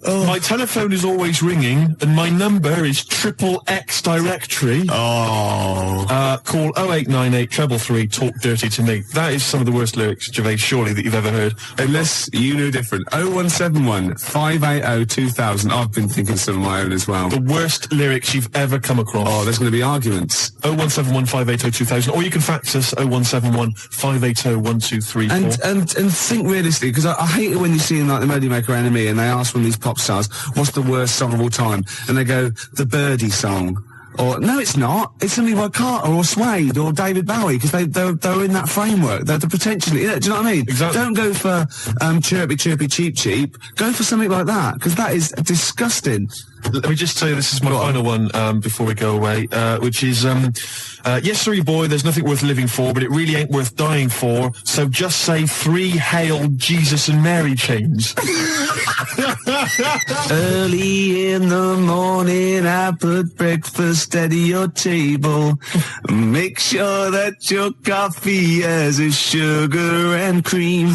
My telephone is always ringing and my number is XXX directory. Call 0898 333 talk dirty to me. That is some of the worst lyrics, Gervais, surely, that you've ever heard.
Unless you knew different. 0171 580 2000. I've been thinking some of my own as well.
The worst lyrics you've ever come across.
Oh, there's going to be arguments.
0171 580 2000. Or you can fax us 0171 580 1234.
And think realistically, because I hate it when you see in like the Melody Maker Enemy and they ask one of these pop stars, what's the worst song of all time? And they go, the Birdie song. Or, no, it's not. It's something by Carter or Suede or David Bowie, because they're in that framework. They're potentially, do you know what I mean?
Exactly.
Don't go for chirpy, chirpy, cheap, cheap. Go for something like that, because that is disgusting.
Let me just tell you, this is my final one before we go away, which is, yes, sorry, boy, there's nothing worth living for, but it really ain't worth dying for, so just say 3 Hail Jesus and Mary chains.
Early in the morning, I put breakfast at your table. Make sure that your coffee has a sugar and cream.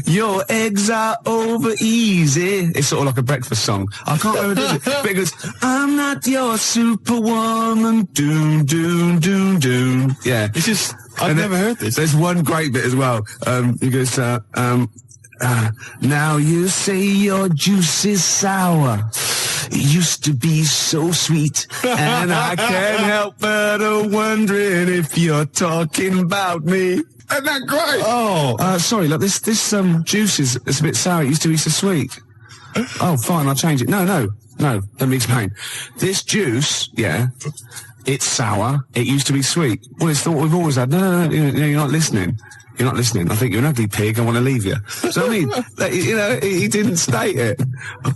Your eggs are over easy. It's sort of like a breakfast song. I can't remember it. Because I'm not your superwoman. Doom, doom, doom, doom. Yeah.
This is... I've never heard this.
There's one great bit as well. He goes, now you say your juice is sour. It used to be so sweet. And I can't help but wondering if you're talking about me. Isn't that great?
Oh.
Sorry, look, this juice is a bit sour. It used to be so sweet. Oh, fine, I'll change it. No, let me explain. This juice, it's sour. It used to be sweet. Well, it's what we've always had. No, you're not listening. you're not listening. I think you're an ugly pig. I want to leave you. So I mean, you know, he didn't state it.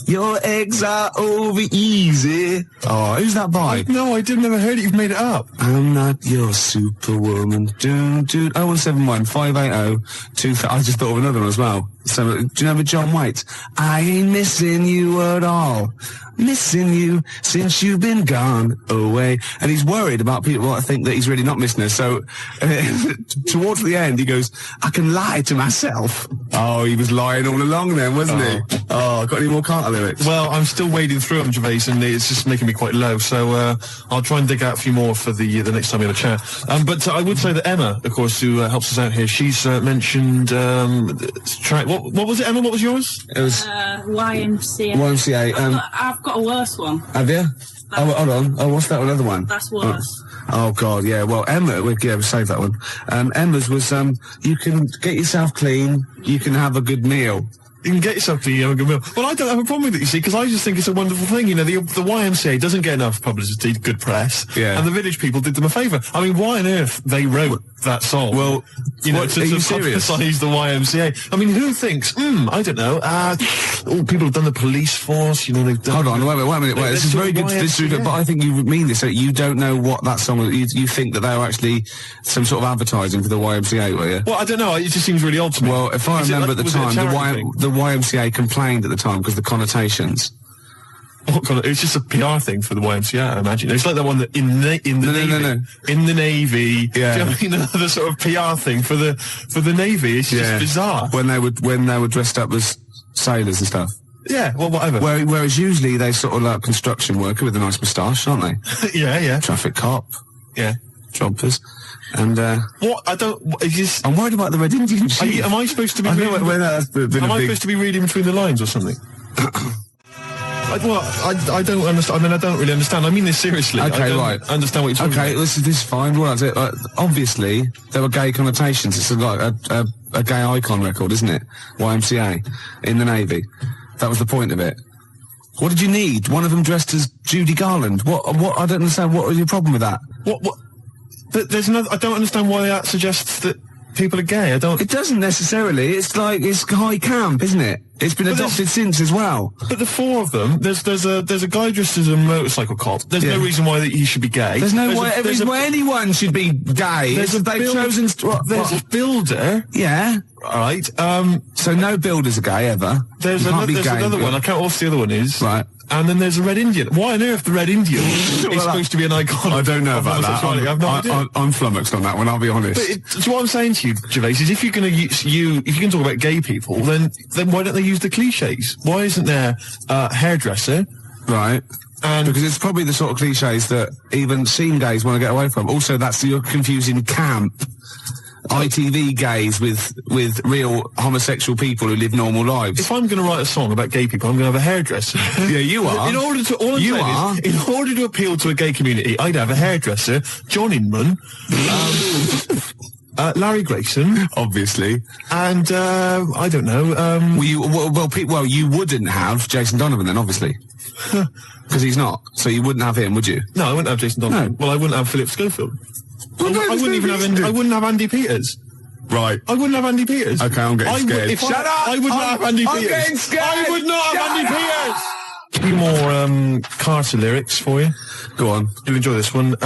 Your eggs are over easy. Oh, who's that by?
No, I didn't. Never heard it. You've made it up.
I'm not your superwoman. 0171 580 2000. I just thought of another one as well. So, do you know John Waite? I ain't missing you at all. Missing you since you've been gone away. And he's worried about people that think that he's really not missing her. So, towards the end, he goes, I can lie to myself. Oh, he was lying all along then, wasn't he? Oh, got any more Carter lyrics?
Well, I'm still wading through them, Gervais, and it's just making me quite low. So I'll try and dig out a few more for the next time we have a chat. But I would say that Emma, of course, who helps us out here, she's mentioned track. What was it, Emma? What was yours?
It was
YMCA.
YMCA.
I've got a worse one.
Have you? Oh, hold on. Oh, what's that other one?
That's worse.
Oh God, yeah. Well, Emma, we'll save that one. Emma's was you can get yourself clean, you can have a good meal.
You can get yourself to a good meal. Well, I don't have a problem with it, you see, because I just think it's a wonderful thing. You know, the YMCA doesn't get enough publicity, good press.
Yeah.
And the Village People did them a favour. I mean, why on earth they wrote that song?
Well,
you know,
what,
to
are you serious?
publicise the YMCA. I mean, who thinks, I don't know, people have done the police force, you know, they've done...
Hold on, wait a minute, this is very good, but I think you mean this, that you don't know what that song was, you think that they were actually some sort of advertising for the YMCA, were you?
Well, I don't know, it just seems really odd to me.
Well, if I remember at the time, the YMCA complained at the time because the connotations.
It's just a PR thing for the YMCA, I imagine. It's like that one that in the Navy.
Yeah.
Do you know what I mean? Another sort of PR thing for the Navy. It's just bizarre.
When they were dressed up as sailors and stuff.
Yeah, well, whatever.
Whereas usually they sort of like construction worker with a nice moustache, aren't they?
Yeah.
Traffic cop.
Yeah.
Jumpers. And
what? I don't.
I'm worried about the Red Indian chief.
Am I supposed to be? Am I supposed to be reading between the lines or something? I don't understand. I mean, I don't really understand. I mean this seriously.
Okay,
I don't
right.
understand what you're talking about.
Okay, this is fine. Well, obviously, there were gay connotations. It's like a gay icon record, isn't it? YMCA in the Navy. That was the point of it. What did you need? One of them dressed as Judy Garland. What? I don't understand. What was your problem with that?
What? There's no. I don't understand why that suggests that people are gay. I don't.
It doesn't necessarily. It's high camp, isn't it? It's been adopted since as well.
But the four of them, there's a guy dressed as a motorcycle cop. There's no reason why he should be gay.
There's no reason why anyone should be gay. There's a
builder.
Yeah.
Right.
So no builders are gay ever.
There's another one. I can't. What's the other one is?
Right.
And then there's a Red Indian. Why on earth the Red Indian is supposed to be an icon?
I don't know about that.
I have no idea.
I'm flummoxed on that one, I'll be honest.
So what I'm saying to you, Gervais, is if you're going to if you can talk about gay people, then why don't they use the cliches? Why isn't there a hairdresser?
Right. And because it's probably the sort of cliches that even scene gays want to get away from. Also, you're confusing camp. ITV gays with real homosexual people who live normal lives.
If I'm going to write a song about gay people, I'm going to have a hairdresser.
Yeah, you are.
In order to appeal to a gay community, I'd have a hairdresser, John Inman, Larry Grayson,
obviously,
and I don't know.
You wouldn't have Jason Donovan then, obviously. Because he's not. So you wouldn't have him, would you?
No, I wouldn't have Jason Donovan.
No.
Well, I wouldn't have Philip Schofield. I wouldn't have Andy Peters.
Right.
I wouldn't have Andy Peters.
Okay, I'm getting scared.
Shut up! I would not have Andy Peters.
I'm getting scared.
I would not have Andy Peters. A few more Carter lyrics for you.
Go on.
You'll enjoy this one.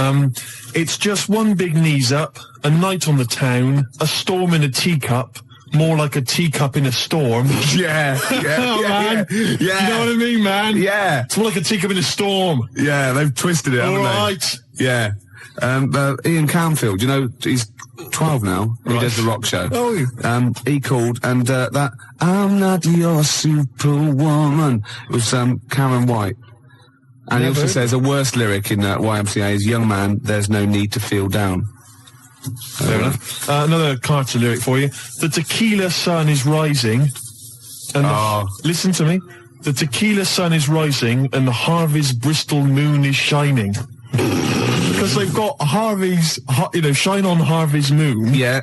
It's just one big knees up, a night on the town, a storm in a teacup. More like a teacup in a storm.
Yeah.
Man. You know what I mean, man?
Yeah.
It's more like a teacup in a storm.
Yeah, they've twisted it, haven't they?
All right.
Yeah. Ian Camfield, you know, he's 12 now. He does the rock show.
Oh.
He called, and that I'm not your superwoman. It was Karen White. And he also says a worse lyric in YMCA is, young man, there's no need to feel down.
Fair enough. Another Carter lyric for you. The tequila sun is rising. And listen to me. The tequila sun is rising and the Harvey's Bristol moon is shining. Because they've got Harvey's, shine on Harvey's moon.
Yeah.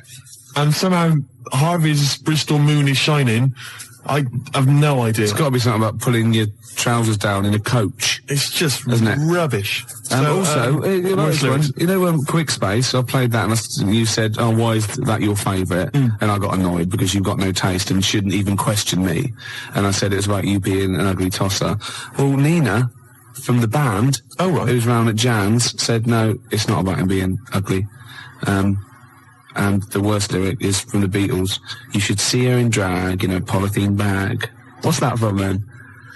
And somehow Harvey's Bristol moon is shining. I have no idea.
It's got to be something about pulling your trousers down in a coach.
It's just
Isn't it?
rubbish.
Also, you know, Quick Space, I played that and you said, oh, why is that your favourite? And I got annoyed because you've got no taste and shouldn't even question me. And I said it was about you being an ugly tosser. Well, Nina, from the band, who's round at Jan's, said, no, it's not about him being ugly. And the worst lyric is from the Beatles. You should see her in drag in a polythene bag. What's that from then?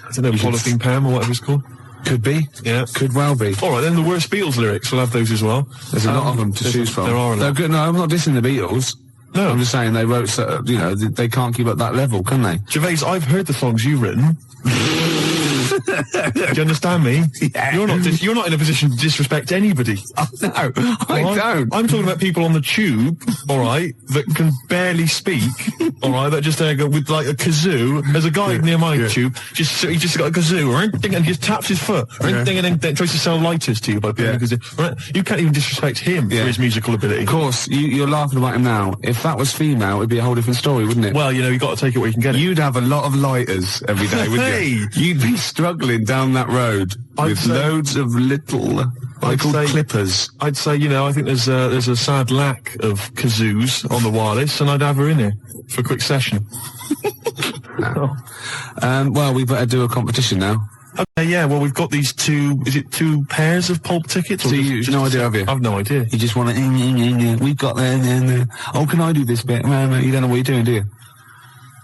I don't know, Polythene Pam or whatever it's called.
Could be.
Yeah.
Could well be.
All right, then the worst Beatles lyrics, we'll have those as well.
There's a lot of them to choose from.
There are a lot.
No, I'm not dissing the Beatles.
No.
I'm just saying they wrote, they can't keep up that level, can they?
Gervais, I've heard the songs you've written. Do you understand me?
Yeah.
You're not in a position to disrespect anybody.
Oh, no, I don't.
I'm talking about people on the tube, all right, that can barely speak, all right, that just go with like a kazoo. There's a guy near my tube, he just got a kazoo, and just taps his foot, and then tries to sell lighters to you by playing a kazoo. Right? You can't even disrespect him for his musical ability.
Of course, you're laughing about him now. If that was female, it'd be a whole different story, wouldn't it?
Well, you've got to take it where you can get it.
You'd have a lot of lighters every day, wouldn't you? You'd be struggling down that road with loads of little clippers.
I'd say, I think there's a sad lack of kazoos on the wireless, and I'd have her in here for a quick session.
Well, we better do a competition now.
Okay, yeah, well, we've got these two pairs of pulp tickets?
So you've no idea, have you?
I've no idea.
You just want to, we've got there. Oh, can I do this bit? No, you don't know what you're doing, do you?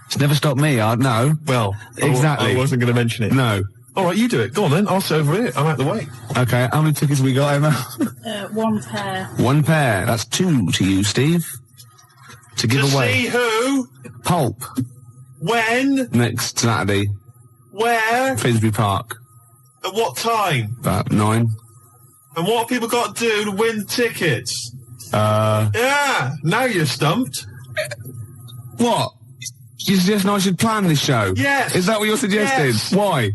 It's never stopped me, no.
Well,
exactly.
I wasn't going to mention it.
No.
All right, you do it. Go on then. I'll sit over here. I'm out the way.
Okay, how many tickets have we got, Emma?
1 pair.
1 pair. That's 2 to you, Steve. To give away.
See who?
Pulp.
When?
Next Saturday.
Where?
Finsbury Park.
At what time?
About 9.
And what have people got to do to win tickets? Yeah, now you're stumped.
What? You suggesting I should plan this show?
Yes.
Is that what you're suggesting?
Yes.
Why?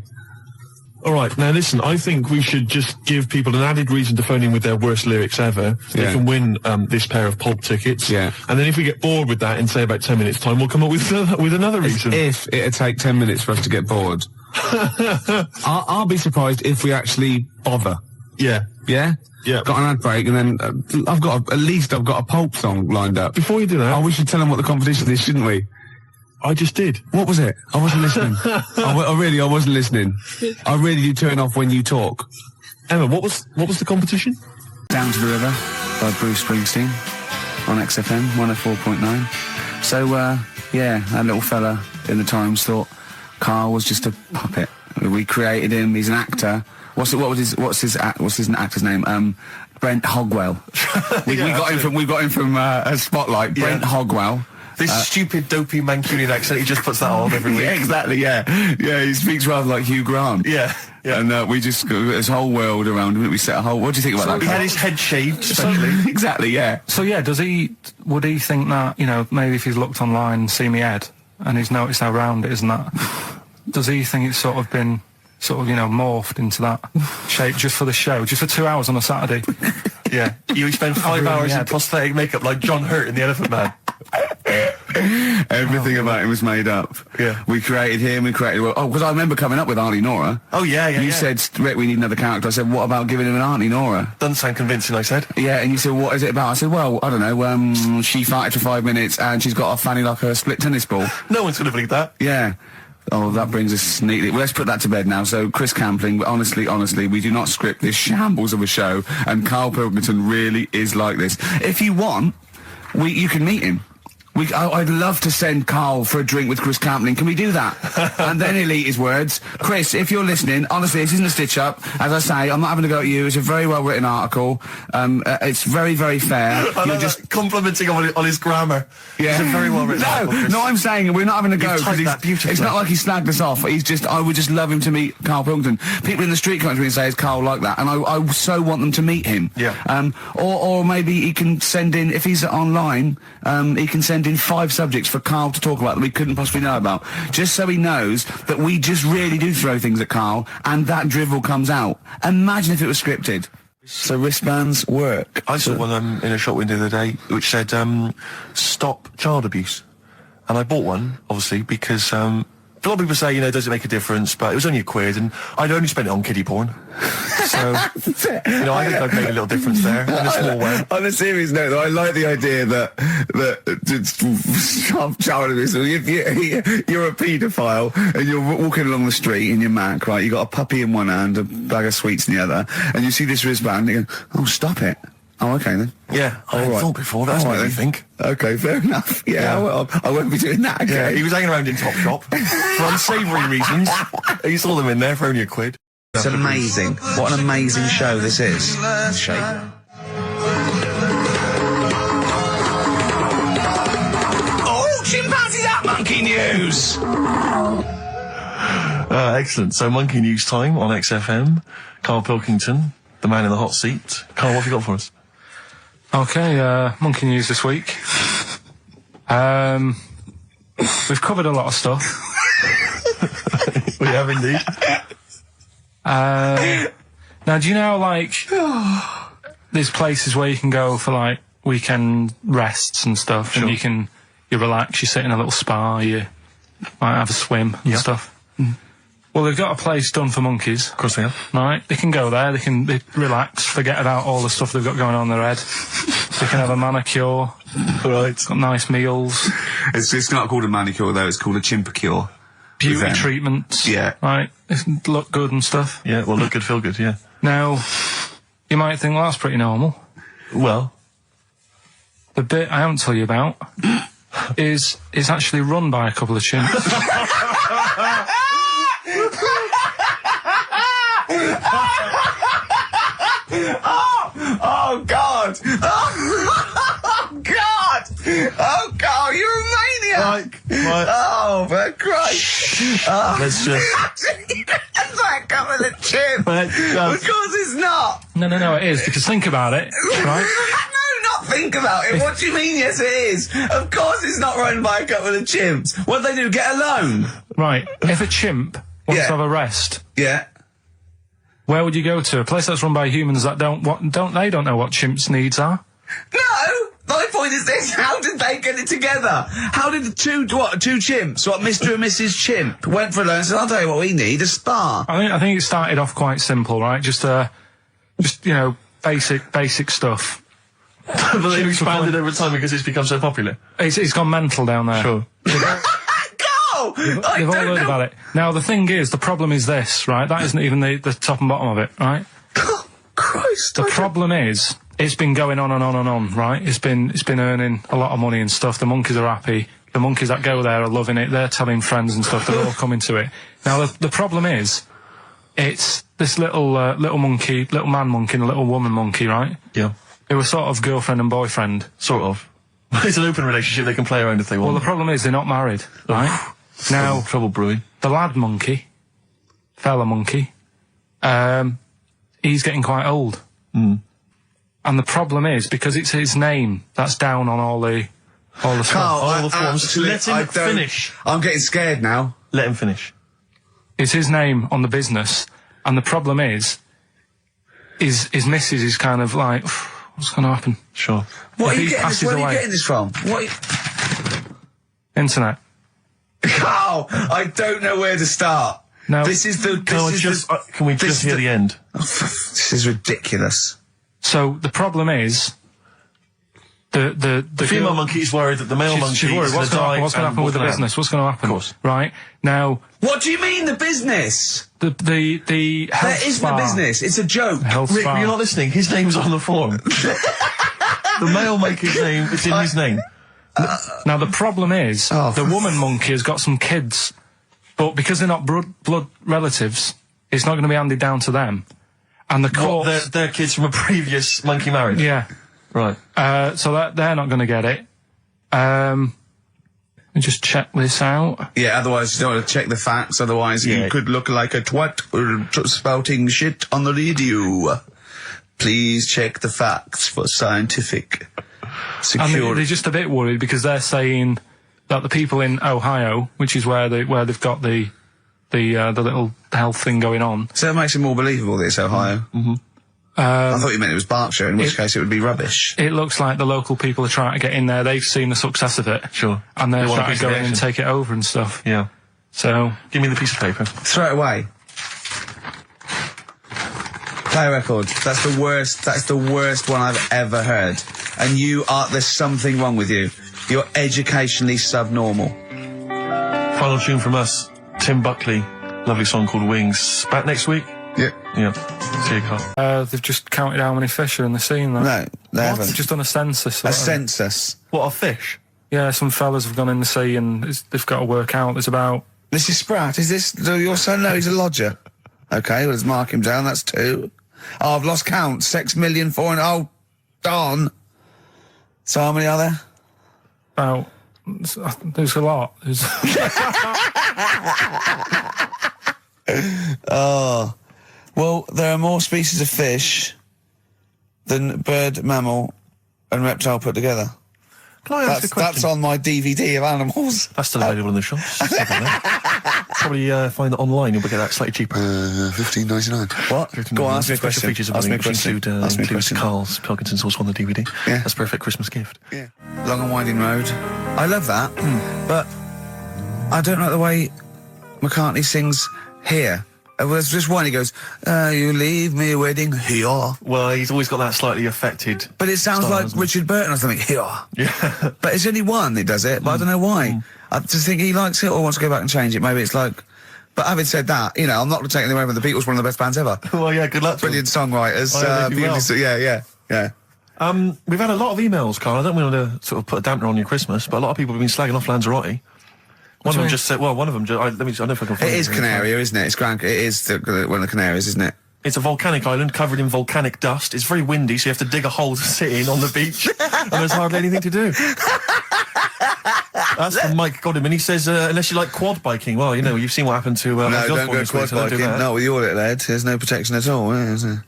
All right, now listen, I think we should just give people an added reason to phone in with their worst lyrics ever. They can win this pair of pulp tickets.
Yeah.
And then if we get bored with that in, say, about 10 minutes' time, we'll come up with another reason.
If it'd take 10 minutes for us to get bored. I'll be surprised if we actually bother.
Yeah.
Yeah?
Yeah.
Got an ad break, and then I've got a pulp song lined up.
Before you do that...
Oh, we should tell them what the competition is, shouldn't we?
I just did.
What was it? I wasn't listening. I wasn't listening. I really do turn off when you talk.
Emma, what was the competition?
Down to the River by Bruce Springsteen on XFM 104.9. So, that little fella in the Times thought Karl was just a puppet. We created him. He's an actor. What's his actor's name? Brent Hogwell. we got him from Spotlight. Brent Hogwell.
This stupid, dopey Mancunian accent, he just puts that on every week.
Yeah, exactly, yeah. Yeah, he speaks rather like Hugh Grant.
Yeah.
And we just got this whole world around him. We set a whole... What do you think about that?
He had his head shaved, especially.
Exactly, yeah.
So yeah, would he think that, maybe if he's looked online and seen me head, and he's noticed how round it is and that, does he think it's sort of been, morphed into that shape just for the show, just for 2 hours on a Saturday?
Yeah. You spend 5 hours in prosthetic makeup like John Hurt in The Elephant Man.
Everything about him was made up.
Yeah.
We created him, because I remember coming up with Auntie Nora.
Oh, yeah.
You said, Rick, we need another character. I said, what about giving him an Auntie Nora?
Doesn't sound convincing, I said.
Yeah, and you said, what is it about? I said, well, I don't know, she farted for 5 minutes and she's got a fanny like a split tennis ball.
No one's going to believe that.
Yeah. Oh, that brings us neatly. Well, let's put that to bed now. So, Chris Campling, honestly, we do not script this shambles of a show, and Karl Pilkington really is like this. If you want, you can meet him. I'd love to send Karl for a drink with Chris Campling. Can we do that? And then he'll eat his words. Chris, if you're listening, honestly, this isn't a stitch-up. As I say, I'm not having a go at you. It's a very well-written article. It's very, very fair.
You're just complimenting on his grammar.
Yeah.
It's a very well-written article.
No, I'm saying we're not having a go. It's not like he snagged us off. I would just love him to meet Karl Pilkington. People in the street come up to me and say, is Karl like that? And I so want them to meet him.
Yeah.
Or maybe he can send in, if he's online, he can send in 5 subjects for Karl to talk about that we couldn't possibly know about, just so he knows that we just really do throw things at Karl and that drivel comes out. Imagine if it was scripted. So wristbands work.
I saw one in a shop window the other day which said, stop child abuse. And I bought one, obviously, because a lot of people say, you know, does it make a difference? But it was only £1, and I'd only spent it on kiddie porn. So, you know, I think I've made a little difference there in a small way.
On a serious note, though, I like the idea that child abuse. If you're a paedophile and you're walking along the street in your Mac, right? You got a puppy in one hand, a bag of sweets in the other, and you see this wristband, and you go, "Oh, stop it." Oh, okay then.
Yeah, I hadn't thought before. That's what I think.
Okay, fair enough. Yeah, well, I won't be doing that. Okay.
Yeah, he was hanging around in Topshop for unsavoury reasons. He saw them in there for only £1.
It's amazing. What an amazing show this is. Shape.
Oh, chimpanzees at Monkey News!
Excellent. So, Monkey News time on XFM. Karl Pilkington, the man in the hot seat. Karl, what have you got for us?
Okay, Monkey News this week. We've covered a lot of stuff.
We have indeed.
Now, do you know, like, there's places where you can go for, like, weekend rests and stuff,
Sure.
and you relax, you sit in a little spa, you might have a swim and stuff. Well, they've got a place done for monkeys.
Of course they have.
Right, they can go there, they relax, forget about all the stuff they've got going on in their head. They can have a manicure.
Right.
Got nice meals.
It's not called a manicure, though. It's called a chimpacure.
Beauty treatments.
Yeah.
Right, look good and stuff.
Yeah, well, look good, feel good, yeah.
Now, you might think, well, that's pretty normal.
Well,
The bit I haven't told you about is actually run by a couple of chimps.
Oh, God! Oh, God! Oh, God, you're a maniac!
Right.
Oh, for Christ! Oh.
Let's just...
It's like a couple of chimps!
Let's just...
Of course it's not!
No, it is, because think about it, right?
No, not think about it. What do you mean, yes it is? Of course it's not run by a couple of chimps. What do they do, get a loan?
Right, if a chimp wants
Yeah.
to have a rest,
Yeah.
where would you go to? A place that's run by humans that don't know what chimps' needs are?
No! My point is this, how did they get it together? How did the two chimps, Mr. and Mrs. Chimp, went for a loan and said, I'll tell you what we need, a spa.
I think it started off quite simple, right? Just you know, basic stuff.
But they've expanded over time because it's become so popular.
It's gone mental down there.
Sure.
Go!
They've all heard about it. Now, the thing is, the problem is this, right? That isn't even the top and bottom of it, right?
Oh, Christ.
The problem is, it's been going on and on and on, right? It's been earning a lot of money and stuff. The monkeys are happy. The monkeys that go there are loving it. They're telling friends and stuff. They're all coming to it. Now, the problem is, it's this little monkey, little man monkey and a little woman monkey, right?
Yeah.
Who were sort of girlfriend and boyfriend.
Sort of. It's an open relationship. They can play around if they want.
Well, the problem is they're not married, right? Now,
trouble brewing.
the lad monkey, fella monkey, he's getting quite old.
Mm.
And the problem is, because it's his name that's down on all the stuff.
Carl,
All the forms. Let him finish.
I'm getting scared now.
Let him finish.
It's his name on the business. And the problem is his missus is kind of like, what's going to happen?
Sure.
What
If
are you
he
getting
passes
this, where are you
away.
getting this from?
Internet.
Carl, I don't know where to start.
No.
This is the...
Can we just hear the end?
This is ridiculous.
So the problem is, the
Female
girl-
monkey is worried that the male monkey
she's worried.
is
What's
going to die.
going to happen with the business? What's going to happen?
Of course.
Right? Now,
What do you mean, the business?
the health
There isn't
spa.
a business. It's a joke.
Health
Rick,
spa.
you're not listening. His name's on the form. The male monkey's name is in his name.
Now, the problem is, the woman monkey has got some kids, but because they're not blood relatives, it's not going to be handed down to them. And the
What,
courts...
they're kids from a previous monkey marriage?
Yeah.
Right.
So they're not going to get it. Let me just check this out.
Yeah, otherwise you don't want to check the facts, otherwise
Yeah.
you could look like a twat spouting shit on the radio. Please check the facts for scientific
And
security.
they're just a bit worried because they're saying that the people in Ohio, which is where they've got the little health thing going on.
So that makes it more believable that it's Ohio. Mm-hmm. I thought you meant it was Berkshire, in which case it would be rubbish.
It looks like the local people are trying to get in there. They've seen the success of it.
Sure.
And they're
They want a
trying
piece
to
of
go
the
in and
action.
take it over and stuff.
Yeah.
So,
Give me the piece of paper.
Throw it away. Play a record. That's the worst one I've ever heard. And there's something wrong with you. You're educationally subnormal.
Final tune from us, Tim Buckley. Lovely song called Wings. Back next week?
Yeah.
Yeah. See you, Carl.
they've just counted how many fish are in the sea and that.
No, they haven't.
They've just done a census.
A census.
What, a fish?
Yeah, some fellas have gone in the sea and they've got to work out. There's about...
Mrs. Spratt, is this your son? No, he's a lodger. Okay, well, let's mark him down. That's 2. Oh, I've lost count. 6 million, 4 and... Oh, darn. So how many are there?
About... There's a lot.
Oh. Well, there are more species of fish than bird, mammal and reptile put together.
Can I ask a question?
That's on my DVD of animals.
That's still available in the shops. Probably find that online. You'll get that slightly cheaper.
$15.99. What? Go on, ask me a question.
Features of
Ask me a
which
question.
includes Karl Pilkington's also on the DVD.
Yeah.
That's a perfect Christmas gift.
Yeah. Long and Winding Road. I love that, but I don't like the way McCartney sings here. There's just one, he goes, you leave me waiting here.
Well, he's always got that slightly affected...
But it sounds
style,
like
doesn't it?
Richard Burton or something, here.
Yeah.
But it's only one that does it, but I don't know why. I just think he likes it or wants to go back and change it. Maybe it's like... But having said that, you know, I'm not taking away from the Beatles, one of the best bands ever.
Well, yeah, good luck to
Brilliant songwriters.
Oh, they do well.
Yeah.
We've had a lot of emails, Carl. I don't want to sort of put a dampener on your Christmas, but a lot of people have been slagging off Lanzarote. One of them just said, well, one of them, I don't know if I can find it.
It is Canaria, isn't it? It's one of the Canaries, isn't it?
It's a volcanic island covered in volcanic dust. It's very windy, so you have to dig a hole to sit in on the beach, and there's hardly anything to do. That's from Mike Godham, and he says, unless you like quad biking, well, you know, you've seen what happened to...
no, don't go quad biking. Not with your little head. There's no protection at all, is there?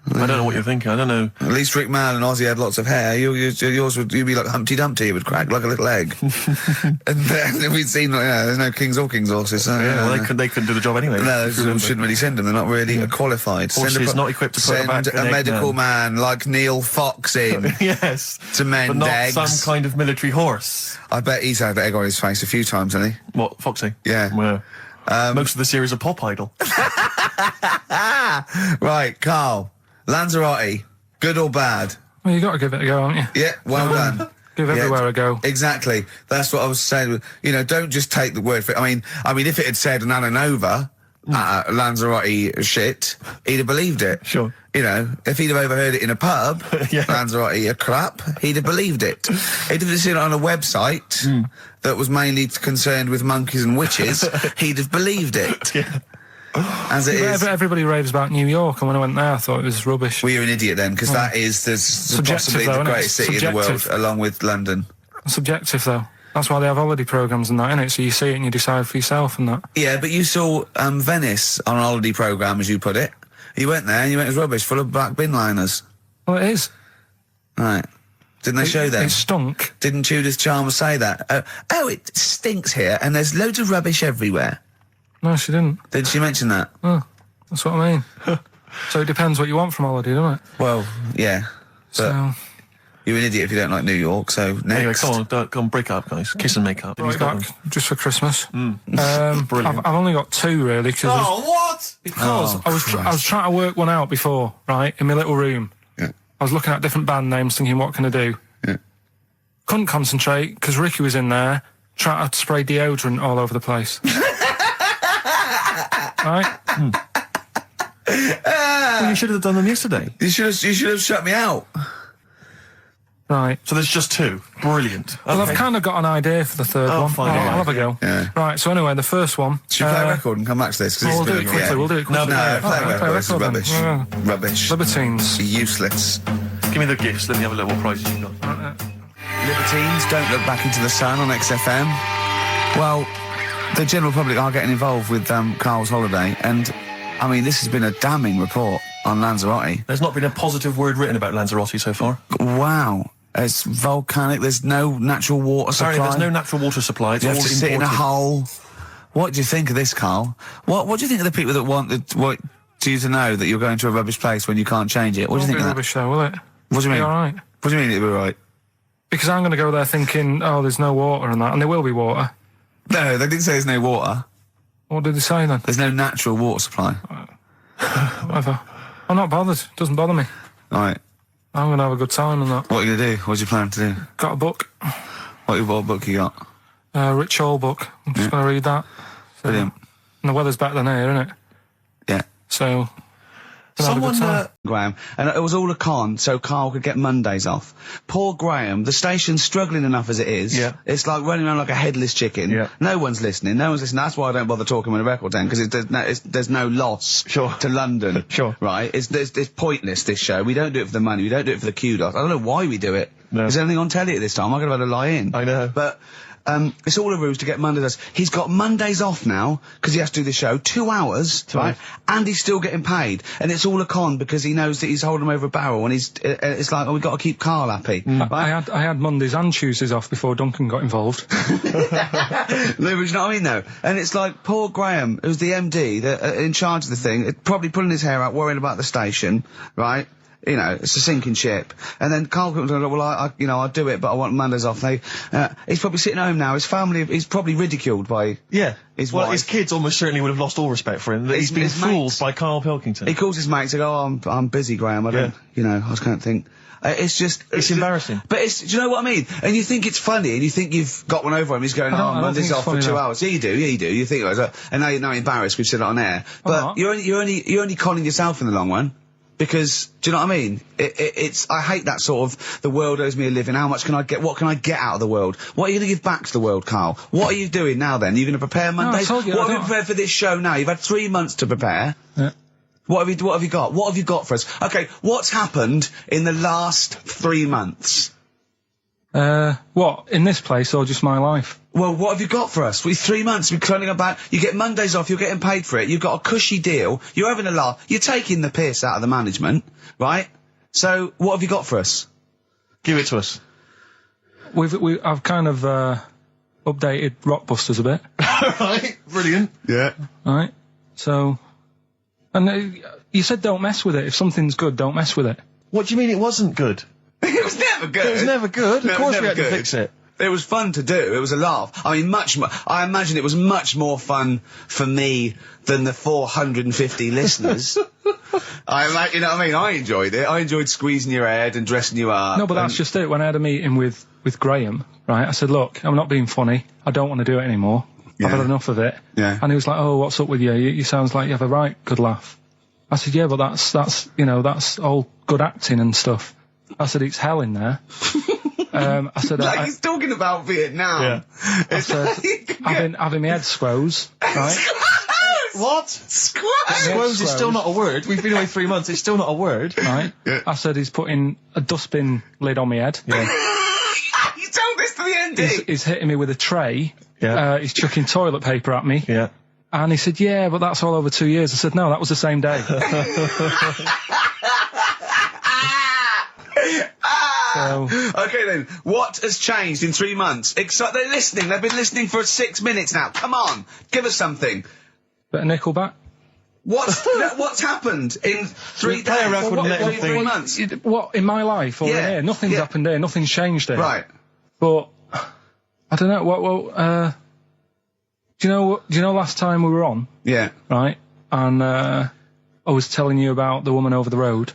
I don't know what you're thinking. I don't know.
At least Rick Mann and Ozzy had lots of hair. You'd be like Humpty Dumpty. It would crack like a little egg. And then we'd seen, there's no kings or king's horses. So,
yeah, well, they couldn't do the job anyway.
No, we shouldn't really send them. They're not really qualified.
Horses not equipped to put back
a medical man like Neil Fox in.
Yes.
To mend
but not
eggs.
some kind of military horse.
I bet he's had egg on his face a few times, hasn't he?
What, Foxy?
Yeah.
Well, most of the series are Pop Idol.
Right, Carl. Lanzarote, good or bad?
Well, you got to give it a go, haven't you?
Yeah, well done.
Give everywhere a go.
Exactly. That's what I was saying. You know, don't just take the word for it. I mean, if it had said Nananova, Lanzarote shit, he'd have believed it.
Sure.
You know, if he'd have overheard it in a pub,
Yeah.
Lanzarote a crap, he'd have believed it. He'd have seen it on a website that was mainly concerned with monkeys and witches, he'd have believed it.
Yeah.
As it is.
Everybody raves about New York, and when I went there, I thought it was rubbish.
Well, you're an idiot then, because that is possibly
though,
the
innit?
greatest city in the world, along with London.
Subjective, though. That's why they have holiday programmes and that, innit? So you see it and you decide for yourself and that.
Yeah, but you saw Venice on a holiday programme, as you put it. You went there and you went, it was rubbish, full of black bin liners.
Well, it is.
Right. Didn't they show them?
It stunk.
Didn't Judith Chalmers say that? Oh, it stinks here and there's loads of rubbish everywhere.
No, she didn't.
Did she mention that?
Oh, that's what I mean. So it depends what you want from holiday, doesn't it?
Well, yeah. But
So...
you're an idiot if you don't like New York, so next.
Anyway, come on, break up, guys. Kiss and make up.
Right back, just for Christmas.
Brilliant.
I've only got 2, really. Cause
what?
Because I was trying to work one out before, right, in my little room.
Yeah.
I was looking at different band names, thinking, what can I do?
Yeah.
Couldn't concentrate, because Ricky was in there, trying to spray deodorant all over the place. Right?
Well, you should have done them yesterday.
You should have shut me out.
Right.
So there's just 2. Brilliant.
Well,
Okay.
I've kind of got an idea for the third one.
fine, yeah.
I'll have a go.
Yeah.
Right, so anyway, the first one...
Should we play a record and come back to this? 'Cause
We'll
it's
do it
been-
quickly,
yeah.
we'll do it quickly.
No, play a record. This is
then.
rubbish.
Yeah.
Rubbish.
Libertines.
Useless.
Give me the gifts. Let me have a look what prizes you got.
Libertines, Don't Look Back Into the Sun on XFM. Well, the general public are getting involved with Carl's holiday, and, I mean, this has been a damning report on Lanzarote.
There's not been a positive word written about Lanzarote so far.
Wow. It's volcanic, there's no natural water supply.
Apparently there's no natural water supply. It's
You
all
have to sit in a
imported.
hole. What do you think of this, Carl? What do you think of the people that want you to know that you're going to a rubbish place when you can't change it? What do you think of that?
Rubbish though, will it?
What do you mean?
Be all right.
What do you mean it'll be right?
Because I'm going to go there thinking, oh, there's no water and that, and there will be water.
No, they didn't say there's no water.
What did they say then?
There's no natural water supply.
Whatever. I'm not bothered. Doesn't bother me.
Right.
I'm going to have a good time and that.
What are you going to do? What do you plan to do?
Got a book.
What book you got?
Rich Hall book. I'm just going to read that.
Brilliant.
And the weather's better than here, isn't it?
Yeah.
So...
Someone,
Graham, and it was all a con so Carl could get Mondays off. Poor Graham, the station's struggling enough as it is.
Yeah.
It's like running around like a headless chicken.
Yeah.
No one's listening. That's why I don't bother talking on a record then, because there's no loss to London.
Sure.
Right? It's pointless, this show. We don't do it for the money. We don't do it for the kudos. I don't know why we do it.
No.
Is there anything on telly at this time? I could have had a lie in.
I know.
But... it's all a ruse to get Mondays. He's got Mondays off now because he has to do the show 2 hours, right? And he's still getting paid, and it's all a con because he knows that he's holding him over a barrel, and it's like, oh, we've got to keep Carl happy. Right?
I had Mondays and Tuesdays off before Duncan got involved.
No, but you know what I mean, though. And it's like poor Graham, who's the MD that in charge of the thing, probably pulling his hair out, worrying about the station, right? You know, it's a sinking ship. And then Karl comes along, well, I'll do it, but I want Mondays off. He's probably sitting at home now. His family, he's probably ridiculed by his wife.
His kids almost certainly would have lost all respect for him. That he's been fooled by Karl Pilkington.
He calls his mates and goes, oh, I'm busy, Graham. I don't, I just can't think. It's just...
It's embarrassing.
But do you know what I mean? And you think it's funny, and you think you've got one over him. He's going, Monday's off for 2 hours. Yeah, you do. You think, and now you're embarrassed because you're on air. But you're only conning yourself in the long run. Because, do you know what I mean? I hate that sort of, the world owes me a living, what can I get out of the world? What are you going to give back to the world, Karl? What are you doing now then? Are you going to prepare Mondays?
What
have you prepared for this show now? You've had 3 months to prepare.
Yeah.
What have you got? What have you got for us? Okay, what's happened in the last 3 months?
What? In this place or just my life?
Well, what have you got for us? 3 months, we're turning about, you get Mondays off, you're getting paid for it, you've got a cushy deal, you're having a laugh, you're taking the piss out of the management, right? So, what have you got for us?
Give it to us.
I've kind of, updated Rockbusters a bit.
Right, brilliant.
Yeah.
Right? So, and you said don't mess with it. If something's good, don't mess with it.
What do you mean it wasn't good?
It was never good.
It was never good.
No,
of course
it was
we had
never
to
good.
fix it.
It was fun to do. It was a laugh. I mean, I imagine it was much more fun for me than the 450 listeners. You know what I mean? I enjoyed it. I enjoyed squeezing your head and dressing you up.
No, but that's just it. When I had a meeting with Graham, right, I said, look, I'm not being funny. I don't want to do it anymore.
Yeah.
I've had enough of it.
Yeah.
And he was like, oh, what's up with you? You sounds like you have a right good laugh. I said, yeah, but that's all good acting and stuff. I said, it's hell in there. I said,
he's talking about Vietnam.
Yeah.
I said, having my head squoze, right?
What? Squoze is still not a word. We've been away 3 months. It's still not a word.
Right? Yeah. I said, he's putting a dustbin lid on my head.
Yeah.
You told this to the MD.
He's hitting me with a tray.
Yeah.
He's chucking toilet paper at me.
Yeah.
And he said, yeah, but that's all over 2 years. I said, no, that was the same day. So,
okay then, what has changed in 3 months? They're listening. They've been listening for 6 minutes now. Come on, give us something.
Bit of Nickelback.
What's happened in 3
Play a
days?
record and let him
3
think.
months?
What, in my life or in here? Nothing's happened here. Nothing's changed here.
Right.
But I don't know. Do you know last time we were on?
Yeah.
Right. And I was telling you about the woman over the road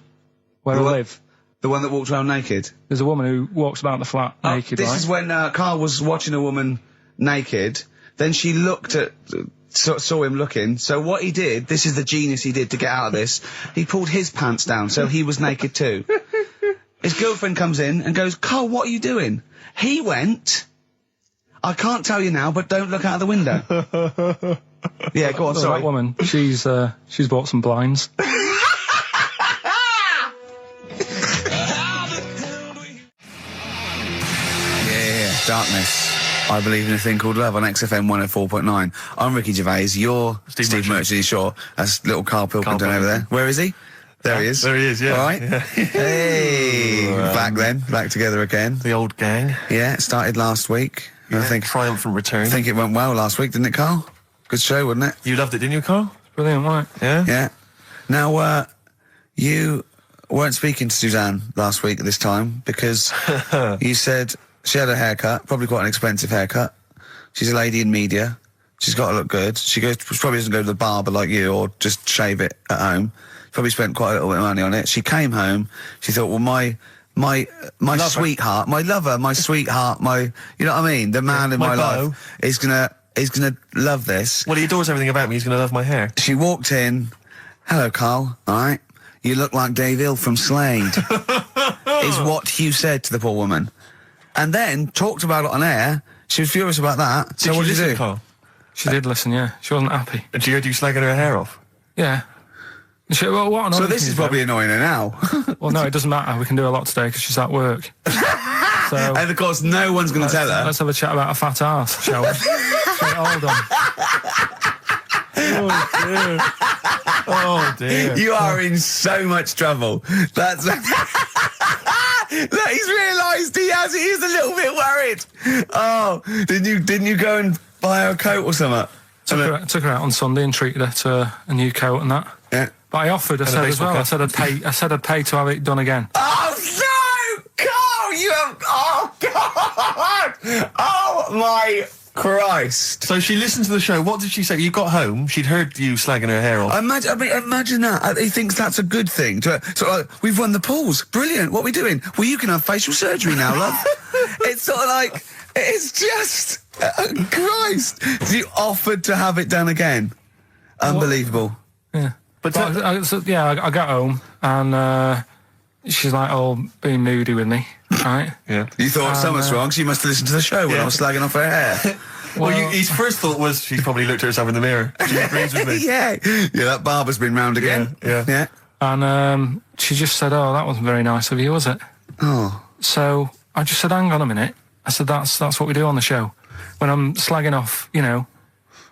where I live.
The one that walked around naked?
There's a woman who walks about the flat naked,
This is when Karl was watching a woman naked, then she looked at... saw him looking, so what he did, this is the genius he did to get out of this, he pulled his pants down, so he was naked too. His girlfriend comes in and goes, Karl, what are you doing? He went, I can't tell you now, but don't look out of the window. Yeah, go on, sorry.
That woman, she's bought some blinds.
Darkness. I believe in a thing called love on XFM 104.9. I'm Ricky Gervais. You're Steve Merchant. Sure. That's little Karl Pilkington over there. Where is he? There he is.
There he is, yeah.
All right. Yeah. Hey. Back together again.
The old gang.
Yeah, it started last week.
Yeah,
I think
triumphant return.
I think it went well last week, didn't it, Karl? Good show, wasn't it?
You loved it, didn't you, Karl?
Brilliant, right?
Yeah?
Yeah. Now, you weren't speaking to Suzanne last week at this time because you said she had a haircut, probably quite an expensive haircut.
She's a lady in media. She's got to look good. She probably doesn't go to the barber like you or just shave it at home. Probably spent quite a little bit of money on it. She came home. She thought, well, my sweetheart, my lover, my sweetheart, you know what I mean? The man in my life is gonna love this.
Well, he adores everything about me. He's gonna love my hair.
She walked in. Hello, Carl. All right. You look like Dave Hill from Slade. Is what Hugh said to the poor woman. And then talked about it on air. She was furious about that. So what did you do?
Carl?
She did listen, yeah. She wasn't happy.
And she heard you slagging her hair off?
Yeah. Well, what
So this is probably annoying her now.
Well, no, it doesn't matter. We can do a lot today because she's at work. So,
and of course, no one's going to tell her.
Let's have a chat about a fat arse, shall we? Hold on.
Oh dear.
You are in so much trouble. That's. Look, he's realised he is a little bit worried. Oh, didn't you go and buy her a coat or something?
Took her out on Sunday and treated her to a new coat and that.
Yeah.
But I offered, I said as well, I said I'd pay to have it done again.
Oh no, Carl, you have. Oh God. Oh my Christ.
So she listened to the show. What did she say? You got home, she'd heard you slagging her hair off.
Imagine that. He thinks that's a good thing. So like, we've won the polls. Brilliant. What are we doing? Well, you can have facial surgery now, love. It's sort of like, it's just, Christ. You offered to have it done again. Unbelievable.
Yeah. But I got home and she's like, being moody with me, right?
Yeah.
You thought something's wrong, so you must have listened to the show when I was slagging off her hair.
Well, his first thought was she's probably looked at herself in the mirror. She agrees with me.
Yeah, that barber's been round again.
Yeah.
And she just said, that wasn't very nice of you, was it?
Oh.
So I just said, hang on a minute. I said, that's what we do on the show. When I'm slagging off,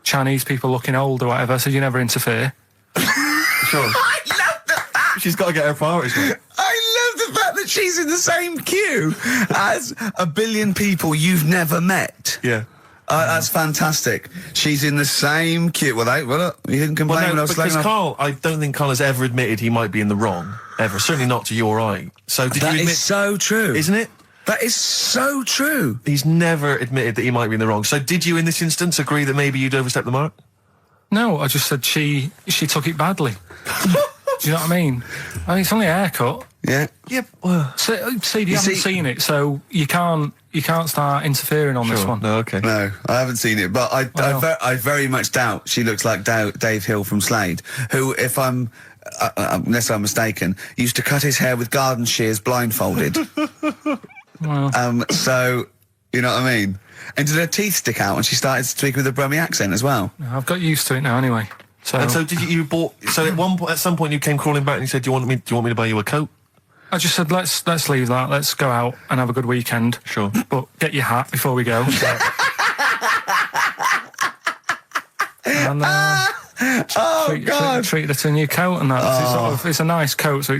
Chinese people looking old or whatever, I said, you never interfere.
Sure.
I love the fact.
She's got to get her priorities right.
I love the fact that she's in the same queue as a billion people you've never met.
Yeah.
That's fantastic. She's in the same queue. Well, look, you didn't complain when I was slagging off.
Carl, I don't think Carl has ever admitted he might be in the wrong. Ever. Certainly not to you or I. So did you admit...
That is so true.
Isn't it?
That is so true.
He's never admitted that he might be in the wrong. So did you, in this instance, agree that maybe you'd overstepped the mark?
No, I just said she took it badly. Do you know what I mean? It's only a haircut.
Yeah.
Yep.
See, you haven't seen it, so you can't start interfering on this one.
No, okay.
No, I haven't seen it, but I very much doubt she looks like Dave Hill from Slade, who, if I'm, unless I'm mistaken, used to cut his hair with garden shears blindfolded.
Well.
So, you know what I mean? And did her teeth stick out when she started speaking with a Brummie accent as well?
I've got used to it now anyway. So.
And so did you bought? So at some point you came crawling back and you said, "Do you want me to buy you a coat?"
I just said, let's leave that. Let's go out and have a good weekend.
Sure.
But get your hat before we go. And treat her to a new coat and that. It's a nice coat, so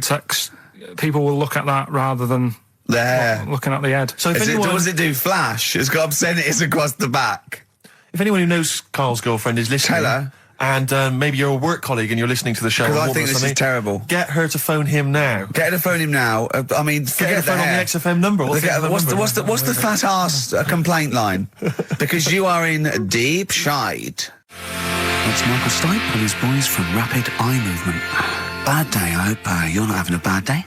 people will look at that rather than looking at the head.
So what does it do? Flash? It's got obscenities across the back.
If anyone who knows Carl's girlfriend is listening,
tell her.
And maybe you're a work colleague and you're listening to the show.
Because I think this is terrible.
Get her to phone him now.
Get her to phone him now. I mean, forget
the phone on the XFM number.
What's the fat ass complaint line? Because you are in deep shite. That's Michael Stipe and his boys from Rapid Eye Movement. Bad day. I hope you're not having a bad day.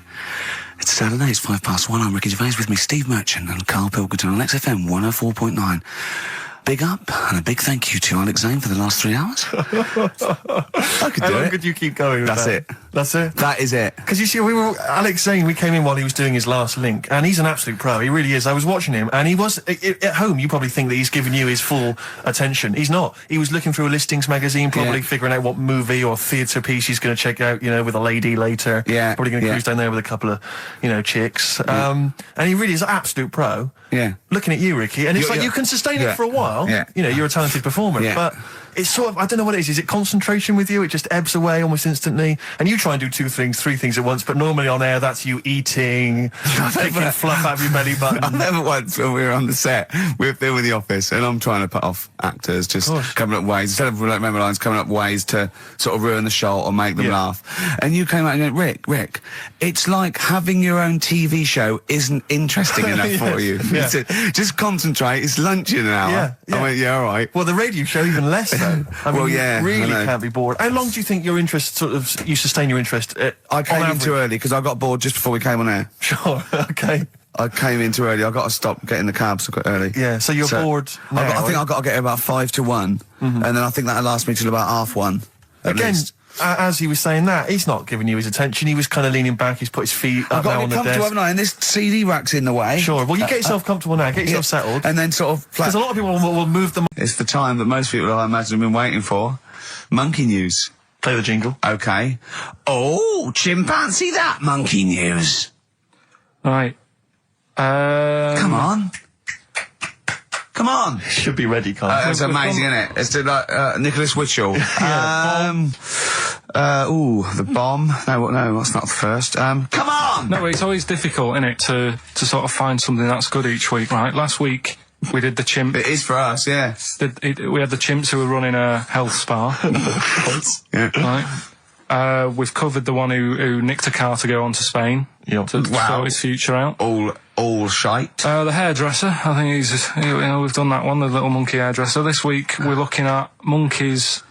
It's Saturday. It's 1:05. I'm Ricky Gervais with me, Steve Merchant and Karl Pilkington on XFM 104.9. Big up and a big thank you to Alex Zane for the last 3 hours. I could do
How long
it.
could you keep going with
That's
that?
it.
That's it?
That is it.
Because you see, Alex Zane, we came in while he was doing his last link, and he's an absolute pro. He really is. I was watching him, and he was, at home, you probably think that he's giving you his full attention. He's not. He was looking through a listings magazine, probably figuring out what movie or theatre piece he's going to check out, with a lady later.
Yeah.
Probably going to cruise down there with a couple of, chicks.
Yeah.
And he really is an absolute pro.
Yeah.
Looking at you, Ricky, and it's like you can sustain it for a while.
Yeah.
You're a talented performer,
Yeah.
but it's sort of, I don't know what it is. Is it concentration with you? It just ebbs away almost instantly. And you try and do 2 things, 3 things at once, but normally on air, that's you eating, taking fluff out of your belly button.
I never once, when we were on the set, we were there with the office, and I'm trying to put off actors, just coming up ways, instead of like memory lines, coming up ways to sort of ruin the show or make them laugh. And you came out and went, Rick, it's like having your own TV show isn't interesting enough for you. Just concentrate, it's lunch in an hour. I went, all right.
Well, the radio show even less so. I mean, you really
I know.
can't be bored. How long do you think your interest you sustain your interest?
I came in too early because I got bored just before we came on air.
Sure, okay.
I came in too early. I got to stop getting the cabs quite early.
Yeah, so you're bored now.
I think I've got to get about 5 to 1, and then I think that'll last me till about 1:30.
Again, as he was saying that, he's not giving you his attention. He was kind of leaning back. He's put his feet up now on the desk. I've got to get comfortable, haven't I?
And this CD rack's in the way.
Sure. Well, you get yourself comfortable now. Get yourself settled.
And then sort of...
Because a lot of people will move them.
It's the time that most people, I imagine, have been waiting for. Monkey news.
Play the jingle.
Okay. Oh, chimpanzee that monkey news.
Right.
Come on. Come on.
Should be ready, Carl.
It's amazing, isn't it? It's like Nicholas Witchell. The bomb. No, that's not the first. Come on!
No, it's always difficult, isn't it, to sort of find something that's good each week, right? Last week, we did the chimp.
It is for us, yeah.
We had the chimps who were running a health spa. Right. We've covered the one who nicked a car to go on to Spain to sort his future out.
All shite.
The hairdresser, I think we've done that one, the little monkey hairdresser. This week we're looking at monkeys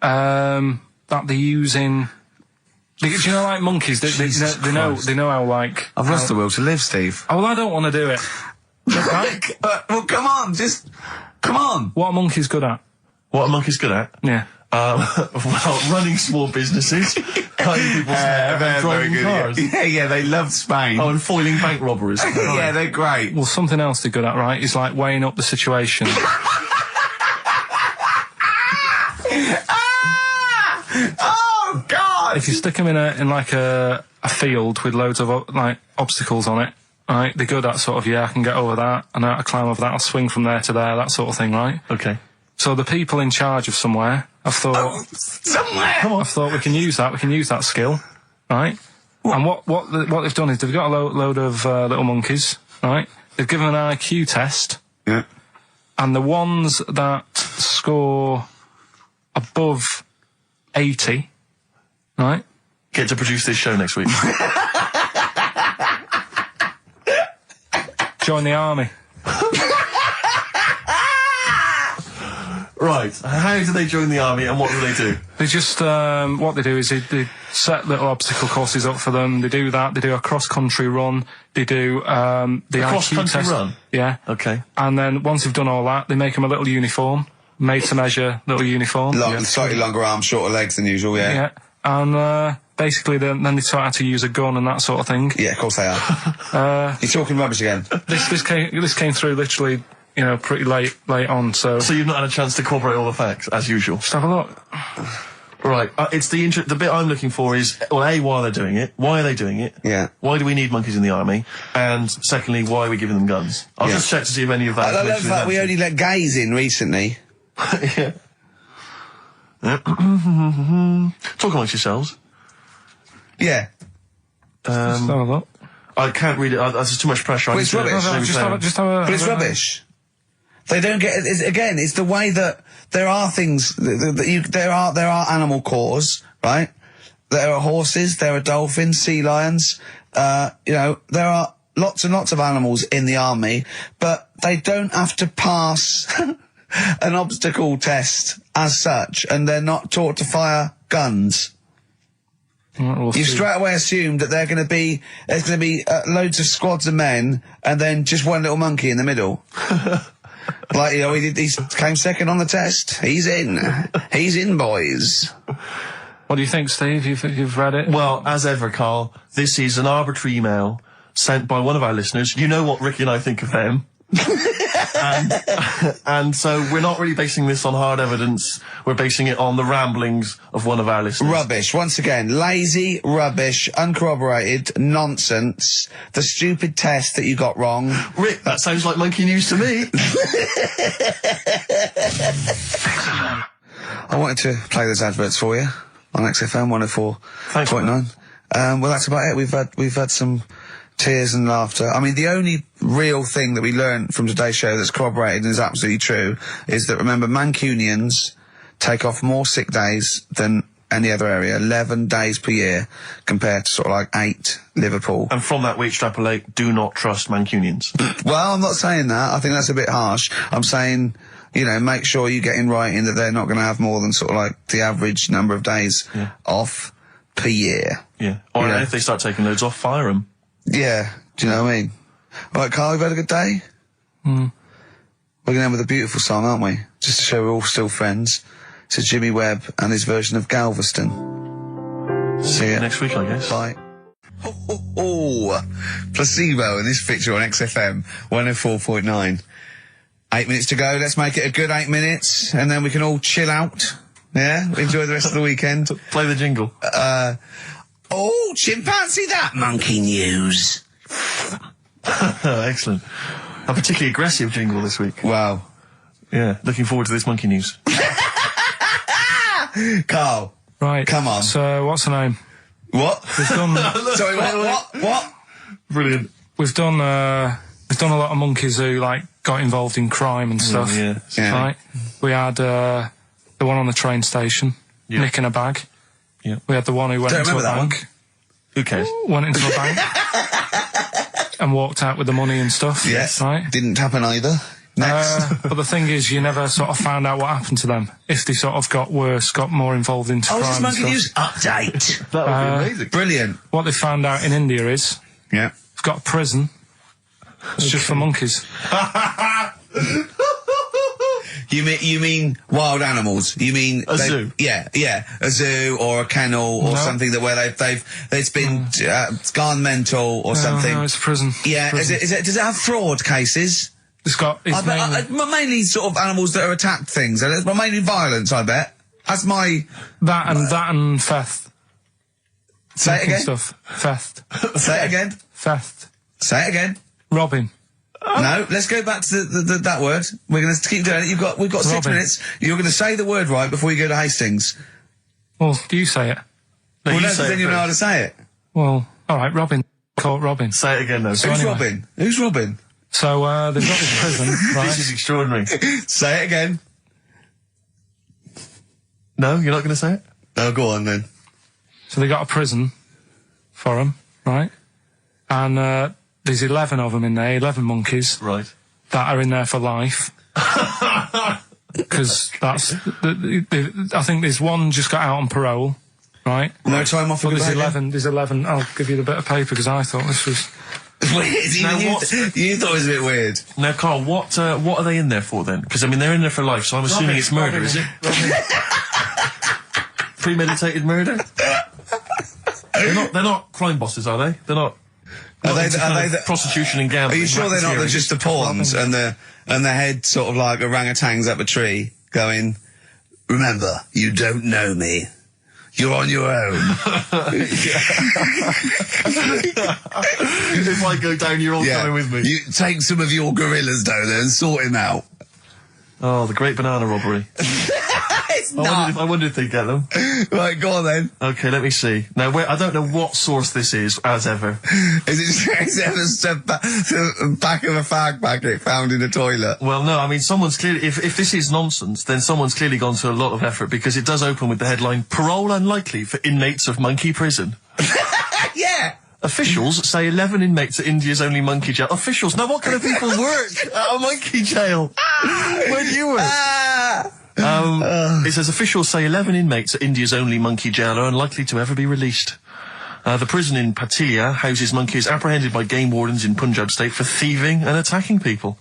that they're using. Do you know, like monkeys? They know how like.
I've lost the will to live, Steve.
Oh, well, I don't want to do it. Right?
Well, come on, come on.
What are monkeys good at?
What are monkeys good at?
Yeah.
Well, running small businesses, cutting people's hair, and driving cars.
Yeah, they love Spain.
Oh, and foiling bank robberies.
Yeah, they're great.
Well, something else they're good at, right, is like weighing up the situation.
Oh, God!
If you stick them in a field with loads of like obstacles on it, right, they're good at sort of, I can get over that, and I climb over that, I'll swing from there to there, that sort of thing, right?
Okay.
So the people in charge of somewhere, I've thought...
somewhere!
I've thought we can use that skill, right? What? And what they've done is they've got a load of little monkeys, right? They've given an IQ test.
Yeah.
And the ones that score above 80, right?
Get to produce this show next week.
Join the army.
Right. How do they join the army and what do they do?
They just, what they do is they set little obstacle courses up for them. They do that. They do a cross-country run. They do, the
cross-country run?
Yeah.
Okay.
And then once they've done all that, they make them a little uniform, made to measure little uniform.
Slightly longer arms, shorter legs than usual, yeah.
Yeah. And, basically then they taught how to use a gun and that sort of thing.
Yeah, of course they are. You're talking rubbish again.
This came through literally, pretty late on, so...
So you've not had a chance to corroborate all the facts, as usual?
Just have a look.
Right, it's the bit I'm looking for is, well, A, why are they doing it? Why are they doing it?
Yeah.
Why do we need monkeys in the army? And secondly, why are we giving them guns? I'll just check to see if any of that...
I love that we only let gays in recently.
Yeah. Talk amongst yourselves.
Yeah.
Just have a look.
I can't read it. There's too much pressure.
Well, it's rubbish. But it's rubbish. They don't get it. It's the way that there are things there are animal cores, right? There are horses, there are dolphins, sea lions. There are lots and lots of animals in the army, but they don't have to pass an obstacle test as such, and they're not taught to fire guns. You've straight away assumed that there's going to be loads of squads of men and then just one little monkey in the middle. Like, he came second on the test. He's in, boys.
What do you think, Steve? You've read it?
Well, as ever, Carl, this is an arbitrary email sent by one of our listeners. You know what Ricky and I think of them. and so we're not really basing this on hard evidence. We're basing it on the ramblings of one of our listeners.
Rubbish. Once again, lazy, rubbish, uncorroborated, nonsense. The stupid test that you got wrong.
Rick, that sounds like monkey news to me.
I wanted to play those adverts for you on XFM 104.9. Well, that's about it. We've had some tears and laughter. I mean, the only real thing that we learned from today's show that's corroborated and is absolutely true is that, remember, Mancunians take off more sick days than any other area, 11 days per year, compared to sort of like 8 Liverpool.
And from that we extrapolate, do not trust Mancunians.
Well, I'm not saying that. I think that's a bit harsh. I'm saying, you know, make sure you get in writing that they're not going to have more than sort of like the average number of days off per year.
Yeah. Or if they start taking loads off, fire them.
Yeah. Do you know what I mean? All right, Carl, you've had a good day? We're going to end with a beautiful song, aren't we? Just to show we're all still friends. It's Jimmy Webb and his version of Galveston. See you
next week, I guess.
Bye. Placebo in this picture on XFM 104.9. 8 minutes to go. Let's make it a good 8 minutes, and then we can all chill out. Yeah? Enjoy the rest of the weekend.
Play the jingle.
Chimpanzee that monkey news.
Excellent. A particularly aggressive jingle this week.
Wow.
Yeah, looking forward to this monkey news.
Carl.
Right.
Come on.
So, what's her name?
What?
We've done...
Sorry, what?
Brilliant.
We've done a lot of monkeys who, like, got involved in crime and stuff.
Yeah.
Right? We had the one on the train station, nicking a bag.
Yeah.
We had the one who went into a bank.
Who cares?
Went into a bank and walked out with the money and stuff.
Yes.
Right?
Didn't happen either. Next.
But the thing is, you never sort of found out what happened to them. If they sort of got worse, got more involved into crime
this
and
monkey
stuff.
news update.
That would be amazing.
Brilliant.
What they found out in India is,
Yeah.
they've got a prison. It's just for monkeys.
You mean wild animals? You mean
a zoo?
Yeah, a zoo or a kennel or something that where it's been gone mental or something.
No, it's a prison.
Yeah,
Prison.
Is it? Does it have fraud cases?
It's got. It's
Mainly sort of animals that are attacked things. And it's mainly violence, I bet. That's my
that and theft.
Say it again.
Stuff. Theft.
Say it again.
Theft.
Say it again.
Robbing.
No, let's go back to that word. We're going to keep doing it. We've got 6
Robbing.
minutes. You're going to say the word right before you go to Hastings.
Well, do you say it?
No,
Well,
you
no,
say
then
it
you know how
first.
to say it.
Well, all right. Robbing. Caught robbing.
Say it again, though.
So
Who's
anyway.
Robin? Who's Robin?
So they've got this prison, right?
This is extraordinary.
Say it again.
No, you're not going to say it?
Oh, go on then.
So they got a prison for them, right? And there's 11 of them in there, 11 monkeys.
Right.
That are in there for life. Because that's... I think there's one just got out on parole, right?
No time off.
But
for
there's
behaviour?
11. I'll give you the bit of paper because I thought this was...
Weird.
Now,
You
what-
thought it was a bit weird.
Now, Carl, what are they in there for then? Because, I mean, they're in there for life, so I'm assuming it's murder, is it? Premeditated murder? They're not crime bosses, are they? They're not...
Are they
the prostitution and
Are
gambling?
you sure they're not just the pawns and the head sort of like orangutans up a tree going, remember, you don't know me. You're on your own.
If I go down, you're all coming with me.
You take some of your gorillas down there and sort him out.
Oh, the great banana robbery.
It's
I wonder if they get them.
Right, go on then.
Okay, let me see. Now, I don't know what source this is, as ever.
Is it just the back of a fag packet found in the toilet?
Well, no, I mean, someone's clearly... If this is nonsense, then someone's clearly gone to a lot of effort, because it does open with the headline, Parole Unlikely for Inmates of Monkey Prison.
Yeah.
Officials say 11 inmates at India's only monkey jail. Officials? Now, what kind of people work at a monkey jail? Where do you work? It says officials say 11 inmates at India's only monkey jail are unlikely to ever be released. The prison in Patilia houses monkeys apprehended by game wardens in Punjab state for thieving and attacking people.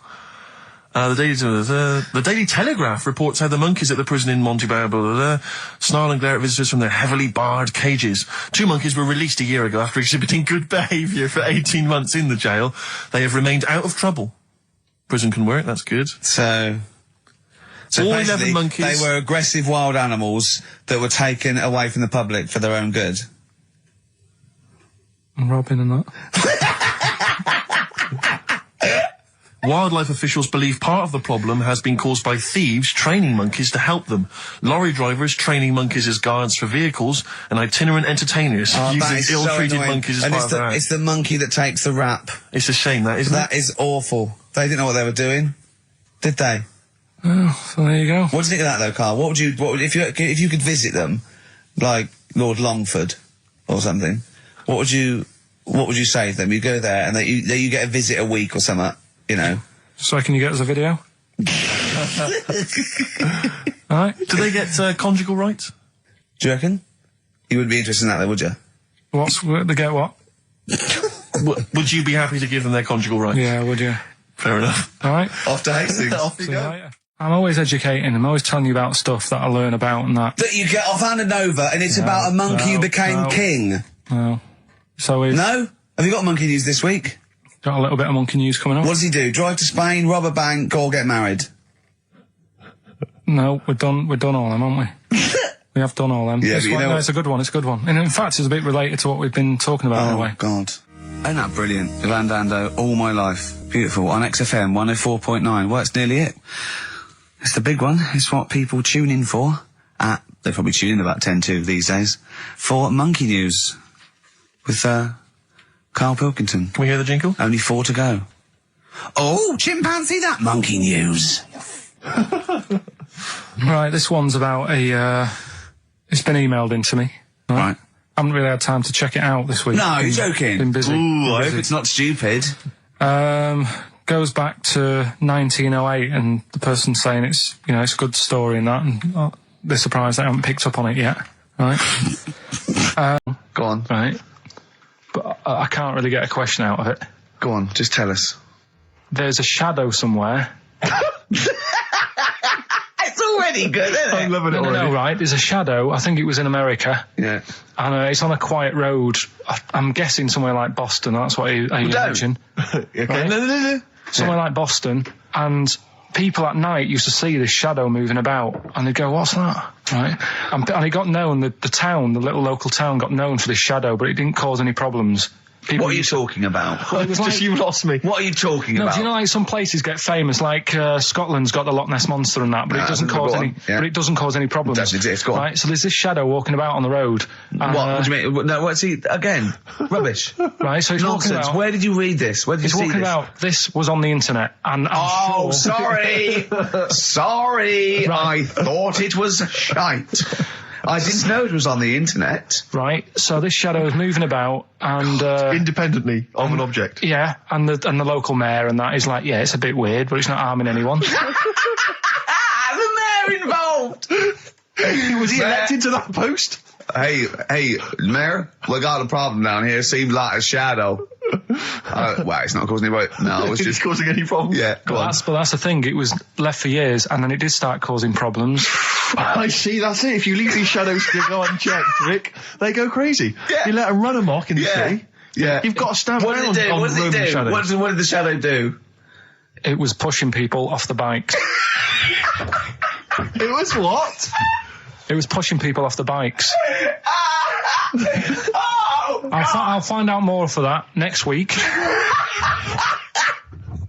The Daily Telegraph reports how the monkeys at the prison in Montebello snarl and glare at visitors from their heavily barred cages. 2 monkeys were released a year ago after exhibiting good behaviour for 18 months in the jail. They have remained out of trouble. Prison can work, that's good.
So
all 11
basically,
monkeys.
they were aggressive wild animals that were taken away from the public for their own good.
And robbing and that.
Wildlife officials believe part of the problem has been caused by thieves training monkeys to help them. Lorry drivers training monkeys as guards for vehicles, and itinerant entertainers using ill-treated monkeys as part of their act.
It's the monkey that takes the rap.
It's a shame, that, isn't it?
That is awful. They didn't know what they were doing, did they?
Oh, so there you go.
What do you think of that, though, Carl? What would if you could visit them, like Lord Longford or something? What would you say to them? You go there and you get a visit a week or something, you know.
So can you get us a video? All right.
Do they get conjugal rights?
Do you reckon? You wouldn't be interested in that, though, would you?
They get what?
Would you be happy to give them their conjugal rights?
Yeah, would you?
Fair enough.
All right.
Off to Hastings.
Off you
See you
go.
later. I'm always educating. I'm always telling you about stuff that I learn about and that.
That you get off Anna Nova and it's about a monkey who became king.
No. So we've
No? Have you got monkey news this week?
got a little bit of monkey news coming up.
What does he do? Drive to Spain, rob a bank, or get married?
No, we've done all them, haven't we? We have done all them.
Yeah,
This
but you
one,
know
no,
what-
it's a good one. It's a good one. And in fact, it's a bit related to what we've been talking about in a way.
God.
Isn't that brilliant? Van Dando, all my life. Beautiful. On XFM 104.9. Well, that's nearly it. It's the big one. It's what people tune in for. They probably tune in about 10 to these days. For Monkey News. With, Karl Pilkington.
Can we hear the jingle?
Only 4 to go. Oh, chimpanzee, that Monkey News.
Right, this one's about it's been emailed into me.
Right.
I haven't really had time to check it out this week.
No, you're joking.
Been busy.
Ooh, I hope it's not stupid.
Goes back to 1908, and the person's saying it's a good story and that, and they're surprised they haven't picked up on it yet. Right.
Go on.
Right. But I can't really get a question out of it.
Go on, just tell us.
There's a shadow somewhere.
It's already good, isn't it?
I'm loving it already.
No, right. There's a shadow. I think it was in America.
Yeah.
And it's on a quiet road. I'm guessing somewhere like Boston. That's what I imagine.
Okay.
Right.
No.
Somewhere like Boston. And people at night used to see this shadow moving about. And they'd go, what's that? Right. And it got known, the town, the little local town got known for this shadow, but it didn't cause any problems. People
What are you
used to-
talking about?
It was
Just
like-
you lost me.
What are you talking
No,
about?
do you know like some places get famous, like Scotland's got the Loch Ness Monster and that, but it doesn't
go
cause
on.
any.
Yeah.
But it doesn't cause any problems.
It doesn't exist. Go on.
Right. So there's this shadow walking about on the road.
What do you mean? No, what's he again? Rubbish.
Right. So he's walking
Nonsense.
about.
Where did you read this? Where did you
He's
see
walking
this?
about. This was on the internet, and I'm
Oh,
sure.
sorry. Sorry. I thought it was shite. I didn't know it was on the internet.
Right. So this shadow is moving about, and
Independently of an object.
yeah, and the local mayor and that is like, yeah, it's a bit weird, but it's not harming anyone.
The mayor involved.
Was he elected to that post?
Hey, mayor, we got a problem down here. Seems like a shadow. Well, it's not causing any. No, it's
Is
just
it causing any problems?
yeah. Go on.
But that's the thing. It was left for years, and then it did start causing problems.
I see, that's it. If you leave these shadows to go unchecked, Rick, they go crazy.
Yeah.
You let them run amok in the city.
Yeah.
You've got to stand
What
around
did it do?
on
What did it
roving
do?
shadows.
What did the shadow do?
It was pushing people off the bikes.
It was what?
It was pushing people off the bikes.
Oh,
I'll find out more for that next week.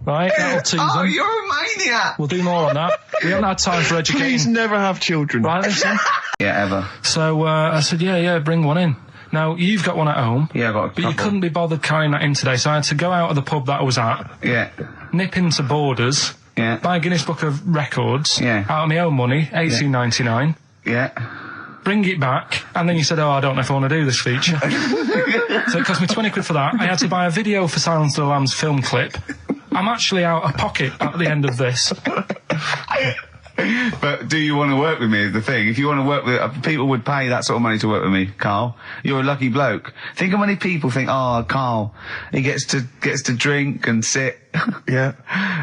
Right, that'll tease
oh,
them.
you're a maniac.
We'll do more on that. We haven't had time for
Please
educating.
never have children.
Right, listen.
Yeah, ever.
So I said, yeah, bring one in. Now, you've got one at home.
Yeah, I got a
But you
couple.
couldn't be bothered carrying that in today, so I had to go out of the pub that I was at,
Yeah.
nip into Borders,
Yeah.
buy a Guinness Book of Records,
Yeah.
out of my own money, $18.99,
Yeah.
bring it back, and then you said, I don't know if I want to do this feature. So it cost me 20 quid for that. I had to buy a video for Silence of the Lambs film clip. I'm actually out of pocket at the end of this.
But do you want to work with me is the thing. If you want to work with... people would pay that sort of money to work with me, Carl. You're a lucky bloke. Think how many people think, oh, Carl, he gets to drink and sit.
Yeah.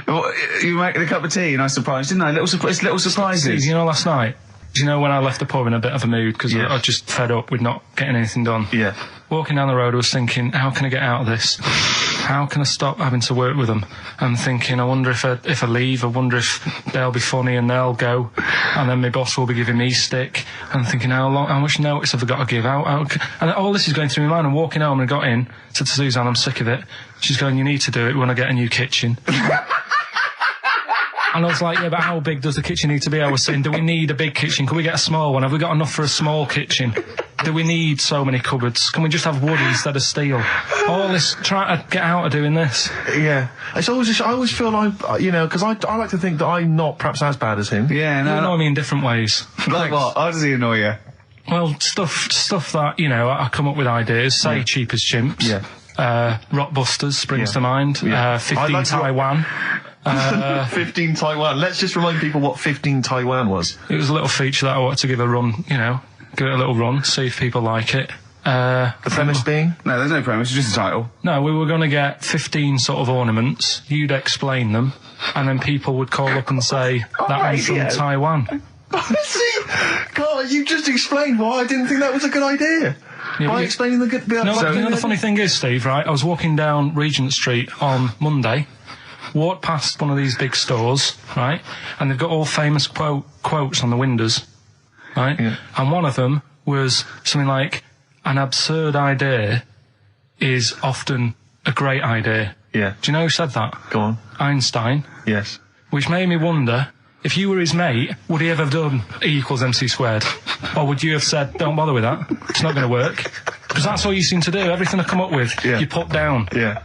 Well, you make a cup of tea and I surprised, didn't I? Little surprises.
You know, last night, do you know when I left the pub in a bit of a mood because
Yeah.
I was just fed up with not getting anything done?
Yeah.
Walking down the road, I was thinking, how can I get out of this? How can I stop having to work with them? I'm thinking, I wonder if I leave, I wonder if they'll be funny and they'll go, and then my boss will be giving me stick. I'm thinking, how much notice have I got to give out? And all this is going through my mind. I'm walking home and I got in, said to Suzanne, I'm sick of it. She's going, you need to do it when I get a new kitchen.
And I was like, yeah, but how big does the kitchen need to be? I was saying, do we need a big kitchen? Can we get a small one? Have we got enough for a small kitchen? Do we need so many cupboards? Can we just have wood instead of steel? All this, trying to get out of doing this.
Yeah. It's always just, I always feel like, because I like to think that I'm not perhaps as bad as him.
Yeah,
You annoy me in different ways.
Like what? How does he annoy you?
Well, stuff that, I come up with ideas, say Cheap as Chimps.
Yeah.
Rockbusters springs to mind.
Yeah.
15
like
Taiwan.
15 Taiwan. Let's just remind people what 15 Taiwan was.
It was a little feature that I wanted to give a run, give it a little run, see if people like it.
The premise being?
No, there's no premise, it's just a title.
No, we were going to get 15 sort of ornaments, you'd explain them, and then people would call up and say, that one's from Taiwan.
See? Carl, you just explained why I didn't think that was a good idea. By explaining the good bit.
The funny thing is, Steve, right, I was walking down Regent Street on Monday, walked past one of these big stores, right, and they've got all famous quotes on the windows, right, and one of them was something like, an absurd idea is often a great idea.
Yeah.
Do you know who said that?
Go on.
Einstein.
Yes.
Which made me wonder, if you were his mate, would he ever have done E=mc²? Or would you have said, don't bother with that, it's not going to work? Because that's all you seem to do. Everything I come up with, you put down.
Yeah.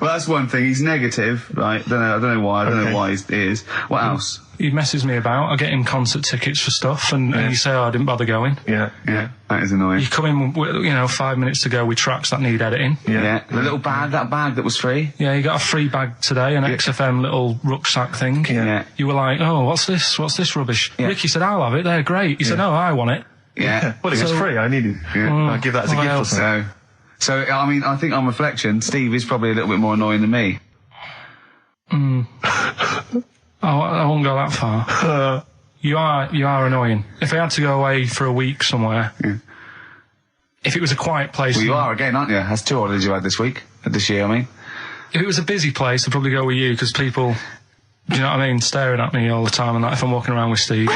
Well, that's one thing. He's negative, right? I don't know why. I don't know why he is. What else?
He messes me about. I get him concert tickets for stuff, and you say, I didn't bother going.
Yeah. That is annoying.
You come in, with, 5 minutes to go with tracks that need editing.
Yeah. The little bag, that bag that was free.
Yeah, you got a free bag today, an XFM little rucksack thing.
Yeah.
You were like, oh, what's this? What's this rubbish? Yeah. Ricky said, I'll have it. They're great. He said, no, I want it.
Yeah.
Well, it was free. I need it. I'll give that as a gift or something.
So, I mean, I think on reflection, Steve is probably a little bit more annoying than me.
I won't go that far. You are annoying. If I had to go away for a week somewhere, if it was a quiet place...
Well, you are again, aren't you? That's 2 holidays you had this year, I mean.
If it was a busy place, I'd probably go with you, because people, do you know what I mean, staring at me all the time and that if I'm walking around with Steve.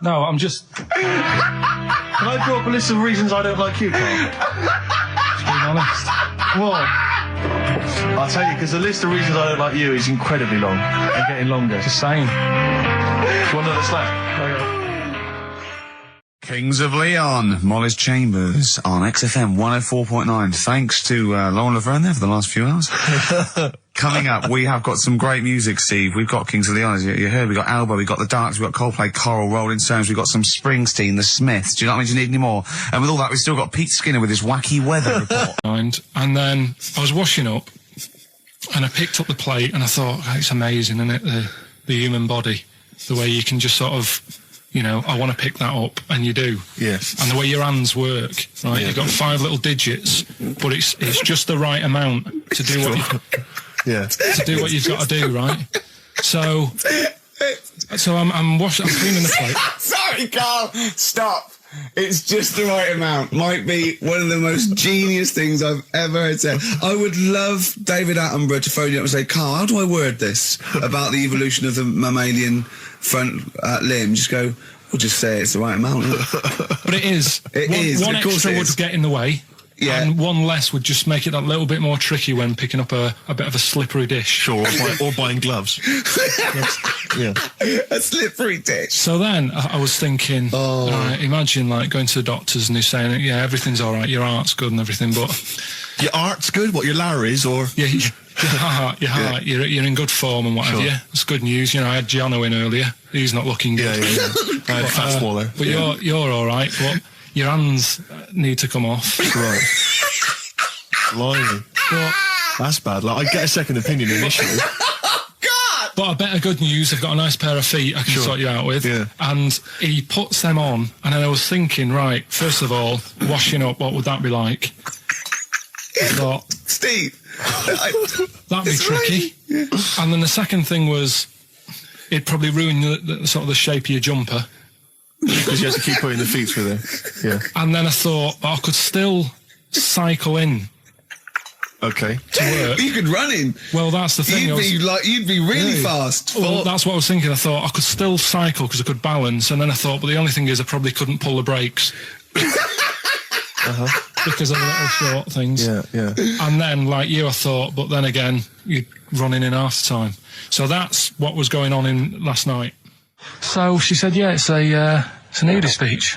No, I'm just...
Can I draw up a list of reasons I don't like you, Carl?
Just being honest.
What? I'll tell you, because the list of reasons I don't like you is incredibly long and getting longer.
Just saying.
One that's left.
Kings of Leon, Molly's Chambers on XFM 104.9. Thanks to Lauren Laverne there for the last few hours. Coming up, we have got some great music, Steve. We've got Kings of Leon, as you heard. We've got Alba, we've got The Darks, we've got Coldplay, Coral, Rolling Stones, we've got some Springsteen, The Smiths. Do you know what I mean? Do you need any more? And with all that, we've still got Pete Skinner with his wacky weather report.
And then I was washing up, and I picked up the plate, and I thought, it's amazing, isn't it? The human body. The way you can just sort of... I want to pick that up, and you do.
Yes.
And the way your hands work, right?
Yeah.
You've got 5 little digits, but it's just the right amount to do what you've got to do, right? So I'm washing, I'm cleaning the plate.
Sorry, Carl. Stop. It's just the right amount. Might be one of the most genius things I've ever heard said. I would love David Attenborough to phone you up and say, Carl, how do I word this about the evolution of the mammalian front limb? Just go, we'll just say it's the right amount.
But it is. One extra would get in the way.
Yeah.
And one less would just make it that little bit more tricky when picking up a bit of a slippery dish.
Sure, or buying gloves. Yeah.
A slippery dish.
So then I was thinking, imagine like going to the doctors and they're saying, yeah, everything's all right, your heart's good and everything, but...
Your art's good? What, your Larry's, or...?
Yeah, your heart, you're in good form and what have you. It's good news. I had Gianno in earlier. He's not looking good.
Yeah. I had fat swallow.
But you're all right, but... Your hands need to come off.
Right. Blimey. That's bad. Like, I'd get a second opinion initially.
God!
But I better good news, I've got a nice pair of feet I can sort you out with.
Yeah.
And he puts them on, and then I was thinking, right, first of all, washing up, what would that be like? I thought,
Steve!
that'd be tricky. Yeah. And then the second thing was, it'd probably ruin the sort of the shape of your jumper.
Because you have to keep putting the feet through there. Yeah.
And then I thought, I could still cycle in.
Okay.
To work.
You could run in.
Well, that's the thing.
You'd be really fast.
Well, that's what I was thinking. I thought I could still cycle because I could balance, and then I thought, but the only thing is I probably couldn't pull the brakes. because of the little short things.
Yeah.
And then, like you, I thought, but then again, you're running in half the time. So that's what was going on in last night. So she said, yeah, it's a nudist beach.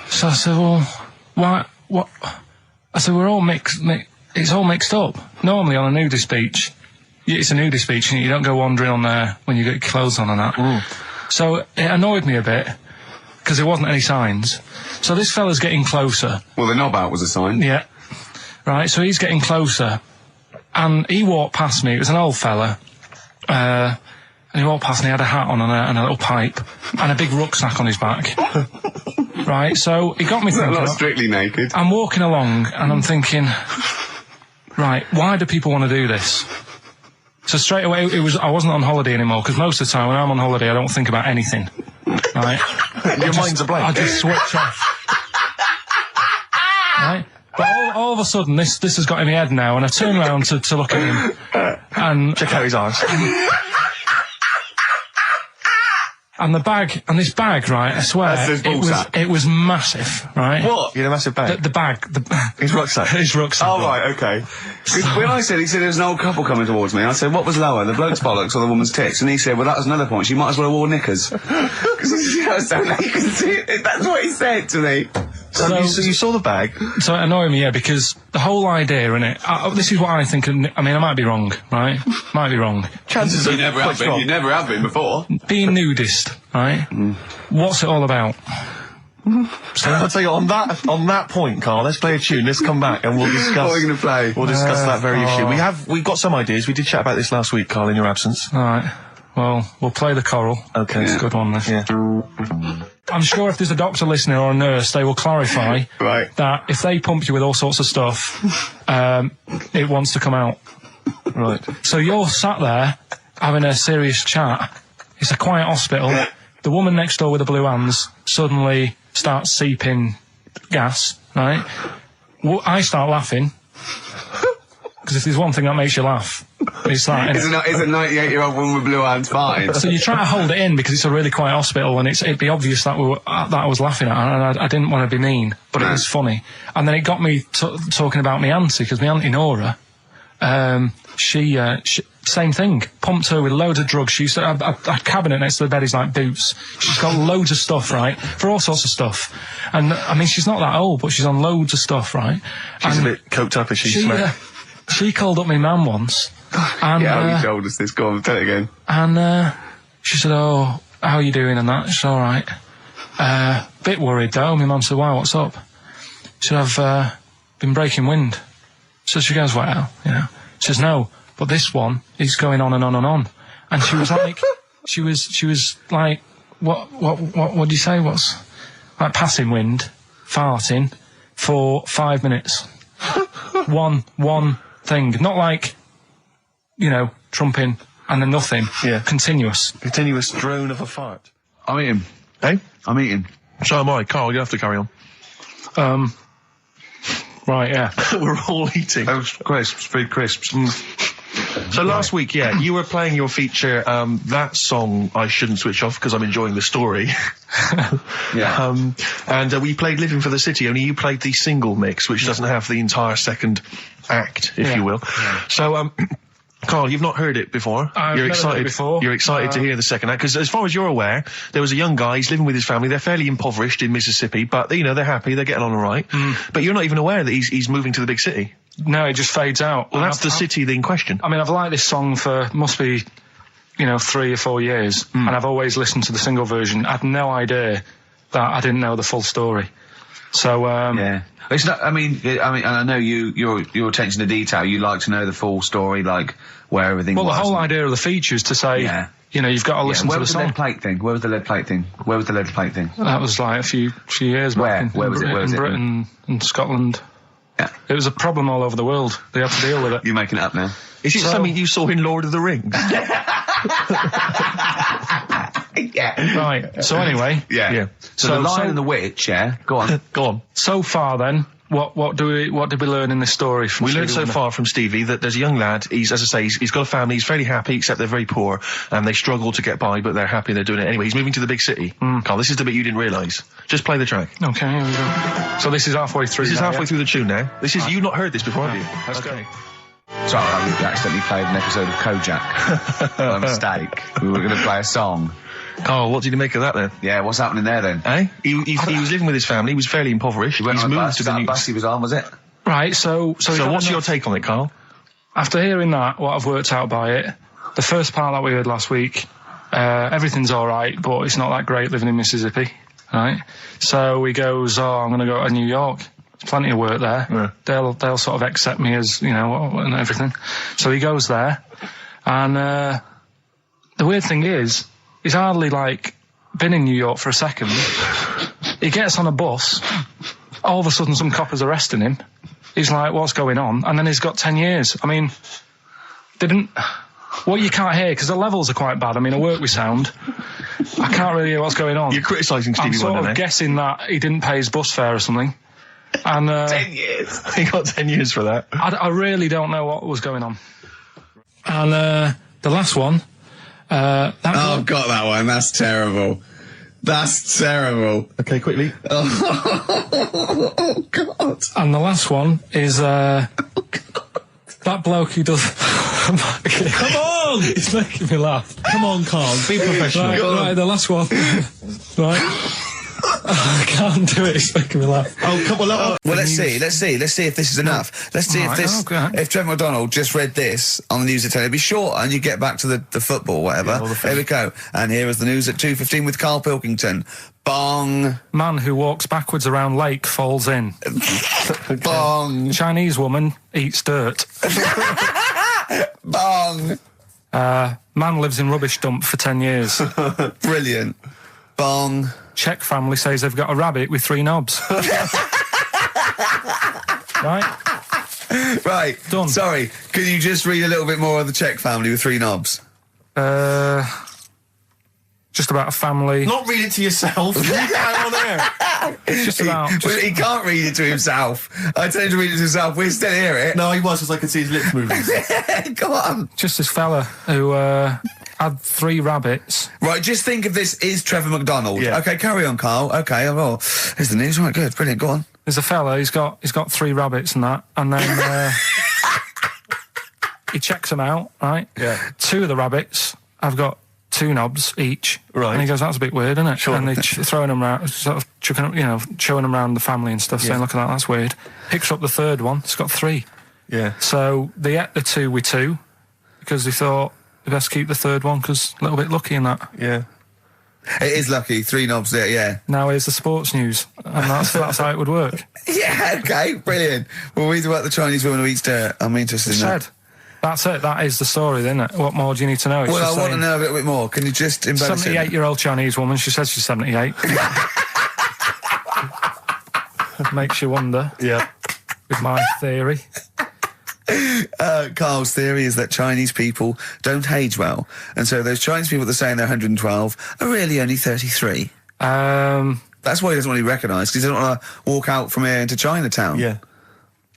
So I said, well, why, what? I said, we're all it's all mixed up. Normally on a nudist beach, it's a nudist beach and you don't go wandering on there when you get your clothes on and that. So it annoyed me a bit, because there wasn't any signs. So this fella's getting closer.
Well, the knob out was a sign.
Yeah. Right, so he's getting closer. And he walked past me. It was an old fella. And he walked past and he had a hat on and a little pipe. And a big rucksack on his back. Right, so he got me thinking.
Not strictly naked.
I'm walking along and I'm thinking, right, why do people want to do this? So straight away, I wasn't on holiday anymore, because most of the time when I'm on holiday, I don't think about anything. Right?
Your mind's a blank.
I just switch off. Right? But all of a sudden, this has got in my head now, and I turn around to look at him, and
check out his arse.
And this bag, right, I swear, it was massive, right?
What?
You had a massive bag? The bag.
His rucksack?
His rucksack.
Oh, right, okay. When he said there was an old couple coming towards me, I said, what was lower, the bloke's bollocks or the woman's tits? And he said, well, that was another point, she might as well have worn knickers. Because so you can see it. That's what he said to me.
So you saw the bag?
So it annoyed me, yeah, because the whole idea in it, this is what I think, I mean, I might be wrong, right? Might be wrong.
Chances are you never have been. You never have been before.
Being nudist, right? What's it all about?
So I'll tell you, on that point, Carl, let's play a tune, let's come back and we'll discuss...
What are we going to play?
We'll discuss that very issue. We've got some ideas, we did chat about this last week, Carl, in your absence.
Alright, well, we'll play the choral.
Okay.
It's a good one, this.
Yeah.
I'm sure if there's a doctor listening or a nurse, they will clarify that if they pump you with all sorts of stuff, it wants to come out.
Right.
So you're sat there having a serious chat. It's a quiet hospital. The woman next door with the blue hands suddenly starts seeping gas, right? Well, I start laughing. Because if there's one thing that makes you laugh, it's that.
Is a 98-year-old woman with blue hands fine?
So you try to hold it in because it's a really quiet hospital, and it'd be obvious that I was laughing at her, and I didn't want to be mean, but it was funny. And then it got me talking about my auntie, because my auntie Nora, she same thing, pumped her with loads of drugs. She used to have a cabinet next to the bed is like boots. She's got loads of stuff, right, for all sorts of stuff. And I mean, she's not that old, but she's on loads of stuff, right?
She's a bit coked up, as she
She called up my mum once. And,
yeah, you told us this. Go on, tell it again.
And she said, oh, how are you doing and that? She said, all right. Bit worried though. My mum said, why, what's up? She said, I've been breaking wind. So she goes, well, you know. She says, no, but this one is going on and on and on. And she was like, she was like, what do you say? What's like passing wind, farting for 5 minutes. One thing, not like, you know, trumping and then nothing.
Yeah.
Continuous
drone of a fart.
I'm eating.
Hey?
I'm eating.
So am I. Carl, you have to carry on.
Right, yeah.
We're all eating.
Those crisps, food crisps.
So last week, yeah, you were playing your feature, that song, I Shouldn't Switch Off, because I'm enjoying the story.
Yeah.
And we played Living for the City, only you played the single mix, which doesn't have the entire second act, if you will. Yeah. So, Carl, you've not heard it before.
You're excited before.
You're excited to hear the second act, because as far as you're aware, there was a young guy, he's living with his family, they're fairly impoverished in Mississippi, but, you know, they're happy, they're getting on all right. But you're not even aware that he's moving to the big city.
No, it just fades out.
Well, that's the city in question.
I mean, I've liked this song for, must be, you know, 3 or 4 years, and I've always listened to the single version. I had no idea that I didn't know the full story. So,
yeah. It's not, I mean, and I know your attention to detail, you like to know the full story, like, where everything was.
Well, the whole idea of the feature is to say, you know, you've got to listen to the song.
Where was the lead plate thing? Where was the lead plate thing?
That was like a few years back.
Where was it?
In Britain and Scotland.
Yeah.
It was a problem all over the world. They had to deal with it.
You're making it up now.
Is it something you saw in Lord of the Rings?
Yeah.
Right. So anyway.
Yeah.
So the Lion and the Witch, yeah? Go on.
Go on.
So far then, What did we learn in this story from
We
Stevie
learned so
Wonder?
far from Stevie that there's a young lad, he's, as I say, he's got a family, he's fairly happy, except they're very poor, and they struggle to get by, but they're happy and they're doing it anyway. He's moving to the big city. Carl, this is the bit you didn't realise. Just play the track.
Okay, here we go. So this is halfway through.
This is
now,
halfway
yeah?
through the tune now. This is, you've not heard this before, have you?
Let's go.
Sorry, we accidentally played an episode of Kojak. By mistake. We were going to play a song.
Carl, what did you make of that then?
Yeah, what's happening there then?
Eh? He was living with his family, he was fairly impoverished.
He went
He's
on a
moved
bus.
to
That
the new...
bus he was on, was it?
Right, so
what's your take on it, Carl?
After hearing that, what I've worked out by it, the first part that we heard last week, everything's all right, but it's not that great living in Mississippi, right? So he goes, I'm going to go to New York. There's plenty of work there.
Yeah.
They'll sort of accept me as, and everything. So he goes there, and the weird thing is, he's hardly, been in New York for a second. He gets on a bus, all of a sudden some cop is arresting him. He's like, what's going on? And then he's got 10 years. I mean, what you can't hear, because the levels are quite bad. I mean, I work with sound. I can't really hear what's going on.
You're criticising
I'm
Stevie
sort
Wonder,
of guessing that he didn't pay his bus fare or something. And
10 years.
He got 10 years for that.
I really don't know what was going on. And the last one.
I've got that one. That's terrible. That's terrible.
Okay, quickly.
Oh, God.
And the last one is that bloke who does.
Come on!
He's making me laugh.
Come on, Carl, be professional.
Right, the last one. Right. I can't do it. It's making me laugh.
Oh, come on.
Well, let's see if this is enough. Let's see if Trevor McDonald just read this on the news at 10, it'd be short and you get back to the football, whatever. There we go. And here is the news at 2:15 with Karl Pilkington. Bong.
Man who walks backwards around lake falls in.
Bong.
Chinese woman eats dirt.
Bong.
Man lives in rubbish dump for 10 years.
Brilliant. Bong.
Czech family says they've got a rabbit with 3 knobs. Right?
Right.
Done.
Sorry, can you just read a little bit more of the Czech family with 3 knobs?
Just about a family.
Not read it to yourself. Read it out on air.
It's just about.
He can't read it to himself. I tell him to read it to himself. We still hear it.
No, he was, because I could see his lips moving.
Go on.
Just this fella who had 3 rabbits.
Right, just think of this is Trevor McDonald.
Yeah.
Okay, carry on, Carl. Okay, well, here's the news. Right, good, brilliant. Go on.
There's a fella. He's got 3 rabbits and that, and then he checks them out. Right.
Yeah.
2 of the rabbits have got 2 knobs each.
Right.
And he goes, that's a bit weird, isn't it?
Sure.
And they're throwing them around, sort of chucking them, showing them around the family and stuff, saying, look at that, that's weird. Picks up the 3rd one. It's got 3.
Yeah.
So they ate the 2 with 2 because they thought they best keep the 3rd one because a little bit lucky in that.
Yeah.
It is lucky. 3 knobs there, yeah.
Now here's the sports news, and that's how it would work.
Yeah, okay, brilliant. Well, read about the Chinese woman who eats dirt. I'm interested in that.
Said. That's it. That is the story, isn't it? What more do you need to know? It's
Well,
just
I want to
saying,
know a little bit more. Can you just embellish it?
78-year-old Chinese woman. She says she's 78. Makes you wonder.
Yeah.
With my theory.
Carl's theory is that Chinese people don't age well, and so those Chinese people that are saying they're 112 are really only 33. That's why he doesn't want to be recognised, because he doesn't want to walk out from here into Chinatown.
Yeah.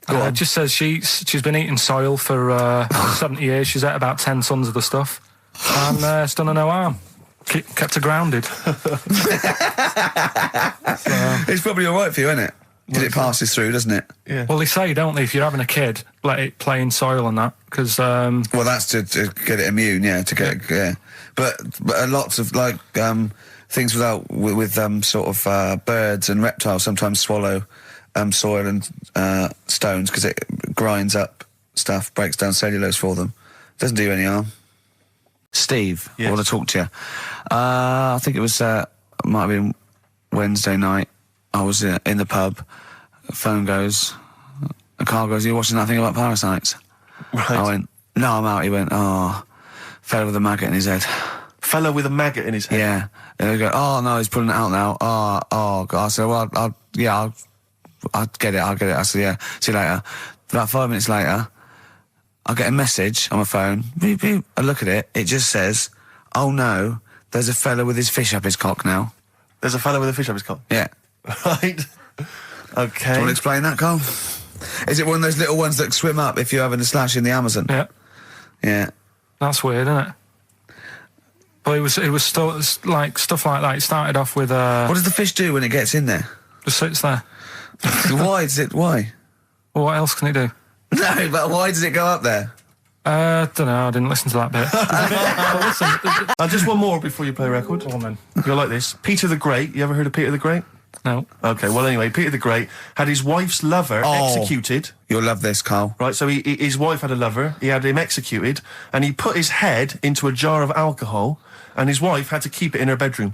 It just says she's been eating soil for 70 years. She's ate about 10 tons of the stuff, and it's done her no harm. Kept her grounded.
It's probably all right for you, isn't it? Because it passes through, doesn't it?
Yeah.
Well, they say, don't they, if you're having a kid, let it play in soil and that, because...
Well, that's to get it immune, yeah, to get yeah. But lots of, things with sort of birds and reptiles sometimes swallow soil and stones because it grinds up stuff, breaks down cellulose for them. Doesn't do you any harm. Steve,
Yes.
I want to talk to you. I think it was, might have been Wednesday night. I was in the pub, phone goes, and Carl goes, "You watching that thing about parasites?"
Right.
I went, "No, I'm out." He went, "Oh, fella with a maggot in his head."
Fellow with a maggot in his head.
Yeah. And they go, "Oh, no, he's pulling it out now." Oh, God. I said, "Well, I'll get it, I said, "Yeah, see you later." About 5 minutes later, I get a message on my phone. Beep, beep. I look at it, it just says, "Oh no, there's a fella with his fish up his cock now."
There's a fellow with a fish up his cock.
Yeah.
Right. Okay.
Do you want to explain that, Carl? Is it one of those little ones that swim up if you're having a slash in the Amazon?
Yeah.
Yeah.
That's weird, isn't it? But it was like stuff like that. It started off with
What does the fish do when it gets in there?
just sits there.
Why?
Well, what else can it do?
No, but why does it go up there?
Don't know. I didn't listen to that bit. But listen,
Just one more before you play a record.
go on then.
You'll like this. Peter the Great. You ever heard of Peter the Great?
No.
Okay, well anyway, Peter the Great had his wife's lover executed.
You'll love this, Carl.
Right, so his wife had a lover, he had him executed, and he put his head into a jar of alcohol, and his wife had to keep it in her bedroom.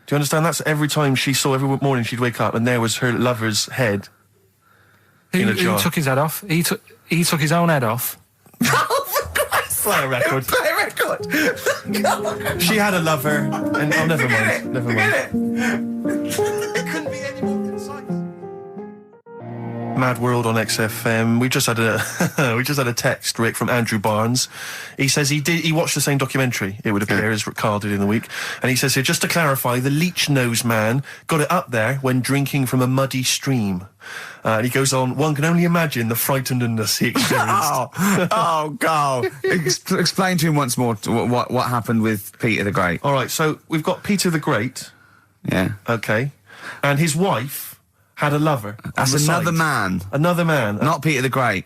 Do you understand? That's every time every morning she'd wake up, and there was her lover's head in a jar.
Who took his head off? He took his own head off.
Play a record.
Play a record.
She had a lover, and never mind. Never mind. It couldn't be any more concise. Mad World on XFM. We just had a text, Rick, from Andrew Barnes. He says he watched the same documentary, it would appear, as Carl did in the week. And he says here, just to clarify, the leech nose man got it up there when drinking from a muddy stream. And he goes on, one can only imagine the frightenedness he experienced.
Oh, Carl. Explain to him once more what happened with Peter the Great.
All right, so we've got Peter the Great.
Yeah.
Okay. And his wife had a lover.
That's another man.
Another man.
Not Peter the Great.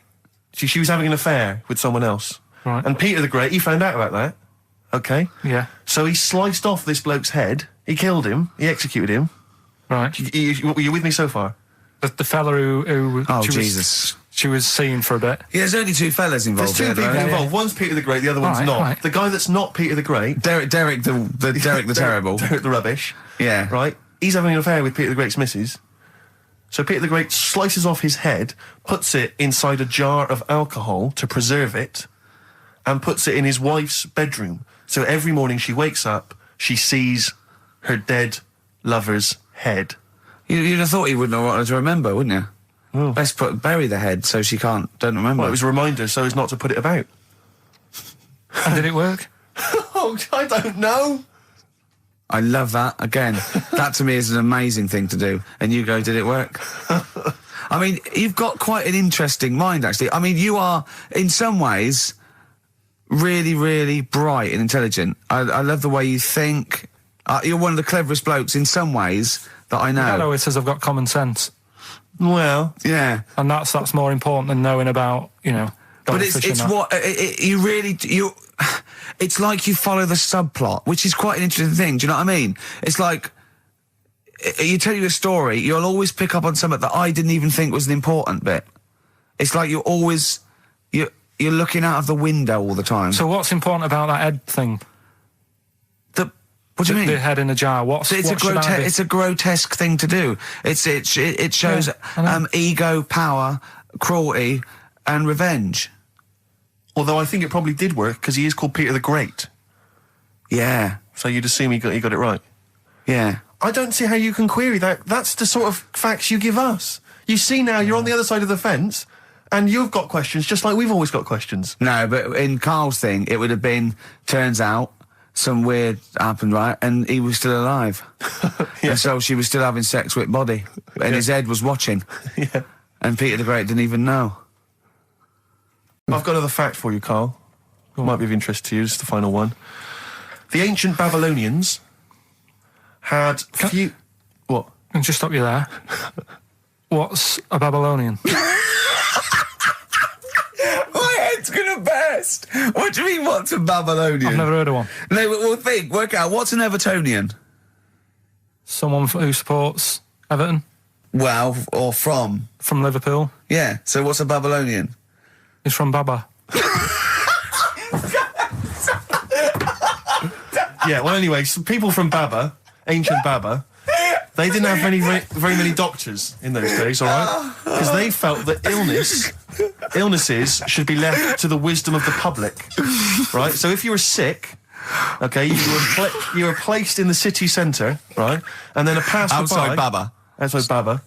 She was having an affair with someone else.
Right.
And Peter the Great, he found out about that. Okay.
Yeah.
So he sliced off this bloke's head. He killed him. He executed him.
Right.
You with me so far?
The fella who
Oh,
she
Jesus.
she was seeing for a bit.
Yeah, there's only two fellas involved.
There's two people
though.
involved. One's Peter the Great, the other one's
Right,
not.
right.
The guy that's not Peter the Great,
Derek the terrible.
Derek the rubbish.
Yeah.
Right? He's having an affair with Peter the Great's missus. So Peter the Great slices off his head, puts it inside a jar of alcohol to preserve it, and puts it in his wife's bedroom. So every morning she wakes up, she sees her dead lover's head.
You'd have thought he wouldn't have wanted to remember, wouldn't you?
Oh.
Let's bury the head so she don't remember.
Well, it was a reminder so as not to put it about.
And did it work?
Oh, I don't know.
I love that. Again, that to me is an amazing thing to do. And you go, did it work? I mean, you've got quite an interesting mind, actually. I mean, you are, in some ways, really, really bright and intelligent. I love the way you think. You're one of the cleverest blokes in some ways that I know.
Hello, it says I've got common sense.
Well,
Yeah.
And that's more important than knowing about,
But it's it's like you follow the subplot, which is quite an interesting thing. Do you know what I mean? It's like you tell you a story, you'll always pick up on something that I didn't even think was an important bit. It's like you're looking out of the window all the time.
So what's important about that head thing?
What do you mean?
The head in a jar.
It's a grotesque thing to do. It shows ego, power, cruelty, and revenge.
although I think it probably did work because he is called Peter the Great.
Yeah.
So you'd assume he got it right.
Yeah.
I don't see how you can query that. That's the sort of facts you give us. You see now, you're on the other side of the fence, and you've got questions just like we've always got questions.
No, but in Carl's thing, it would have been, turns out, some weird happened, right? And he was still alive.
Yeah.
And so she was still having sex with body. And his head was watching.
Yeah.
And Peter the Great didn't even know.
I've got another fact for you, Carl. Might be of interest to you. It's the final one. The ancient Babylonians had few... What?
Can I just stop you there? What's a Babylonian?
My head's gonna burst. What do you mean, what's a Babylonian?
I've never heard of one.
No, but we'll work out, what's an Evertonian?
Someone who supports Everton
Well, or from.
from Liverpool.
Yeah, so what's a Babylonian?
He's from Baba.
Yeah, well, anyway, some people from Baba, ancient Baba, they didn't have very many doctors in those days, all right? Because they felt that illnesses should be left to the wisdom of the public, right? So if you were sick, okay, you were placed in the city centre, right? And then a passerby...
Outside Baba.
Outside Baba.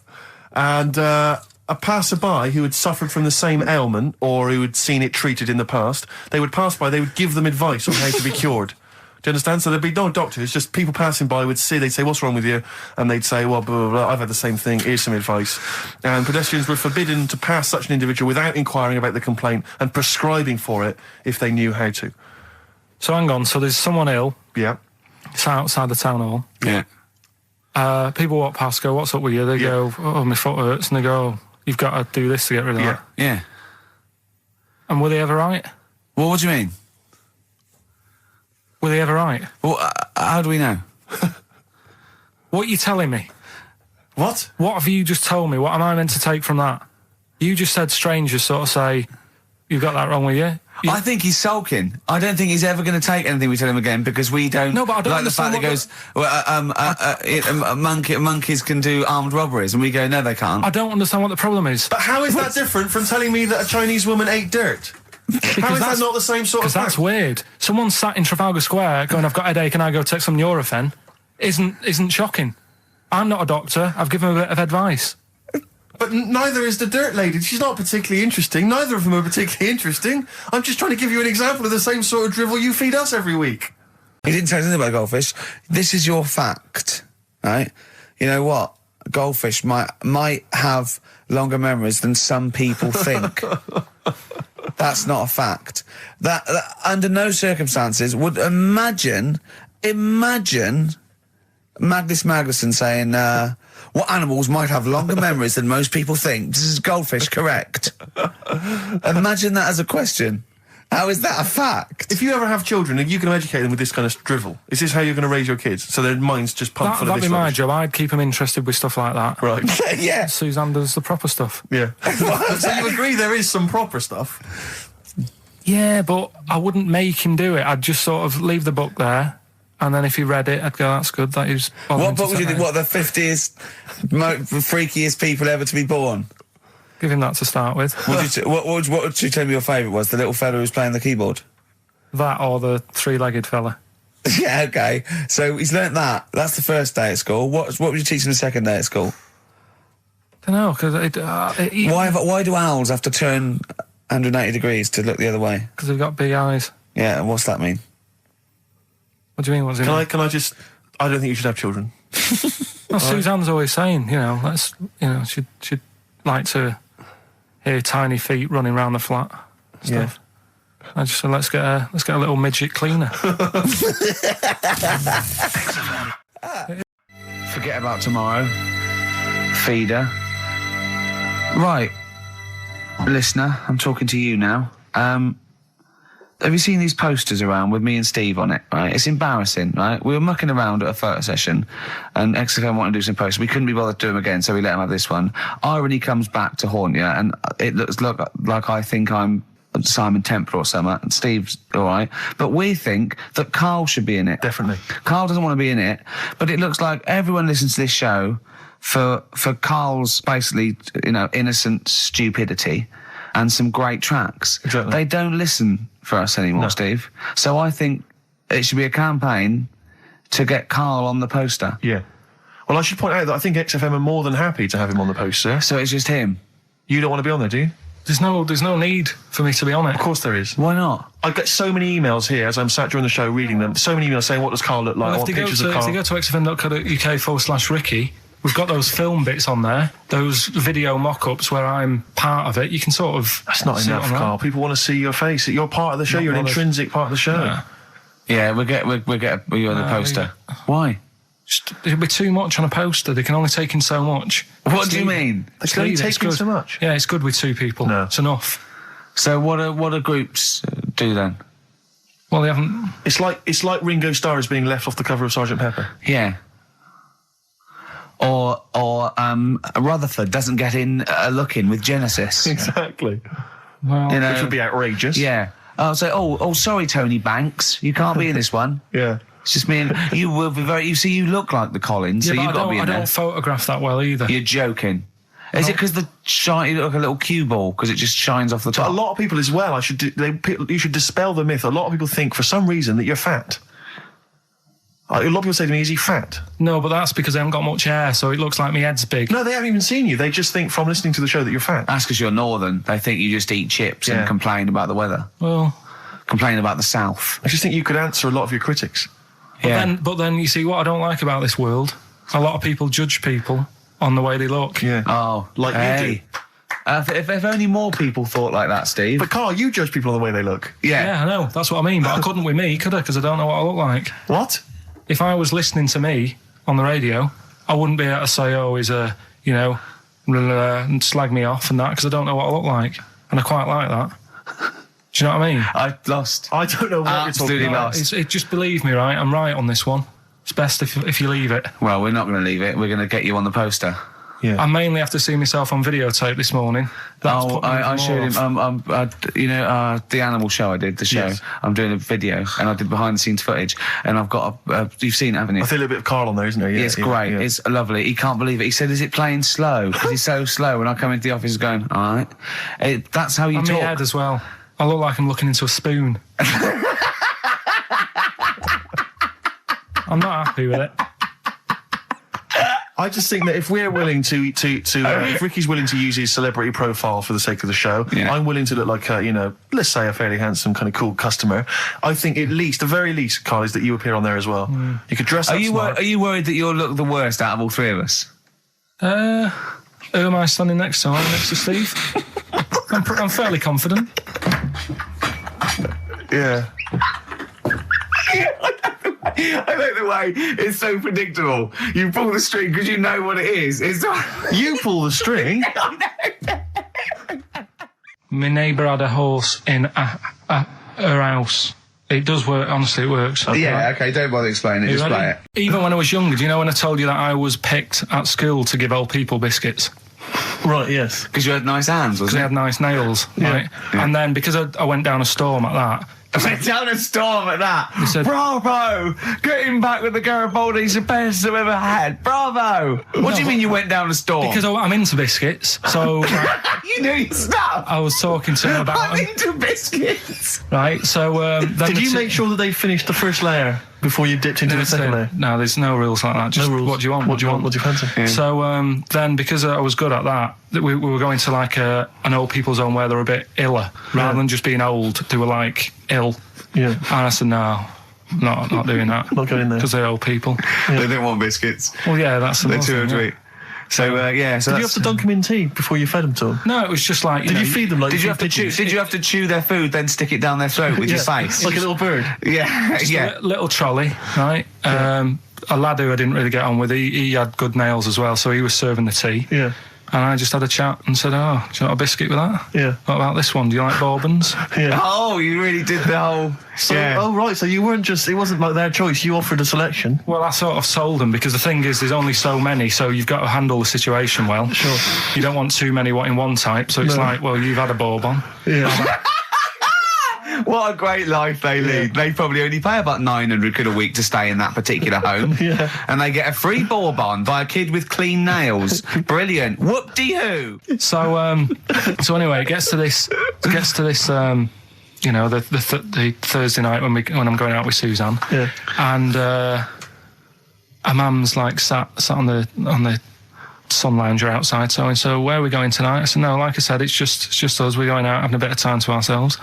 And a passerby who had suffered from the same ailment or who had seen it treated in the past, they would pass by, they would give them advice on how to be cured. Do you understand? So there'd be no doctor. It's just people passing by would see. They'd say, "What's wrong with you?" And they'd say, "Well, blah, blah, blah. I've had the same thing. Here's some advice." And pedestrians were forbidden to pass such an individual without inquiring about the complaint and prescribing for it if they knew how to.
So hang on. So there's someone ill.
Yeah.
It's outside the town hall.
Yeah.
People walk past, go, "What's up with you?" They go, "Oh, my foot hurts," and they go, "You've got to do this to get rid of that."
Yeah.
And were they ever right?
Well, what do you mean?
Were they ever right?
Well, how do we know?
What are you telling me?
What?
What have you just told me? What am I meant to take from that? You just said strangers sort of say, "You've got that wrong with you."
I think he's sulking. I don't think he's ever going to take anything we tell him again because we don't.
No, but I don't
like the fact that he goes, monkeys can do armed robberies, and we go, no, they can't.
I don't understand what the problem is.
But how is that different from telling me that a Chinese woman ate dirt? How is that not the same sort of
Because that's weird. Someone sat in Trafalgar Square going, "I've got a headache, and I go take some Nurofen," isn't shocking. I'm not a doctor. I've given him a bit of advice.
But neither is the dirt lady. She's not particularly interesting. Neither of them are particularly interesting. I'm just trying to give you an example of the same sort of drivel you feed us every week.
He didn't tell us anything about goldfish. This is your fact, right? You know what? Goldfish might have longer memories than some people think. That's not a fact. That under no circumstances would imagine Magnus Magnuson saying, what animals might have longer memories than most people think? This is goldfish correct? Imagine that as a question. How is that a fact?
If you ever have children and you can educate them with this kind of drivel, is this how you're going to raise your kids? So their minds just pumped full of this
That'd be my
rubbish?
job. I'd keep them interested with stuff like that.
Right.
Yeah.
Suzanne does the proper stuff.
Yeah. So you agree there is some proper stuff?
Yeah, but I wouldn't make him do it. I'd just sort of leave the book there, and then if he read it, I'd go, "That's good." That he was.
What book would you think? What, the 50th freakiest people ever to be born?
Give him that to start with.
What would you tell me your favourite was? The little fella who's playing the keyboard?
That or the three-legged fella.
Yeah, okay. So he's learnt that. That's the first day at school. What would you teach him the second day at school?
I don't know, because
Why do owls have to turn 180 degrees to look the other way?
Because they've got big eyes.
Yeah, and what's that mean?
What do you mean? What's it mean?
Can I just... I don't think you should have children.
Well, Suzanne's always saying, she'd like to hear tiny feet running around the flat. Stuff. Yeah. I just said, let's get a little midget cleaner.
Forget about tomorrow. Feeder. Right. Listener, I'm talking to you now. Have you seen these posters around with me and Steve on it, right? It's embarrassing, right? We were mucking around at a photo session and XFM wanted to do some posters. We couldn't be bothered to do them again, so we let him have this one. Irony comes back to haunt you, and it looks like I think I'm Simon Temple or something, and Steve's all right. But we think that Karl should be in it.
Definitely.
Karl doesn't want to be in it, but it looks like everyone listens to this show for Karl's basically, innocent stupidity and some great tracks.
Exactly.
They don't listen for us anymore, Steve. So I think it should be a campaign to get Karl on the poster.
Yeah. Well, I should point out that I think XFM are more than happy to have him on the poster.
So it's just him.
You don't want to be on there, do you?
There's no need for me to be on it.
Of course there is.
Why not?
I get so many emails here as I'm sat during the show reading them. So many emails saying, what does Karl look like?
Well,
I want pictures of Karl.
If you go to xfm.co.uk/Ricky, we've got those film bits on there, those video mock-ups where I'm part of it. You can sort of...
That's not enough, Karl. People want to see your face. You're part of the show. You're an intrinsic part of the show.
Yeah, we'll get you on the poster. Why?
It'll be too much on a poster. They can only take in so much.
What do you mean?
They can only take in so much?
Yeah, it's good with two people.
No.
It's enough.
So what do groups do then?
Well, they haven't...
It's like Ringo Starr is being left off the cover of Sgt. Pepper.
Yeah. Or Rutherford doesn't get in a look in with Genesis.
Exactly.
Well,
which would be outrageous.
Yeah. Oh, sorry, Tony Banks, you can't be in this one.
Yeah.
It's just me and you will be very. You see, you look like the Collins, so you've got to be in there.
I don't photograph that well either.
You're joking. Is it because you look like a little cue ball because it just shines off the top?
But a lot of people as well. You should dispel the myth. A lot of people think for some reason that you're fat. A lot of people say to me, "Is he fat?"
No, but that's because I haven't got much hair, so it looks like my head's big.
No, they haven't even seen you. They just think from listening to the show that you're fat.
That's because you're northern. They think you just eat chips and complain about the weather.
Well,
complaining about the South.
I just think you could answer a lot of your critics.
But then you see what I don't like about this world. A lot of people judge people on the way they look.
Yeah.
Oh,
Like you do.
If only more people thought like that, Steve.
But Carl, you judge people on the way they look.
Yeah, I know. That's what I mean. But I couldn't with me, could I? Because I don't know what I look like.
What?
If I was listening to me on the radio, I wouldn't be able to say, oh, he's a, you know, and slag me off and that, because I don't know what I look like. And I quite like that. Do you know what I mean?
I lost.
I don't know what
Absolutely
you're talking about.
lost.
Just believe me, right? I'm right on this one. It's best if you leave it.
Well, we're not going to leave it. We're going to get you on the poster.
Yeah.
I mainly have to see myself on videotape this morning. That's put me
I
even
showed
more
him. The animal show I did, the show.
Yes.
I'm doing a video, and I did behind the scenes footage, and I've got you've seen it, haven't you?
I feel a little bit of Carl on there, isn't there? Yeah,
It's great.
yeah.
It's lovely. He can't believe it. He said, "Is it playing slow? Because he's so slow." When I come into the office, going, "All right." That's how you
And
talk.
my head as well. I look like I'm looking into a spoon. I'm not happy with it.
I just think that if we're willing if Ricky's willing to use his celebrity profile for the sake of the show,
Yeah.
I'm willing to look like a, let's say a fairly handsome, kind of cool customer. I think the very least, Carl, is that you appear on there as well. You could dress up smart.
Are you worried that you'll look the worst out of all three of us?
Who am I standing next to? I'm next to Steve. I'm fairly confident.
Yeah.
I like the way it's so predictable. You pull the string because you know what it is. It's
You pull the string.
My neighbour had a horse in her house. It does work. Honestly, it works.
okay. Don't bother explaining it.
You
Just
ready?
play it.
Even when I was younger, do you know when I told you that I was picked at school to give old people biscuits?
Right, yes.
Because you had nice hands,
Because they
wasn't
had nice nails, right?
Yeah.
And then because I went down a storm at that,
it? Went down a storm at that.
said-
Bravo! Getting back with the Garibaldi's the best I've ever had. Bravo! What do you mean you went down a storm?
because I'm into biscuits, so
you knew your stuff.
I was talking to him about
I'm
them,
into biscuits.
right? So then
Did you make sure that they finished the first layer before you dipped into the second layer?
No, there's no rules like that. Just
No rules.
what do you want?
What do you want? What do you fancy?
Yeah.
So then, because I was good at that, we were going to like an old people's home where they were a bit iller, rather than just being old. They were like ill,
Yeah.
and I said no, not doing that.
Not going there.
Because they're old people.
They don't want biscuits.
Well, yeah, that's the
They're
most
too
thing,
old to
yeah.
eat. So so
Did you have to dunk them in tea before you fed them to them?
No, it was just like
Did you feed them like
Did you
feed
have to chew?
pigeons?
Did you have to chew their food, then stick it down their throat with your face?
Like a little bird.
Yeah, yeah.
little trolley, right? A lad who I didn't really get on with, he had good nails as well, so he was serving the tea.
Yeah.
And I just had a chat and said, oh, do you want a biscuit with that?
Yeah.
What about this one? Do you like bourbons?
Yeah.
Oh, you really did the whole.
So, oh right, so you weren't just, it wasn't like their choice, you offered a selection.
Well, I sort of sold them because the thing is there's only so many, so you've got to handle the situation well.
Sure.
You don't want too many in one type, so it's
No.
like, well, you've had a bourbon.
Yeah.
What a great life they lead. They probably only pay about 900 quid a week to stay in that particular home.
Yeah.
And they get a free bourbon by a kid with clean nails. Brilliant. Whoop-de-hoo.
So anyway, it gets to this, you know, the Thursday night when I'm going out with Suzanne.
Yeah.
And her mum's like sat on the sun lounger outside, so where are we going tonight? I said, no, like I said, it's just us. We're going out having a bit of time to ourselves.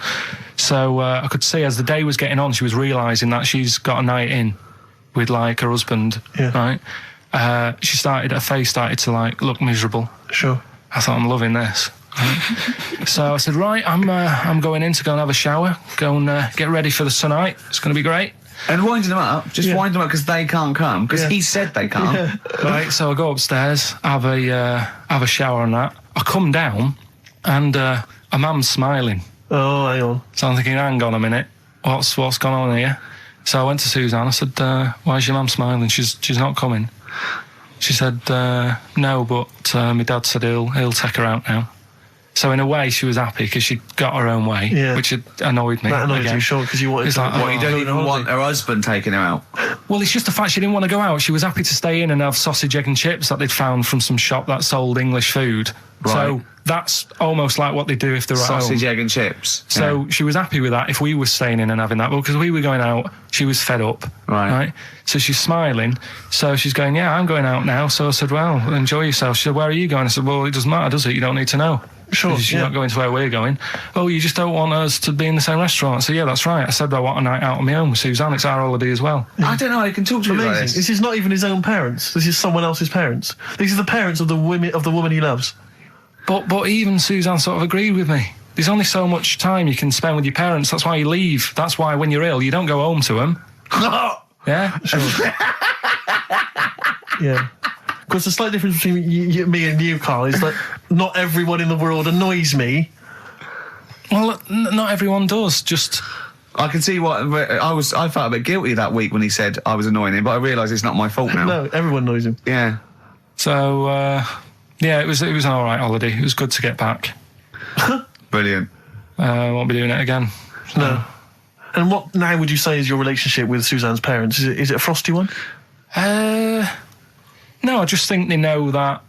So I could see as the day was getting on, she was realising that she's got a night in with like her husband,
Yeah.
right? Her face started to like look miserable.
Sure.
I thought, I'm loving this. Right? So I said, right, I'm going in to go and have a shower, go and get ready for the tonight. It's going to be great.
And winding them up. Just
Yeah.
wind them up because they can't come. Because
Yeah.
he said they can't.
Right, so I go upstairs, have a shower and that. I come down, and a mum's smiling.
Oh, hang on.
So I'm thinking, hang on a minute, what's gone on here? So I went to Suzanne. I said, why is your mum smiling? She's not coming. She said, no, but my dad said he'll take her out now. So in a way, she was happy because she got her own way,
Yeah.
which had annoyed me.
That annoyed
again.
you, sure, because you wanted
It's
to...
like,
What, you don't
go
even
on
want
holiday.
her husband taking her out?
Well, it's just the fact she didn't want to go out. She was happy to stay in and have sausage, egg and chips that they'd found from some shop that sold English food.
Right.
So that's almost like what they do if they're at
Sausage,
home.
egg and chips.
So
Yeah.
she was happy with that if we were staying in and having that. Well, because we were going out, she was fed up.
Right.
So she's smiling. So she's going, yeah, I'm going out now. So I said, well, enjoy yourself. She said, where are you going? I said, well, it doesn't matter, does it? You don't need to know.
Sure,
Because you're
yeah.
not going to where we're going. Oh, you just don't want us to be in the same restaurant. So yeah, that's right. I said I want a night out on my own with Suzanne. It's our holiday as well.
I don't know. I can talk to you
Amazing.
about this.
This is not even his own parents. This is someone else's parents. These are the parents of the woman he loves.
But even Suzanne sort of agreed with me. There's only so much time you can spend with your parents. That's why you leave. That's why when you're ill, you don't go home to them. Yeah, sure.
Yeah. Of course, the slight difference between me and you, Carl, is that not everyone in the world annoys me.
Well, not everyone does. Just
I can see what I felt a bit guilty that week when he said I was annoying him, but I realise it's not my fault now.
No, everyone annoys him.
Yeah.
so. Yeah, it was an all right holiday. It was good to get back.
Brilliant.
Won't be doing it again. So.
No. And what now would you say is your relationship with Suzanne's parents? Is it a frosty one?
No, I just think they know that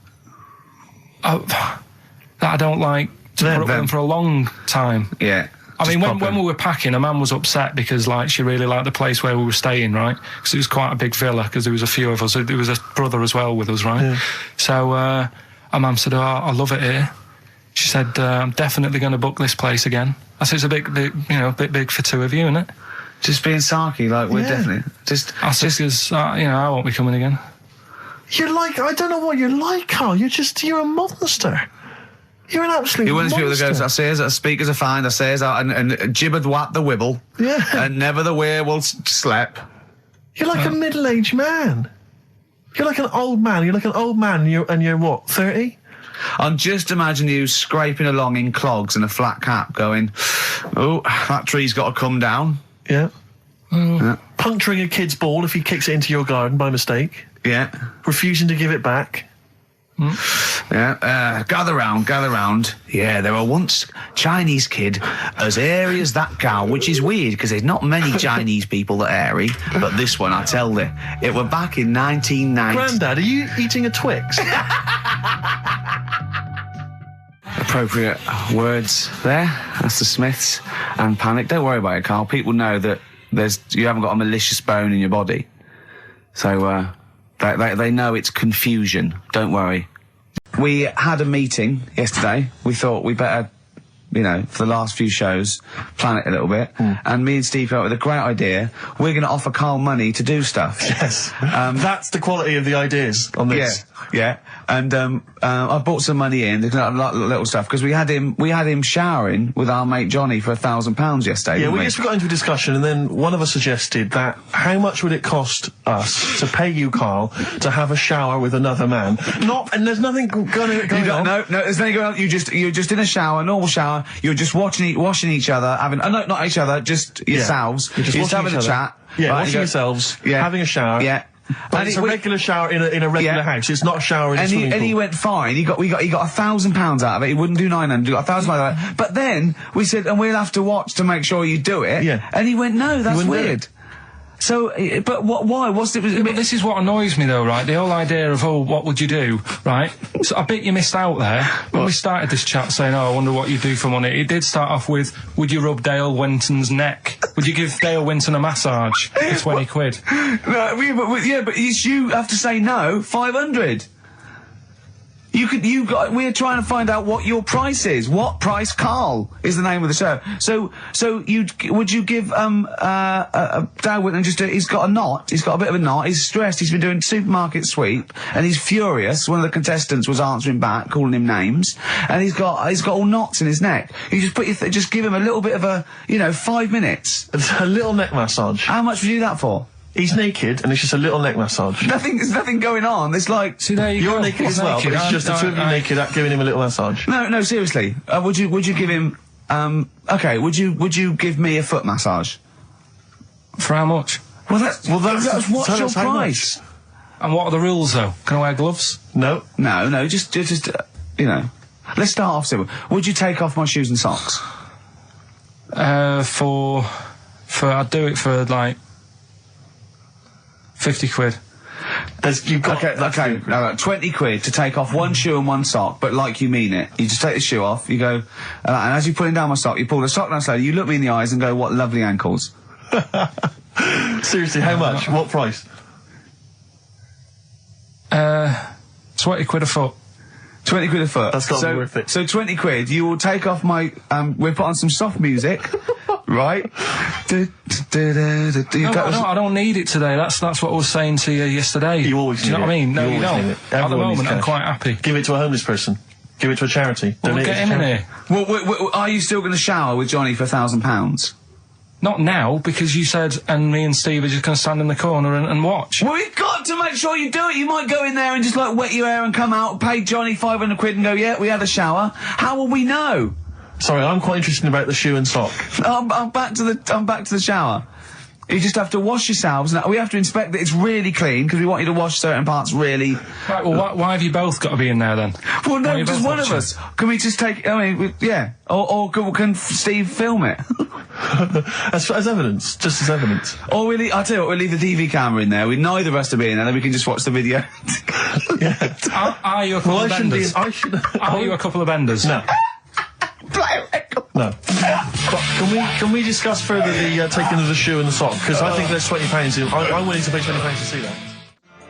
I don't like to put up with them for a long time.
Yeah.
I mean, when we were packing, a man was upset because, like, she really liked the place where we were staying, right? Because it was quite a big villa, because there was a few of us. There was a brother as well with us, right?
Yeah.
So, our mum said, "Oh, I love it here." She said, "I'm definitely going to book this place again." I said, "It's a bit big for two of you, isn't it?"
Just being sarky, like we're definitely
I said, "'Cause, I won't be coming again."
You're like, I don't know what you're like, Carl. You're a monster. You're an absolute
You're one of those people that
monster.
goes, I say as speakers are fine, I say as and gibbered what the wibble.
Yeah.
And never the way will slap.
You're like a middle-aged man. You're like an old man. You're like an old man and you're what, 30?
I'm just imagining you scraping along in clogs and a flat cap going, oh, that tree's got to come down.
Yeah.
Yeah.
Puncturing a kid's ball if he kicks it into your garden by mistake.
Yeah.
Refusing to give it back.
Yeah, gather round. Yeah, there were once Chinese kid as airy as that cow, which is weird because there's not many Chinese people that airy, but this one, I tell you, it were back in 1990.
Grandad, are you eating a Twix?
Appropriate words there. That's the Smiths and Panic. Don't worry about it, Carl. People know that you haven't got a malicious bone in your body, so they know it's confusion. Don't worry. We had a meeting yesterday. We thought we better, for the last few shows, plan it a little bit. And me and Steve came up with a great idea. We're going to offer Carl money to do stuff.
Yes. That's the quality of the ideas on this.
Yeah. And I bought some money in, little stuff, because we had him showering with our mate Johnny for £1,000 yesterday.
Yeah, we just got into a discussion, and then one of us suggested that how much would it cost us to pay you, Carl, to have a shower with another man? And there's nothing going on.
No, there's nothing going on. You're just in a shower, normal shower. You're just washing each other, not each other, just yourselves.
You're just
having a chat.
Yeah,
right,
washing yourselves, having a shower.
Yeah.
But it's a regular shower in a regular house. It's not a shower in a swimming pool.
And he went fine. He got £1,000 out of it. He wouldn't do 900. He got £1,000 out of it. But then we said, and we'll have to watch to make sure you do it.
Yeah.
And he went, no, that's weird. So, but why? What's it?
But this is what annoys me, though, right? The whole idea of, what would you do, right? So I bet you missed out there. When we started this chat saying, I wonder what you do for money, it did start off with, would you rub Dale Winton's neck? Would you give Dale Winton a massage for 20 quid?
No, but you have to say no, 500. We're trying to find out what your price is. What price, Carl, is the name of the show. So would you give Dale Winton he's got a knot. He's got a bit of a knot. He's stressed. He's been doing supermarket sweep, and he's furious. One of the contestants was answering back, calling him names, and he's got all knots in his neck. You just give him a little bit of a 5 minutes.
A little neck massage.
How much would you do that for?
He's naked, and it's just a little neck massage.
There's nothing going on. It's like,
see, there
you're naked as well, but it's just the two of you naked giving him a little massage.
No, seriously. Would you give him? Okay. Would you give me a foot massage?
For how much?
Well, that's what's your price?
And what are the rules, though? Can I wear gloves?
No.
Just let's start off simple. Would you take off my shoes and socks?
I'd do it for like 50 quid.
Okay. 20 quid to take off one shoe and one sock, but like you mean it. You just take the shoe off, you go, and as you're putting down my sock, you pull the sock down slowly, you look me in the eyes and go, what lovely ankles.
Seriously, how much? What price?
20 quid a foot.
20 quid a foot.
That's gotta be worth it.
So 20 quid, you will take off my, we'll put on some soft music, right?
No, I don't need it today. That's what I was saying to you yesterday.
You always
Do you know what I mean? No, you don't. At the moment, I'm quite happy.
Give it to a homeless person. Give it to a charity.
Well, we'll
Donate
get
it to
him in
charity.
here.
Well, are you still going to shower with Johnny for £1,000?
Not now, because you said, and me and Steve are just going to stand in the corner and watch.
Well, we've got to make sure you do it. You might go in there and just, like, wet your hair and come out, pay Johnny 500 quid and go, yeah, we had a shower. How will we know?
Sorry, I'm quite interested about the shoe and sock.
I'm back to the shower. You just have to wash yourselves. Now, we have to inspect that it's really clean, because we want you to wash certain parts really...
Right, well, why have you both got to be in there, then?
Well,
Why are
no,
you
just
both
one of
watching?
us. Can we just take... I mean, yeah. Or can Steve film it?
as evidence. Just as evidence.
Or I'll tell you what, we'll leave the TV camera in there. Neither of us to be in there, then we can just watch the video.
Are you a couple of benders? Are you a couple of benders?
No. No. But can we discuss further the taking of the shoe and the sock? Because I think there's £20 I'm willing to pay £20 to see that.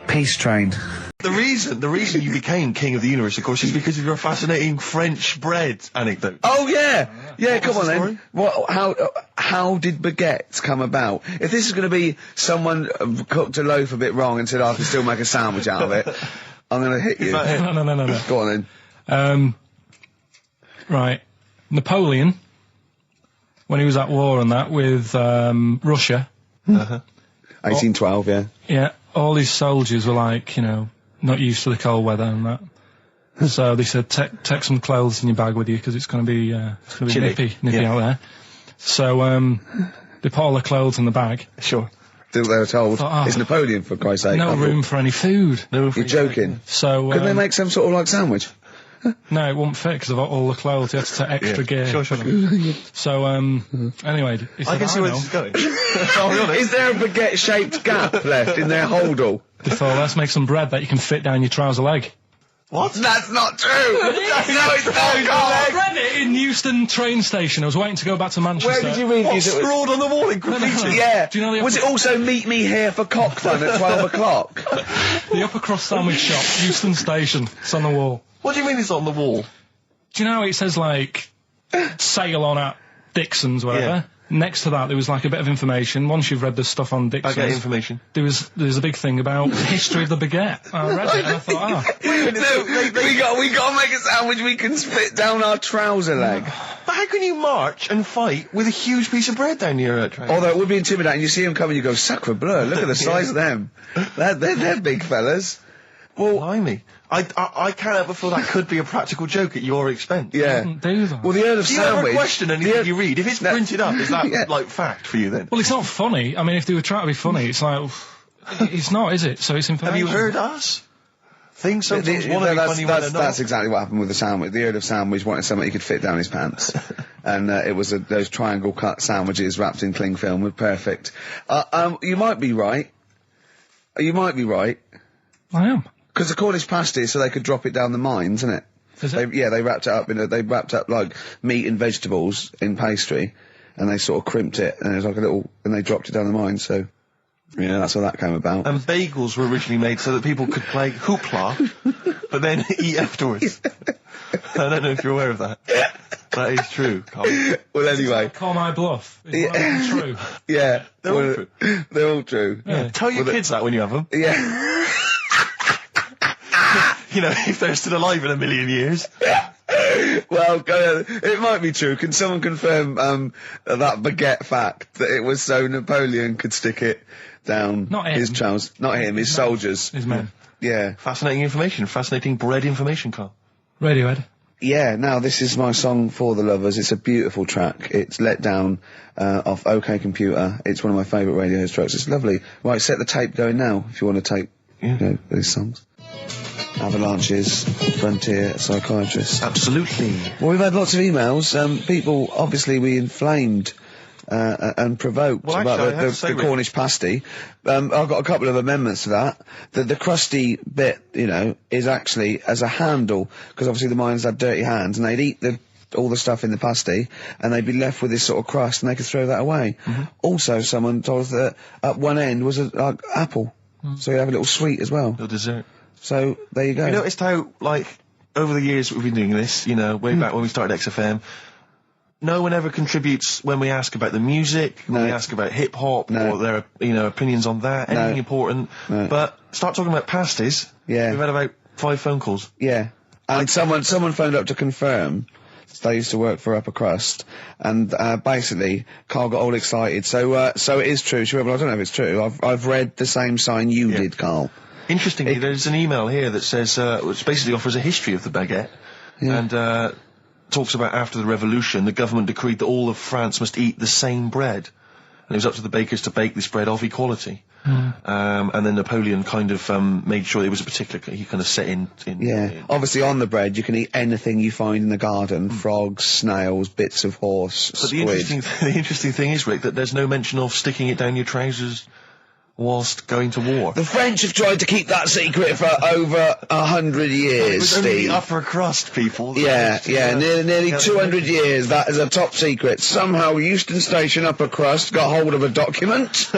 Peace train.
The reason you became King of the Universe, of course, is because of your fascinating French bread anecdote.
Oh yeah, come on
the story?
then. How did baguettes come about? If this is going to be someone cooked a loaf a bit wrong and said I can still make a sandwich out of it, I'm going to hit you.
No.
Go on then.
Right. Napoleon, when he was at war and that with Russia.
1812, yeah.
Yeah, all his soldiers were like, not used to the cold weather and that. So they said, take some clothes in your bag with you because it's going to be nippy out there. So they put all the clothes in the bag.
Sure.
They were told, it's Napoleon, for Christ's sake.
No room for any food.
You're joking.
So
couldn't they make some sort of like sandwich?
No, it wouldn't fit because of all the clothes. You had to take extra gear.
Sure.
So, anyway, he said,
I can see where this is going.
Is there a baguette-shaped gap left in their holdall?
They thought, let's make some bread that you can fit down your trouser leg.
What?
That's not true! No, it's not!
I read it in Euston train station. I was waiting to go back to Manchester.
Where did you read
What,
this?
scrawled on the wall in graffiti?
Yeah.
Do you know the
Was it also meet me here for cock fun at 12 o'clock?
The Upper Cross Sandwich Shop, Euston Station. It's on the wall.
What do you mean it's on the wall?
Do you know how it says, like, sail on at Dixon's, whatever?
Yeah.
Next to that, there was, like, a bit of information. Once you've read the stuff on Dixon's...
I get information.
There was a big thing about the history of the baguette. I read it and I thought,
We got to make a sandwich we can spit down our trouser leg.
But how can you march and fight with a huge piece of bread down your train?
Although it would be intimidating. You see them coming, you go, sacre bleu, look at the size of them. They're big fellas.
Well, blimey. I can't help but feel that could be a practical joke at your expense.
Yeah.
do that.
Well, the Earl of
Do you
Sandwich...
ever question anything you read? If it's printed up, is that,
Yeah.
like, fact for you then?
Well, it's not funny. I mean, if they were trying to be funny, it's like... it's not, is it? So it's information.
Have you heard us? Things sometimes want to be funny when they're not.
That's exactly what happened with the sandwich. The Earl of Sandwich wanted something he could fit down his pants. And it was those triangle cut sandwiches wrapped in cling film were perfect. You might be right. You might be right.
I am.
Because the Cornish pasty, so they could drop it down the mines, isn't it?
Is it?
They wrapped it up they wrapped up like meat and vegetables in pastry, and they sort of crimped it, and it was like and they dropped it down the mine, so, yeah, that's how that came about.
And bagels were originally made so that people could play hoopla, but then eat afterwards. I don't know if you're aware of that. That is true, Carl.
Well, anyway.
Call my bluff. Is one of them true?
Yeah.
They're all true.
They're all true.
Yeah.
Tell your kids that when you have them.
Yeah.
You know, if they're still alive in a million years.
Well, it might be true. Can someone confirm that baguette fact that it was so Napoleon could stick it down
Not him.
his trousers? Not him, his soldiers.
His men.
Yeah.
Fascinating information. Fascinating bread information, Carl.
Radiohead.
Yeah, now this is my song for the lovers. It's a beautiful track. It's Let Down off OK Computer. It's one of my favourite Radiohead tracks. It's lovely. Right, set the tape going now if you want to tape these songs. Avalanches, Frontier, Psychiatrists.
Absolutely.
Well, we've had lots of emails. People, obviously, we inflamed and provoked
Well,
about
actually, I have to say,
the Cornish pasty. I've got a couple of amendments to that. The crusty bit, is actually as a handle, because obviously the miners had dirty hands, and they'd eat all the stuff in the pasty, and they'd be left with this sort of crust, and they could throw that away.
Mm-hmm.
Also, someone told us that at one end was a apple, so you have a little sweet as well.
Little dessert.
So, there you go.
You noticed how, like, over the years we've been doing this, you know, way back when we started XFM, no one ever contributes when we ask about the music, when we ask about hip-hop, or their, you know, opinions on that, anything important. But start talking about pasties.
Yeah.
We've had about 5 phone calls.
Yeah. And someone phoned up to confirm. They used to work for Upper Crust, and basically, Carl got all excited. So it is true. Sure, but I don't know if it's true. I've read the same sign you did, Carl.
Interestingly, there's an email here that says, which basically offers a history of the baguette, and talks about after the revolution, the government decreed that all of France must eat the same bread, and it was up to the bakers to bake this bread of equality. And then Napoleon kind of made sure it was a particular, he kind of set in
obviously on the bread you can eat anything you find in the garden, frogs, snails, bits of horse,
but
squid.
The interesting thing is, Rick, that there's no mention of sticking it down your trousers whilst going to war.
The French have tried to keep that secret for over 100 years,
It was only
Steve.
the upper crust people.
Nearly 200 years, that is a top secret. Somehow Euston Station upper crust got hold of a document,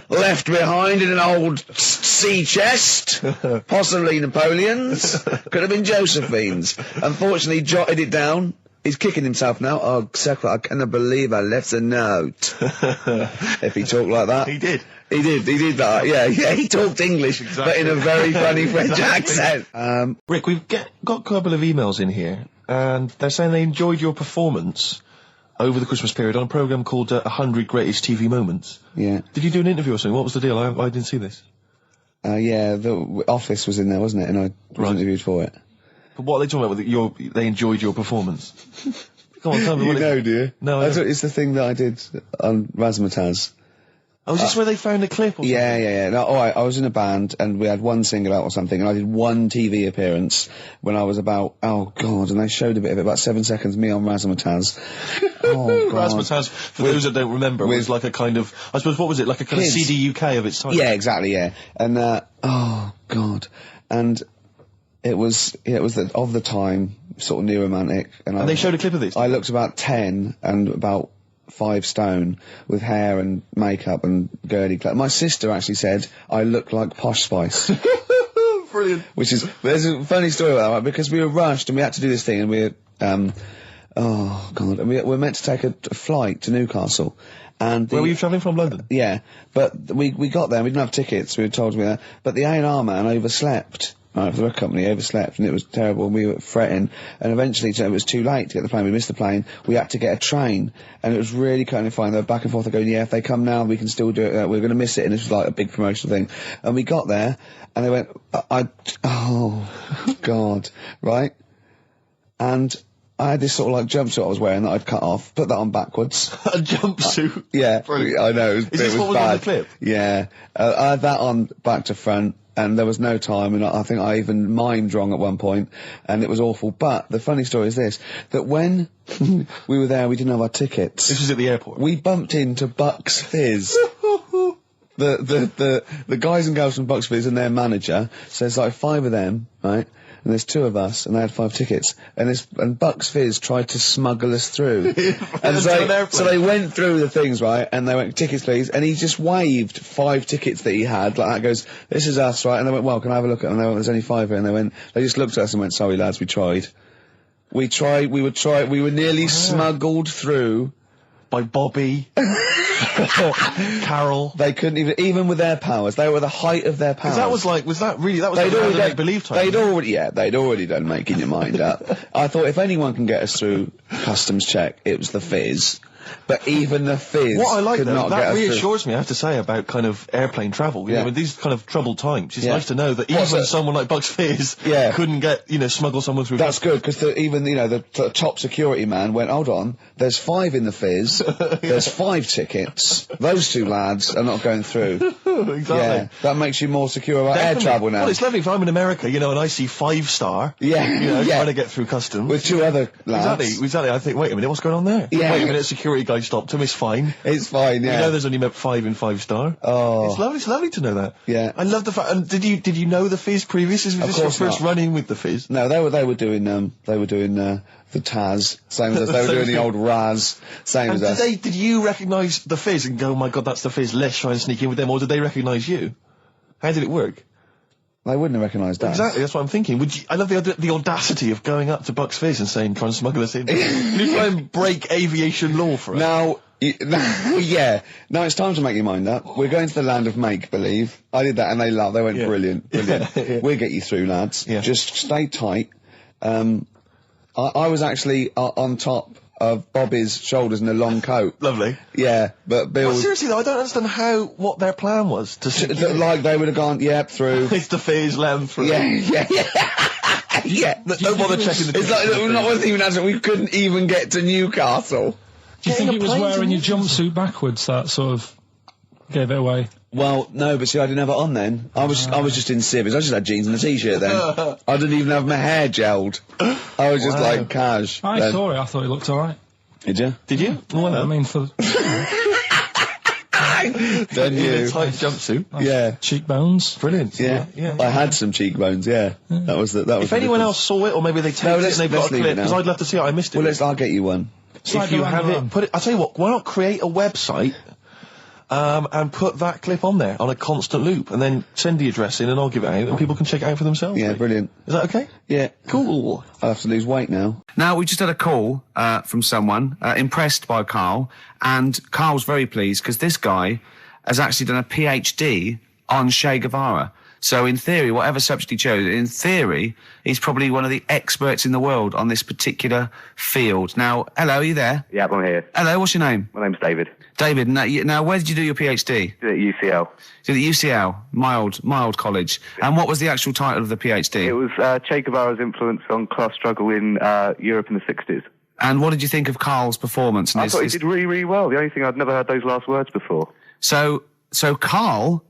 left behind in an old sea chest, possibly Napoleon's, could have been Josephine's. Unfortunately, jotted it down. He's kicking himself now. Oh, Secretary, I cannot believe I left a note. If he talked like that.
He did.
He did that, yeah, he talked English, but in a very funny French accent.
Rick, we've got a couple of emails in here, and they're saying they enjoyed your performance over the Christmas period on a programme called 100 Greatest TV Moments.
Yeah.
Did you do an interview or something? What was the deal? I didn't see this.
Yeah, the Office was in there, wasn't it? And I was interviewed for it.
But what are they talking about? They enjoyed your performance? Come on, tell me
You
what
know, do you?
No, I don't.
It's the thing that I did on Razzmatazz.
Oh, is this where they found a clip or something?
Yeah. No, alright, I was in a band, and we had one single out or something, and I did one TV appearance when I was about, oh god, and they showed a bit of it, about 7 seconds, me on Razzmatazz. Oh god.
Razzmatazz, for those that don't remember, was like a kind of, I suppose, what was it, like a kind of CD UK of its time?
Yeah, exactly, yeah. And, oh god. And it was of the time, sort of new romantic. And
they showed a clip of this?
I looked about 10 and about 5 stone with hair and makeup and girly clothes. My sister actually said I look like Posh Spice.
Brilliant.
There's a funny story about that, right? Because we were rushed and we had to do this thing, and and we were meant to take a flight to Newcastle. And
where were you travelling from? London?
Yeah, but we got there and we didn't have tickets, we were told to be there, but the A&R man overslept. Right, for the company, overslept, and it was terrible, and we were fretting, and eventually it was too late to get the plane. We missed the plane. We had to get a train, and it was really kind of fine. They were back and forth, going, yeah, if they come now, we can still do it. We're going to miss it, and this was like a big promotional thing. And we got there, and they went, oh, God, right? And I had this sort of like jumpsuit I was wearing that I'd cut off, put that on backwards.
A jumpsuit?
Yeah,
brilliant.
I know. Is
this what was
bad.
on the clip?
Yeah. I had that on back to front, and there was no time, and I think I even mimed wrong at one point, and it was awful. But the funny story is this, that when we were there, we didn't have our tickets.
This was at the airport?
We bumped into Bucks Fizz. The guys and girls from Bucks Fizz and their manager, so there's like 5 of them, right? And there's 2 of us, and they had 5 tickets, and Bucks Fizz tried to smuggle us through. And so they went through the things, right, and they went, tickets please, and he just waved 5 tickets that he had, like that, goes, this is us, right, and they went, well, can I have a look at them? And they went, there's only 5 here, and they just looked at us and went, sorry lads, we tried. We were nearly smuggled through.
By Bobby. Carol.
They couldn't even with their powers. They were the height of their powers.
That was like make-believe time.
They'd already done making your mind up. I thought if anyone can get us through customs check, it was the Fizz. But even the Fizz
what I like
could not get
that
us
reassures me, I have to say, about kind of airplane travel. You know, in these kind of troubled times, it's nice to know that even someone like Bucks Fizz couldn't get, smuggle someone through.
That's good, because even, the top security man went, hold on, there's 5 in the Fizz, there's 5 tickets, those 2 lads are not going through.
Exactly.
Yeah, that makes you more secure about air travel now.
Well, it's lovely if I'm in America, and I see 5-star, trying to get through customs.
With 2 other lads.
Exactly, I think, wait a minute, what's going on there?
Yeah.
Wait a minute, security guy stopped him, it's fine.
It's fine, yeah.
There's only 5 in 5-star.
Oh.
It's lovely to know that.
Yeah.
I love the fact, and did you know the Fizz previous? Was this your first run-in with the Fizz?
No, they were doing the Taz, same as us. They were doing the old Raz, same as us.
Did you recognise the Fizz and go, oh my god, that's the Fizz, let's try and sneak in with them, or did they recognise you? How did it work?
They wouldn't have recognised us.
Exactly, that's what I'm thinking. I love the audacity of going up to Bucks Fizz and saying, trying to smuggle us in. You try and break aviation law for us.
Now, yeah. Now it's time to make your mind up. We're going to the land of make-believe. I did that and they laughed. They went, brilliant.
Yeah.
We'll get you through, lads.
Yeah.
Just stay tight. I was actually on top of Bobby's shoulders in a long coat.
Lovely.
Yeah, but Bill...
Well, seriously though, I don't understand what their plan was.
Like they would have gone, through.
It's the Fizz, let them through.
Yeah.
Don't bother checking the...
It's like, wasn't even answering, we couldn't even get to Newcastle.
Do you think it was wearing your jumpsuit backwards that sort of gave it away?
Well, no, but see, I didn't have it on then. I was just in civvies. I just had jeans and a t-shirt then. I didn't even have my hair gelled. I was just like cash.
I saw it. I thought it looked all right.
Did you?
Did you?
Well, I mean, for
then you
in a tight jumpsuit.
Yeah,
cheekbones.
Brilliant.
Yeah. I had some cheekbones. Yeah, that was.
If anyone else saw it, or maybe they taped it and they've got a clip, because I'd love to see it. I missed it.
Well, I'll get you one.
If you have it, put it. I'll tell you what. Why not create a website? And put that clip on there on a constant loop, and then send the address in, and I'll give it out, and people can check it out for themselves.
Yeah, brilliant.
Is that okay?
Yeah.
Cool.
I'll have to lose weight now.
Now, we just had a call from someone impressed by Karl, and Karl's very pleased because this guy has actually done a PhD on Che Guevara. So in theory, whatever subject he chose, in theory, he's probably one of the experts in the world on this particular field. Now, hello, are you there?
Yeah, I'm here.
Hello, what's your name?
My name's David.
David, now where did you do your PhD?
Did it at UCL.
Did it at UCL, mild college. And what was the actual title of the PhD?
It was Che Guevara's influence on class struggle in Europe in the 60s.
And what did you think of Karl's performance?
I thought he did really, really well. The only thing, I'd never heard those last words before.
So Karl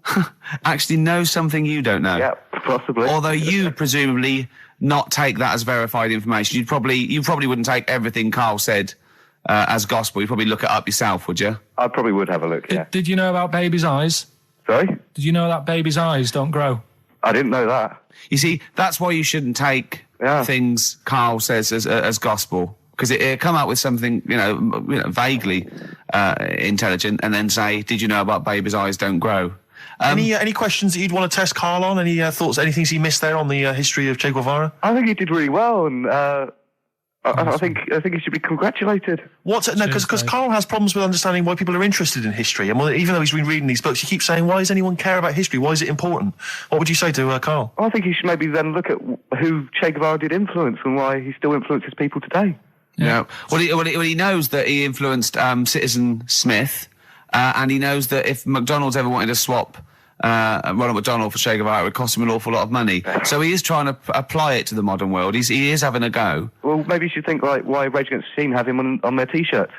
actually knows something you don't know.
Yeah, possibly.
Although you presumably not take that as verified information. You probably wouldn't take everything Karl said as gospel. You'd probably look it up yourself, would you?
I probably would have a look, yeah.
Did you know about babies' eyes?
Sorry?
Did you know that babies' eyes don't grow?
I didn't know that.
You see, that's why you shouldn't take things Karl says as gospel. Because it come out with something, vaguely intelligent, and then say, "Did you know about babies' eyes don't grow?"
Any questions that you'd want to test Karl on? Any thoughts? Any things he missed there on the history of Che Guevara?
I think he did really well, and I think he should be congratulated.
Because Karl has problems with understanding why people are interested in history, and even though he's been reading these books, he keeps saying, "Why does anyone care about history? Why is it important?" What would you say to Karl?
I think he should maybe then look at who Che Guevara did influence and why he still influences people today.
Yeah. Well, he knows that he influenced Citizen Smith, and he knows that if McDonald's ever wanted to swap Ronald McDonald for Che Guevara, it would cost him an awful lot of money. So he is trying to apply it to the modern world. He is having a go.
Well, maybe you should think like why Rage Against the Machine have him on their T-shirts.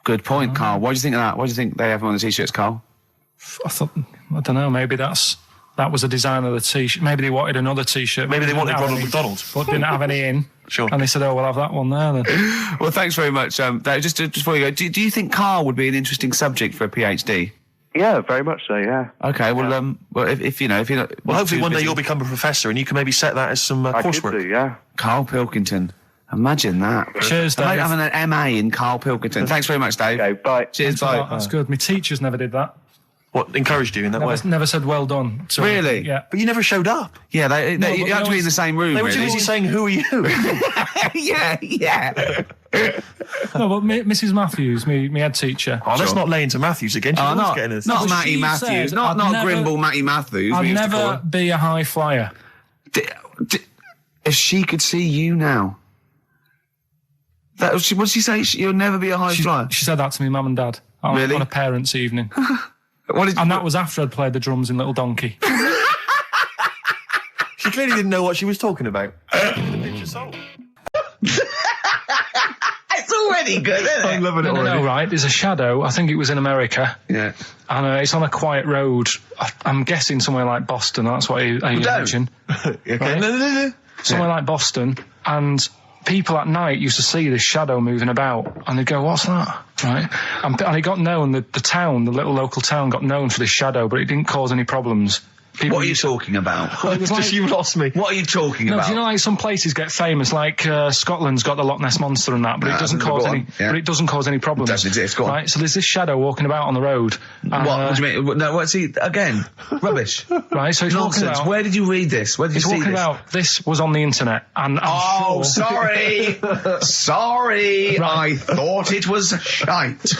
Good point, Karl. Why do you think of that? Why do you think they have him on the T-shirts, Karl?
I don't know. Maybe that was a design of the T-shirt. Maybe they wanted another T-shirt.
Maybe they wanted Ronald McDonald,
but didn't have any in.
Sure.
And they said, "Oh, we'll have that one there then."
Well, thanks very much. Just before you go, do you think Karl would be an interesting subject for a PhD?
Yeah, very much so. Yeah.
Okay. Well, if you're not,
well, hopefully one day you'll become a professor and you can maybe set that as some coursework.
I could do, yeah.
Karl Pilkington. Imagine that.
Cheers, Dave.
Having an MA in Karl Pilkington. Thanks very much, Dave.
Okay, bye.
Cheers, bye.
That's good. My teachers never did that.
What, encouraged you in that way?
Never said well done. So,
really?
Yeah.
But you never showed up.
Yeah, you had to be in the same room,
They were too
really.
busy saying, "Who are you?"
Yeah.
No, but Mrs. Matthews, me head teacher.
Oh, let's not lay into Matthews again.
Oh, not
Well,
Matty
she
Matthews.
said,
Not Grimble Matty Matthews.
I'd never be a high flyer.
If she could see you now. What did she say? You'll never be a high flyer?
She said that to me, mum and dad.
Really?
On a parents' evening.
And
that was after I'd played the drums in Little Donkey.
She clearly didn't know what she was talking about. The picture sold.
It's already good, isn't it?
I'm loving it already.
No, right. There's a shadow. I think it was in America.
Yeah.
And it's on a quiet road. I'm guessing somewhere like Boston. That's what I imagine.
Okay.
Right?
No.
Somewhere like Boston. And people at night used to see this shadow moving about, and they'd go, "What's that?" Right? And it got known, the town, the little local town got known for this shadow, but it didn't cause any problems.
People
What are you talking about?
Well, it was like,
Just you lost me.
What are you talking
no,
about?
do you know, like some places get famous, like Scotland's got the Loch Ness Monster and that, but
No,
it doesn't
go
cause
on,
any.
yeah.
But it doesn't cause any problems.
Doesn't exist, go on.
Right. So there's this shadow walking about on the road.
What do you mean? No, what's he again? Rubbish.
Right. So he's walking
Nonsense.
about.
Where did you read this? Where did you
He's
see
walking
this?
about. This was on the internet, and I'm sure.
Sorry. Sorry.
Right.
I thought it was shite.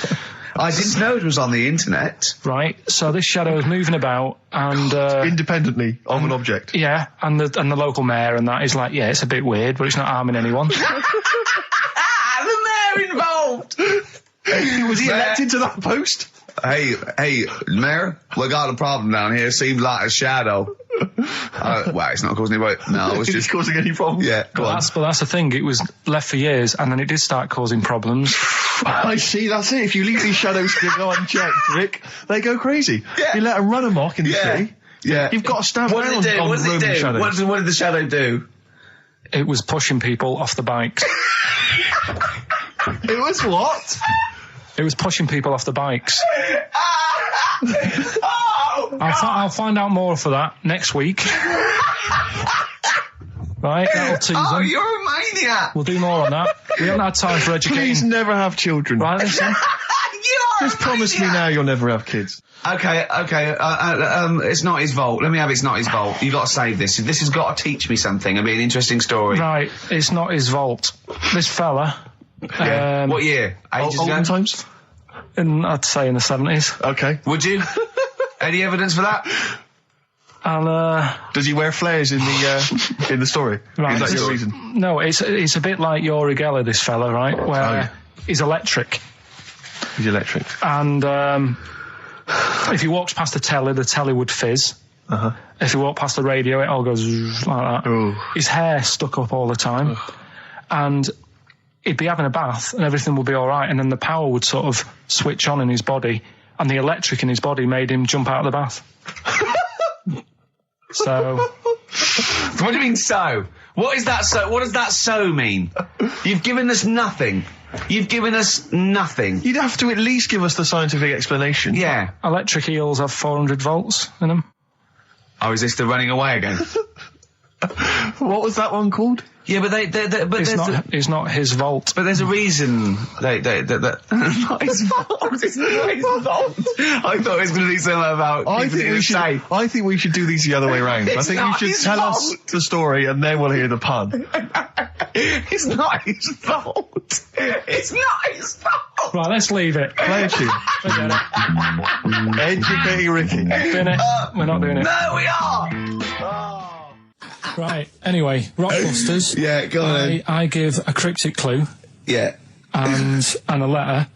I didn't know it was on the internet.
Right. So this shadow is moving about, and
Independently of an object.
yeah, and the local mayor and that is like, yeah, it's a bit weird, but it's not harming anyone.
The mayor involved.
Was he elected to that post?
Hey, Mayor, we got a problem down here. Seems like a shadow. Well, it's not causing any. No, it's
Is
just
it causing any problems?
Yeah, go on.
But that's the thing. It was left for years, and then it did start causing problems.
I see, that's it. If you leave these shadows to go unchecked, Rick, they go crazy.
Yeah.
You let them run amok in the
Yeah.
city.
Yeah.
You've got to stand
What did
around
it do?
on
What did it
Roman
do?
shadows.
What did the shadow do?
It was pushing people off the bikes.
It was what?
It was pushing people off the bikes.
Oh,
I'll find out more for that next week. Right, that'll tease
oh,
them.
you're a maniac.
We'll do more on that. We haven't had time for educating.
Please never have children.
Right, listen.
You're
Just promise me now you'll never have kids.
Okay. It's not his fault. Let me have it's not his fault. You got to save this. This has got to teach me something. It'll be an interesting story.
Right, it's not his vault. This fella,
Yeah. What year? Ages ago?
Olden times?
I'd say in the 70s.
Okay.
Would you? Any evidence for that?
And,
Does he wear flares in the story?
Right,
Is that your
it's-
reason?
no, it's a bit like Yuri Geller, this fella, right? Where he's electric.
He's electric.
And if he walks past the telly would fizz.
Uh-huh.
If he walked past the radio, it all goes like that.
Ooh.
His hair stuck up all the time. And he'd be having a bath and everything would be all right. And then the power would sort of switch on in his body. And the electric in his body made him jump out of the bath. So...
What do you mean so? What is that so? What does that so mean? You've given us nothing. You've given us nothing.
You'd have to at least give us the scientific explanation.
Yeah.
Electric eels have 400 volts in them.
Oh, is this the running away again?
What was that one called?
Yeah, but
It's not his vault.
But there's a reason that not his fault. It's not his fault. I thought it was going to be something about
I
keeping
think
it
we should.
safe.
I think we should do these the other way round. I
It's
think you
not
should
his
tell us
fault.
the story and then we'll hear the pun.
It's not his fault. It's not his fault.
Right, let's leave it.
Play a tune.
Forget it.
Educating Ricky.
Doing it. We're not doing it.
No, we are.
Right, anyway, Rockbusters.
Yeah, go on then.
I give a cryptic clue
Yeah.
and a letter,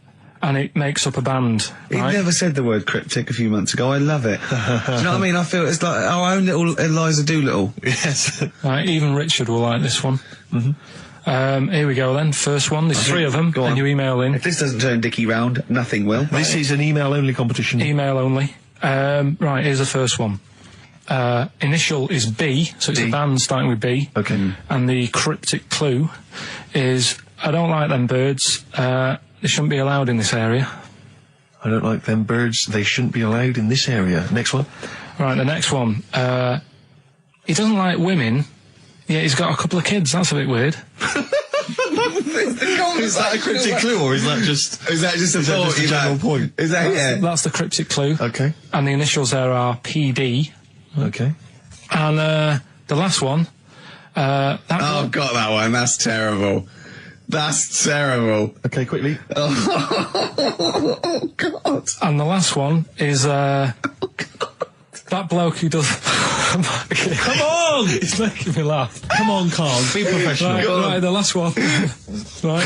and it makes up a band.
He
Right?
never said the word cryptic a few months ago. I love it. Do you know what I mean? I feel it's like our own little Eliza Doolittle.
Yes.
Right, even Richard will like this one. Here we go then. First one. There's three of them,
Go on.
and you email in.
If this doesn't turn Dickie round, nothing will.
This is an email-only competition.
Email only. Right, here's the first one. Initial is B, so it's
B.
a band starting with B.
Okay.
And the cryptic clue is, I don't like them birds. They shouldn't be allowed in this area.
I don't like them birds. They shouldn't be allowed in this area. Next one.
Right, the next one. He doesn't like women, yet he's got a couple of kids. That's a bit weird.
Is that a cryptic clue or is that just
Is that just a
is that just a general point?
Is that
That's the cryptic clue.
Okay.
And the initials there are PD.
Okay.
And the last one.
Oh, got that one. That's terrible. That's terrible.
Okay, quickly.
Oh, God.
And the last one is that bloke who does. Come on! It's making me laugh.
Come on, Carl. Be professional.
Right, the last one. Right.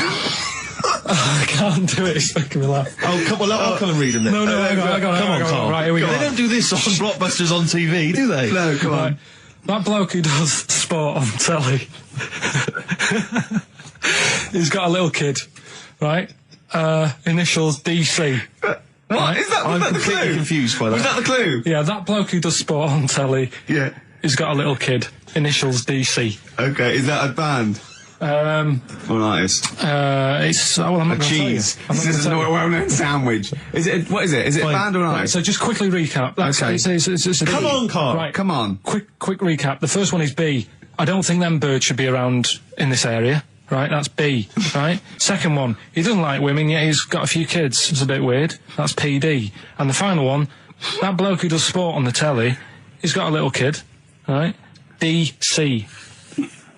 I can't do it. It's making me laugh.
Oh, come on. I'll come and read them then.
No, hang on,
Come on, Carl.
Right, here we go.
They don't do this on Blockbusters on TV, do they?
No, come on.
That bloke who does sport on telly. He's got a little kid, right? Initials DC.
What? Is that, was
I'm
that the
completely
clue?
confused by that.
Was that the clue?
Yeah, that bloke who does sport on telly.
Yeah.
He's got a little kid. Initials DC.
Okay, is that a band? Or an artist?
It's well, I'm not
A
gonna tell you.
cheese.
I'm not
This is
gonna
a
tell you.
well-known sandwich. Is it? What is it? Is it a band or an
Right,
artist?
so just quickly recap.
Okay.
It's a
Come
B.
on, Carl.
Right,
Come on.
quick recap. The first one is B. I don't think them birds should be around in this area. Right, that's B. Right. Second one, he doesn't like women, yet he's got a few kids. It's a bit weird. That's PD. And the final one, that bloke who does sport on the telly, he's got a little kid. Right. DC.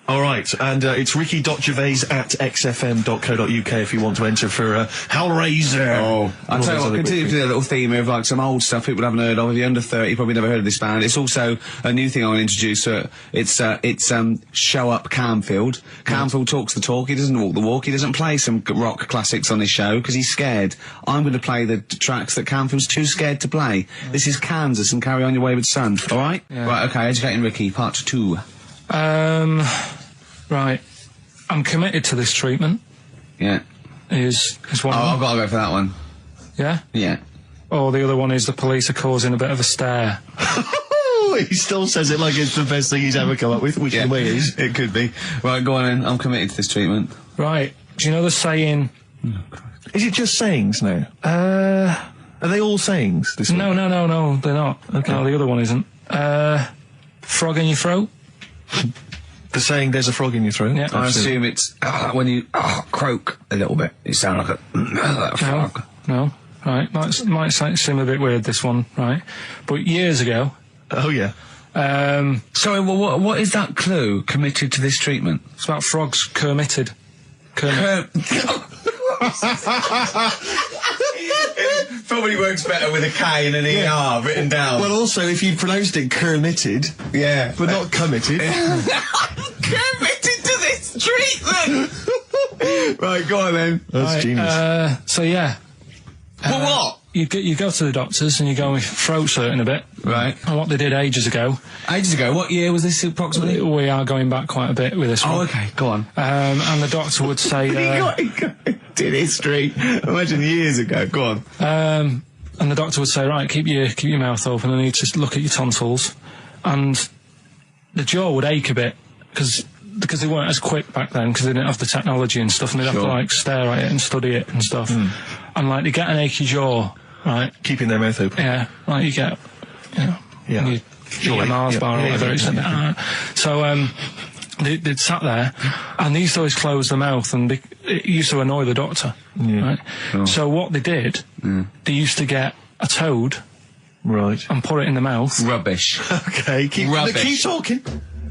All right, and it's ricky.gervais at xfm.co.uk if you want to enter for Hellraiser.
Oh, I'll tell you what, continue to do a little theme of like some old stuff people haven't heard of. If you're under 30, you probably never heard of this band. It's also a new thing I want to introduce. It's Show Up Camfield. Camfield talks the talk, he doesn't walk the walk. He doesn't play some rock classics on his show because he's scared. I'm going to play the tracks that Camfield's too scared to play. This is Kansas and Carry On Your Wayward Son, alright?
Yeah.
Right, okay, Educating Ricky, part 2.
Right. I'm committed to this treatment.
Yeah.
Is one
Oh,
of
I've
them.
got to go for that one.
Yeah?
Yeah.
Or the other one is the police are causing a bit of a stir.
He still says it like it's the best thing he's ever come up with, which in a way is.
It could be. Right, go on then. I'm committed to this treatment.
Right. Do you know the saying...
Is it just sayings now? Are they all sayings? This
No,
week?
no, they're not.
Okay.
No, the other one isn't. Frog in your throat?
The saying, there's a frog in your throat?
Yeah.
I assume it's when you croak a little bit. You sound like a frog.
No. Right. Might seem a bit weird, this one, right? But years ago...
Oh, yeah.
Sorry, well, what is that clue? Committed to this treatment?
It's about frogs Kermitted.
It probably works better with a K and an ER written down.
Well, also, if you pronounced it Kermitted,
yeah.
but not committed.
Committed to this treatment! Right, go on then.
That's genius.
So, yeah.
Well, what?
You go to the doctors and you go with throat hurting a bit.
Right.
And what they did ages ago...
Ages ago? What year was this approximately?
We are going back quite a bit with this one.
Oh, okay, go on.
And the doctor would say...
did history. Imagine years ago. Go on.
and the doctor would say, right, keep your mouth open. I need to look at your tonsils. And the jaw would ache a bit because they weren't as quick back then because they didn't have the technology and stuff, and they'd have to like stare at it and study it and stuff. And like they get an achy jaw, right?
Keeping their mouth open.
Yeah, like you get,
Yeah.
when you eat a Mars bar or whatever. So they'd sat there, and they used to always close their mouth, and it used to annoy the doctor. Right?
Sure.
So what they did, they used to get a toad,
Right.
and put it in the mouth.
Rubbish.
Okay, keep talking.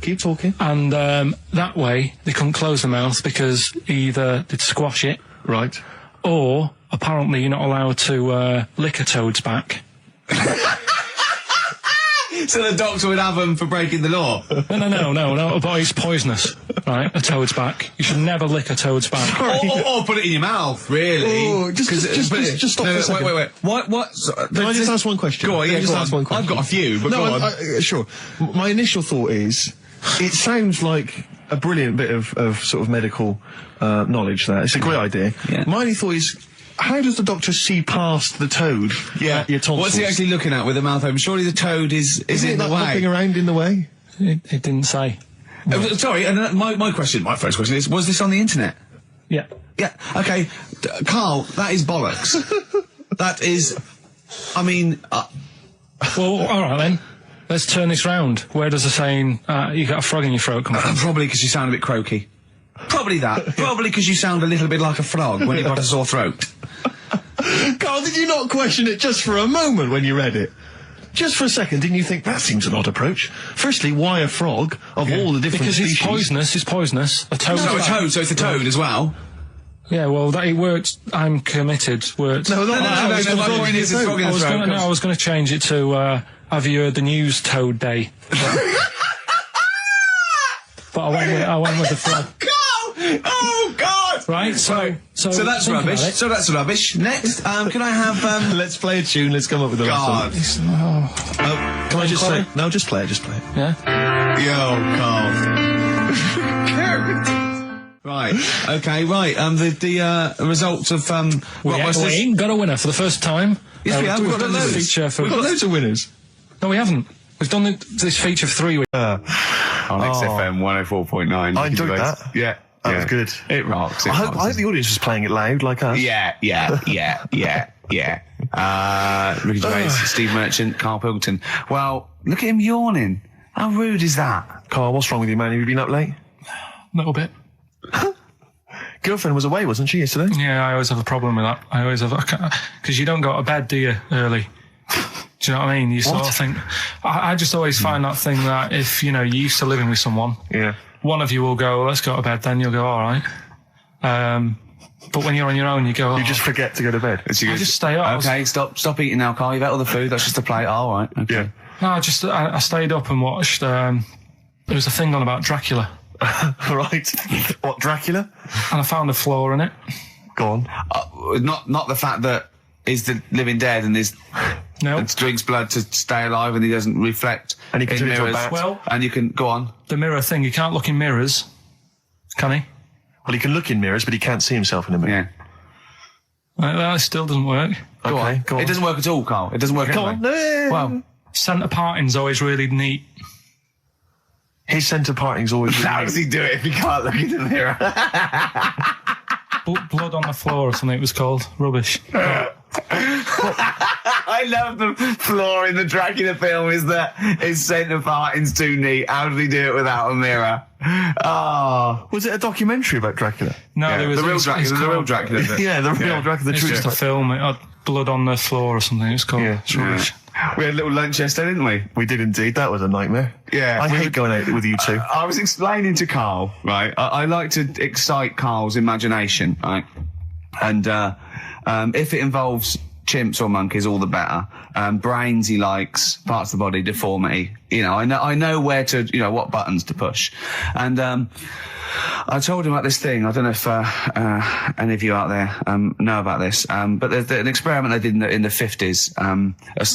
Keep talking.
And that way they couldn't close the mouth because either they'd squash it,
Right.
or apparently you're not allowed to lick a toad's back.
So the doctor would have them for breaking the law?
No, but it's poisonous, right? A toad's back. You should never lick a toad's back.
Or put it in your mouth, really.
Oh, just stop for a second.
Wait. What?
Can I just ask one question?
Go on,
Can I
yeah,
just
go
ask
on.
one question?
I've got a few, but
no,
go on.
Sure. My initial thought is, it sounds like a brilliant bit of sort of medical knowledge there. It's a great idea.
Yeah.
My only thought is, how does the doctor see past the toad?
Yeah.
Your tonsils?
What's he actually looking at with the mouth open? Surely the toad is
Isn't
in
it
the
like hopping
way.
around in the way?
It didn't say.
Sorry, and my first question is, was this on the internet?
Yeah.
Yeah. Okay, Carl, that is bollocks. That is, I mean.
Well, all right then. Let's turn this round. Where does the saying "you got a frog in your throat" come from?
Probably because you sound a bit croaky. Probably that. Probably because you sound a little bit like a frog when you've got a sore throat.
Carl, did you not question it just for a moment when you read it? Just for a second, didn't you think that seems an odd approach? Firstly, why a frog of all the different
Because
species?
it's poisonous. It's poisonous. A toad.
So a toad, so it's a toad as well.
Yeah. Well, that it worked. I'm committed. Worked.
No, not that.
no,
It's
no,
the
my
frog
point
in
is
your
it's
throat.
frog in the throat.
I was going to change it to "Have you heard the news, Toad Day?" But I went with the frog.
Oh God!
Right. So
that's
think
rubbish.
about it.
So that's rubbish. Next, can I have
Let's play a tune. Let's come up with the
God?
last one. Can I just say? No, just play it. Just play it.
Yeah.
Yo, Carl. Right. Okay. Right. The results of
We ain't got a winner for the first time.
Yes, we have. We've got
done this
loads.
feature for.
We've got loads of winners.
No, we haven't. We've done this feature for 3 weeks.
on XFM 104.9.
I enjoyed that.
Yeah.
That was good.
It rocks.
I hope the audience was playing it loud like us.
Yeah. Ricky Gervais, Steve Merchant, Karl Pilkington. Well, look at him yawning. How rude is that?
Carl, what's wrong with you, man? Have you been up late?
A little bit.
Girlfriend was away, wasn't she, yesterday?
Yeah, I always have a problem with that. I always have, because you don't go to bed, do you, early? Do you know what I mean? You sort of think, I just always find that thing that if, you know, you're used to living with someone, one of you will go, let's go to bed, then you'll go, all right. But when you're on your own, you go,
You just forget to go to bed.
I just stay up.
Okay, stop eating now, Carl. You've ate all the food. That's just a plate. All right. Okay.
Yeah.
No, I stayed up and watched, there was a thing on about Dracula.
Right. What, Dracula?
And I found a flaw in it.
Go on.
Not the fact that he's the living dead and drinks blood to stay alive and he doesn't reflect.
And he can turn into a
mirrors.
bat.
Well,
And you can go on.
the mirror thing, you can't look in mirrors, can he?
Well, he can look in mirrors, but he can't see himself in a mirror.
Yeah.
That still doesn't work.
Go on.
Go on.
It doesn't work at all, Carl. It doesn't work.
Go
anyway.
on. No.
Well,
Centre parting's always really neat.
His centre parting's always...
how does he do it if he can't look in the mirror?
Blood on the floor or something it was called. Rubbish.
I love the flaw in the Dracula film is that his centre parting's too neat. How did he do it without a mirror? Oh.
Was it a documentary about Dracula?
No,
Yeah,
there was
the real
it's
Dracula. The real
called-
Dracula.
Yeah, the real Dracula. The
It's
true
just a
story.
film. It had blood on the floor or something. It's called.
Yeah.
It's rubbish.
We had a little lunch yesterday, didn't we?
We did indeed. That was a nightmare.
Yeah,
I
we
hate
were-
going out with you two.
I was explaining to Carl, right? I like to excite Carl's imagination, right? And if it involves chimps or monkeys, all the better. Brains he likes, parts of the body, deformity. You know, I know where to, you know, what buttons to push. And I told him about this thing. I don't know if any of you out there know about this, but there's an experiment they did in the 50s,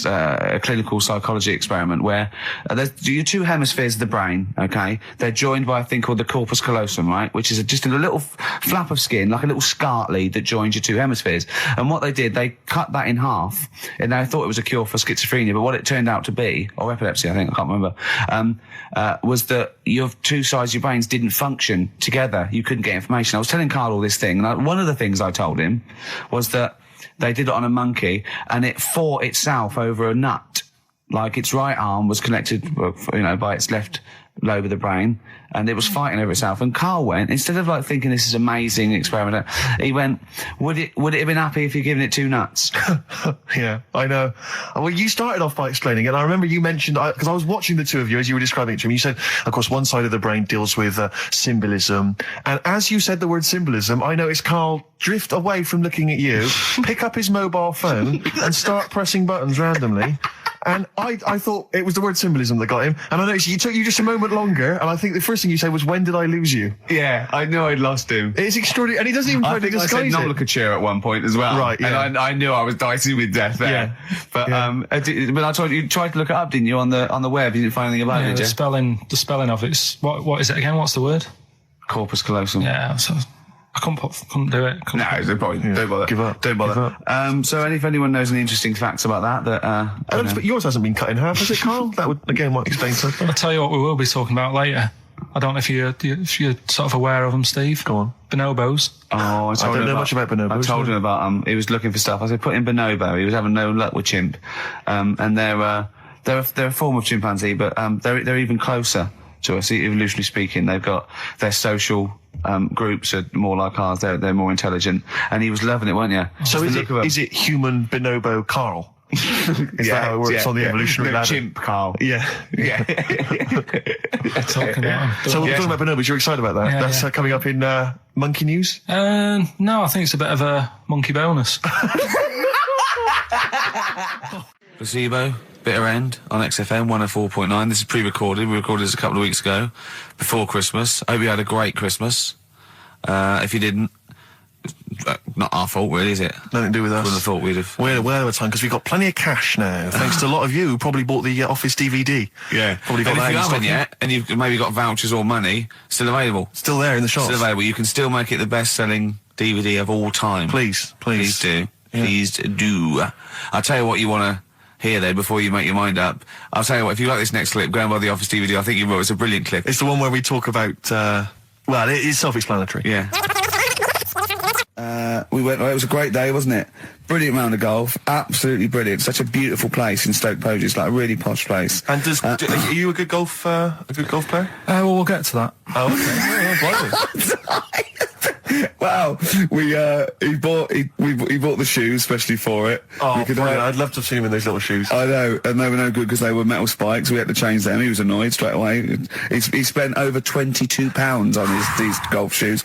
a clinical psychology experiment where there's your two hemispheres of the brain, okay? They're joined by a thing called the corpus callosum, right? Which is just a little flap of skin, like a little scarlet lead that joins your two hemispheres. And what they did, they cut that in half, and they thought it was a cure for schizophrenia, but what it turned out to be, or epilepsy, I think, I can't remember, was that your two sides of your brains didn't function together. You couldn't get information. I was telling Carl all this thing, and one of the things I told him was that they did it on a monkey, and it fought itself over a nut. Like its right arm was connected, you know, by its left lobe of the brain, and it was fighting over itself. And Carl went, instead of like thinking this is amazing experiment, he went, would it have been happy if you'd given it two nuts?
Yeah, I know. Well, you started off by explaining it. I remember you mentioned, because I was watching the two of you as you were describing it to me. You said, of course, one side of the brain deals with symbolism. And as you said the word symbolism, I noticed Carl drift away from looking at you, pick up his mobile phone and start pressing buttons randomly. And I thought it was the word symbolism that got him. And I noticed it took you just a moment longer. And I think the first thing you said was, when did I lose you?
Yeah, I knew I'd lost him.
It's extraordinary. And he doesn't even try
I
to
think I said
disguise it.
nomenclature at one point as well.
Right, yeah.
And I knew I was dicey with death there.
Yeah.
But,
Yeah.
but I told you tried to look it up, didn't you, on the web? You didn't find anything about
Yeah,
it,
the
did you?
spelling of it's what is it again? What's the word?
Corpus callosum.
Yeah, so I couldn't do it.
No, don't bother.
Give up.
Don't bother.
Give up.
So if anyone knows any interesting facts about that,
I don't expect yours hasn't been cut in half, has it, Carl? That would, again, might explain something.
I'll tell you what we will be talking about later. I don't know if you're sort of aware of them, Steve.
Go on.
Bonobos.
Oh, I
don't know much about bonobos.
I told him about he was looking for stuff. I said put in bonobo. He was having no luck with chimp, and they're a form of chimpanzee, but they're even closer to us, evolutionarily speaking. They've got their social groups are more like ours. They're more intelligent, and he was loving it, weren't you?
So is it human bonobo Carl? Is that how it works on the evolutionary ladder?
Chimp Carl.
Yeah.
Yeah.
Talking about them.
So we're talking about bonobos. You're excited about that?
Yeah,
That's
yeah.
coming up in Monkey News?
No, I think it's a bit of a monkey bonus.
Placebo, Bitter End on XFM 104.9. This is pre-recorded. We recorded this a couple of weeks ago, before Christmas. I hope you had a great Christmas. If you didn't, not our fault, really, is it?
Nothing to do with us.
Wouldn't have thought we'd have.
We're well over time because we've got plenty of cash now, thanks to a lot of you who probably bought the Office DVD.
Yeah.
Probably got
And
that
if you
in stock
haven't yet, and you've maybe got vouchers or money, still available.
Still there in the shops.
Still available. You can still make it the best-selling DVD of all time.
Please.
Please do.
Yeah.
Please do. I'll tell you what you want to hear there before you make your mind up. I'll tell you what, if you like this next clip, go and buy the Office DVD. I think you will. It's a brilliant clip.
It's the one where we talk about Well, it is self-explanatory.
Yeah.
We went. It was a great day, wasn't it? Brilliant round of golf. Absolutely brilliant. Such a beautiful place in Stoke Poges. It's like a really posh place.
And are you a good golf player?
Well, we'll get to that.
Oh, okay.
Wow, he bought the shoes especially for it.
Oh, I'd love to have seen him in those little shoes.
I know, and they were no good because they were metal spikes. We had to change them. He was annoyed straight away. He spent over £22 on these golf shoes.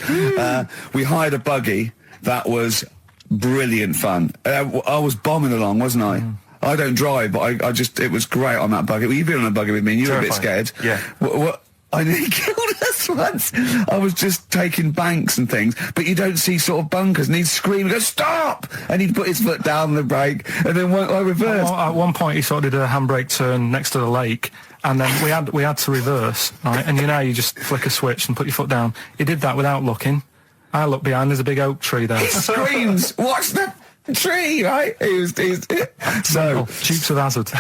We hired a buggy that was brilliant fun. I was bombing along, wasn't I? I don't drive, but it was great on that buggy. Well, you've been on a buggy with me, and you were a bit scared.
Yeah.
What I nearly killed us once. I was just taking banks and things, but you don't see sort of bunkers, and he'd scream, go, stop! And he'd put his foot down the brake, and then I reversed.
At one point, he sort of did a handbrake turn next to the lake, and then we had to reverse, right? And you just flick a switch and put your foot down. He did that without looking. I look behind, there's a big oak tree there.
He screams, watch the tree, right? So
Dukes of Hazzard.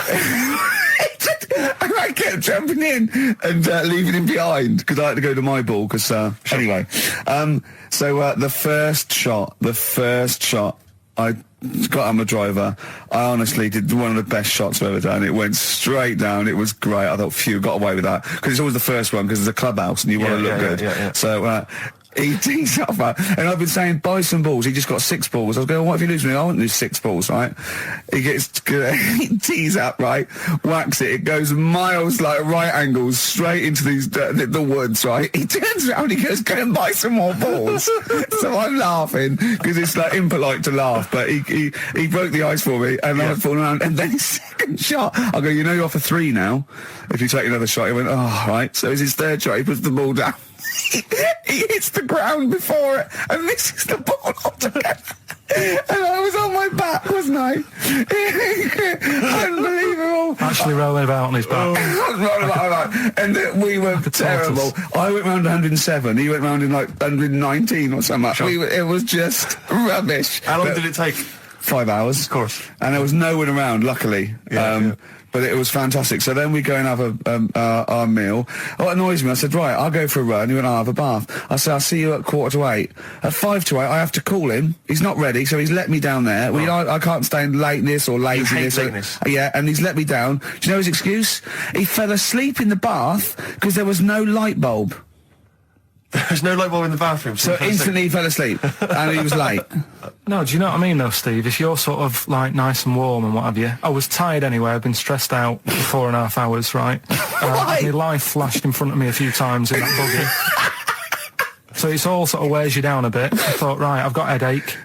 I kept jumping in and leaving him behind because I had to go to my ball. Anyway, so the first shot, I got on the driver. I honestly did one of the best shots I've ever done. It went straight down. It was great. I thought, phew, got away with that because it's always the first one because it's a clubhouse and you want to look good.
Yeah.
So. He tees up, and I've been saying, buy some balls. He just got 6 balls. I was going, what if you lose me? I won't lose 6 balls, right? He tees up, right? Whacks it. It goes miles, like right angles, straight into the woods, right? He turns around, he goes, go and buy some more balls. So I'm laughing, because it's like impolite to laugh, but he broke the ice for me, and I was falling around. And then his second shot, I go, you're off a 3 now. If you take another shot, he went, oh, right. So it's his third shot, he puts the ball down. He hits the ground before it and misses the ball altogether. And I was on my back, wasn't I? Unbelievable.
Actually rolling about on his back.
And we were terrible. I went round 107. He went round in like 119 or something. Sure. It was just rubbish.
How long did it take?
5 hours.
Of course.
And there was no one around, luckily. But it was fantastic. So then we go and have our meal. What annoys me, I said, right, I'll go for a run. He went, I'll have a bath. I said, I'll see you at 7:45. At 7:55, I have to call him. He's not ready, so he's let me down there.
Oh.
I can't stand lateness or laziness.
Lateness.
Yeah, and he's let me down. Do you know his excuse? He fell asleep in the bath because there was no light bulb.
There's no light bulb in the bathroom.
So instantly he fell asleep, and he was late.
No, do you know what I mean, though, Steve? If you're sort of, like, nice and warm and what have you. I was tired anyway. I've been stressed out for 4.5 hours, right? My life flashed in front of me a few times in that buggy. So it's all sort of wears you down a bit. I thought, right, I've got a headache.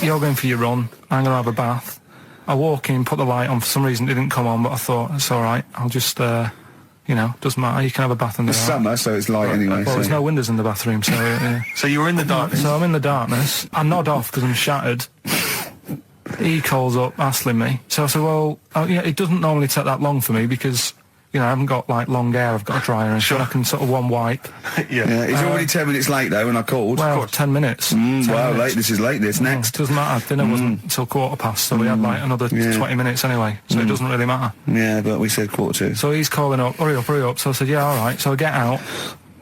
You're going for your run. I'm going to have a bath. I walk in, put the light on. For some reason, it didn't come on, but I thought, it's all right. I'll just... doesn't matter. You can have a bath in the
summer, so it's light anyway.
Well, there's no windows in the bathroom, so...
So you were in the darkness?
So I'm in the darkness. I nod off because I'm shattered. He calls up, hassling me. So I said, well, it doesn't normally take that long for me because, I haven't got, like, long hair. I've got a dryer and so I can sort of one wipe.
Yeah. He's already 10 minutes late, though, when I called.
Well, 10 minutes. 10
minutes.
Late.
This is late, this next.
Doesn't matter. Dinner wasn't until 7:15, so we had, like, another 20 minutes anyway, so it doesn't really matter.
Yeah, but we said 7:45.
So he's calling up, hurry up. So I said, yeah, all right. So I get out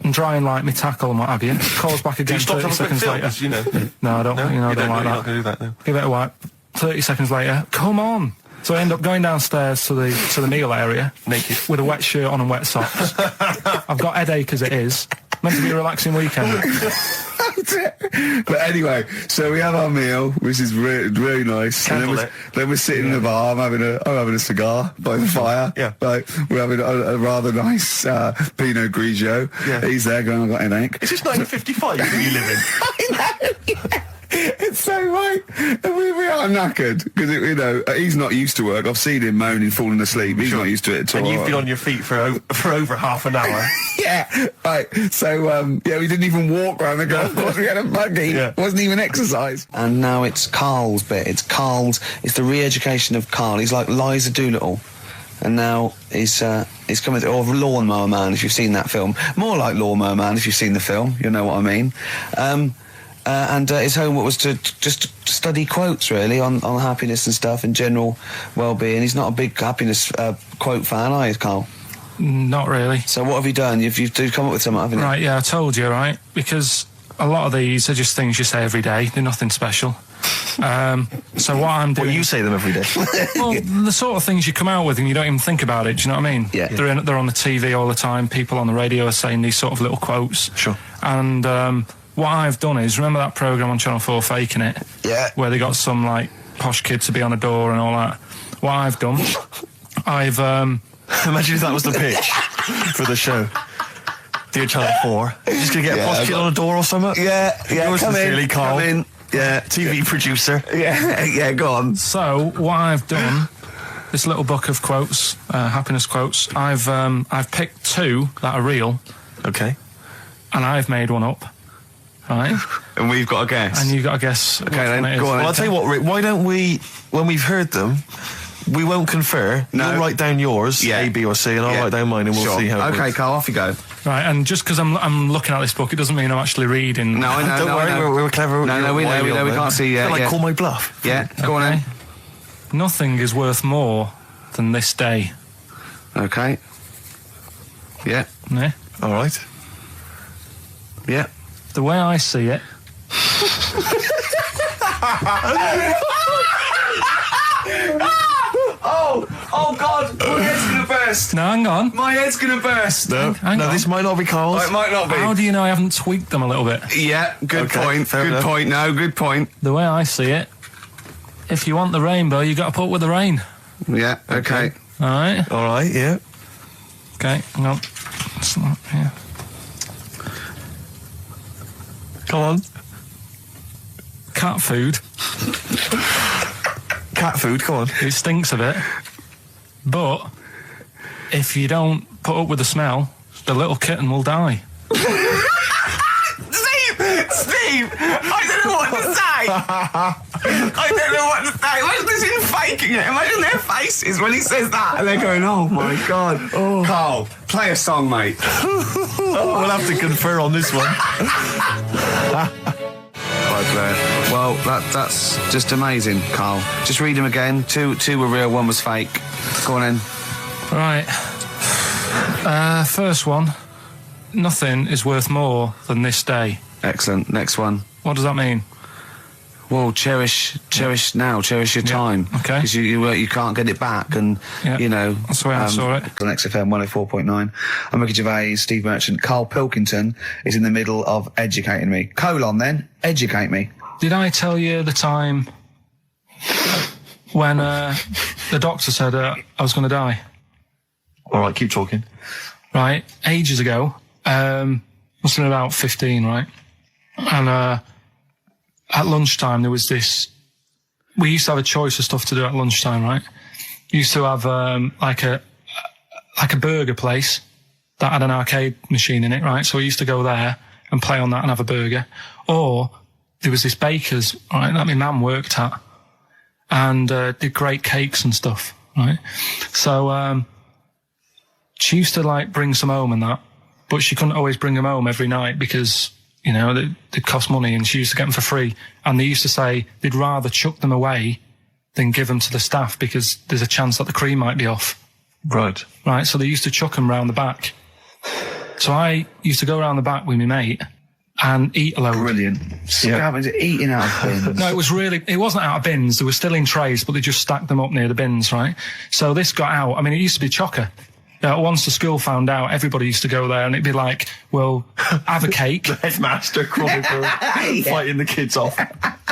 and dry and like my tackle and what have you. Calls back again 30 seconds later. No, I don't. I don't like that.
Do that now.
Give it a wipe. 30 seconds later, come on. So I end up going downstairs to the meal area,
naked,
with a wet shirt on and wet socks. I've got headache as it is. Meant to be a relaxing weekend.
But anyway, so we have our meal, which is really nice. And then we're sitting in the bar. I'm having a cigar by the fire.
Yeah.
Like, we're having a rather nice Pinot Grigio.
Yeah.
He's there going, I've got an headache.
Is this 1955 that you live in?
I know. Yeah. It's so right. And we are knackered because he's not used to work. I've seen him moaning, falling asleep. He's not used to it at all.
And you've been on your feet for over half an hour.
Yeah, right. So we didn't even walk around the golf course. We had a buggy. It wasn't even exercise. And now it's Karl's bit. It's the re-education of Karl. He's like Liza Doolittle. And now he's coming to, or Lawnmower Man, if you've seen that film. More like Lawnmower Man, if you've seen the film. You know what I mean. And his homework was to just study quotes, really, on happiness and stuff and general well-being. He's not a big happiness quote fan, are you, Karl?
Not really.
So what have you done? You've come up with something, haven't you?
Right, yeah, I told you, right? Because a lot of these are just things you say every day. They're nothing special. So what I'm doing...
Well, you say them every day.
Well, the sort of things you come out with and you don't even think about it, do you know what I mean?
Yeah.
They're on the TV all the time. People on the radio are saying these sort of little quotes.
Sure.
And what I've done is, remember that programme on Channel 4, Faking It?
Yeah.
Where they got some, like, posh kid to be on a door and all that. What I've done, I've...
Imagine if that was the pitch for the show. Dear Channel 4, you're just going to get a posh kid on a door or something?
Yeah,
Yours sincerely, Carl.
Come in. Yeah.
TV producer.
Yeah, go on.
So, what I've done, this little book of quotes, happiness quotes, I've picked 2 that are real,
Okay.
and I've made one up, right?
And we've got a guess.
And you've got to guess which
then,
one it is.
go on.
Well, I'll tell you what, Rick, why don't we, when we've heard them, we won't confer.
No.
You'll write down yours,
Yeah.
A, B or C, and I'll write down mine and we'll
Sure.
see how it
Okay,
works.
Carl, off you go.
Right, and just because I'm looking at this book, it doesn't mean I'm actually reading.
No, I know.
Don't
no, I
worry,
know.
we're clever.
No, we know, we can't see yet.
Like,
Yeah.
call my bluff.
Yeah, go on
Okay.
then.
Nothing is worth more than this day.
Okay. Yeah,
Yeah?
All right.
yeah.
The way I see it,
Oh God, my head's gonna burst.
no, hang on.
My head's gonna burst.
No,
Hang
no,
on.
this might not be Carl's.
Oh, it might not be.
How do you know I haven't tweaked them a little bit?
Yeah, good
Okay,
point.
fair
Good
enough.
point. No, good point.
The way I see it, if you want the rainbow, you got to put up with the rain.
Yeah, okay.
All right?
All right, yeah.
Okay, hang on. It's not here.
Come on.
Cat food,
Cat food, come on.
it stinks a bit. But if you don't put up with the smell, the little kitten will die.
Steve, I don't know what to say. I don't know what to say. Imagine this in faking it. Imagine their faces when he says that, and they're going, "Oh my God." Oh. Carl, play a song, mate.
We'll have to confer on this one.
Well, that's just amazing, Carl. Just read them again. Two were real, one was fake. Go on in.
Right. First one. Nothing is worth more than this day.
Excellent. Next one.
What does that mean?
Well, cherish now, cherish your time.
okay.
Because you can't get it back, and
Yeah,
you know.
that's the way I saw it.
On XFM 104.9. I'm Ricky Gervais, Steve Merchant. Karl Pilkington is in the middle of educating me. Then, educate me.
Did I tell you the time when the doctor said I was going to die?
All right, keep talking.
Right, ages ago. Must have been about 15, right? And at lunchtime there was this. We used to have a choice of stuff to do at lunchtime, right? Used to have like a burger place that had an arcade machine in it, right? So we used to go there and play on that and have a burger. Or there was this baker's, right, that my mum worked at, and did great cakes and stuff, right? So she used to like bring some home and that, but she couldn't always bring them home every night because, you know, they cost money, and she used to get them for free. And they used to say they'd rather chuck them away than give them to the staff because there's a chance that the cream might be off.
Right.
Right, so they used to chuck them round the back. So I used to go around the back with my mate and eat a load.
Brilliant. Eating out of bins.
No, it wasn't out of bins. They were still in trays, but they just stacked them up near the bins, right? So this got out. I mean, it used to be chocker. Once the school found out, everybody used to go there, and it'd be like, well, have a cake.
Headmaster Chronicle fighting the kids off.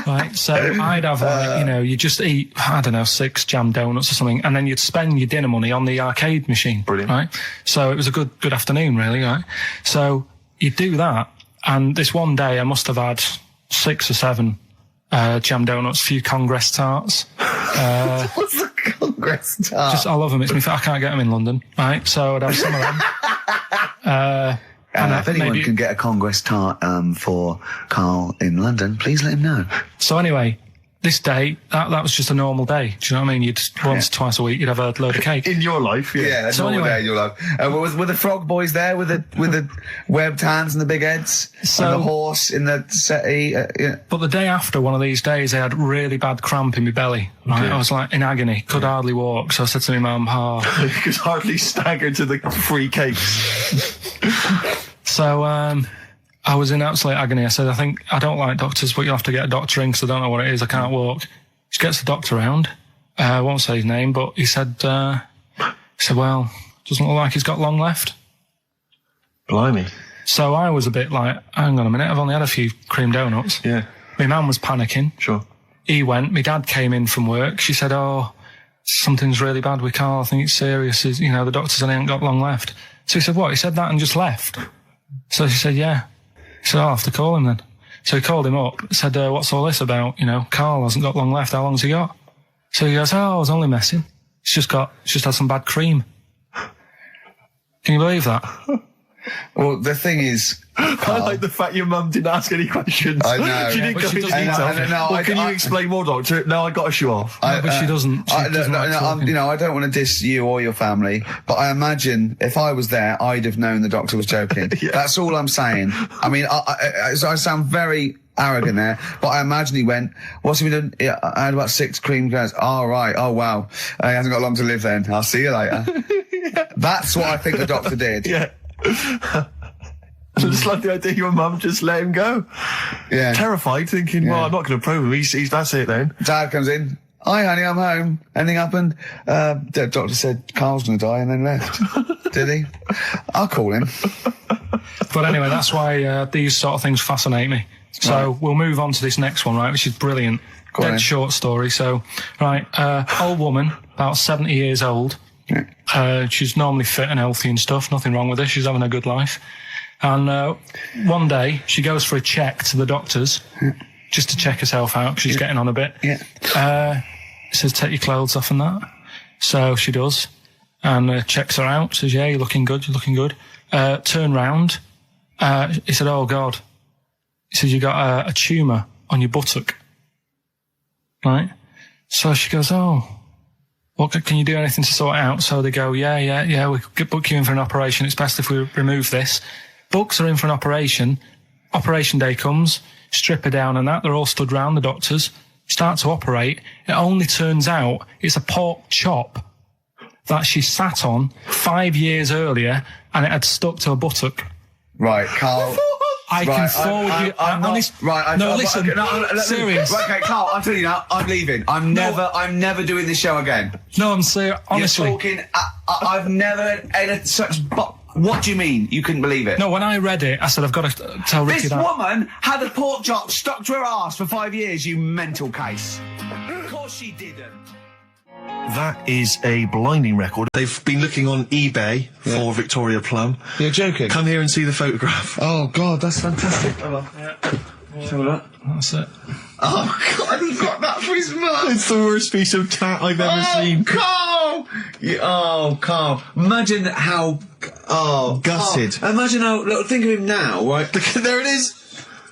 Right, so I'd have, like, you know, you just eat, I don't know, 6 jam donuts or something, and then you'd spend your dinner money on the arcade machine.
Brilliant.
Right? So it was a good afternoon, really, right? So you'd do that, and this one day I must have had 6 or 7 jam donuts, a few Congress tarts.
What's the Congress tart?
I love them. It's me. I can't get them in London, right? So I'd have some of them.
And if anyone can get a Congress tart for Karl in London, please let him know.
So anyway, this day, that was just a normal day. Do you know what I mean? You'd once, twice a week, you'd have a load of cake.
In your life, yeah.
Yeah,
So
normal
anyway-
day in your life. Were the frog boys there with the webbed hands and the big heads?
So-
and the horse in the settee? Yeah.
But the day after one of these days, I had really bad cramp in my belly. Right? I was like in agony, could hardly walk. So I said to my mum,
You could hardly stagger to the free cakes.
So, I was in absolute agony. I said, I don't like doctors, but you'll have to get a doctor in because I don't know what it is. I can't walk. She gets the doctor round. I won't say his name, but he said, well, doesn't look like he's got long left.
Blimey.
So I was a bit like, hang on a minute, I've only had a few cream donuts.
Yeah.
My mum was panicking.
Sure.
He went. My dad came in from work. She said, something's really bad with Karl. I think it's serious. The doctor said he ain't got long left. So he said, what? He said that and just left. So she said, yeah. He said, I'll have to call him then. So he called him up, said, what's all this about? Karl hasn't got long left. How long's he got? So he goes, I was only messing. It's just had some bad cream. Can you believe that?
Well, the thing is,
I like the fact your mum didn't ask any questions.
I know.
She didn't
But
go
she
into
doesn't.
detail. Can you explain more, doctor? No, I got to show off.
But she doesn't. She doesn't like talking.
I don't want to diss you or your family, but I imagine if I was there, I'd have known the doctor was joking.
Yeah.
That's all I'm saying. I mean, I sound very arrogant there, but I imagine he went, what's he been doing? Yeah, I had about 6 cream cones. Oh, right. Oh, wow. He hasn't got long to live then. I'll see you later. That's what I think the doctor did.
Yeah. I just like the idea your mum just let him go.
Yeah.
Terrified, thinking, well,
Yeah.
I'm not going to probe him. He's that's it then.
Dad comes in. Hi, honey, I'm home. Anything happened? The doctor said Carl's going to die and then left. Did he? I'll call him.
But anyway, that's why these sort of things fascinate me. So we'll move on to this next one, right, which is brilliant.
Go on
Dead
then.
short story. So, right, old woman, about 70 years old. She's normally fit and healthy and stuff. Nothing wrong with her. She's having a good life. And one day, she goes for a check to the doctors, just to check herself out, because she's getting on a bit.
Yeah.
Says, take your clothes off and that. So she does. And checks her out. Says, yeah, you're looking good, you're looking good. Turn round. He said, oh, God. He said, you got a tumour on your buttock. Right? So she goes, oh, what, can you do anything to sort it out? So they go, yeah, we could book you in for an operation. It's best if we remove this. Books are in for an operation. Operation day comes, strip her down and that. They're all stood round, the doctors. Start to operate. It only turns out it's a pork chop that she sat on 5 years earlier and it had stuck to her buttock.
Right, Carl.
I can forward you. Listen. Serious.
Right, okay, Carl, I'll tell you now, I'm leaving. I'm never doing this show again.
No, I'm serious. Honestly.
You're talking, I've never had such, what do you mean? You couldn't believe it?
No, when I read it, I said, I've got to tell Ricky
This
that.
woman had a pork chop stuck to her arse for 5 years, you mental case. Of course she didn't.
That is a blinding record. They've been looking on eBay for Victoria Plum.
You're joking?
Come here and see the photograph.
Oh, God, that's fantastic.
Have a look. That's it.
Oh, God, he got that for his mum.
It's the worst piece of tat I've ever seen.
Carl! Carl. Imagine how... Oh,
gutted.
Carl. Imagine how... Look, think of him now, right?
There it is.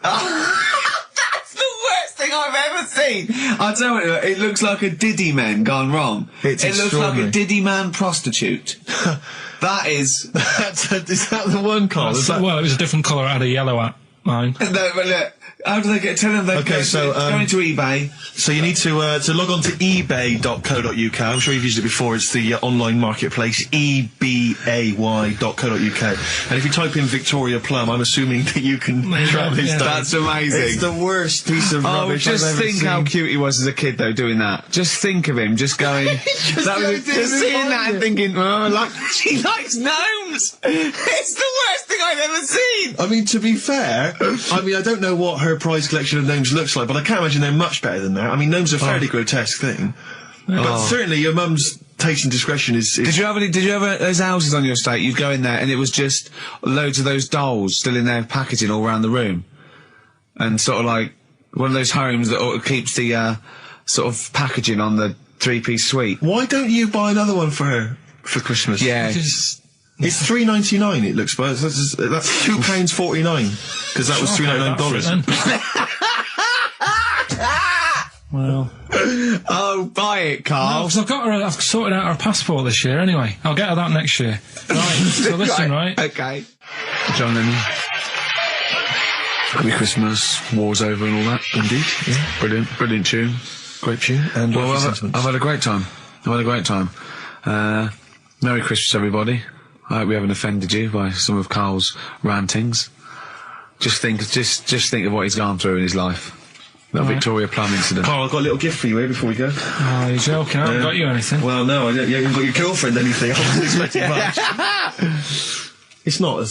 That's the worst thing I've ever seen. I'll tell you, it looks like a Diddy man gone wrong.
It's
it looks like a
extraordinary.
Diddy man prostitute. That is...
Is that the one, Carl? Is that...
Well, it was a different colour. It had a yellow at mine.
No, but look, how do they get... Tell them they
Okay, so,
going to eBay.
So you need to log on to ebay.co.uk. I'm sure you've used it before. It's the online marketplace, ebay.co.uk. And if you type in Victoria Plum, I'm assuming that you can track this down.
That's amazing.
It's the worst piece of rubbish
just
I've ever
think
seen.
how cute he was as a kid, though, doing that. Just think of him, just going... just seeing that and thinking, she likes gnomes! It's the worst thing I've ever seen!
I mean, to be fair, I don't know what her prize collection of gnomes looks like, but I can't imagine they're much better than that. I mean, gnomes are a fairly grotesque thing. But certainly your mum's taste and discretion is...
Did you ever those houses on your estate, you'd go in there and it was just loads of those dolls still in their packaging all around the room? And sort of like one of those homes that keeps the sort of packaging on the three-piece suite.
Why don't you buy another one for her for Christmas?
Yeah.
It's $3.99. It looks, but that's £2.49 because that was $3.99.
Well.
Oh, buy it, Carl.
No, because I've sorted out her passport this year anyway. I'll get her that next year. Right, so listen, right?
Okay. John Lennon. Happy Christmas, war's over and all that.
Indeed, yeah.
Brilliant tune.
Great tune. And
Well, I've had a great time. Merry Christmas, everybody. I hope we haven't offended you by some of Carl's rantings. Just think of what he's gone through in his life. That Victoria Plum incident.
Carl, I've got a little gift for you here before we go.
Oh, you're joking. I haven't got you anything.
Well, no, you haven't got your girlfriend anything. I wasn't expecting much. It's not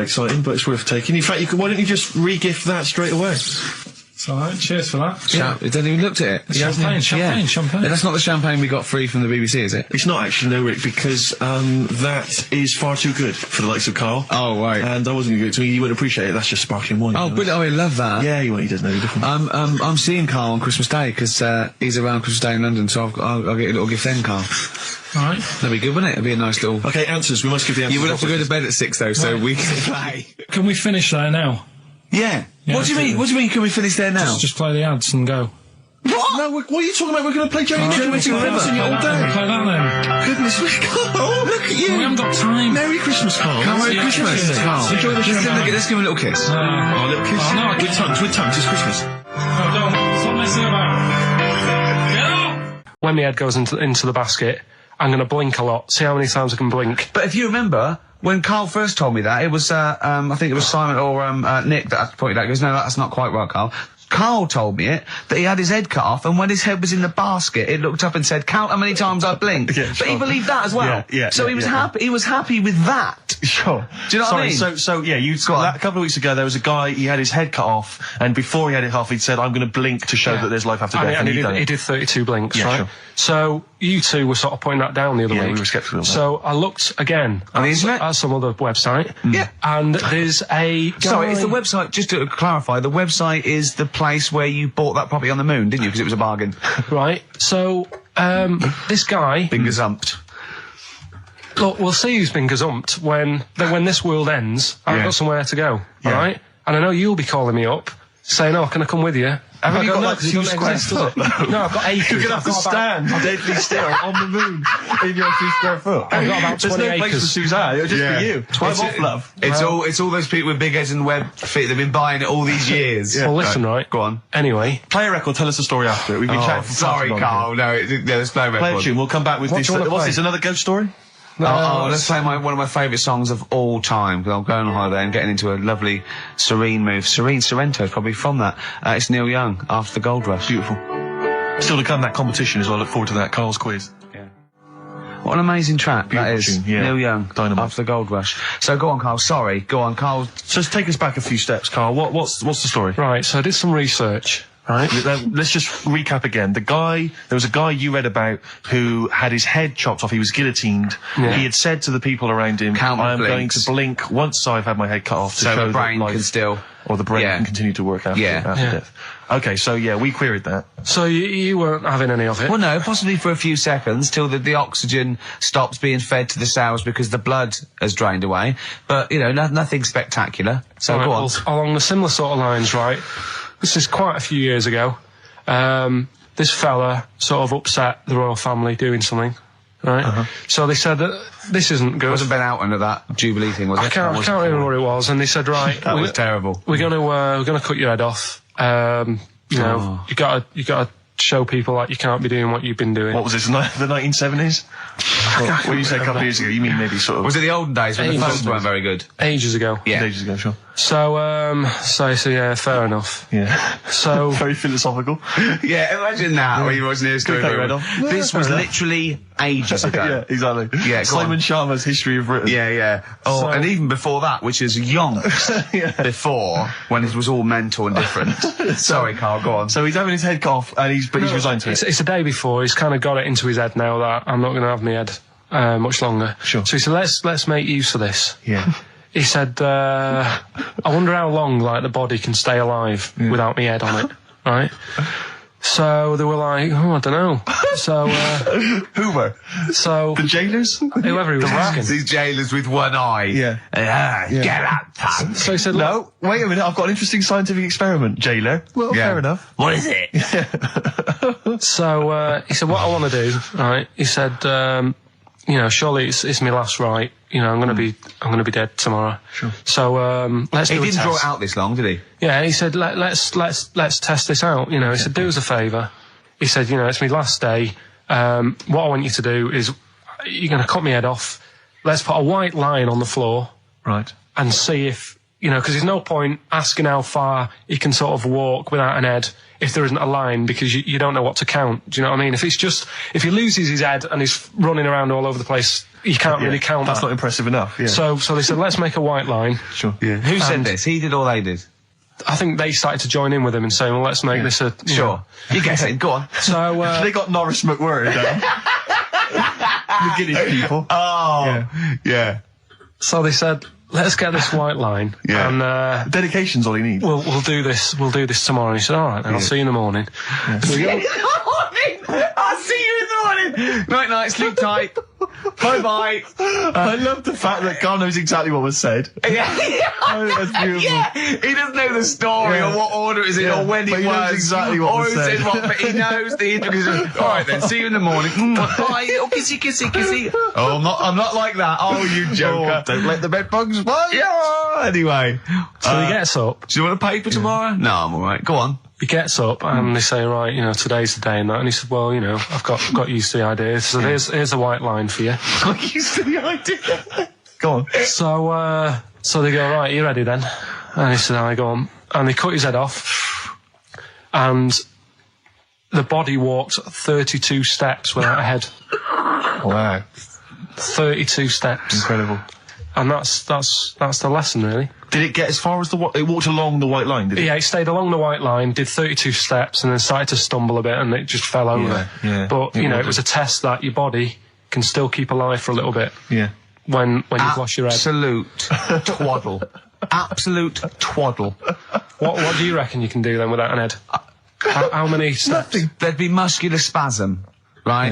exciting, but it's worth taking. In fact, why don't you just re-gift that straight away?
It's alright, cheers for that.
He hasn't even looked at it.
Champagne.
That's not the champagne we got free from the BBC, is it?
It's not actually, no, Rick, because that is far too good for the likes of Carl.
Oh, right.
And I wasn't going to give it to me. You wouldn't appreciate it. That's just sparkling wine.
Oh, brilliant. Oh, I love that.
Yeah, he doesn't know the difference.
I'm seeing Carl on Christmas Day, because he's around Christmas Day in London, so I'll get a little gift then, Carl.
Alright.
That'd be good, wouldn't it? It'd be a nice little...
Okay, answers. We must give the answers.
You would have to go to bed at 6, though, so we can play.
Can we finish there now?
Yeah. What do you mean?
absolutely.
What do you mean? Can we finish there now?
Just play the ads and go.
What? No, what are you talking about? We're going to play Jerry Nichols all day.
Play that then.
Goodness me, Carl, look at you.
We haven't got time.
Merry Christmas, Carl.
Merry Christmas, Carl.
Enjoy the show.
Let's give him a little kiss.
Oh, a little kiss.
Oh, no,
with tongues, it's Christmas.
No, don't. Stop messing about. Get up! When my head goes into the basket, I'm going to blink a lot. See how many times I can blink.
But if you remember, when Carl first told me that, it was, I think it was Simon or Nick that pointed out. He goes, no, that's not quite right, Carl. Carl told me that he had his head cut off, and when his head was in the basket, it looked up and said, count how many times I blinked.
Yeah, sure.
But he believed that as well. So he was happy. He was happy with that.
Sure.
Do you know what I mean?
So yeah, a couple of weeks ago, there was a guy, he had his head cut off, and before he had it off, he'd said, I'm going to blink to show that there's life after death.
And he did 32 blinks, right?
Sure.
So you two were sort of pointing that down the other week.
Yeah, we were sceptical of that.
So I looked again
on the internet?
At some other website.
Yeah.
And there's a guy...
Sorry, it's the website, just to clarify, the website is the place where you bought that property on the moon, didn't you? Because it was a bargain.
Right. So, this guy...
Been gazumped.
Look, we'll see who's been gazumped when this world ends. I've got somewhere to go, alright? And I know you'll be calling me up, saying, oh, can I come with you?
Haven't you got like 2 square foot?
No, I've got 80.
You're going to have to stand deadly still on the moon in your 2 square foot.
I've got about 20
There's no
acres.
place for Suzanne, it'll just be you. 12 off, love.
It's all those people with big heads and web feet that've been buying it all these years.
Well, listen, right.
Go on.
Anyway.
Play a record, tell us the story after it. We've been chatting for
sorry, Carl. No, let's play a record.
Play a tune, we'll come back with this. What's this, another ghost story?
Let's play one of my favourite songs of all time, because I'm going on holiday and getting into a lovely serene mood. Sorrento is probably from that. It's Neil Young, After the Gold Rush.
Beautiful. Still to come, that competition as well. I look forward to that. Carl's quiz.
Yeah. What an amazing track that is.
Tune, yeah.
Neil Young,
Dynamite.
After the Gold Rush. So go on, Carl. Sorry. Go on, Carl.
So just take us back a few steps, Carl. What's the story?
Right, so I did some research. Right.
Let's just recap again. There was a guy you read about who had his head chopped off. He was guillotined.
Yeah.
He had said to the people around him, I am going to blink once I've had my head cut off to
so
show
the brain
that life,
can still...
or the brain can continue to work after death. Okay, so yeah, we queried that.
So you weren't having any of it?
Well, no, possibly for a few seconds till the oxygen stops being fed to the cells because the blood has drained away. But, you know, nothing spectacular. So go on.
Well, along the similar sort of lines, right? This is quite a few years ago. This fella sort of upset the royal family doing something, right? So they said that this isn't good.
It wasn't Ben Oughton at that Jubilee thing, was it?
I can't remember what it was. And they said, right,
that was terrible.
We're gonna cut your head off. You know, you gotta show people like you can't be doing what you've been doing.
What was this? The 1970s? What you say a couple of years ago? You mean maybe sort of?
Was it the olden days when the phones weren't very good?
Ages ago.
Yeah,
ages ago, sure.
So yeah, fair enough.
Yeah.
So
very philosophical.
Yeah, imagine that when you watch News Story. This was literally ages ago.
Yeah, exactly.
Yeah,
Simon Sharma's History of Britain.
Yeah, yeah. Oh, and even before that, which is yonks before, when it was all mental and different. Sorry, Carl, go on.
So he's having his head cut off, and he's resigned to it.
It's the day before. He's kind of got it into his head now that I'm not going to have my head much longer.
Sure.
So he said, let's make use of this.
Yeah.
He said, I wonder how long, like, the body can stay alive without my head on it, right? So they were like, oh, I don't know. So,
Who were?
so
The jailers?
whoever he was asking.
These jailers with one eye.
Yeah.
Get out, punk.
So he said,
No, wait a minute, I've got an interesting scientific experiment, jailer. Well,
Yeah.
fair enough.
What is it?
So he said, what I want to do, right? He said, surely it's my last right. I'm going to be dead tomorrow. Sure. So let's
He
do a
didn't
test.
draw it out this long, did he?
Yeah, he said, let's test this out. He said, do us a favour. He said, it's my last day. What I want you to do is, you're going to cut my head off. Let's put a white line on the floor.
Right.
And see if, because there's no point asking how far he can sort of walk without an head if there isn't a line, because you don't know what to count. Do you know what I mean? If he loses his head and he's running around all over the place, you can't really count
That's
that.
not impressive enough, yeah.
So they said, let's make a white line.
Sure.
Yeah. Who said
And-
this? He did or they did?
I think they started to join in with him and saying, well, let's make this a...
Sure. You guess it. Go on.
So,
They got Norris McWhirter down. The Guinness people.
Oh. Yeah.
so they said, let's get this white line.
Yeah.
And
Dedication's all you need.
we'll do this tomorrow. And he said, all right, then I'll see you in the morning. So we go-
I'll see you in the morning. Night, night. Sleep tight. Bye-bye.
I love the fact that Carl knows exactly what was said. That's beautiful.
Yeah, he doesn't know the story
Yeah.
or what order it's in
Yeah,
or when
but
it
he knows
was.
exactly what
or
was
who
said.
said what, but he knows the intricacies. All right then, see you in the morning. Bye. Oh, kissy, kissy, kissy. Oh, I'm not like that. Oh, you joker.
Don't let the bed bugs bite.
Yeah. Anyway.
So he gets up.
Do you want a paper tomorrow? No, I'm all right. Go on.
He gets up and they say, right, today's the day and that. And he said, well, I've got used to the idea. So here's a white line for you.
Got used to the idea. Go on.
So they go, right, you ready then? And he said, I go on. And they cut his head off. And the body walked 32 steps without a head.
Wow.
32 steps.
Incredible.
And that's the lesson, really.
Did it get as far as it walked along the white line, did it?
Yeah, it stayed along the white line, did 32 steps, and then started to stumble a bit, and it just fell over.
Yeah.
But, it was a test that your body can still keep alive for a little bit
Yeah.
when you've lost your head.
Absolute twaddle. Absolute twaddle.
What do you reckon you can do then without an head? How many steps?
Nothing.
There'd be muscular spasm, right?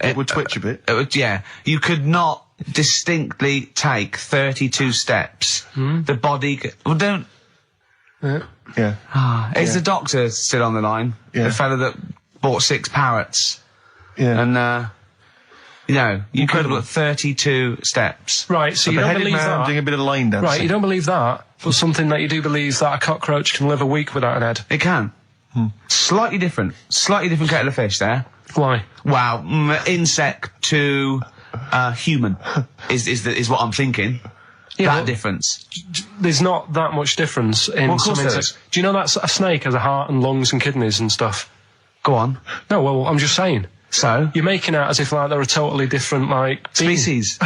Yeah. It would twitch a bit.
It would, yeah. You could not distinctly take 32 steps. The body... Well, don't...
Yeah.
Is the doctor still on the line?
Yeah.
The fella that bought 6 parrots.
Yeah.
And, you could have got 32 steps.
Right, so
A
you don't
beheaded
believe
man
that.
doing a bit of line dancing.
Right, you don't believe that, but something that you do believe is that a cockroach can live a week without an head.
It can. Slightly different kettle of fish there.
Why?
Wow, insect to human is what I'm thinking.
Yeah,
that
but
difference.
There's not that much difference in
Well, of course
some
there
insects.
is.
Do you know that a snake has a heart and lungs and kidneys and stuff?
Go on.
No, well, I'm just saying.
So?
You're making out as if like they're a totally different being.
Species.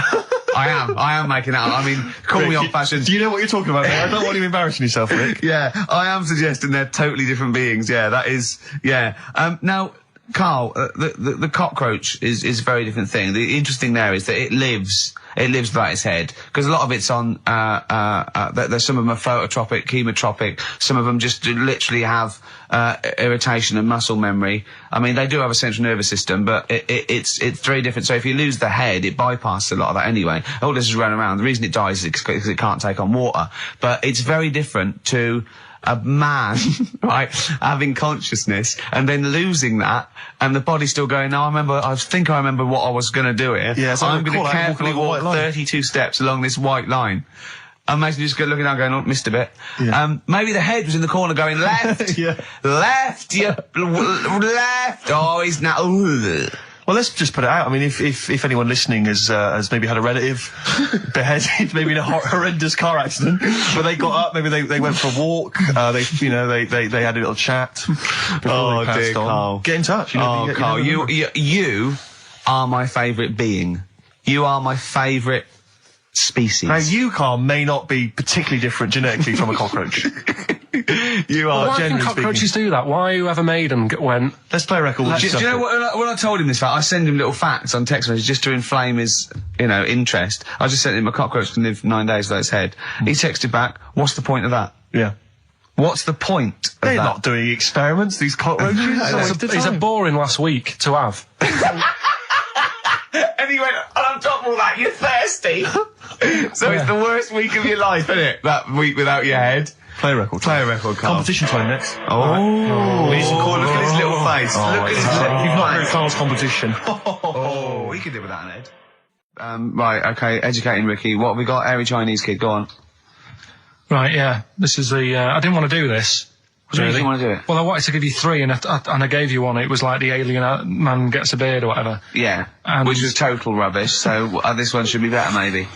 I am making out. I mean, call me old-fashioned.
Do you know what you're talking about, mate? I don't want you embarrassing yourself, Rick.
Yeah, I am suggesting they're totally different beings. Yeah, that is. Yeah. Now, Carl, the cockroach is a very different thing. The interesting there is that it lives without its head, because a lot of it's on. There's some of them are phototropic, chemotropic. Some of them just literally have irritation and muscle memory. I mean, they do have a central nervous system, but it's very different. So if you lose the head, it bypasses a lot of that anyway. All this is running around. The reason it dies is because it can't take on water. But it's very different to a man, right, having consciousness and then losing that, and the body's still going, no, I think I remember what I was going to do here.
Yeah, so
I'm going to
walking
carefully
along the
walk
white line.
32 steps along this white line. Imagine you just looking down going, oh, missed a bit.
Yeah.
Maybe the head was in the corner going, left,
Yeah.
left, left. Oh, he's now,
Well, let's just put it out. I mean, if anyone listening has maybe had a relative beheaded, maybe in a horrendous car accident, but they got up, maybe they went for a walk, they had a little chat before
Oh,
they passed
dear,
on.
Carl.
Get in touch.
Oh, Carl, you are my favourite being. You are my favourite species.
Now, you, Carl, may not be particularly different genetically from a cockroach. You are,
Why can
generally
cockroaches
speaking.
do that? Why whoever made them went...
Let's play a record.
Do you know what, when I told him this fact, I send him little facts on text messages just to inflame his, interest. I just sent him a cockroach can live 9 days without its head. He texted back, what's the point of that?
Yeah.
What's the point of
They're
that?
not doing experiments, these cockroaches.
Is it boring last week to have?
And he went, and on top of all that, you're thirsty. So it's the worst week of your life, isn't it? That week without your head.
Play a record.
Play a record, Carl.
Competition time next.
Oh. Look at his little face. Look at his little
You've not heard
face.
Carl's competition.
Oh, we could do with that, Ed. Right, okay, educating Ricky. What have we got? Airy Chinese kid, go on.
Right, yeah. This is the... I didn't want to do this.
What do you want to do it?
Well, I wanted to give you 3, and I gave you one. It was like the alien man gets a beard or whatever.
Yeah,
And-
which was total rubbish, so this one should be better, maybe.